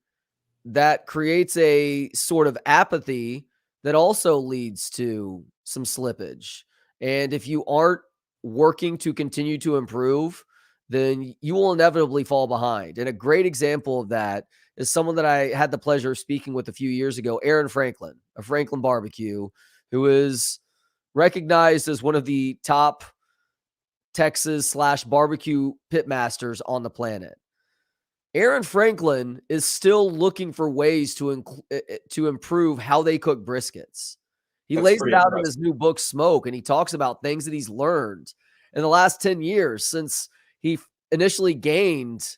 that creates a sort of apathy that also leads to some slippage. And if you aren't working to continue to improve, then you will inevitably fall behind. And a great example of that is someone that I had the pleasure of speaking with a few years ago, Aaron Franklin of Franklin Barbecue, who is recognized as one of the top Texas / barbecue pitmasters on the planet. Aaron Franklin is still looking for ways to improve how they cook briskets. He lays it out in his new book, Smoke, and he talks about things that he's learned in the last 10 years since he initially gained,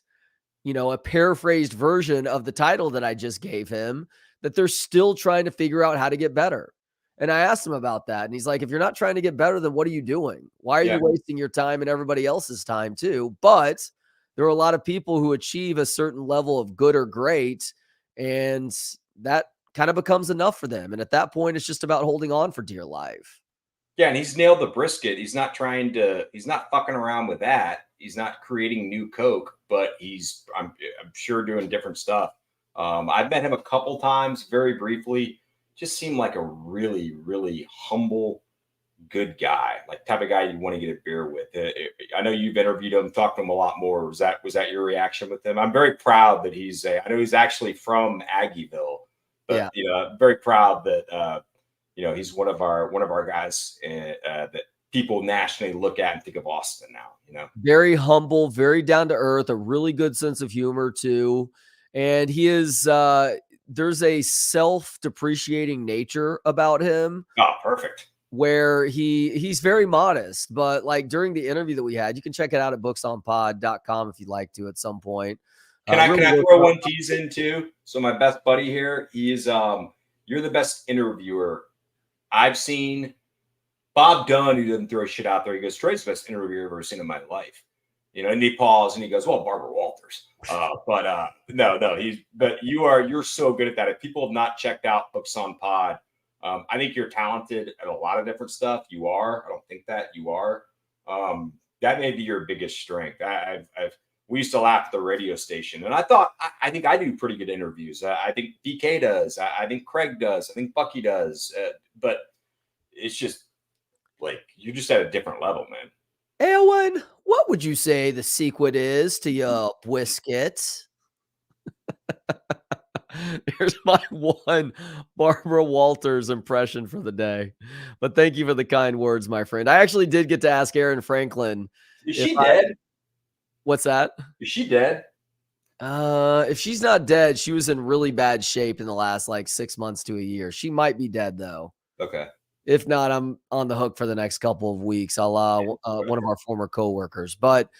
a paraphrased version of the title that I just gave him, that they're still trying to figure out how to get better. And I asked him about that, and he's like, if you're not trying to get better, then what are you doing? Why are you wasting your time and everybody else's time too? But there are a lot of people who achieve a certain level of good or great, and that kind of becomes enough for them. And at that point, it's just about holding on for dear life. Yeah, and he's nailed the brisket. He's not fucking around with that. He's not creating new Coke, but I'm sure doing different stuff. I've met him a couple times, very briefly. Just seemed like a really, really humble, good guy, like type of guy you'd want to get a beer with. I know you've interviewed him, talked to him a lot more. Was that your reaction with him? I'm very proud that I know he's actually from Aggieville, but very proud that he's one of our guys that people nationally look at and think of Austin now. Very humble, very down to earth, a really good sense of humor too, and he is. There's a self-depreciating nature about him. Oh, perfect. Where he's very modest, but like during the interview that we had, you can check it out at booksonpod.com if you'd like to at some point. Can I throw one tease in too? So my best buddy here, he's you're the best interviewer I've seen. Bob Dunn, who doesn't throw shit out there, he goes, Trey's the best interviewer I've ever seen in my life. And he paused and he goes, well, Barbara Walters. No, you're so good at that. If people have not checked out Books on Pod, I think you're talented at a lot of different stuff. You are. I don't think that you are. That may be your biggest strength. We used to laugh at the radio station, and I think I do pretty good interviews. I think BK does. I think Craig does. I think Bucky does. But it's just like you're just at a different level, man. Owen, what would you say the secret is to your brisket? Here's my one Barbara Walters impression for the day. But thank you for the kind words, my friend. I actually did get to ask Aaron Franklin. Is she dead? What's that? Is she dead? If she's not dead, she was in really bad shape in the last 6 months to a year. She might be dead though. Okay. If not, I'm on the hook for the next couple of weeks. I'll one of our former coworkers. But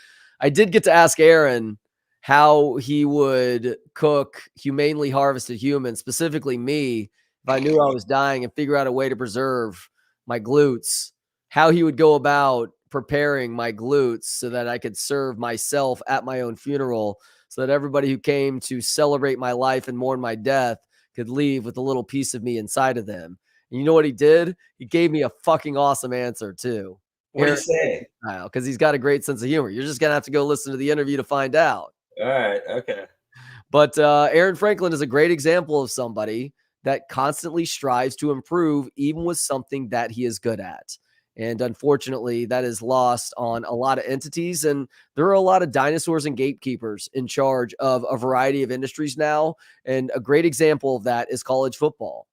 I did get to ask Aaron how he would cook humanely harvested humans, specifically me, if I knew I was dying, and figure out a way to preserve my glutes, how he would go about preparing my glutes so that I could serve myself at my own funeral, so that everybody who came to celebrate my life and mourn my death could leave with a little piece of me inside of them. And you know what he did? He gave me a fucking awesome answer too. What did he say? Because he's got a great sense of humor. You're just going to have to go listen to the interview to find out. All right. Okay. But Aaron Franklin is a great example of somebody that constantly strives to improve, even with something that he is good at. And unfortunately, that is lost on a lot of entities. And there are a lot of dinosaurs and gatekeepers in charge of a variety of industries now. And a great example of that is college football.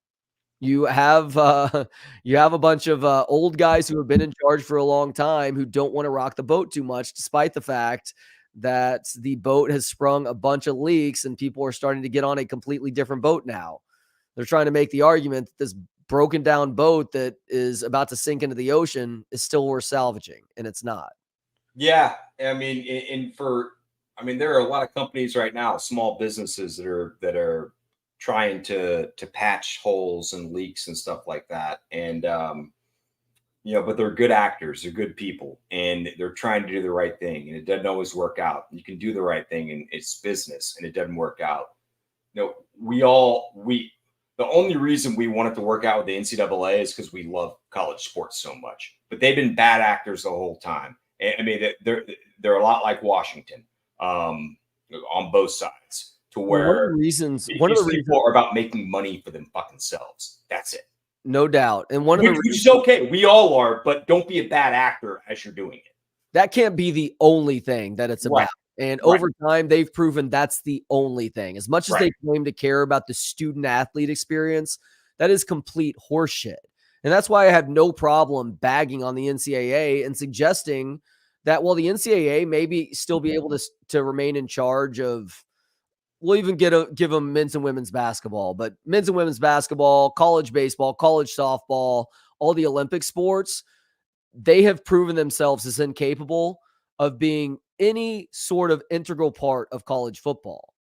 You have a bunch of old guys who have been in charge for a long time who don't want to rock the boat too much, despite the fact that the boat has sprung a bunch of leaks and people are starting to get on a completely different boat now. They're trying to make the argument that this broken down boat that is about to sink into the ocean is still worth salvaging, and it's not. Yeah, I mean, there are a lot of companies right now, small businesses that are trying to patch holes and leaks and stuff like that. And, but they're good actors, they're good people, and they're trying to do the right thing. And it doesn't always work out. You can do the right thing and it's business, and it doesn't work out. The only reason we want it to work out with the NCAA is because we love college sports so much, but they've been bad actors the whole time. I mean, they're a lot like Washington on both sides. To where one of the reasons are about making money for them fucking selves. That's it. No doubt. And which is okay. We all are, but don't be a bad actor as you're doing it. That can't be the only thing that it's about. Right. And over time, they've proven that's the only thing. As much as they claim to care about the student athlete experience, that is complete horseshit. And that's why I have no problem bagging on the NCAA and suggesting that while the NCAA maybe still be able to remain in charge of we'll even give them men's and women's basketball, but men's and women's basketball, college baseball, college softball, all the Olympic sports, they have proven themselves as incapable of being any sort of integral part of college football.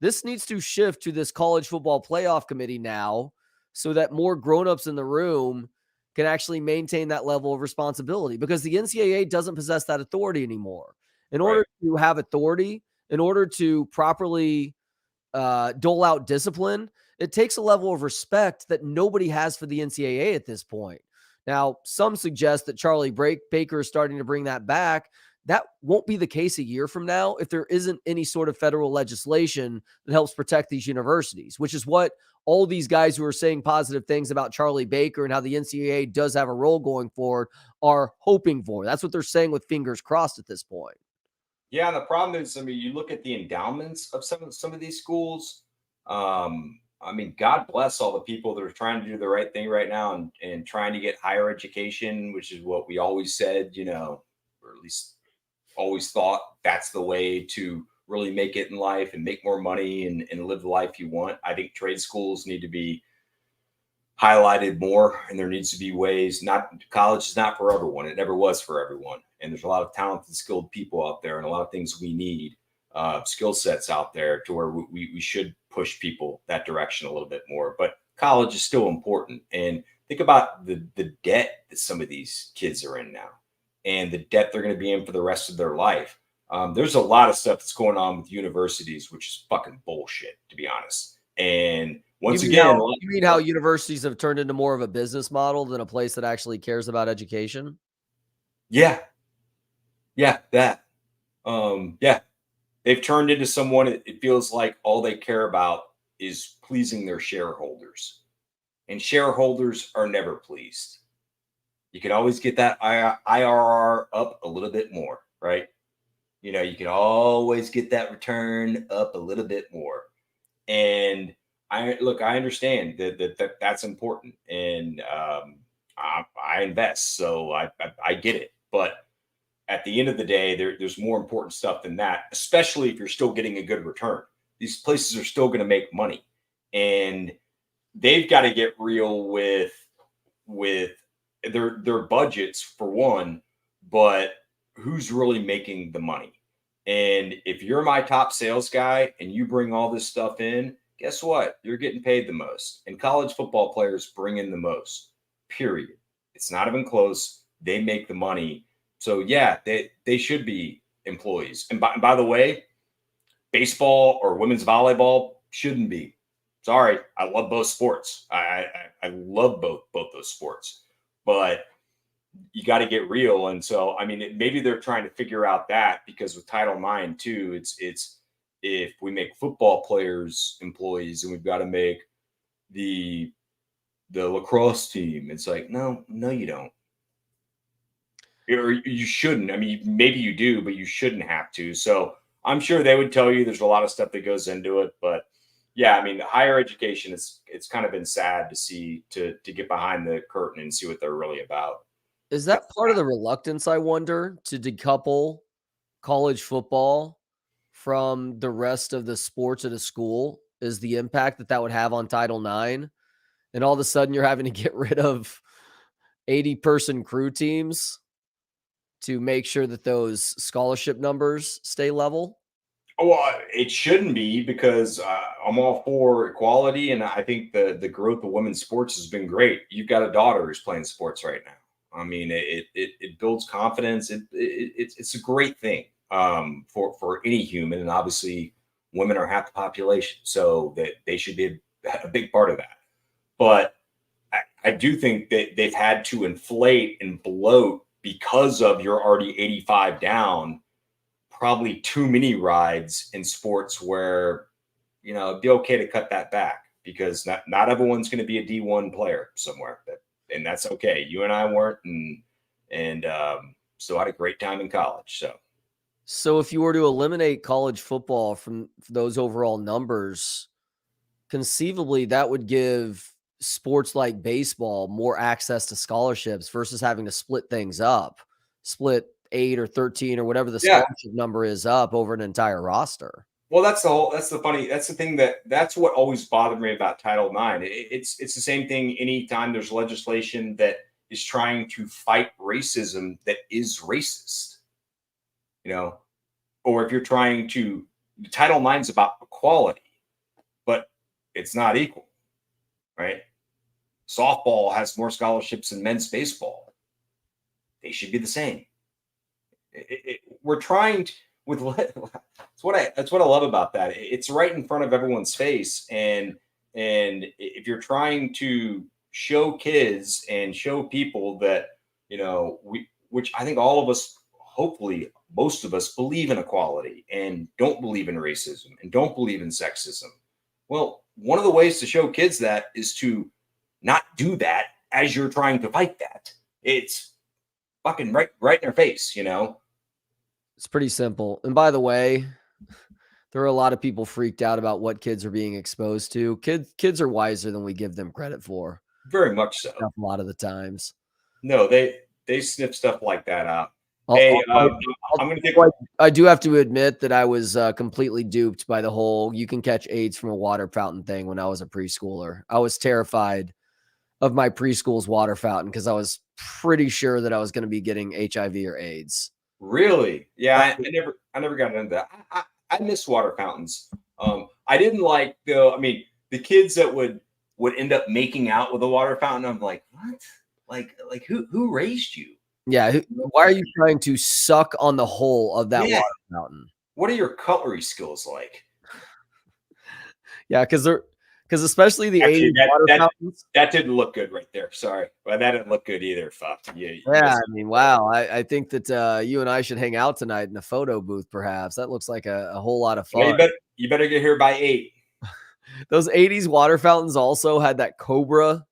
This needs to shift to this college football playoff committee now so that more grownups in the room can actually maintain that level of responsibility, because the NCAA doesn't possess that authority anymore. In order to have authority, in order to properly dole out discipline, it takes a level of respect that nobody has for the NCAA at this point. Now, some suggest that Charlie Baker is starting to bring that back. That won't be the case a year from now if there isn't any sort of federal legislation that helps protect these universities, which is what all these guys who are saying positive things about Charlie Baker and how the NCAA does have a role going forward are hoping for. That's what they're saying with fingers crossed at this point. Yeah, and the problem is, I mean, you look at the endowments of some of these schools. I mean, God bless all the people that are trying to do the right thing right now and trying to get higher education, which is what we always said, or at least always thought that's the way to really make it in life and make more money and live the life you want. I think trade schools need to be highlighted more, and there needs to be ways. College is not for everyone. It never was for everyone. And there's a lot of talented, skilled people out there and a lot of things we need, skill sets out there to where we should push people that direction a little bit more. But college is still important. And think about the debt that some of these kids are in now and the debt they're going to be in for the rest of their life. There's a lot of stuff that's going on with universities, which is fucking bullshit, to be honest. And once again, you mean how universities have turned into more of a business model than a place that actually cares about education? Yeah. Yeah, that. Yeah. They've turned into someone, it feels like all they care about is pleasing their shareholders. And shareholders are never pleased. You can always get that IRR up a little bit more, right? You can always get that return up a little bit more. And I understand that that's important. And I invest, so I get it. But at the end of the day, there's more important stuff than that, especially if you're still getting a good return. These places are still going to make money, and they've got to get real with their budgets for one, but who's really making the money? And if you're my top sales guy and you bring all this stuff in, guess what? You're getting paid the most. And college football players bring in the most, period. It's not even close. They make the money. So yeah, they should be employees. And by the way, baseball or women's volleyball shouldn't be. Sorry, I love both sports. I love both those sports, but you got to get real. And so, I mean, maybe they're trying to figure out that, because with Title IX too, it's if we make football players employees and we've got to make the lacrosse team, it's like, no, you don't. Or you shouldn't. I mean, maybe you do, but you shouldn't have to. So I'm sure they would tell you there's a lot of stuff that goes into it. But yeah, I mean, the higher education, it's kind of been sad to see, to get behind the curtain and see what they're really about. Is that part of the reluctance, I wonder, to decouple college football from the rest of the sports at a school? Is the impact that would have on Title IX? And all of a sudden you're having to get rid of 80-person crew teams to make sure that those scholarship numbers stay level? Well, it shouldn't be, because I'm all for equality, and I think the growth of women's sports has been great. You've got a daughter who's playing sports right now. I mean, it builds confidence. It's a great thing for any human, and obviously women are half the population, so that they should be a big part of that. But I do think that they've had to inflate and bloat, because of you're already 85 down, probably too many rides in sports where, it'd be okay to cut that back, because not everyone's going to be a D1 player somewhere, and that's okay. You and I weren't, and still had a great time in college. So if you were to eliminate college football from those overall numbers, conceivably that would give sports like baseball more access to scholarships versus having to split things up, split 8 or 13 or whatever the scholarship number is up over an entire roster. Well, that's the thing that's what always bothered me about Title IX. It's the same thing anytime there's legislation that is trying to fight racism that is racist, or if you're trying to, Title IX is about equality, but it's not equal, right? Softball has more scholarships than men's baseball. They should be the same. We're trying to, that's what I love about that. It's right in front of everyone's face, and if you're trying to show kids and show people that which I think all of us, hopefully most of us, believe in equality and don't believe in racism and don't believe in sexism. Well, one of the ways to show kids that is to not do that as you're trying to fight that. It's fucking right in their face, It's pretty simple. And by the way, there are a lot of people freaked out about what kids are being exposed to. Kids are wiser than we give them credit for. Very much so. A lot of the times. No, they sniff stuff like that out. Hey, I'm going to take. I do have to admit that I was completely duped by the whole "you can catch AIDS from a water fountain" thing when I was a preschooler. I was terrified of my preschool's water fountain because I was pretty sure that I was going to be getting HIV or AIDS. Really? Yeah, I never got into that. I miss water fountains. I didn't like the kids that would end up making out with a water fountain. I'm like, what? Like who raised you? Yeah. Why are you trying to suck on the hole of that water fountain? What are your cutlery skills like? Yeah, because especially the 80s water fountains. That didn't look good right there. Sorry. But that didn't look good either. Fuck. Yeah. I mean, wow. I think that you and I should hang out tonight in a photo booth, perhaps. That looks like a whole lot of fun. Well, you better get here by 8. Those 80s water fountains also had that Cobra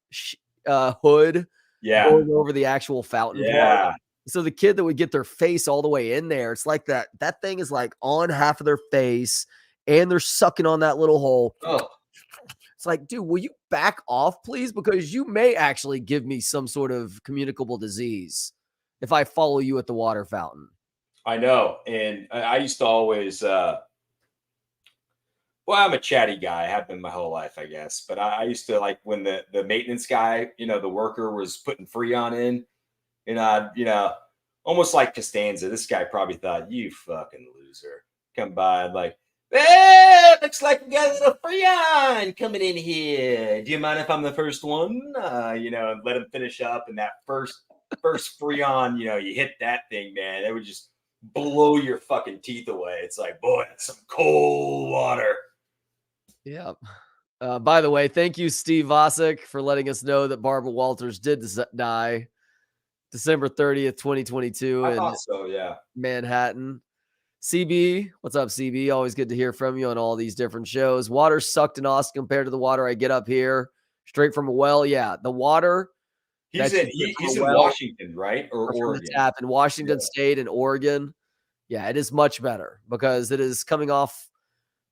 hood going over the actual fountain. Yeah. So the kid that would get their face all the way in there, it's like that thing is like on half of their face and they're sucking on that little hole. Oh. It's like, dude, will you back off, please? Because you may actually give me some sort of communicable disease if I follow you at the water fountain. I know. And I used to always, I'm a chatty guy. I have been my whole life, I guess. But I used to like when the maintenance guy, the worker was putting Freon in, and almost like Costanza. This guy probably thought, you fucking loser. Come by and like, hey, looks like we got a little Freon coming in here. Do you mind if I'm the first one? And let him finish up. And that first Freon, you hit that thing, man. It would just blow your fucking teeth away. It's like, boy, that's some cold water. Yeah. By the way, thank you, Steve Vosick, for letting us know that Barbara Walters did die December 30th, 2022 in Manhattan. CB, what's up, CB? Always good to hear from you on all these different shows. Water sucked in Austin compared to the water I get up here, straight from a well. Yeah, the water. He's in Washington, right? Or Oregon? Tap in Washington State and Oregon. Yeah, it is much better because it is coming off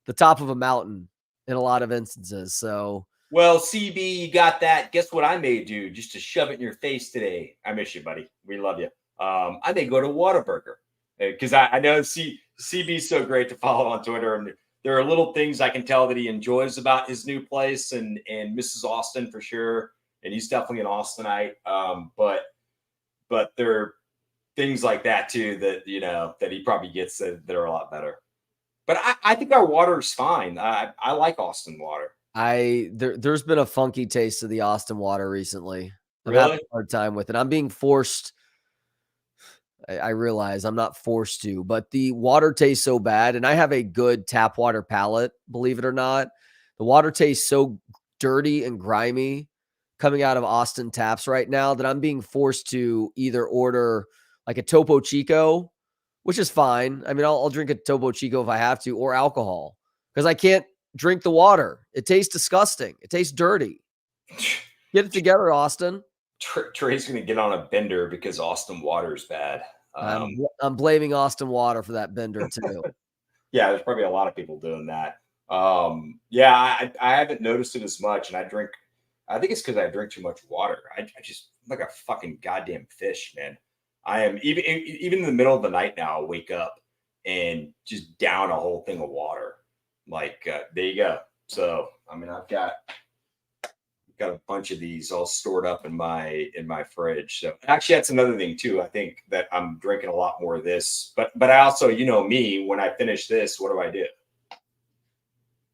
the top of a mountain in a lot of instances. So, well, CB, you got that. Guess what I may do just to shove it in your face today? I miss you, buddy. We love you. I may go to Whataburger because I know CB's so great to follow on Twitter, and there are little things I can tell that he enjoys about his new place and Mrs. Austin for sure. And he's definitely an Austinite. But there are things like that too that that he probably gets that are a lot better. But I think our water is fine. I like Austin water. There's been a funky taste of the Austin water recently. I'm really? having a hard time with it. I'm being forced. I realize I'm not forced to, but the water tastes so bad, and I have a good tap water palate, believe it or not. The water tastes so dirty and grimy coming out of Austin taps right now that I'm being forced to either order like a Topo Chico, which is fine. I mean, I'll drink a Topo Chico if I have to, or alcohol, because I can't drink the water. It tastes disgusting. It tastes dirty. Get it together, Austin. Trey's going to get on a bender because Austin water is bad. I'm blaming Austin water for that bender too. Yeah, there's probably a lot of people doing that. I haven't noticed it as much, and I think it's because I drink too much water. I just I'm like a fucking goddamn fish, man. I am even in the middle of the night now. I'll wake up and just down a whole thing of water. Like, there you go. So, I mean, I've got a bunch of these all stored up in my fridge. So actually, that's another thing too. I think that I'm drinking a lot more of this, but I also, you know me, when I finish this, what do?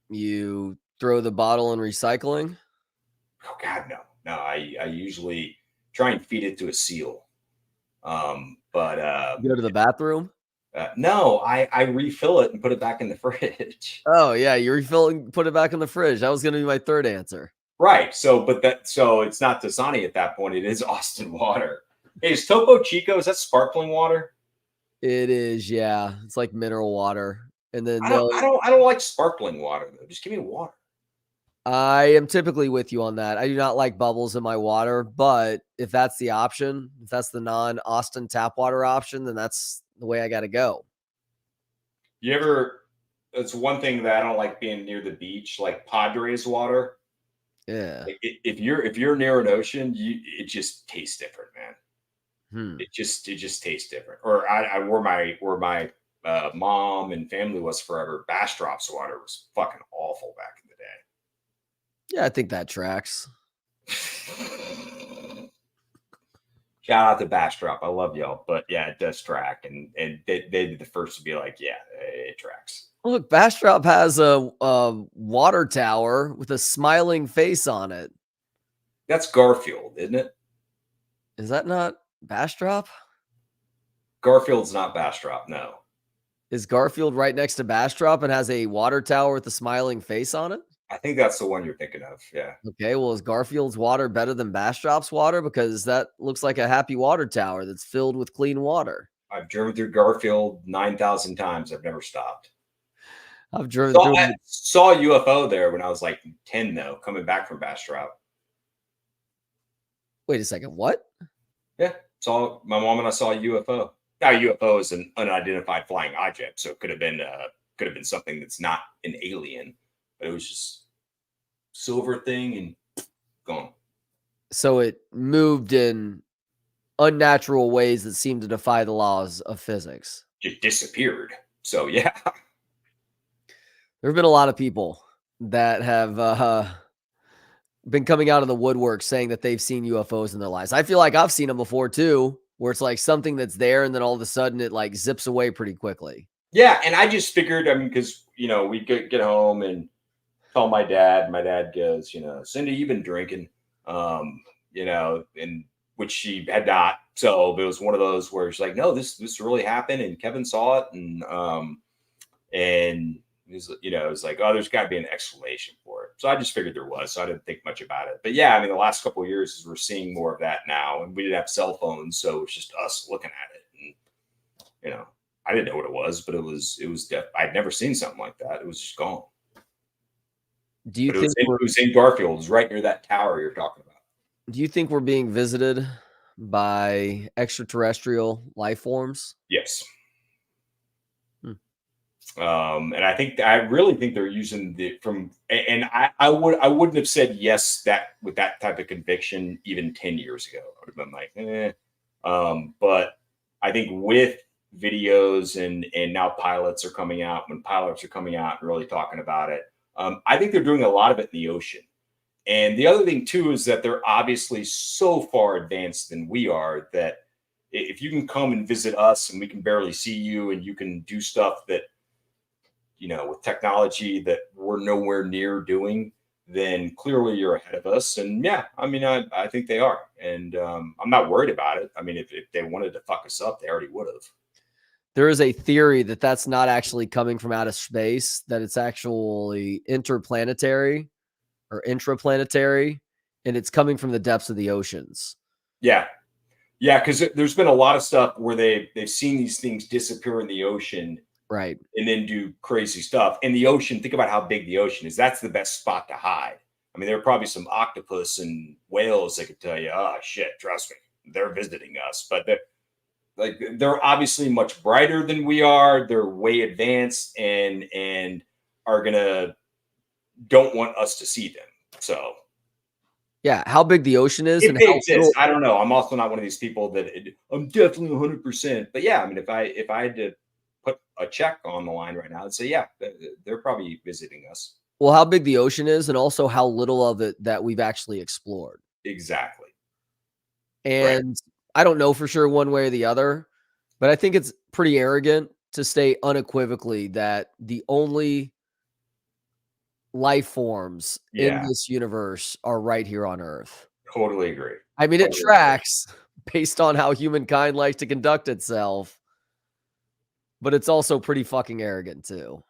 You throw the bottle in recycling? Oh God, no. I usually try and feed it to a seal. But You go to the bathroom? no, I refill it and put it back in the fridge. Oh yeah, you refill and put it back in the fridge. That was going to be my third answer. Right. So it's not Dasani at that point. It is Austin water. Hey, is Topo Chico, is that sparkling water? It is, yeah. It's like mineral water. And then I don't like sparkling water though. Just give me water. I am typically with you on that. I do not like bubbles in my water, but if that's the option, if that's the non-Austin tap water option, then that's the way I got to go. It's one thing that I don't like being near the beach, like Padres water. Yeah. Like if you're near an ocean, it just tastes different, man. It just tastes different. Or where my mom and family was forever, Bastrop's water was fucking awful back in the day. Yeah, I think that tracks. Shout out to Bastrop. I love y'all. But yeah, it does track. And they'd be the first to be like, yeah, it tracks. Look, Bastrop has a water tower with a smiling face on it. That's Garfield, isn't it? Is that not Bastrop? Garfield's not Bastrop, no. Is Garfield right next to Bastrop and has a water tower with a smiling face on it? I think that's the one you're thinking of. Yeah. Okay. Well, is Garfield's water better than Bastrop's water? Because that looks like a happy water tower that's filled with clean water. I've driven through Garfield 9,000 times. I've never stopped. I've driven through. I saw a UFO there when I was like 10, though, coming back from Bastrop. Wait a second. What? Yeah. Saw my mom and I saw a UFO. Now, a UFO is an unidentified flying object, so it could have been something that's not an alien, but it was just silver thing and gone. So it moved in unnatural ways that seemed to defy the laws of physics. Just disappeared. So yeah. There have been a lot of people that have been coming out of the woodwork saying that they've seen UFOs in their lives. I feel like I've seen them before too, where it's like something that's there and then all of a sudden it like zips away pretty quickly. Yeah, and I just figured, I mean, because, you know, we get home and tell my dad. My dad goes, you know, Cindy, you've been drinking, you know, and which she had not. So it was one of those where she's like, no, this really happened, and Kevin saw it, and it was, you know, it was like, oh, there's got to be an explanation for it. So I just figured there was. So I didn't think much about it. But yeah, I mean, the last couple of years, we're seeing more of that now, and we didn't have cell phones, so it's just us looking at it, and you know. I didn't know what it was, but it was I'd never seen something like that. It was just gone. Do you think it was in Garfield? It was right near that tower you're talking about. Do you think we're being visited by extraterrestrial life forms? Yes. And I really think they're using I wouldn't have said yes that with that type of conviction even 10 years ago. I would have been like, but I think with videos and now pilots are coming out, when pilots are coming out and really talking about it, I think they're doing a lot of it in the ocean. And the other thing too is that they're obviously so far advanced than we are that if you can come and visit us and we can barely see you and you can do stuff that, you know, with technology that we're nowhere near doing, then clearly you're ahead of us. And yeah, I mean, I think they are. And I'm not worried about it. I mean, if they wanted to fuck us up, they already would have. There is a theory that that's not actually coming from outer space, that it's actually interplanetary or intraplanetary, and it's coming from the depths of the oceans. Yeah. Yeah, because there's been a lot of stuff where they've seen these things disappear in the ocean. Right. And then do crazy stuff. In the ocean, think about how big the ocean is. That's the best spot to hide. I mean, there are probably some octopus and whales that could tell you, oh, shit, trust me, they're visiting us. But they're obviously much brighter than we are. They're way advanced and don't want us to see them. So yeah, how big the ocean is and how exists, I don't know. I'm also not one of these people that I'm definitely 100%. But yeah, I mean, if I had to put a check on the line right now and say, yeah, they're probably visiting us. Well, how big the ocean is, and also how little of it that we've actually explored. Exactly. And Right. I don't know for sure one way or the other, but I think it's pretty arrogant to state unequivocally that the only life forms in Yeah, this universe are right here on Earth. totally agree. I mean, it Totally agree. tracks based on how humankind likes to conduct itself, but it's also pretty fucking arrogant too.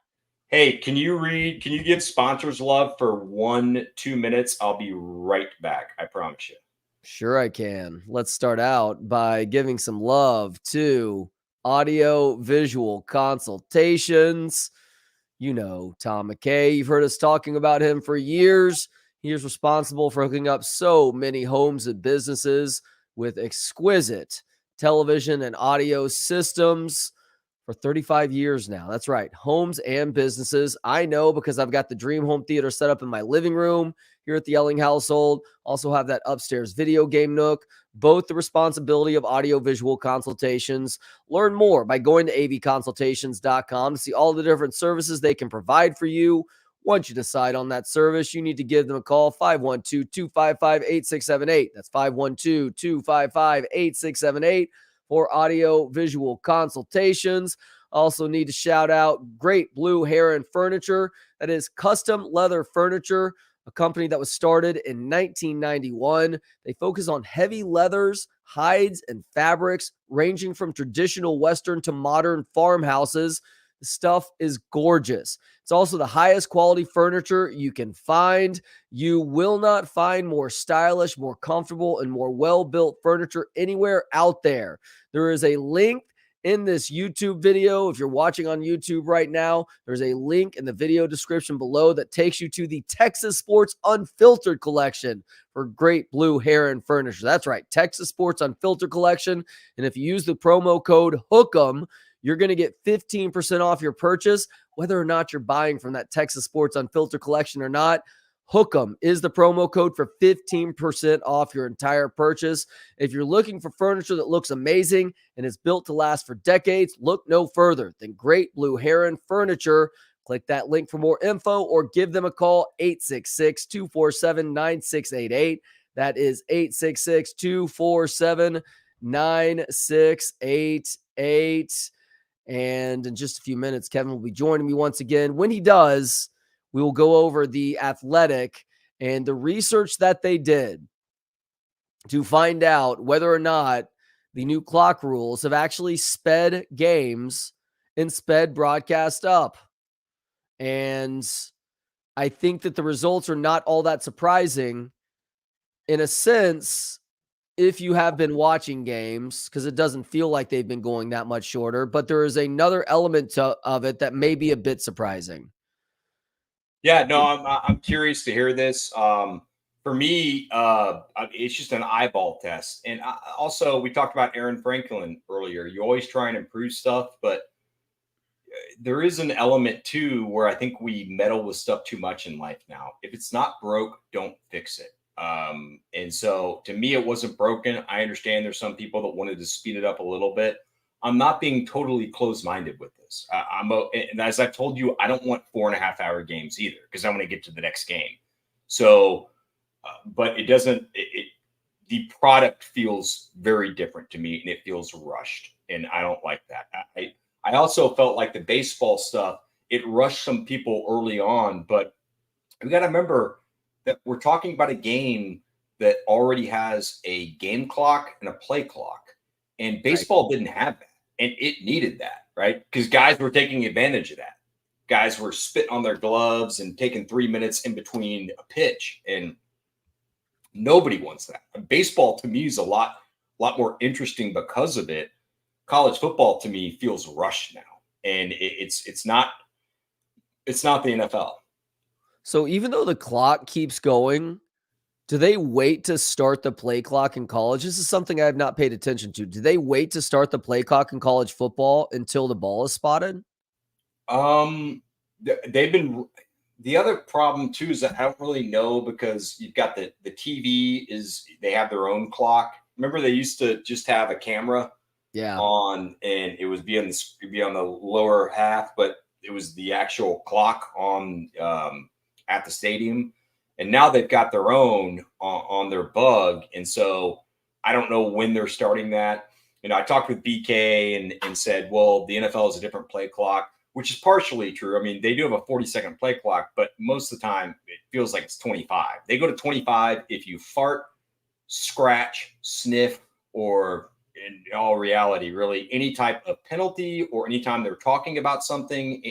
Hey, can you give sponsors love for 1-2 minutes? I'll be right back. I promise you. Sure, I can. Let's start out by giving some love to Audio Visual Consultations. You know, Tom McKay. You've heard us talking about him for years. He is responsible for hooking up so many homes and businesses with exquisite television and audio systems for 35 years now. That's right. Homes and businesses. I know because I've got the Dream Home Theater set up in my living room here at the Elling household. Also have that upstairs video game nook. Both the responsibility of Audio Visual Consultations. Learn more by going to avconsultations.com to see all the different services they can provide for you. Once you decide on that service, you need to give them a call, 512-255-8678. That's 512-255-8678 for audio visual consultations. Also need to shout out Great Blue Heron Furniture. That is custom leather furniture, a company that was started in 1991. They focus on heavy leathers, hides, and fabrics, ranging from traditional Western to modern farmhouses. The stuff is gorgeous. It's also the highest quality furniture you can find. You will not find more stylish, more comfortable, and more well-built furniture anywhere out there. There is a link in this YouTube video. If you're watching on YouTube right now, there's a link in the video description below that takes you to the Texas Sports Unfiltered collection for Great Blue Heron Furniture. That's right, Texas Sports Unfiltered collection. And if you use the promo code HOOK'em, you're going to get 15% off your purchase, whether or not you're buying from that Texas Sports Unfiltered collection or not. HOOK'em is the promo code for 15% off your entire purchase. If you're looking for furniture that looks amazing and is built to last for decades, look no further than Great Blue Heron Furniture. Click that link for more info or give them a call, 866-247-9688. That is 866-247-9688. And in just a few minutes, Kevin will be joining me once again. When he does, we will go over the Athletic and the research that they did to find out whether or not the new clock rules have actually sped games and sped broadcast up. And I think that the results are not all that surprising in a sense if you have been watching games, because it doesn't feel like they've been going that much shorter, but there is another element of it that may be a bit surprising. Yeah, no, I'm curious to hear this. For me, it's just an eyeball test. And also, we talked about Aaron Franklin earlier. You always try and improve stuff, but there is an element too where I think we meddle with stuff too much in life now. If it's not broke, don't fix it. And so to me, it wasn't broken. I understand there's some people that wanted to speed it up a little bit. I'm not being totally closed-minded with this. And as I've told you, I don't want 4.5-hour games either because I want to get to the next game. So, but it doesn't. The product feels very different to me, and it feels rushed, and I don't like that. I also felt like the baseball stuff, it rushed some people early on, but we got to remember that we're talking about a game that already has a game clock and a play clock, and baseball didn't have that, and it needed that, right? Because guys were taking advantage of that. Guys were spitting on their gloves and taking 3 minutes in between a pitch, and nobody wants that. Baseball to me is a lot more interesting because of it. College football to me feels rushed now, and it's not the NFL. So even though the clock keeps going, do they wait to start the play clock in college? This is something I have not paid attention to. Do they wait to start the play clock in college football until the ball is spotted? They've been. The other problem too is that I don't really know because you've got the TV they have their own clock. Remember they used to just have a camera Yeah. and it was be on the lower half, but it was the actual clock on at the stadium. And now they've got their own on their bug. And so I don't know when they're starting that. I talked with BK and said, well, the NFL is a different play clock, which is partially true. I mean, they do have a 40-second play clock, but most of the time it feels like it's 25. They go to 25 if you fart, scratch, sniff, or in all reality, really any type of penalty or anytime they're talking about something.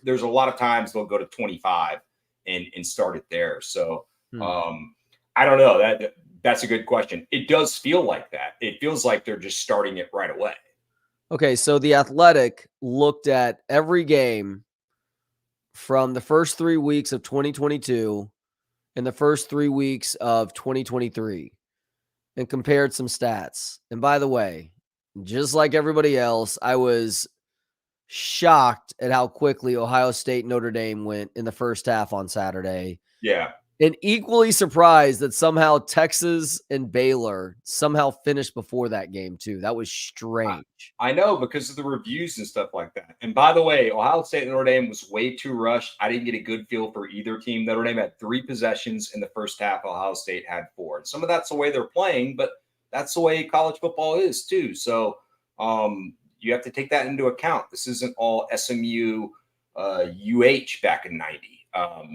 There's a lot of times they'll go to 25 and start it there. So I don't know. That's a good question. It does feel like that. It feels like they're just starting it right away. Okay, so The Athletic looked at every game from the first 3 weeks of 2022 and the first 3 weeks of 2023 and compared some stats. And by the way, just like everybody else, I was shocked at how quickly Ohio State Notre Dame went in the first half on Saturday. Yeah. And equally surprised that somehow Texas and Baylor somehow finished before that game too. That was strange. I know, because of the reviews and stuff like that. And by the way, Ohio State and Notre Dame was way too rushed. I didn't get a good feel for either team. Notre Dame had 3 possessions in the first half. Ohio State had 4. And some of that's the way they're playing, but that's the way college football is too. So you have to take that into account. This isn't all SMU, UH back in 90.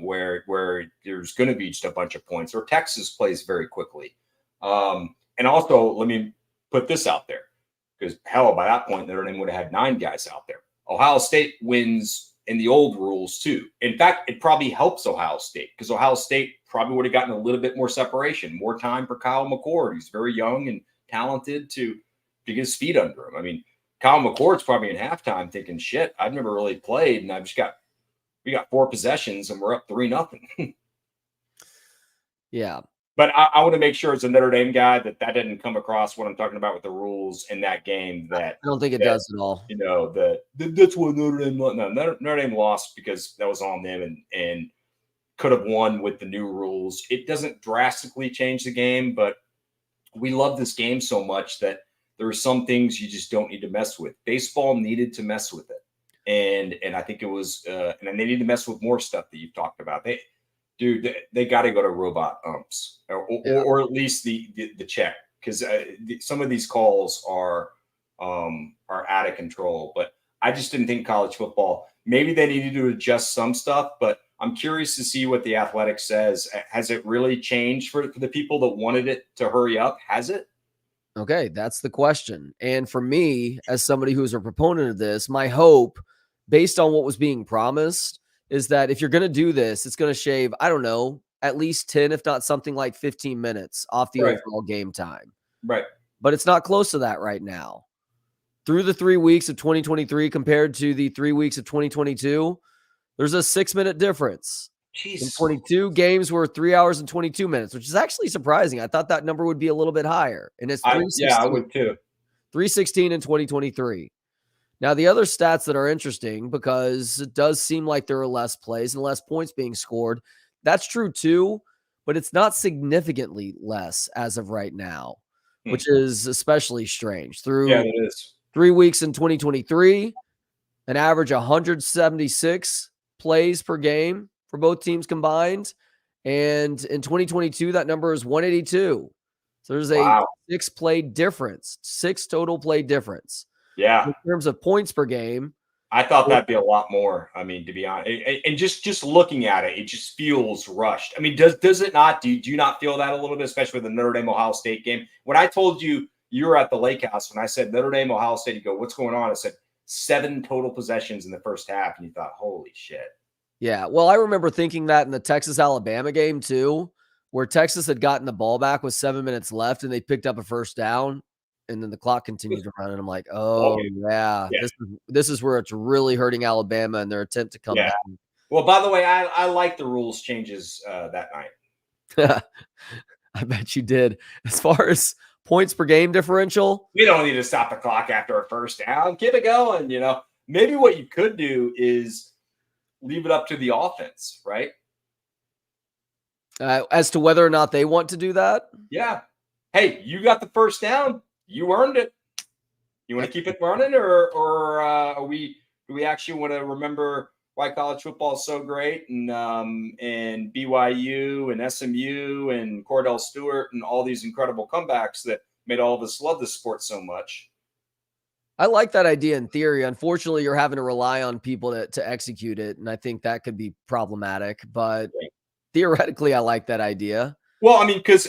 Where there's going to be just a bunch of points, or Texas plays very quickly. And also, let me put this out there, because hell, by that point, Notre Dame would have had 9 guys out there. Ohio State wins in the old rules too. In fact, it probably helps Ohio State, because Ohio State probably would have gotten a little bit more separation, more time for Kyle McCord. He's very young and talented to get his feet under him. I mean, Kyle McCord's probably in halftime thinking, shit, I've never really played, and we got 4 possessions and we're up 3-0. Yeah. But I want to make sure as a Notre Dame guy that didn't come across what I'm talking about with the rules in that game. That I don't think it does at all. That's what Notre Dame lost. No, Notre Dame lost because that was on them and could have won with the new rules. It doesn't drastically change the game, but we love this game so much that there are some things you just don't need to mess with. Baseball needed to mess with it. And I think it was, and they need to mess with more stuff that you've talked about. They got to go to robot umps, or at least the check, because some of these calls are out of control. But I just didn't think college football. Maybe they needed to adjust some stuff, but I'm curious to see what the Athletic says. Has it really changed for the people that wanted it to hurry up? Has it? Okay, that's the question. And for me, as somebody who's a proponent of this, my hope, based on what was being promised, is that if you're going to do this, it's going to shave, I don't know, at least 10, if not something like 15 minutes off the overall game time. Right. But it's not close to that right now. Through the 3 weeks of 2023 compared to the 3 weeks of 2022, there's a 6-minute difference. Jeez. In 22 games were 3 hours and 22 minutes, which is actually surprising. I thought that number would be a little bit higher. And it's 316. Yeah, I would too. 316 in 2023. Now, the other stats that are interesting, because it does seem like there are less plays and less points being scored. That's true too, but it's not significantly less as of right now, which is especially strange. Through it is. 3 weeks in 2023, an average 176 plays per game for both teams combined. And in 2022, that number is 182. So there's a 6 play difference, 6 total play difference. Yeah. In terms of points per game, I thought that'd be a lot more. I mean, to be honest, and just looking at it, it just feels rushed. I mean, does it not? Do you not feel that a little bit, especially with the Notre Dame Ohio State game? When I told you were at the lake house, when I said Notre Dame Ohio State, you go, what's going on? I said 7 total possessions in the first half, and you thought, holy shit. Yeah. Well, I remember thinking that in the Texas Alabama game too, where Texas had gotten the ball back with 7 minutes left and they picked up a first down. And then the clock continued to run, and I'm like, "Oh yeah. This is where it's really hurting Alabama and their attempt to come back." Well, by the way, I like the rules changes that night. I bet you did. As far as points per game differential, we don't need to stop the clock after a first down. Keep it going. Maybe what you could do is leave it up to the offense, right? As to whether or not they want to do that. Yeah. Hey, you got the first down. You earned it. You want to keep it running, or do we actually want to remember why college football is so great, and BYU and SMU and Cordell Stewart and all these incredible comebacks that made all of us love the sport so much? I like that idea in theory. Unfortunately, you're having to rely on people to execute it, and I think that could be problematic. But theoretically, I like that idea. Well, I mean, because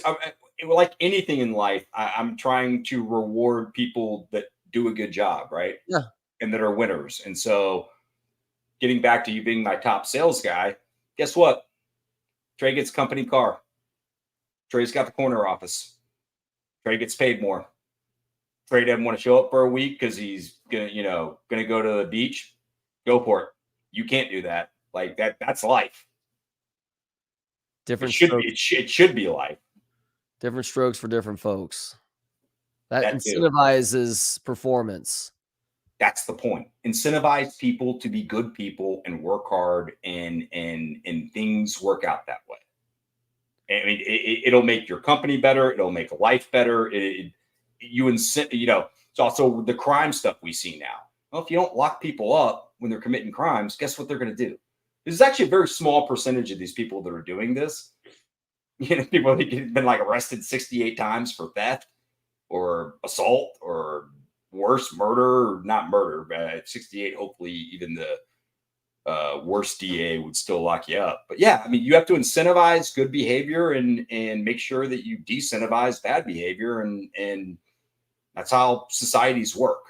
like anything in life, I'm trying to reward people that do a good job, right? Yeah. And that are winners. And so getting back to you being my top sales guy, guess what? Trey gets company car. Trey's got the corner office. Trey gets paid more. Trey doesn't want to show up for a week because he's gonna go to the beach. Go for it. You can't do that. Like that's life. Different it should be life. Different strokes for different folks. That incentivizes performance. That's the point. Incentivize people to be good people and work hard, and things work out that way. I mean, it'll make your company better. It'll make life better. It's also the crime stuff we see now. Well, if you don't lock people up when they're committing crimes, guess what they're going to do? There's actually a very small percentage of these people that are doing this. People that have been like arrested 68 times for theft or assault or worse, murder, or not murder. At 68, hopefully even the worst DA would still lock you up. But yeah, I mean, you have to incentivize good behavior and make sure that you decentivize bad behavior, and that's how societies work,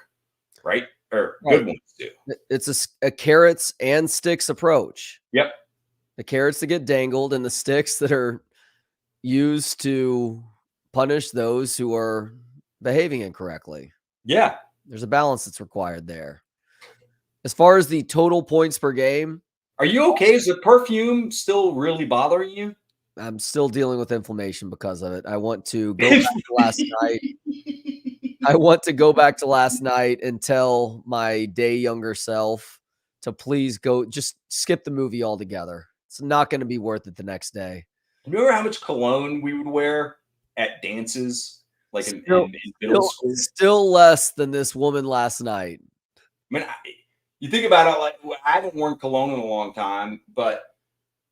right? Or good ones do. It's a carrots and sticks approach. Yep. The carrots that get dangled and the sticks that are used to punish those who are behaving incorrectly. Yeah. There's a balance that's required there. As far as the total points per game. Are you okay? Is the perfume still really bothering you? I'm still dealing with inflammation because of it. I want to go back to last night. I want to go back to last night and tell my day younger self to please go just skip the movie altogether. It's not going to be worth it the next day. Remember how much cologne we would wear at dances, like in middle school? Still less than this woman last night. I mean, you think about it, like I haven't worn cologne in a long time, but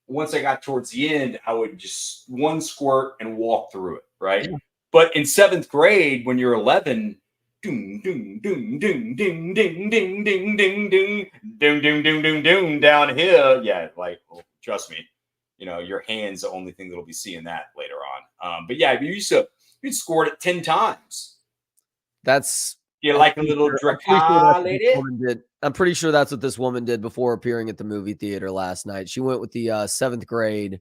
once I got towards the end, I would just one squirt and walk through it, right? Yeah. But in 7th grade, when you're 11, doom, doom, doom, doom, ding, ding, ding, ding, ding, ding, doom, doom, doom, doom, doom, down here. Yeah, like, trust me, your hand's the only thing that'll be seeing that later on. But yeah, you'd scored it 10 times. That's like a little lady. I'm pretty sure that's what this woman did before appearing at the movie theater last night. She went with the 7th grade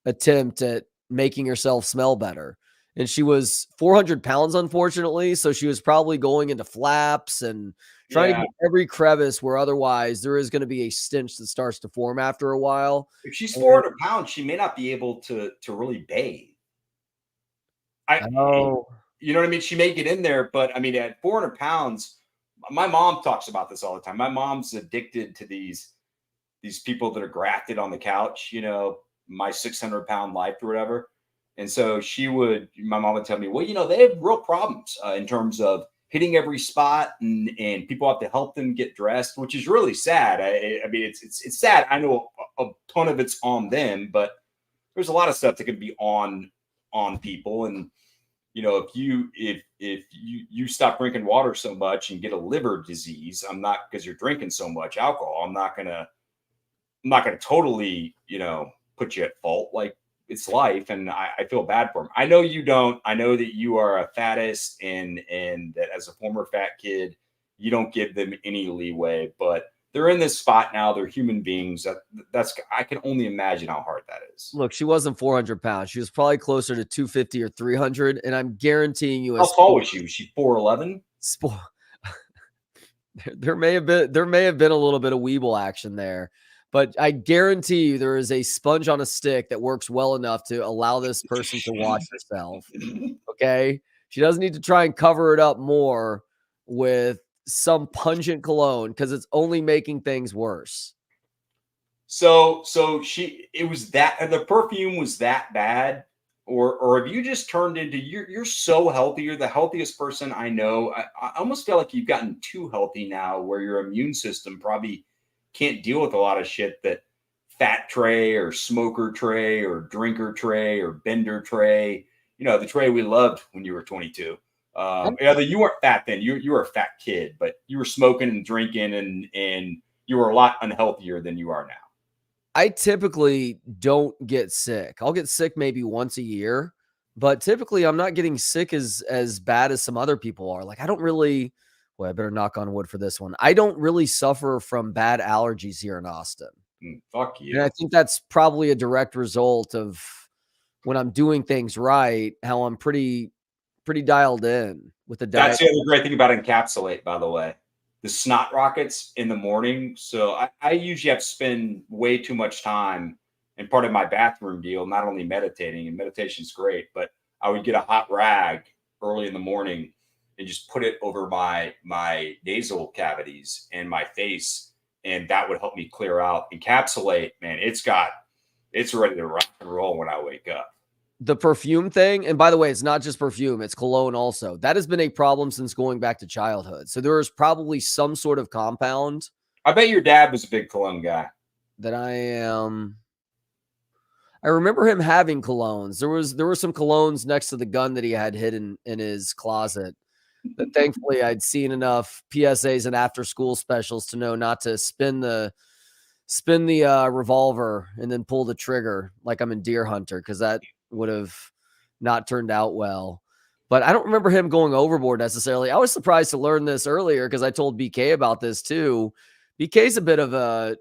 attempt at making herself smell better. And she was 400 pounds, unfortunately. So she was probably going into flaps and trying to get every crevice where otherwise there is going to be a stench that starts to form after a while. If she's 400 pounds, she may not be able to really bathe. I know. You know what I mean? She may get in there, but I mean, at 400 pounds, my mom talks about this all the time. My mom's addicted to these people that are grafted on the couch, my 600-pound life or whatever. And so my mom would tell me, well, they have real problems in terms of hitting every spot, and people have to help them get dressed, which is really sad. I mean, it's sad. I know a ton of it's on them, but there's a lot of stuff that could be on people. And if you stop drinking water so much and get a liver disease, I'm not, because you're drinking so much alcohol, I'm not gonna totally put you at fault. Like, it's life, and I feel bad for him. I know you don't. I know that you are a fattest, and that as a former fat kid, you don't give them any leeway. But they're in this spot now. They're human beings. I can only imagine how hard that is. Look, she wasn't 400 pounds. She was probably closer to 250 or 300. And I'm guaranteeing you, how tall was she? Was she 4'11"? There may have been a little bit of Weeble action there. But I guarantee you there is a sponge on a stick that works well enough to allow this person to wash herself. Okay? She doesn't need to try and cover it up more with some pungent cologne because it's only making things worse. So the perfume was that bad or have you just turned into you're so healthy? You're the healthiest person I know. I almost feel like you've gotten too healthy now, where your immune system probably can't deal with a lot of shit that fat Trey or smoker Trey or drinker Trey or bender Trey. You know, the Trey we loved when you were 22. You weren't fat then. You were a fat kid, but you were smoking and drinking, and you were a lot unhealthier than you are now. I typically don't get sick. I'll get sick maybe once a year, but typically I'm not getting sick as bad as some other people are. Like I don't really, well, I better knock on wood for this one. I don't really suffer from bad allergies here in Austin. Fuck you. And I think that's probably a direct result of when I'm doing things right, how I'm pretty dialed in with the diet. That's the other great thing about Encapsulate, by the way. The snot rockets in the morning. So I usually have to spend way too much time, and part of my bathroom deal, not only meditating, and meditation's great, but I would get a hot rag early in the morning and just put it over my nasal cavities and my face, and that would help me clear out. Encapsulate, man, it's ready to rock and roll when I wake up. The perfume thing, and by the way, it's not just perfume, it's cologne also. That has been a problem since going back to childhood. So there is probably some sort of compound. I bet your dad was a big cologne guy. That I remember him having colognes. There were some colognes next to the gun that he had hidden in his closet. But thankfully I'd seen enough PSAs and after school specials to know not to spin the revolver and then pull the trigger like I'm in Deer Hunter, because that would have not turned out well. But I don't remember him going overboard necessarily. I was surprised to learn this earlier because I told BK about this too. BK's a bit of a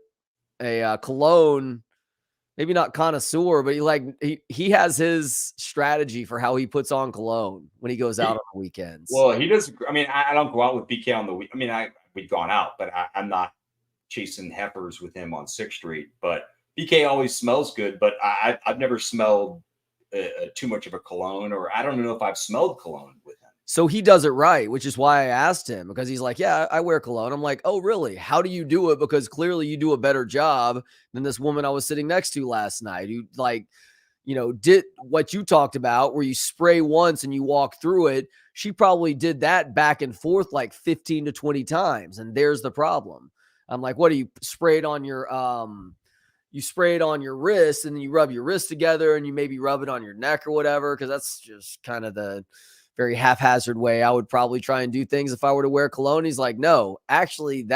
cologne, maybe not connoisseur, but he has his strategy for how he puts on cologne when he goes out on the weekends. Well, he does. I mean, I don't go out with BK on the week. I mean, we've gone out, but I'm not chasing heifers with him on 6th Street. But BK always smells good, but I've never smelled too much of a cologne, or I don't know if I've smelled cologne with him. So he does it right, which is why I asked him, because he's like, yeah, I wear cologne. I'm like, oh, really? How do you do it? Because clearly you do a better job than this woman I was sitting next to last night who did what you talked about where you spray once and you walk through it. She probably did that back and forth like 15 to 20 times. And there's the problem. I'm like, what do you spray it on your, you spray it on your wrist and then you rub your wrist together and you maybe rub it on your neck or whatever. Cause that's just kind of the very haphazard way I would probably try and do things if I were to wear cologne. He's like, no, actually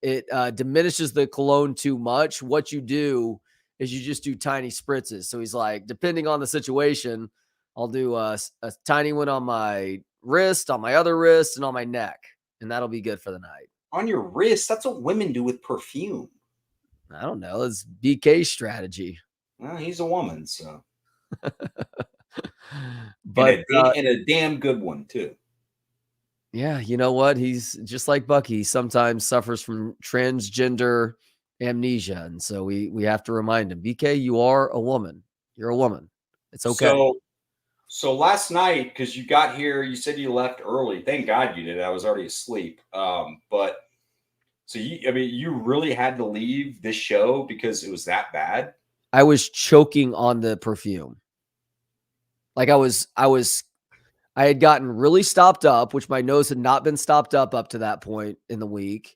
it diminishes the cologne too much. What you do is you just do tiny spritzes. So he's like, depending on the situation, I'll do a tiny one on my wrist, on my other wrist, and on my neck. And that'll be good for the night. On your wrist? That's what women do with perfume. I don't know. It's BK's strategy. Well, he's a woman, so. But and a damn good one, too. Yeah, you know what? He's just like Bucky. He sometimes suffers from transgender amnesia. And so we have to remind him, BK, you are a woman. You're a woman. It's okay. So last night, because you got here, you said you left early. Thank God you did. I was already asleep. But so you really had to leave this show because it was that bad? I was choking on the perfume. Like I had gotten really stopped up, which my nose had not been stopped up to that point in the week.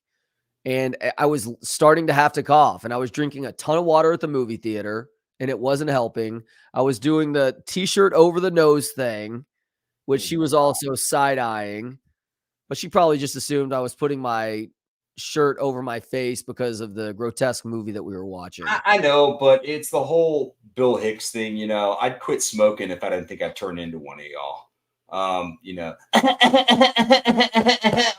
And I was starting to have to cough, and I was drinking a ton of water at the movie theater and it wasn't helping. I was doing the t-shirt over the nose thing, which she was also side-eyeing, but she probably just assumed I was putting my shirt over my face because of the grotesque movie that we were watching. I know, but it's the whole Bill Hicks thing. You know, I'd quit smoking if I didn't think I'd turn into one of y'all.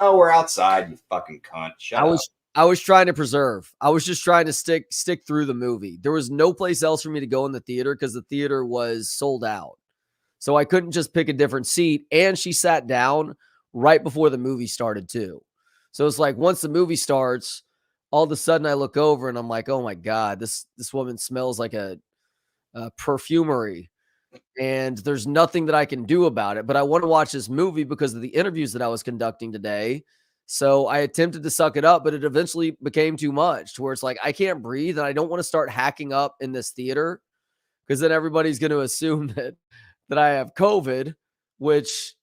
Oh, we're outside, you fucking cunt. Shut up. I was trying to preserve. I was just trying to stick through the movie. There was no place else for me to go in the theater because the theater was sold out. So I couldn't just pick a different seat. And she sat down right before the movie started too. So it's like once the movie starts, all of a sudden I look over and I'm like, oh my God, this woman smells like a perfumery. And there's nothing that I can do about it. But I want to watch this movie because of the interviews that I was conducting today. So I attempted to suck it up, but it eventually became too much to where it's like, I can't breathe and I don't want to start hacking up in this theater because then everybody's going to assume that I have COVID, which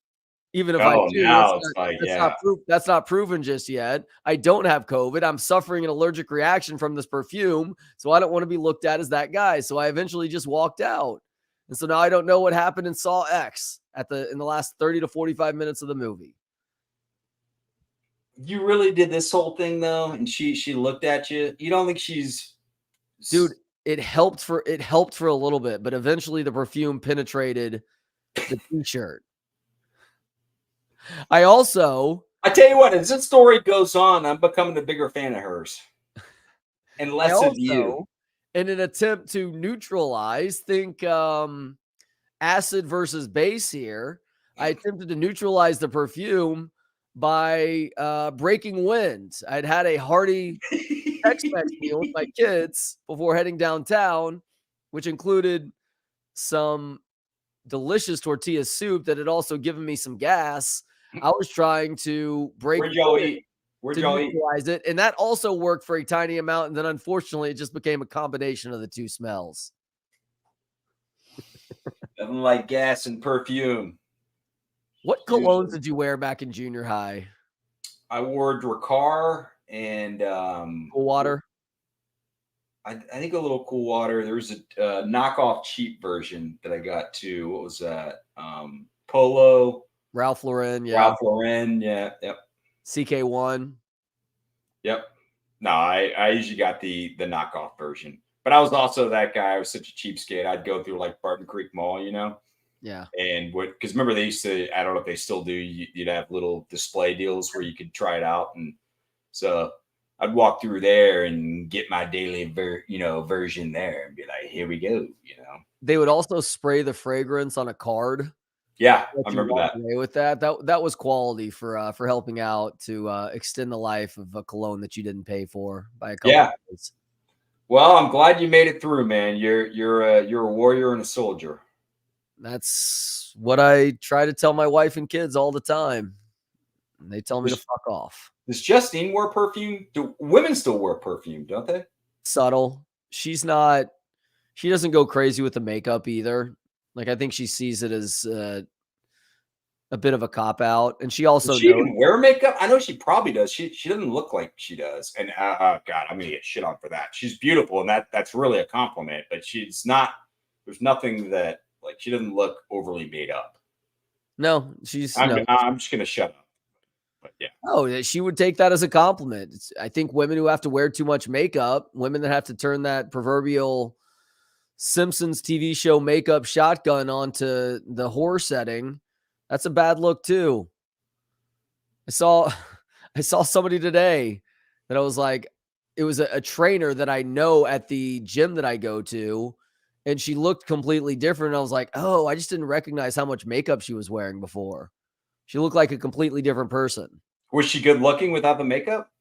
even if I do, now it's like, that's not proven just yet. I don't have COVID. I'm suffering an allergic reaction from this perfume, so I don't want to be looked at as that guy. So I eventually just walked out. And so now I don't know what happened in Saw X in the last 30 to 45 minutes of the movie. You really did this whole thing though, and she looked at you. You don't think she's Dude, it helped for a little bit, but eventually the perfume penetrated the t-shirt. I tell you what, as this story goes on, I'm becoming a bigger fan of hers and less of you. In an attempt to neutralize, acid versus base here, I attempted to neutralize the perfume by breaking wind. I'd had a hearty Tex-Mex meal with my kids before heading downtown, which included some delicious tortilla soup that had also given me some gas. I was trying to break Where'd y'all eat? neutralize it, and that also worked for a tiny amount. And then, unfortunately, it just became a combination of the two smells. Nothing like gas and perfume. What colognes did you wear back in junior high? I wore Dracar and Cool Water. I think a little Cool Water. There was a knockoff cheap version that I got too. What was that? Polo. Ralph Lauren. Yeah. Ralph Lauren. Yeah. Yep. CK1. Yep. No, I usually got the knockoff version. But I was also that guy. I was such a cheapskate. I'd go through like Barton Creek Mall, Yeah. And because remember they used to, I don't know if they still do, you'd have little display deals where you could try it out. And so I'd walk through there and get my daily version there and be like, here we go, They would also spray the fragrance on a card. Yeah, I remember that. With that was quality for helping out to extend the life of a cologne that you didn't pay for by a couple of days. Well, I'm glad you made it through, man. You're a warrior and a soldier. That's what I try to tell my wife and kids all the time. And they tell me to fuck off. Does Justine wear perfume? Do women still wear perfume, don't they? Subtle. She doesn't go crazy with the makeup either. Like, I think she sees it as a bit of a cop out. And she also does she even wear makeup? I know she probably does. She doesn't look like she does. And God, I'm gonna get shit on for that. She's beautiful, and that's really a compliment. But she's not. There's nothing that she doesn't look overly made up. No, I'm just gonna shut up. But yeah. Oh, she would take that as a compliment. I think women who have to wear too much makeup, women that have to turn that proverbial Simpsons TV show makeup shotgun onto the horror setting, that's a bad look too. I saw somebody today that I was like, it was a trainer that I know at the gym that I go to, and she looked completely different. I was like, oh, I just didn't recognize how much makeup she was wearing before. She looked like a completely different person. Was she good looking without the makeup?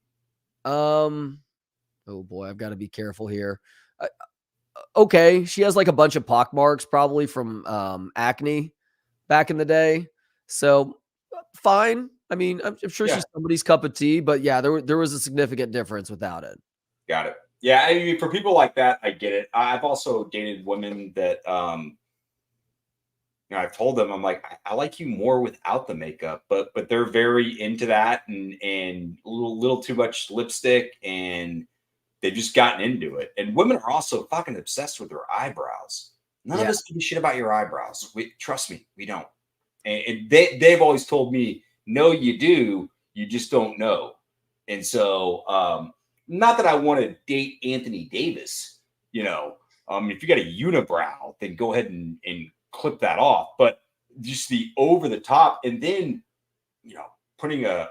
Oh boy, I've got to be careful here. Okay, she has like a bunch of pock marks, probably from acne back in the day. So fine. I mean, I'm sure she's somebody's cup of tea, but yeah, there was a significant difference without it. Got it. Yeah, I mean, for people like that, I get it. I've also dated women that I've told them, I'm like, I like you more without the makeup, but they're very into that and a little too much lipstick, and they've just gotten into it. And women are also fucking obsessed with their eyebrows. None of us give a shit about your eyebrows. Trust me, we don't. And they've always told me, no, you do. You just don't know. And so, not that I want to date Anthony Davis, if you got a unibrow, then go ahead and clip that off. But just the over the top, and then, putting a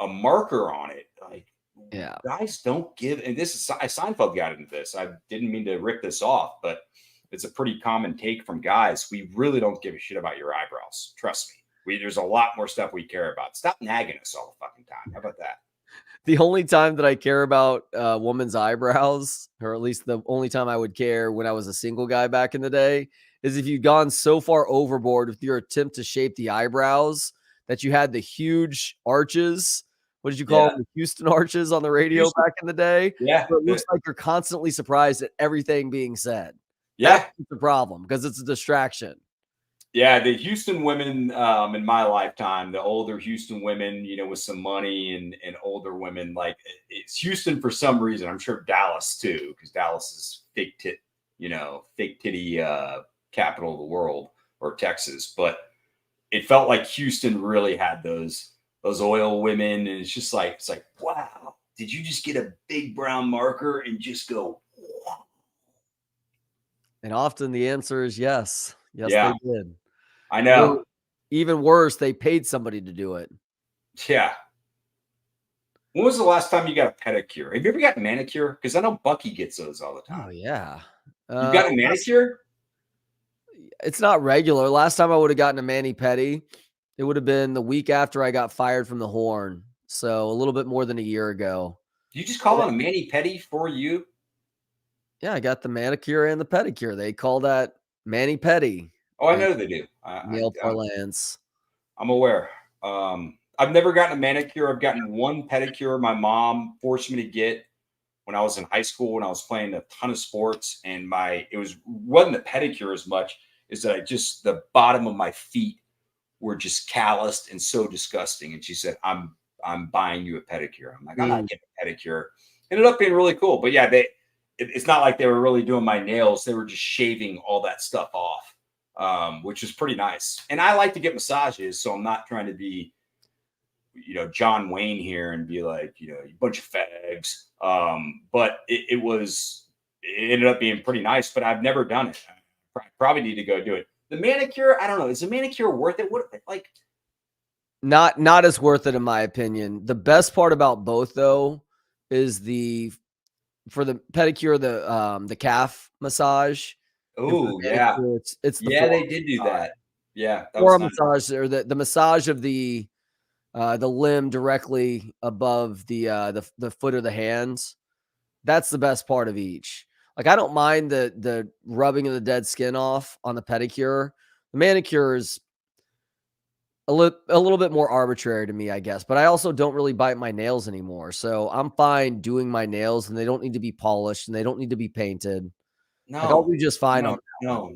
marker on it, like, guys don't give. And this is Seinfeld got into this. I didn't mean to rip this off, but it's a pretty common take from guys. We really don't give a shit about your eyebrows. Trust me. There's a lot more stuff we care about. Stop nagging us all the fucking time. How about that? The only time that I care about a woman's eyebrows, or at least the only time I would care when I was a single guy back in the day, is if you've gone so far overboard with your attempt to shape the eyebrows that you had the huge arches. What did you call them? The Houston arches on the radio back in the day? Yeah. So it looks like you're constantly surprised at everything being said. That's Yeah. the problem because it's a distraction. Yeah, the Houston women in my lifetime, the older Houston women, with some money and older women, like it's Houston for some reason. I'm sure Dallas too, because Dallas is fake titty capital of the world, or Texas. But it felt like Houston really had those oil women, and it's like, wow, did you just get a big brown marker and just go? Wow. And often the answer is yes. Yes, Yeah. they did. I know. Or even worse, they paid somebody to do it. Yeah. When was the last time you got a pedicure? Have you ever gotten a manicure? Because I know Bucky gets those all the time. Oh yeah. You got a manicure? It's not regular. Last time I would have gotten a mani-pedi, it would have been the week after I got fired from the Horn. So a little bit more than a year ago. You just call it a mani-pedi for you? Yeah, I got the manicure and the pedicure. They call that mani-pedi. Oh, I know they do. Nail parlance. I'm aware. I've never gotten a manicure. I've gotten one pedicure my mom forced me to get when I was in high school, when I was playing a ton of sports, and wasn't a pedicure as much as that the bottom of my feet were just calloused and so disgusting. And she said, I'm buying you a pedicure. I'm like, I'm not getting a pedicure. Ended up being really cool. But yeah, it's not like they were really doing my nails. They were just shaving all that stuff off, which is pretty nice. And I like to get massages, so I'm not trying to be, John Wayne here and be like, a bunch of fags. But it ended up being pretty nice, but I've never done it. I probably need to go do it. The manicure, I don't know. Is the manicure worth it? What, like, not as worth it in my opinion. The best part about both though is for the pedicure, the calf massage. Oh yeah, it's they did do that. Yeah, that forearm massage, or the massage of the limb directly above the foot or the hands. That's the best part of each. Like I don't mind the rubbing of the dead skin off on the pedicure. The manicure is a little bit more arbitrary to me, I guess. But I also don't really bite my nails anymore, so I'm fine doing my nails, and they don't need to be polished, and they don't need to be painted. No, like, I'll be just fine on that.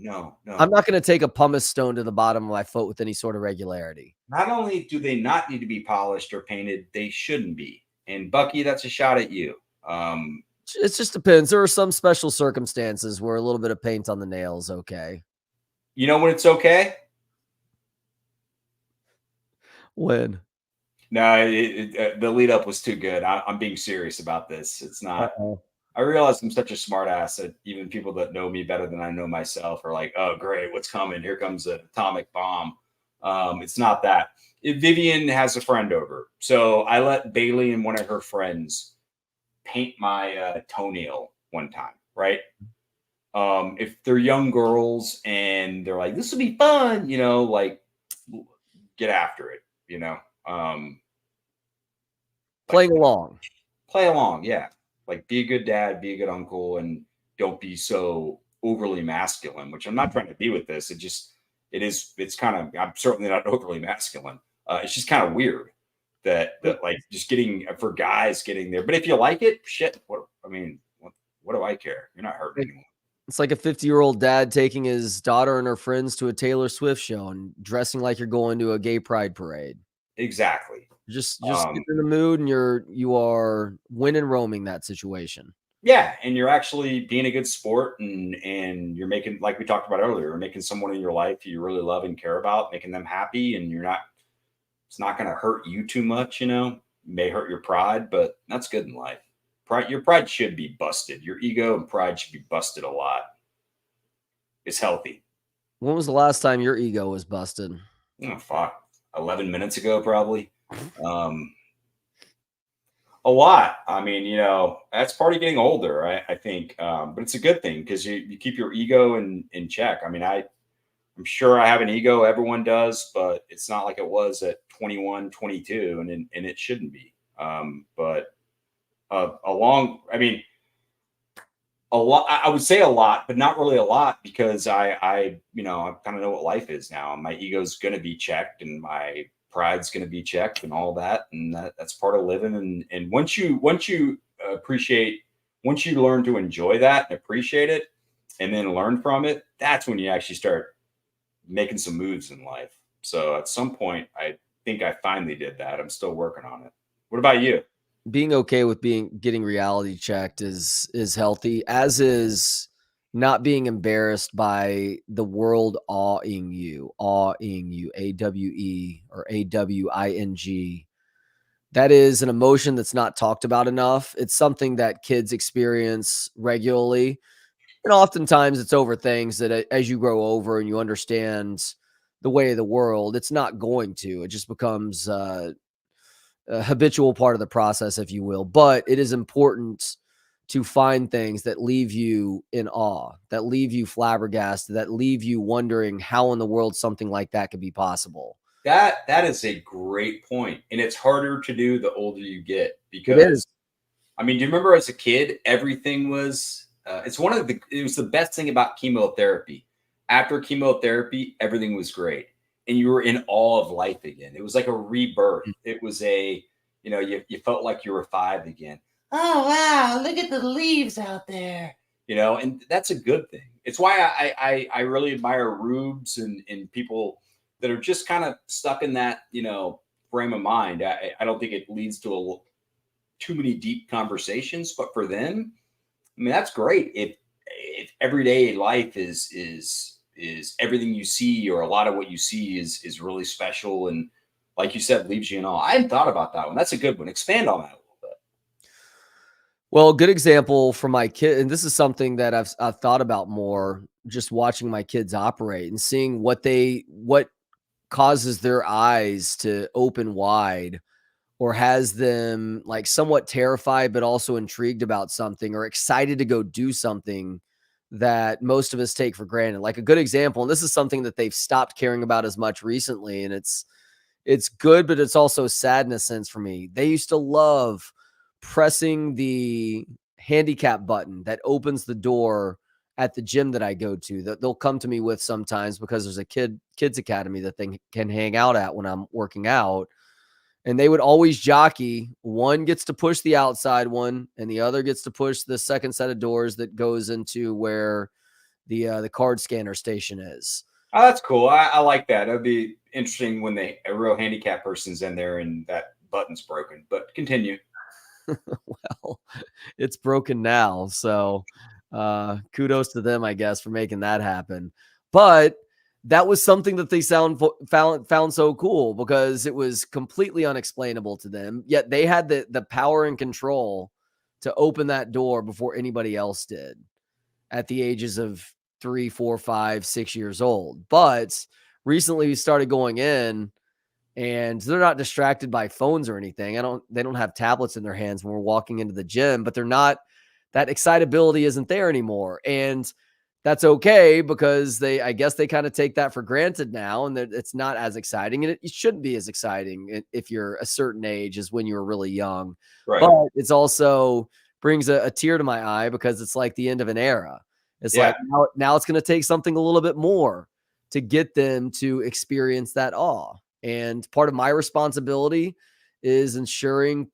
No. I'm not going to take a pumice stone to the bottom of my foot with any sort of regularity. Not only do they not need to be polished or painted, they shouldn't be. And Bucky, that's a shot at you. It just depends. There are some special circumstances where a little bit of paint on the nails, okay. You know when it's okay? When? No, the lead up was too good. I'm being serious about this. It's not. Uh-oh. I realize I'm such a smart ass that even people that know me better than I know myself are like, oh, great, what's coming? Here comes an atomic bomb. It's not that. Vivian has a friend over. So I let Bailey and one of her friends paint my toenail one time, right? If they're young girls and they're like, this will be fun, like get after it, Playing along. Play along, yeah. Like be a good dad, be a good uncle, and don't be so overly masculine, which I'm not trying to be with this. It's kind of, I'm certainly not overly masculine. It's just kind of weird that like just for guys getting there. But if you like it, shit, what do I care? You're not hurting anyone. It's like a 50-year-old dad taking his daughter and her friends to a Taylor Swift show and dressing like you're going to a gay pride parade. Exactly. Just get in the mood, and you are winning roaming that situation. Yeah, and you're actually being a good sport, and you're making, like we talked about earlier, you're making someone in your life you really love and care about, making them happy, and it's not going to hurt you too much, It may hurt your pride, but that's good in life. Your pride should be busted. Your ego and pride should be busted a lot. It's healthy. When was the last time your ego was busted? Oh, fuck. 11 minutes ago, probably. A lot. I mean, that's part of getting older, I think. But it's a good thing because you keep your ego in check. I mean, I'm sure I have an ego. Everyone does, but it's not like it was at 21, 22, and it shouldn't be. But a lot. I would say a lot, but not really a lot because I kind of know what life is now. My ego's going to be checked, and my pride's going to be checked, and all that, and that's part of living. And once you learn to enjoy that and appreciate it, and then learn from it, that's when you actually start making some moves in life. So at some point, I think I finally did that. I'm still working on it. What about you? Being okay with getting reality checked is healthy, as is not being embarrassed by the world awing you, AWE or AWING. That is an emotion that's not talked about enough. It's something that kids experience regularly. And oftentimes it's over things that as you grow over and you understand the way of the world, it's not going to. It just becomes a habitual part of the process, if you will. But it is important to find things that leave you in awe, that leave you flabbergasted, that leave you wondering how in the world something like that could be possible. That is a great point. And it's harder to do the older you get, It because is. I mean, do you remember as a kid, everything was it was the best thing about chemotherapy. After chemotherapy, everything was great. And you were in awe of life again. It was like a rebirth. It was you felt like you were 5 again. Oh, wow, look at the leaves out there. And that's a good thing. It's why I really admire rubes and people that are just kind of stuck in that, frame of mind. I don't think it leads to too many deep conversations, but for them, I mean, that's great. If everyday life is everything you see, or a lot of what you see is really special, and like you said, leaves you in awe. I hadn't thought about that one. That's a good one. Expand on that a little bit. Well, a good example for my kid, and this is something that I've thought about more, just watching my kids operate and seeing what causes their eyes to open wide, or has them like somewhat terrified, but also intrigued about something, or excited to go do something that most of us take for granted. Like a good example, and this is something that they've stopped caring about as much recently, and it's good, but it's also sad in a sense for me. They used to love pressing the handicap button that opens the door at the gym that I go to, that they'll come to me with sometimes, because there's a kids academy that they can hang out at when I'm working out. And they would always jockey. One gets to push the outside one, and the other gets to push the second set of doors that goes into where the card scanner station is. Oh, that's cool. I like that. It'd be interesting when a real handicap person's in there and that button's broken. But continue. Well, it's broken now. So kudos to them, I guess, for making that happen. But that was something that they found so cool, because it was completely unexplainable to them. Yet they had the power and control to open that door before anybody else did at the ages of 3, 4, 5, 6 years old. But recently we started going in, and they're not distracted by phones or anything. They don't have tablets in their hands when we're walking into the gym, but that excitability isn't there anymore. And that's okay, because I guess they kind of take that for granted now, and that it's not as exciting, and it shouldn't be as exciting if you're a certain age as when you were really young. Right. But it's also brings a tear to my eye, because it's like the end of an era. It's like now it's going to take something a little bit more to get them to experience that awe. And part of my responsibility is ensuring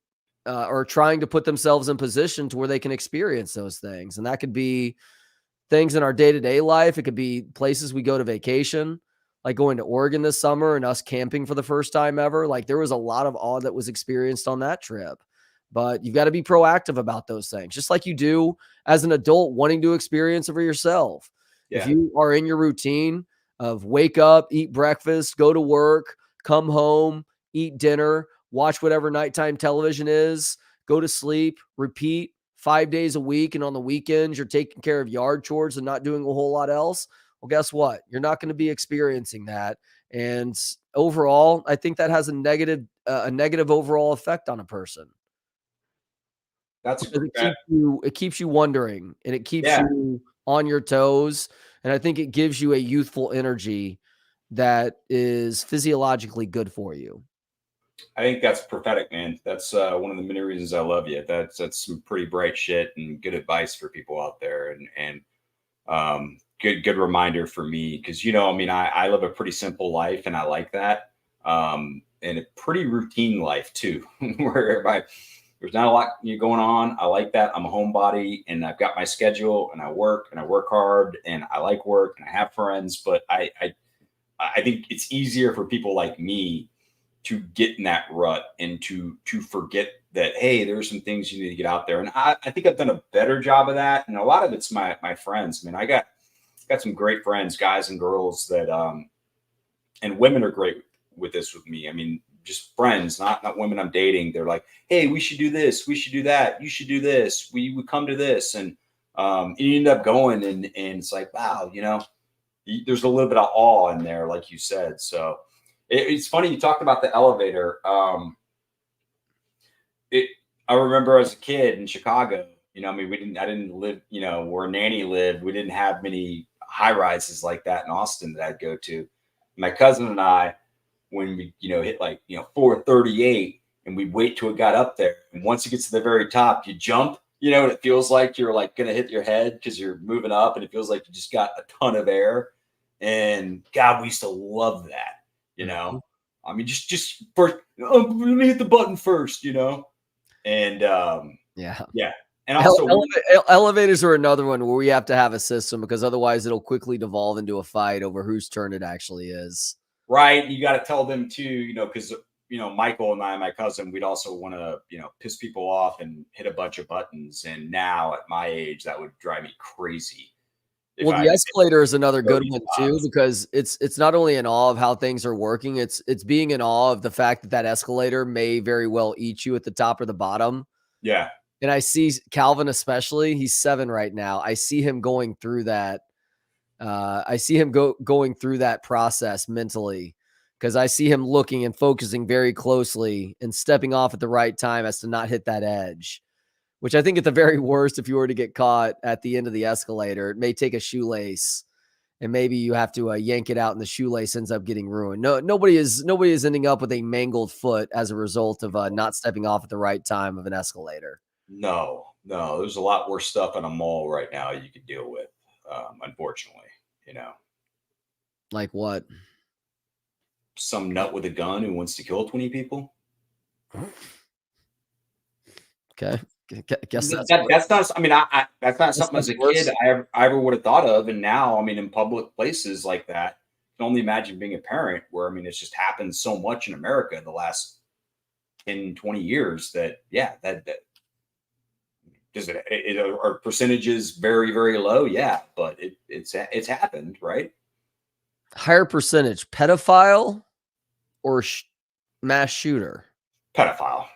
or trying to put themselves in position to where they can experience those things. And that could be things in our day-to-day life. It could be places we go to vacation, like going to Oregon this summer and us camping for the first time ever. Like, there was a lot of awe that was experienced on that trip. But you've got to be proactive about those things, just like you do as an adult wanting to experience it for yourself. Yeah. If you are in your routine of wake up, eat breakfast, go to work, come home, eat dinner, watch whatever nighttime television is, go to sleep, repeat 5 days a week, and on the weekends you're taking care of yard chores and not doing a whole lot else, well, guess what? You're not going to be experiencing that. And overall, I think that has a negative overall effect on a person. It keeps you wondering, and it keeps you on your toes. And I think it gives you a youthful energy that is physiologically good for you. I think that's prophetic, man. That's one of the many reasons I love you. That's some pretty bright shit and good advice for people out there, and good reminder for me, because I mean, I live a pretty simple life, and I like that, and a pretty routine life too, where There's not a lot going on. I like that. I'm a homebody, and I've got my schedule, and I work hard, and I like work, and I have friends. But I think it's easier for people like me to get in that rut and to forget that, hey, there's some things you need to get out there. And I think I've done a better job of that. And a lot of it's my friends. I mean, I got some great friends, guys and girls that and women are great with this with me. I mean, just friends, not women I'm dating. They're like, hey, we should do this, we should do that, you should do this, we come to this. And you end up going and it's like, wow, there's a little bit of awe in there, like you said. So it's funny you talked about the elevator. I remember as a kid in Chicago, I mean, I didn't live, where Nanny lived. We didn't have many high rises like that in Austin that I'd go to. My cousin and I, when we, hit like, 438 and we'd wait till it got up there. And once it gets to the very top, you jump, and it feels like you're like going to hit your head because you're moving up and it feels like you just got a ton of air. And God, we used to love that, I mean, just first, let me hit the button first, and yeah. And also elevators are another one where we have to have a system because otherwise it'll quickly devolve into a fight over whose turn it actually is. Right. You got to tell them too, because, Michael and I, my cousin, we'd also want to, piss people off and hit a bunch of buttons. And now at my age, that would drive me crazy. Well, the escalator is another good one too, because it's not only in awe of how things are working, it's being in awe of the fact that escalator may very well eat you at the top or the bottom. Yeah. And I see Calvin, especially, he's 7 right now. I see him going through that. I see him going through that process mentally because I see him looking and focusing very closely and stepping off at the right time as to not hit that edge, which I think at the very worst, if you were to get caught at the end of the escalator, it may take a shoelace and maybe you have to yank it out and the shoelace ends up getting ruined. Nobody is ending up with a mangled foot as a result of not stepping off at the right time of an escalator. No, there's a lot worse stuff in a mall right now you could deal with. Unfortunately, like what? Some nut with a gun who wants to kill 20 people. Okay. Guess that's not. I mean, I that's not something as a kid I ever would have thought of. And now, I mean, in public places like that, I can only imagine being a parent where, I mean, it's just happened so much in America the last 10, 20 years that, yeah, that does it are percentages very, very low? Yeah, but it's happened, right? Higher percentage, pedophile or mass shooter? Pedophile.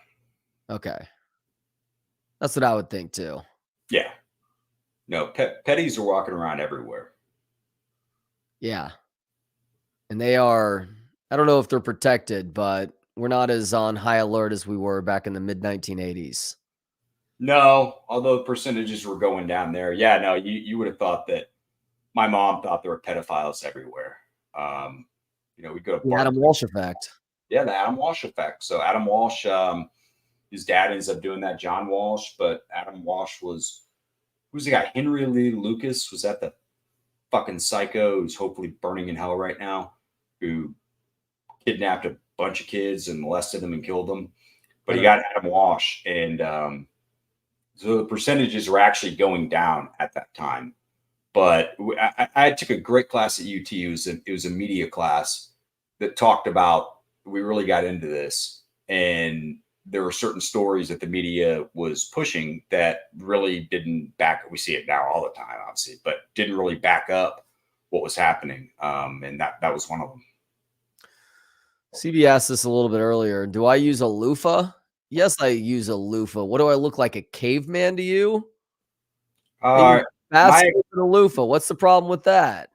Okay. That's what I would think too. Yeah. No, petties are walking around everywhere. Yeah. And they are, I don't know if they're protected, but we're not as on high alert as we were back in the mid 1980s. No, although percentages were going down there. Yeah, no, you would have thought that my mom thought there were pedophiles everywhere. We go to the Adam Walsh effect. Yeah, the Adam Walsh effect. So Adam Walsh, his dad ends up doing that, John Walsh, but Adam Walsh who's the guy? Henry Lee Lucas, was that the fucking psycho who's hopefully burning in hell right now, who kidnapped a bunch of kids and molested them and killed them. But he got Adam Walsh, and so the percentages were actually going down at that time. But I took a great class at UT. It was a media class that talked about, we really got into this, and there were certain stories that the media was pushing that really didn't back. We see it now all the time, obviously, but didn't really back up what was happening. And that was one of them. CB asked this a little bit earlier. Do I use a loofah? Yes, I use a loofah. What do I look like, a caveman to you? A loofah. What's the problem with that?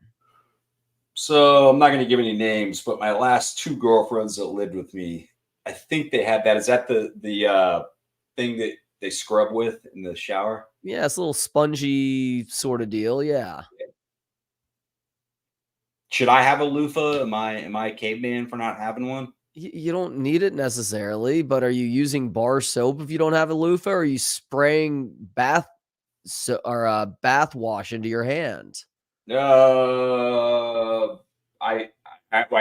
So I'm not going to give any names, but my last 2 girlfriends that lived with me, I think they had that. Is that the thing that they scrub with in the shower? Yeah, it's a little spongy sort of deal. Yeah. Should I have a loofah? Am I a caveman for not having one? You don't need it necessarily, but are you using bar soap if you don't have a loofah? Or are you spraying bath wash into your hand? I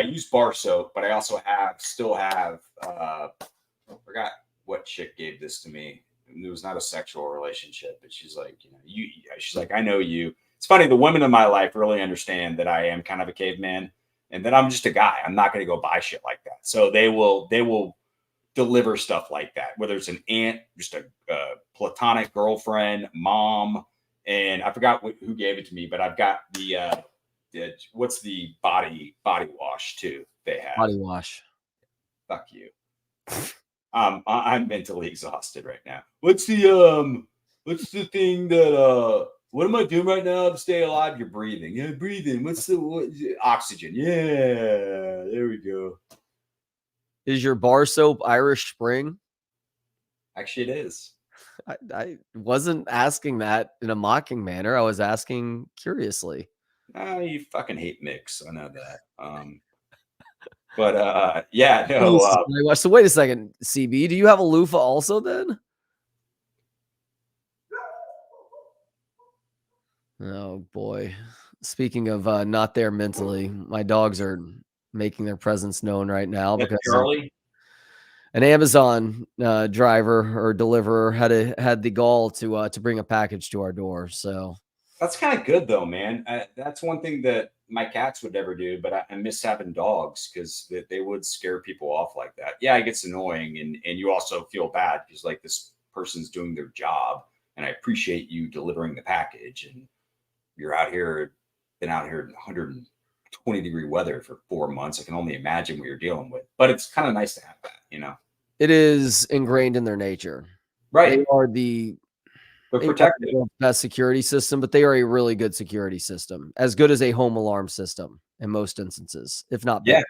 use bar soap, but I also still have I forgot what chick gave this to me. It was not a sexual relationship, but she's like, she's like, I know you. It's funny. The women in my life really understand that I am kind of a caveman and that I'm just a guy. I'm not going to go buy shit like that. So they will deliver stuff like that, whether it's an aunt, just a platonic girlfriend, mom. And I forgot who gave it to me, but I've got the what's the body wash too they have. Body wash. Fuck you. I'm mentally exhausted right now. What's the thing that what am I doing right now to stay alive? You're breathing. Yeah, breathing. What's the oxygen? Yeah, there we go. Is your bar soap Irish Spring? Actually, it is. I wasn't asking that in a mocking manner. I was asking curiously. You fucking hate mix. I know that. But yeah, no. So wait a second, CB. Do you have a loofah also then? Oh boy. Speaking of not there mentally, my dogs are making their presence known right now because Charlie. An Amazon driver or deliverer had the gall to bring a package to our door. So that's kind of good though, man. That's one thing that my cats would never do, but I miss having dogs because they would scare people off like that. Yeah, it gets annoying, and you also feel bad because like this person's doing their job, and I appreciate you delivering the package, and you're been out here in 120-degree weather for 4 months. I can only imagine what you're dealing with, but it's kind of nice to have that, you know. It is ingrained in their nature, right? They are they're protected. Best security system, but they are a really good security system, as good as a home alarm system in most instances, if not better.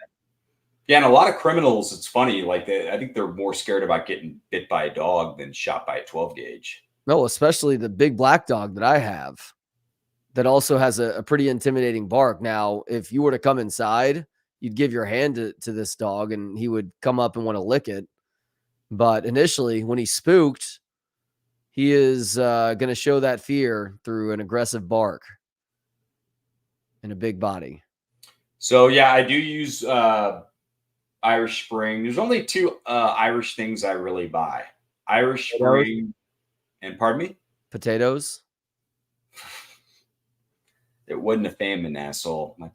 Yeah, and a lot of criminals. It's funny, like I think they're more scared about getting bit by a dog than shot by a 12 gauge. No, especially the big black dog that I have, that also has a pretty intimidating bark. Now, if you were to come inside, you'd give your hand to this dog, and he would come up and want to lick it. But initially, when he's spooked, he is going to show that fear through an aggressive bark and a big body. So, yeah, I do use Irish Spring. There's only two Irish things I really buy. Irish Spring and, pardon me? Potatoes. It wasn't a famine, asshole. My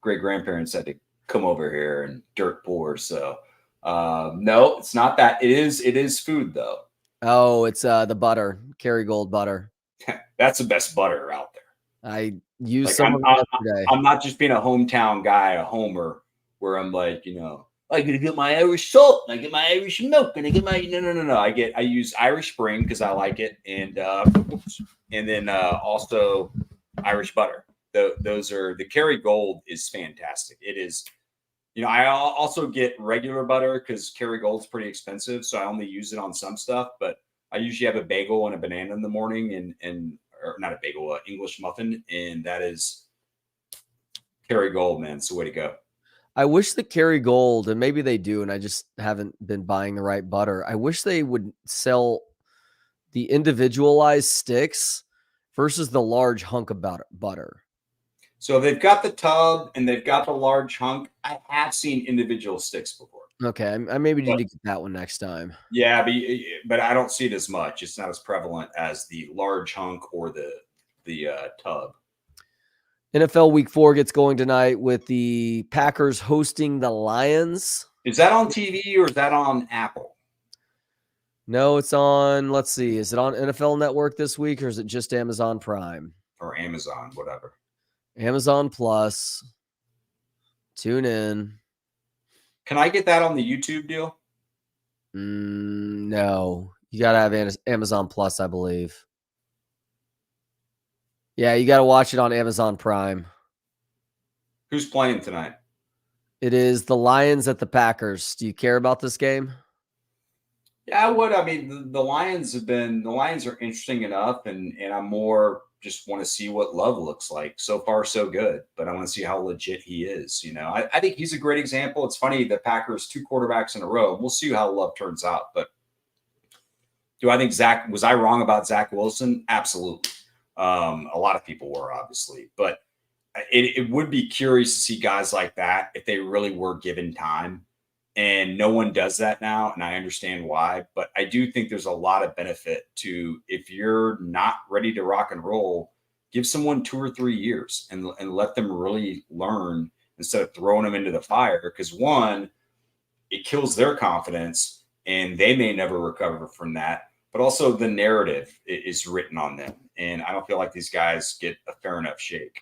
great-grandparents had to come over here and dirt poor. So, no, it's not that. It is food, though. Oh, it's the butter, Kerrygold butter. That's the best butter out there. I used some yesterday. I'm not just being a hometown guy, a homer, where I'm like, I gotta get my Irish salt, and I get my Irish milk, and I get my no. I use Irish Spring because I like it, and then also Irish butter. Those are the Kerrygold is fantastic. It is. I also get regular butter because Kerrygold's pretty expensive, so I only use it on some stuff. But I usually have a bagel and a banana in the morning, or not a bagel, English muffin, and that is Kerrygold, man. It's the way to go. I wish the Kerrygold, and maybe they do, and I just haven't been buying the right butter. I wish they would sell the individualized sticks versus the large hunk of butter. So they've got the tub and they've got the large hunk. I have seen individual sticks before. Okay, I maybe need to get that one next time. Yeah, but I don't see it as much. It's not as prevalent as the large hunk or the tub. NFL Week 4 gets going tonight with the Packers hosting the Lions. Is that on TV or is that on Apple? No, it's on, let's see, is it on NFL Network this week or is it just Amazon Prime? Or Amazon, whatever. Amazon Plus. Tune in. Can I get that on the YouTube deal? No. You got to have Amazon Plus, I believe. Yeah, you got to watch it on Amazon Prime. Who's playing tonight? It is the Lions at the Packers. Do you care about this game? Yeah, I would. I mean, the Lions are interesting enough, and I'm more just want to see what Love looks like. So far, so good, but I want to see how legit he is. I think he's a great example. It's funny, the Packers 2 quarterbacks in a row. We'll see how Love turns out. But do I think was I wrong about Zach Wilson? Absolutely. A lot of people were, obviously, but it would be curious to see guys like that if they really were given time And no one does that now, and I understand why. But I do think there's a lot of benefit to, if you're not ready to rock and roll, give someone 2 or 3 years and let them really learn instead of throwing them into the fire. Because one, it kills their confidence, and they may never recover from that. But also the narrative is written on them, and I don't feel like these guys get a fair enough shake.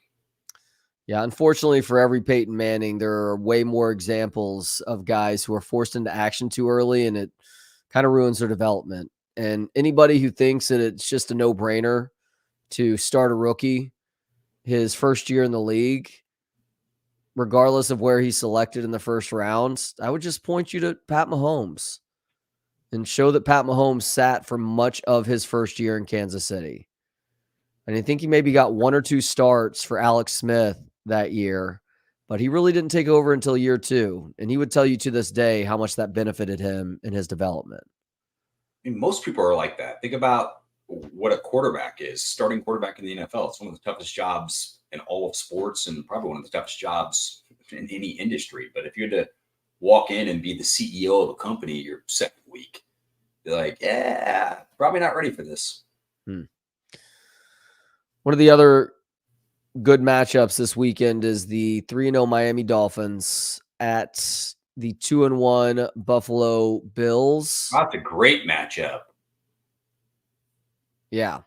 Yeah, unfortunately for every Peyton Manning, there are way more examples of guys who are forced into action too early, and it kind of ruins their development. And anybody who thinks that it's just a no-brainer to start a rookie his first year in the league, regardless of where he's selected in the first round, I would just point you to Pat Mahomes and show that Pat Mahomes sat for much of his first year in Kansas City. And I think he maybe got 1 or 2 starts for Alex Smith that year, but he really didn't take over until year 2. And he would tell you to this day how much that benefited him in his development. I mean, most people are like that. Think about what a quarterback is. Starting quarterback in the NFL. It's one of the toughest jobs in all of sports, and probably one of the toughest jobs in any industry. But if you had to walk in and be the CEO of a company your second week, you're like, yeah, probably not ready for this. One of the other good matchups this weekend is the 3-0 Miami Dolphins at the 2-1 Buffalo Bills. That's a great matchup. Yeah.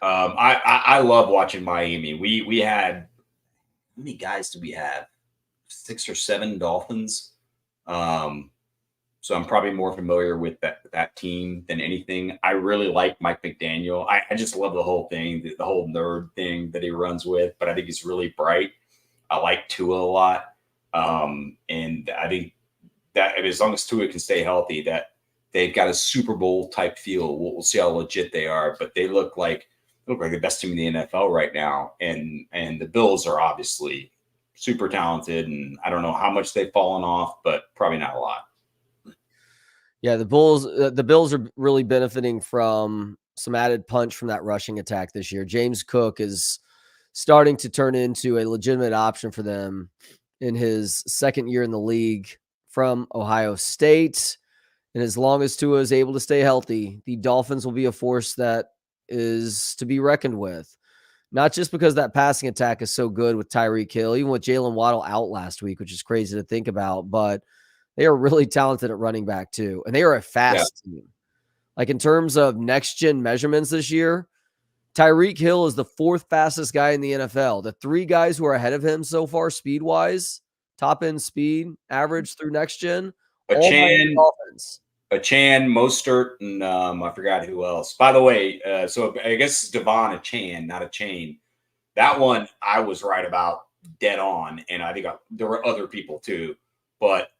I love watching Miami. We had, how many guys do we have? 6 or 7 Dolphins. So I'm probably more familiar with that team than anything. I really like Mike McDaniel. I just love the whole thing, the whole nerd thing that he runs with, but I think he's really bright. I like Tua a lot. And I think that as long as Tua can stay healthy, that they've got a Super Bowl type feel. We'll see how legit they are, but they look like the best team in the NFL right now. And the Bills are obviously super talented, and I don't know how much they've fallen off, but probably not a lot. Yeah, the Bills are really benefiting from some added punch from that rushing attack this year. James Cook is starting to turn into a legitimate option for them in his second year in the league from Ohio State. And as long as Tua is able to stay healthy, the Dolphins will be a force that is to be reckoned with. Not just because that passing attack is so good with Tyreek Hill, even with Jalen Waddle out last week, which is crazy to think about, but they are really talented at running back too. And they are a fast team. Like in terms of next gen measurements this year, Tyreek Hill is the 4th fastest guy in the NFL. The 3 guys who are ahead of him so far, speed wise, top end speed, average through next gen, all Dolphins. Achan, Mostert, and I forgot who else. By the way, so I guess it's Devon Achan, not a chain. That one I was right about, dead on, and I think there were other people too, but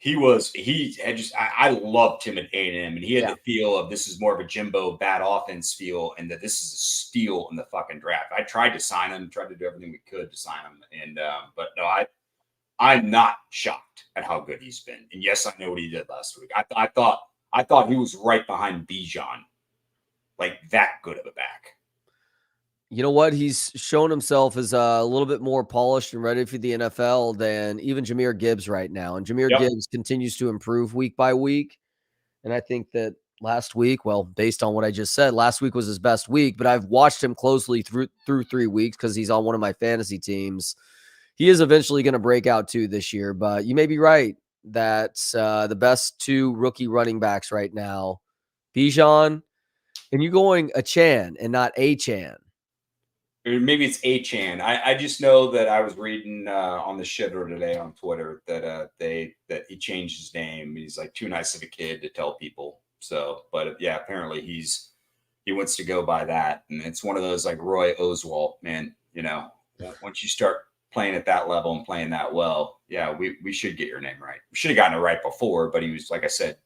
I loved him at A&M, and he had the feel of this is more of a Jimbo bad offense feel, and that this is a steal in the fucking draft. I tried to sign him, tried to do everything we could to sign him, and but no, I'm not shocked at how good he's been. And yes, I know what he did last week. I thought he was right behind Bijan, like that good of a back. You know what? He's shown himself as a little bit more polished and ready for the NFL than even Jahmyr Gibbs right now. And Jahmyr Gibbs continues to improve week by week. And I think that last week, well, based on what I just said, last week was his best week, but I've watched him closely through 3 weeks because he's on one of my fantasy teams. He is eventually going to break out too this year, but you may be right that the best 2 rookie running backs right now, Bijan, and you going Achan and not Achan. Maybe it's Achan. I just know that I was reading on the shitter today on Twitter that that he changed his name. He's like too nice of a kid to tell people. So, but yeah, apparently he wants to go by that, and it's one of those like Roy Oswalt, man. You know, once you start playing at that level and playing that well, yeah, we should get your name right. We should have gotten it right before, but he was, like I said,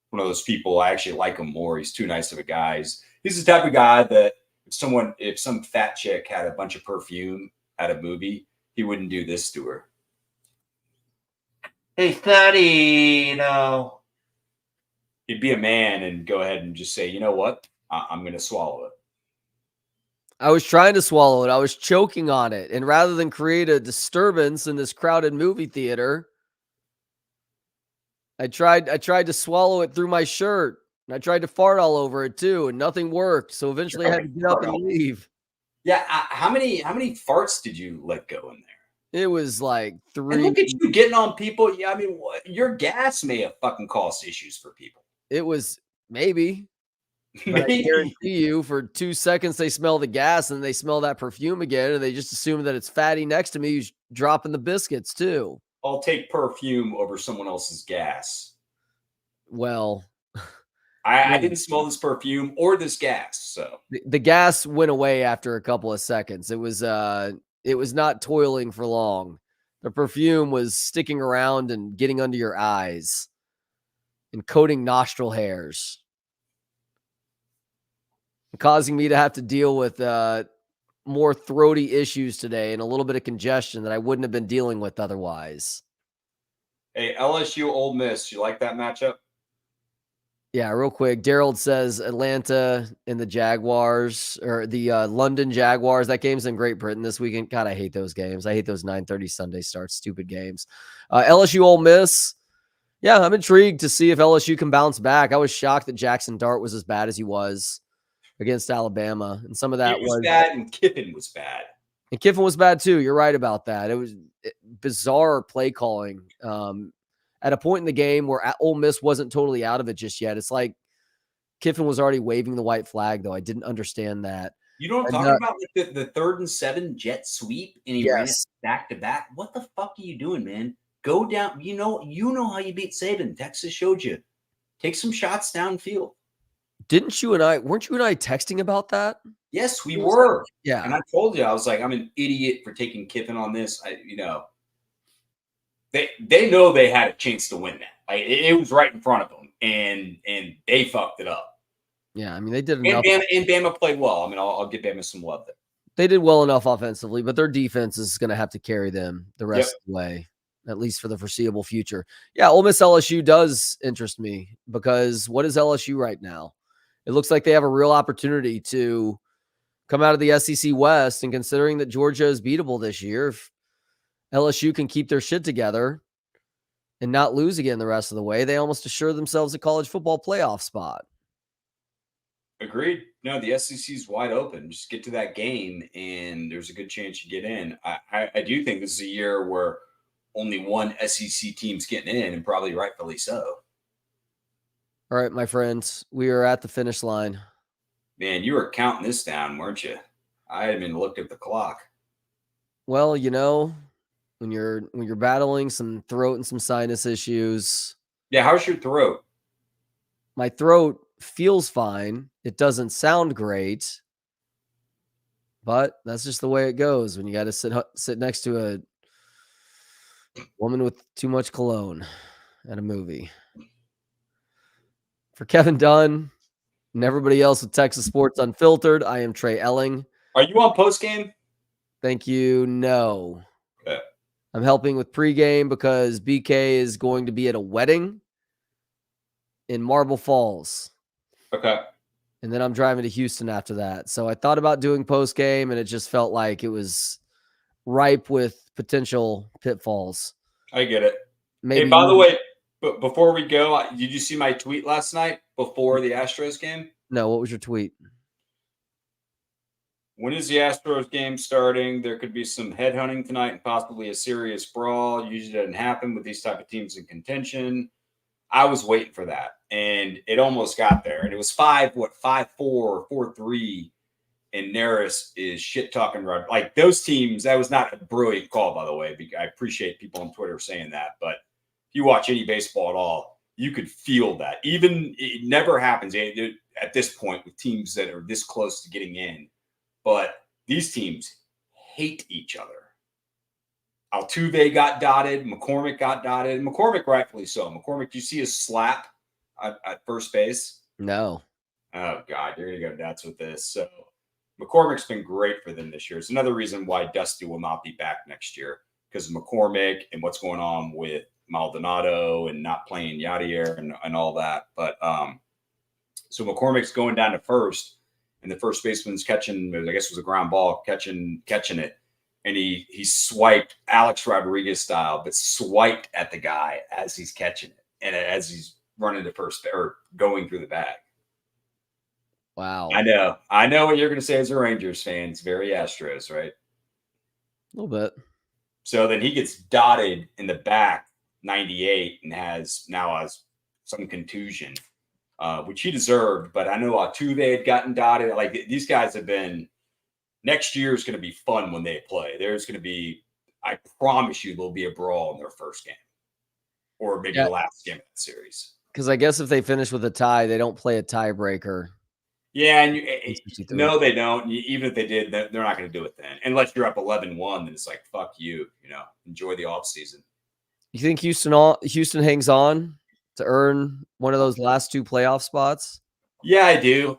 one of those people. I actually like him more. He's too nice of a guy. He's the type of guy that if some fat chick had a bunch of perfume at a movie, he wouldn't do this to her. Hey, fatty, he'd be a man and go ahead and just say, you know what? I'm going to swallow it. I was trying to swallow it. I was choking on it. And rather than create a disturbance in this crowded movie theater, I tried to swallow it through my shirt, and I tried to fart all over it too, and nothing worked. So eventually I had to get up and leave. Yeah, how many farts did you let go in there? It was like 3. And look at you getting on people. Yeah, I mean, your gas may have fucking caused issues for people. It was maybe. But I guarantee you, for 2 seconds, they smell the gas and they smell that perfume again, and they just assume that it's fatty next to me who's dropping the biscuits too. I'll take perfume over someone else's gas. Well, I didn't smell this perfume or this gas, so the gas went away after a couple of seconds. It was not toiling for long. The perfume was sticking around and getting under your eyes and coating nostril hairs, causing me to have to deal with more throaty issues today and a little bit of congestion that I wouldn't have been dealing with otherwise. Hey, LSU Ole Miss, you like that matchup? Yeah, real quick. Daryl says Atlanta and the Jaguars, or the London Jaguars. That game's in Great Britain this weekend. God, I hate those games. I hate those 9:30 Sunday starts. Stupid games. LSU Ole Miss. Yeah, I'm intrigued to see if LSU can bounce back. I was shocked that Jackson Dart was as bad as he was against Alabama, and some of that was bad, and Kiffin was bad. And Kiffin was bad too. You're right about that. It was bizarre play calling. At a point in the game where Ole Miss wasn't totally out of it just yet. It's like Kiffin was already waving the white flag, though. I didn't understand that. You know what I'm talking about? Like the 3rd and 7 jet sweep, and he ran it back to back. What the fuck are you doing, man? Go down. You know how you beat Saban. Texas showed you. Take some shots downfield. Weren't you and I texting about that? Yes, we were. Yeah. And I told you, I was like, I'm an idiot for taking Kiffin on this. They know they had a chance to win that. Like, it was right in front of them, and they fucked it up. Yeah, I mean, they did enough. And Bama played well. I mean, I'll give Bama some love there. They did well enough offensively, but their defense is going to have to carry them the rest of the way, at least for the foreseeable future. Yeah, Ole Miss LSU does interest me because what is LSU right now? It looks like they have a real opportunity to come out of the SEC West, and considering that Georgia is beatable this year, if LSU can keep their shit together and not lose again the rest of the way, they almost assure themselves a college football playoff spot. Agreed. No, the SEC is wide open. Just get to that game, and there's a good chance you get in. I do think this is a year where only one SEC team's getting in, and probably rightfully so. All right, my friends, we are at the finish line. Man, you were counting this down, weren't you? I hadn't even looked at the clock. Well, when you're battling some throat and some sinus issues. Yeah, how's your throat? My throat feels fine. It doesn't sound great, but that's just the way it goes when you got to sit next to a woman with too much cologne at a movie. For Kevin Dunn and everybody else with Texas Sports Unfiltered, I am Trey Elling. Are you on postgame? Thank you. No. Okay. I'm helping with pregame because BK is going to be at a wedding in Marble Falls. Okay. And then I'm driving to Houston after that. So I thought about doing postgame, and it just felt like it was ripe with potential pitfalls. I get it. Maybe hey, by the way, but before we go, did you see my tweet last night before the Astros game? No, what was your tweet? When is the Astros game starting? There could be some headhunting tonight and possibly a serious brawl. Usually doesn't happen with these type of teams in contention. I was waiting for that, and it almost got there. And it was 5-4, 4-3, and Neris is shit-talking. Like, those teams, that was not a brilliant call, by the way. I appreciate people on Twitter saying that, but if you watch any baseball at all, you could feel that. Even it never happens at this point with teams that are this close to getting in. But these teams hate each other. Altuve got dotted. McCormick got dotted. McCormick rightfully so. McCormick, do you see his slap at first base? No. Oh, God, you're going to go nuts with this. So McCormick's been great for them this year. It's another reason why Dusty will not be back next year, because of McCormick and what's going on with Maldonado and not playing Yadier and all that. But so McCormick's going down to first, and the first baseman's catching, I guess it was a ground ball, catching it. And he swiped Alex Rodriguez style, but swiped at the guy as he's catching it. and as he's running to first or going through the bag. Wow. I know what you're going to say as a Rangers fan. It's very Astros, right? A little bit. So then he gets dotted in the back 98 and has some contusion, which he deserved. But I know Altuve had gotten dotted. Like these guys have been. Next year is going to be fun when they play. There's going to be, I promise you, there'll be a brawl in their first game, or maybe the last game of the series. Because I guess if they finish with a tie, they don't play a tiebreaker. Yeah, and no, they don't. Even if they did, they're not going to do it then. Unless you're up 11-1, then it's like, fuck you. Enjoy the offseason. You think Houston hangs on to earn one of those last 2 playoff spots? Yeah, I do.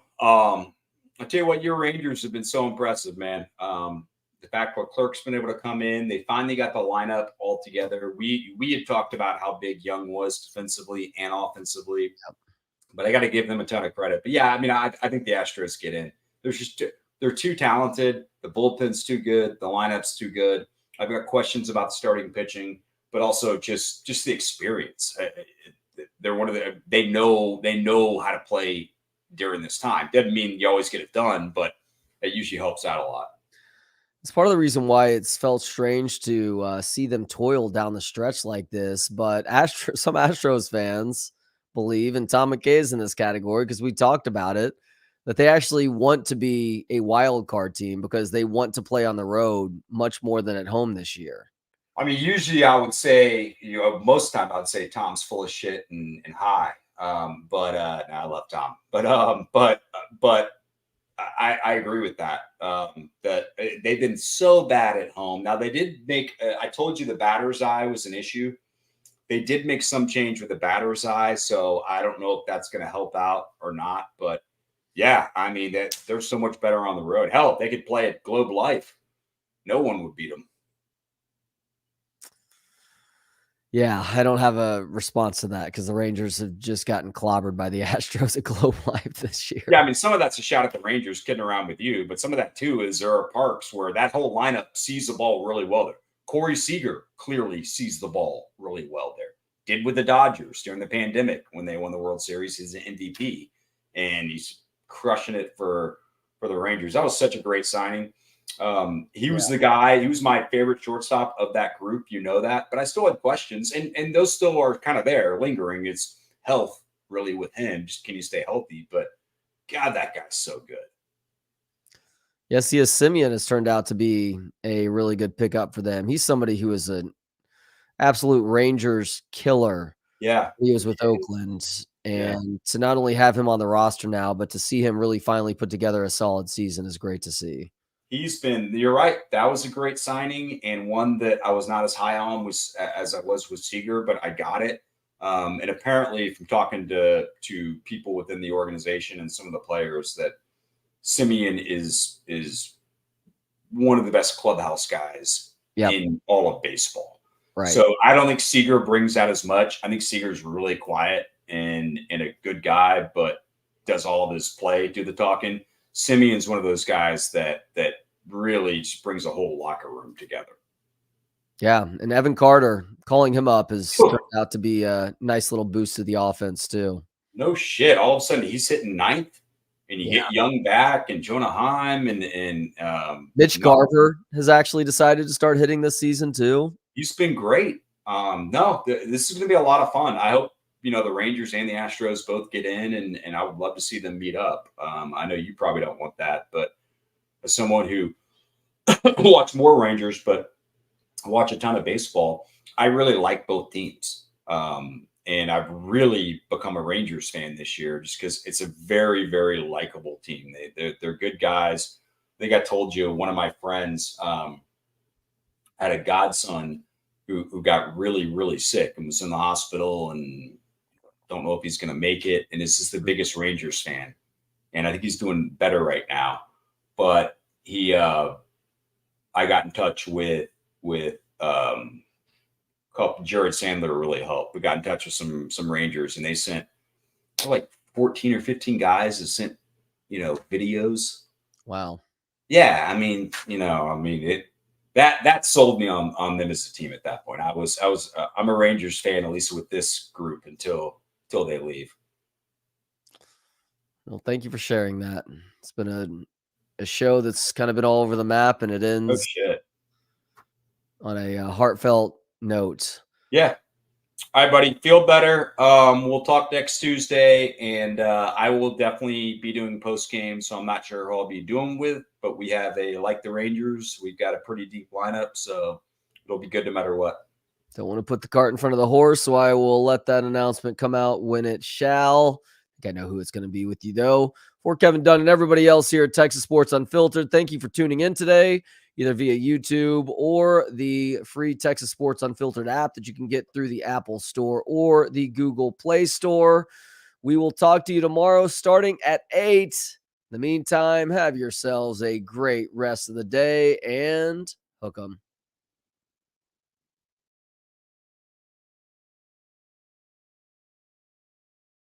I'll tell you what, your Rangers have been so impressive, man. The fact that Clerk's been able to come in, they finally got the lineup all together. We had talked about how big Young was defensively and offensively, but I got to give them a ton of credit. But yeah, I mean, I think the Astros get in. They're too talented. The bullpen's too good. The lineup's too good. I've got questions about the starting pitching, but also just the experience. They're they know how to play during this time. Doesn't mean you always get it done, but it usually helps out a lot. It's part of the reason why it's felt strange to see them toil down the stretch like this. But some Astros fans believe, and Tom McKay's in this category because we talked about it, that they actually want to be a wild card team because they want to play on the road much more than at home this year. I mean, usually I would say, most of the time I would say Tom's full of shit and high. But I love Tom. But I agree with that. That they've been so bad at home. Now they did make. I told you the batter's eye was an issue. They did make some change with the batter's eye, so I don't know if that's going to help out or not. But yeah, I mean they're so much better on the road. Hell, if they could play at Globe Life, no one would beat them. Yeah, I don't have a response to that because the Rangers have just gotten clobbered by the Astros at Globe Life this year. Yeah, I mean, some of that's a shot at the Rangers kidding around with you, but some of that too is there are parks where that whole lineup sees the ball really well there. Corey Seager clearly sees the ball really well there. Did with the Dodgers during the pandemic when they won the World Series. He's an MVP, and he's crushing it for the Rangers. That was such a great signing. He was the guy. He was my favorite shortstop of that group. You know that, but I still had questions, and those still are kind of there, lingering. It's health really with him. Just can you stay healthy? But God, that guy's so good. Yes, Simeon has turned out to be a really good pickup for them. He's somebody who is an absolute Rangers killer. Yeah, he was with Oakland, and to not only have him on the roster now, but to see him really finally put together a solid season is great to see. You're right. That was a great signing, and one that I was not as high on as I was with Seager, but I got it. And apparently from talking to people within the organization and some of the players that Simeon is one of the best clubhouse guys in all of baseball. Right. So I don't think Seager brings that as much. I think Seager's really quiet and a good guy, but does all of his play, do the talking. Simeon's one of those guys that really just brings a whole locker room together. Yeah, and Evan Carter, calling him up has turned out to be a nice little boost to the offense too. No shit. All of a sudden he's hitting ninth, and you get Young back and Jonah Heim and Mitch Garver has actually decided to start hitting this season too. He's been great. This is going to be a lot of fun. I hope the Rangers and the Astros both get in, and I would love to see them meet up. I know you probably don't want that, but as someone who watch more Rangers, but watch a ton of baseball, I really like both teams. And I've really become a Rangers fan this year just because it's a very, very likable team. They're good guys. I think I told you one of my friends had a godson who got really, really sick and was in the hospital and don't know if he's going to make it. And this is the biggest Rangers fan. And I think he's doing better right now. But I got in touch with Jared Sandler really helped. We got in touch with some Rangers, and they sent like 14 or 15 guys that sent, videos. Wow. Yeah. I mean, that sold me on them as a team at that point. I'm a Rangers fan, at least with this group until they leave. Well, thank you for sharing that. It's been a show that's kind of been all over the map, and it Oh ends shit. on a heartfelt note. Yeah. All right, buddy. Feel better. We'll talk next Tuesday, and I will definitely be doing post game. So I'm not sure who I'll be doing with, but we have like the Rangers. We've got a pretty deep lineup, so it'll be good no matter what. Don't want to put the cart in front of the horse, so I will let that announcement come out when it shall. I think I know who it's going to be with you, though. For Kevin Dunn and everybody else here at Texas Sports Unfiltered, thank you for tuning in today, either via YouTube or the free Texas Sports Unfiltered app that you can get through the Apple Store or the Google Play Store. We will talk to you tomorrow starting at 8. In the meantime, have yourselves a great rest of the day and hook 'em.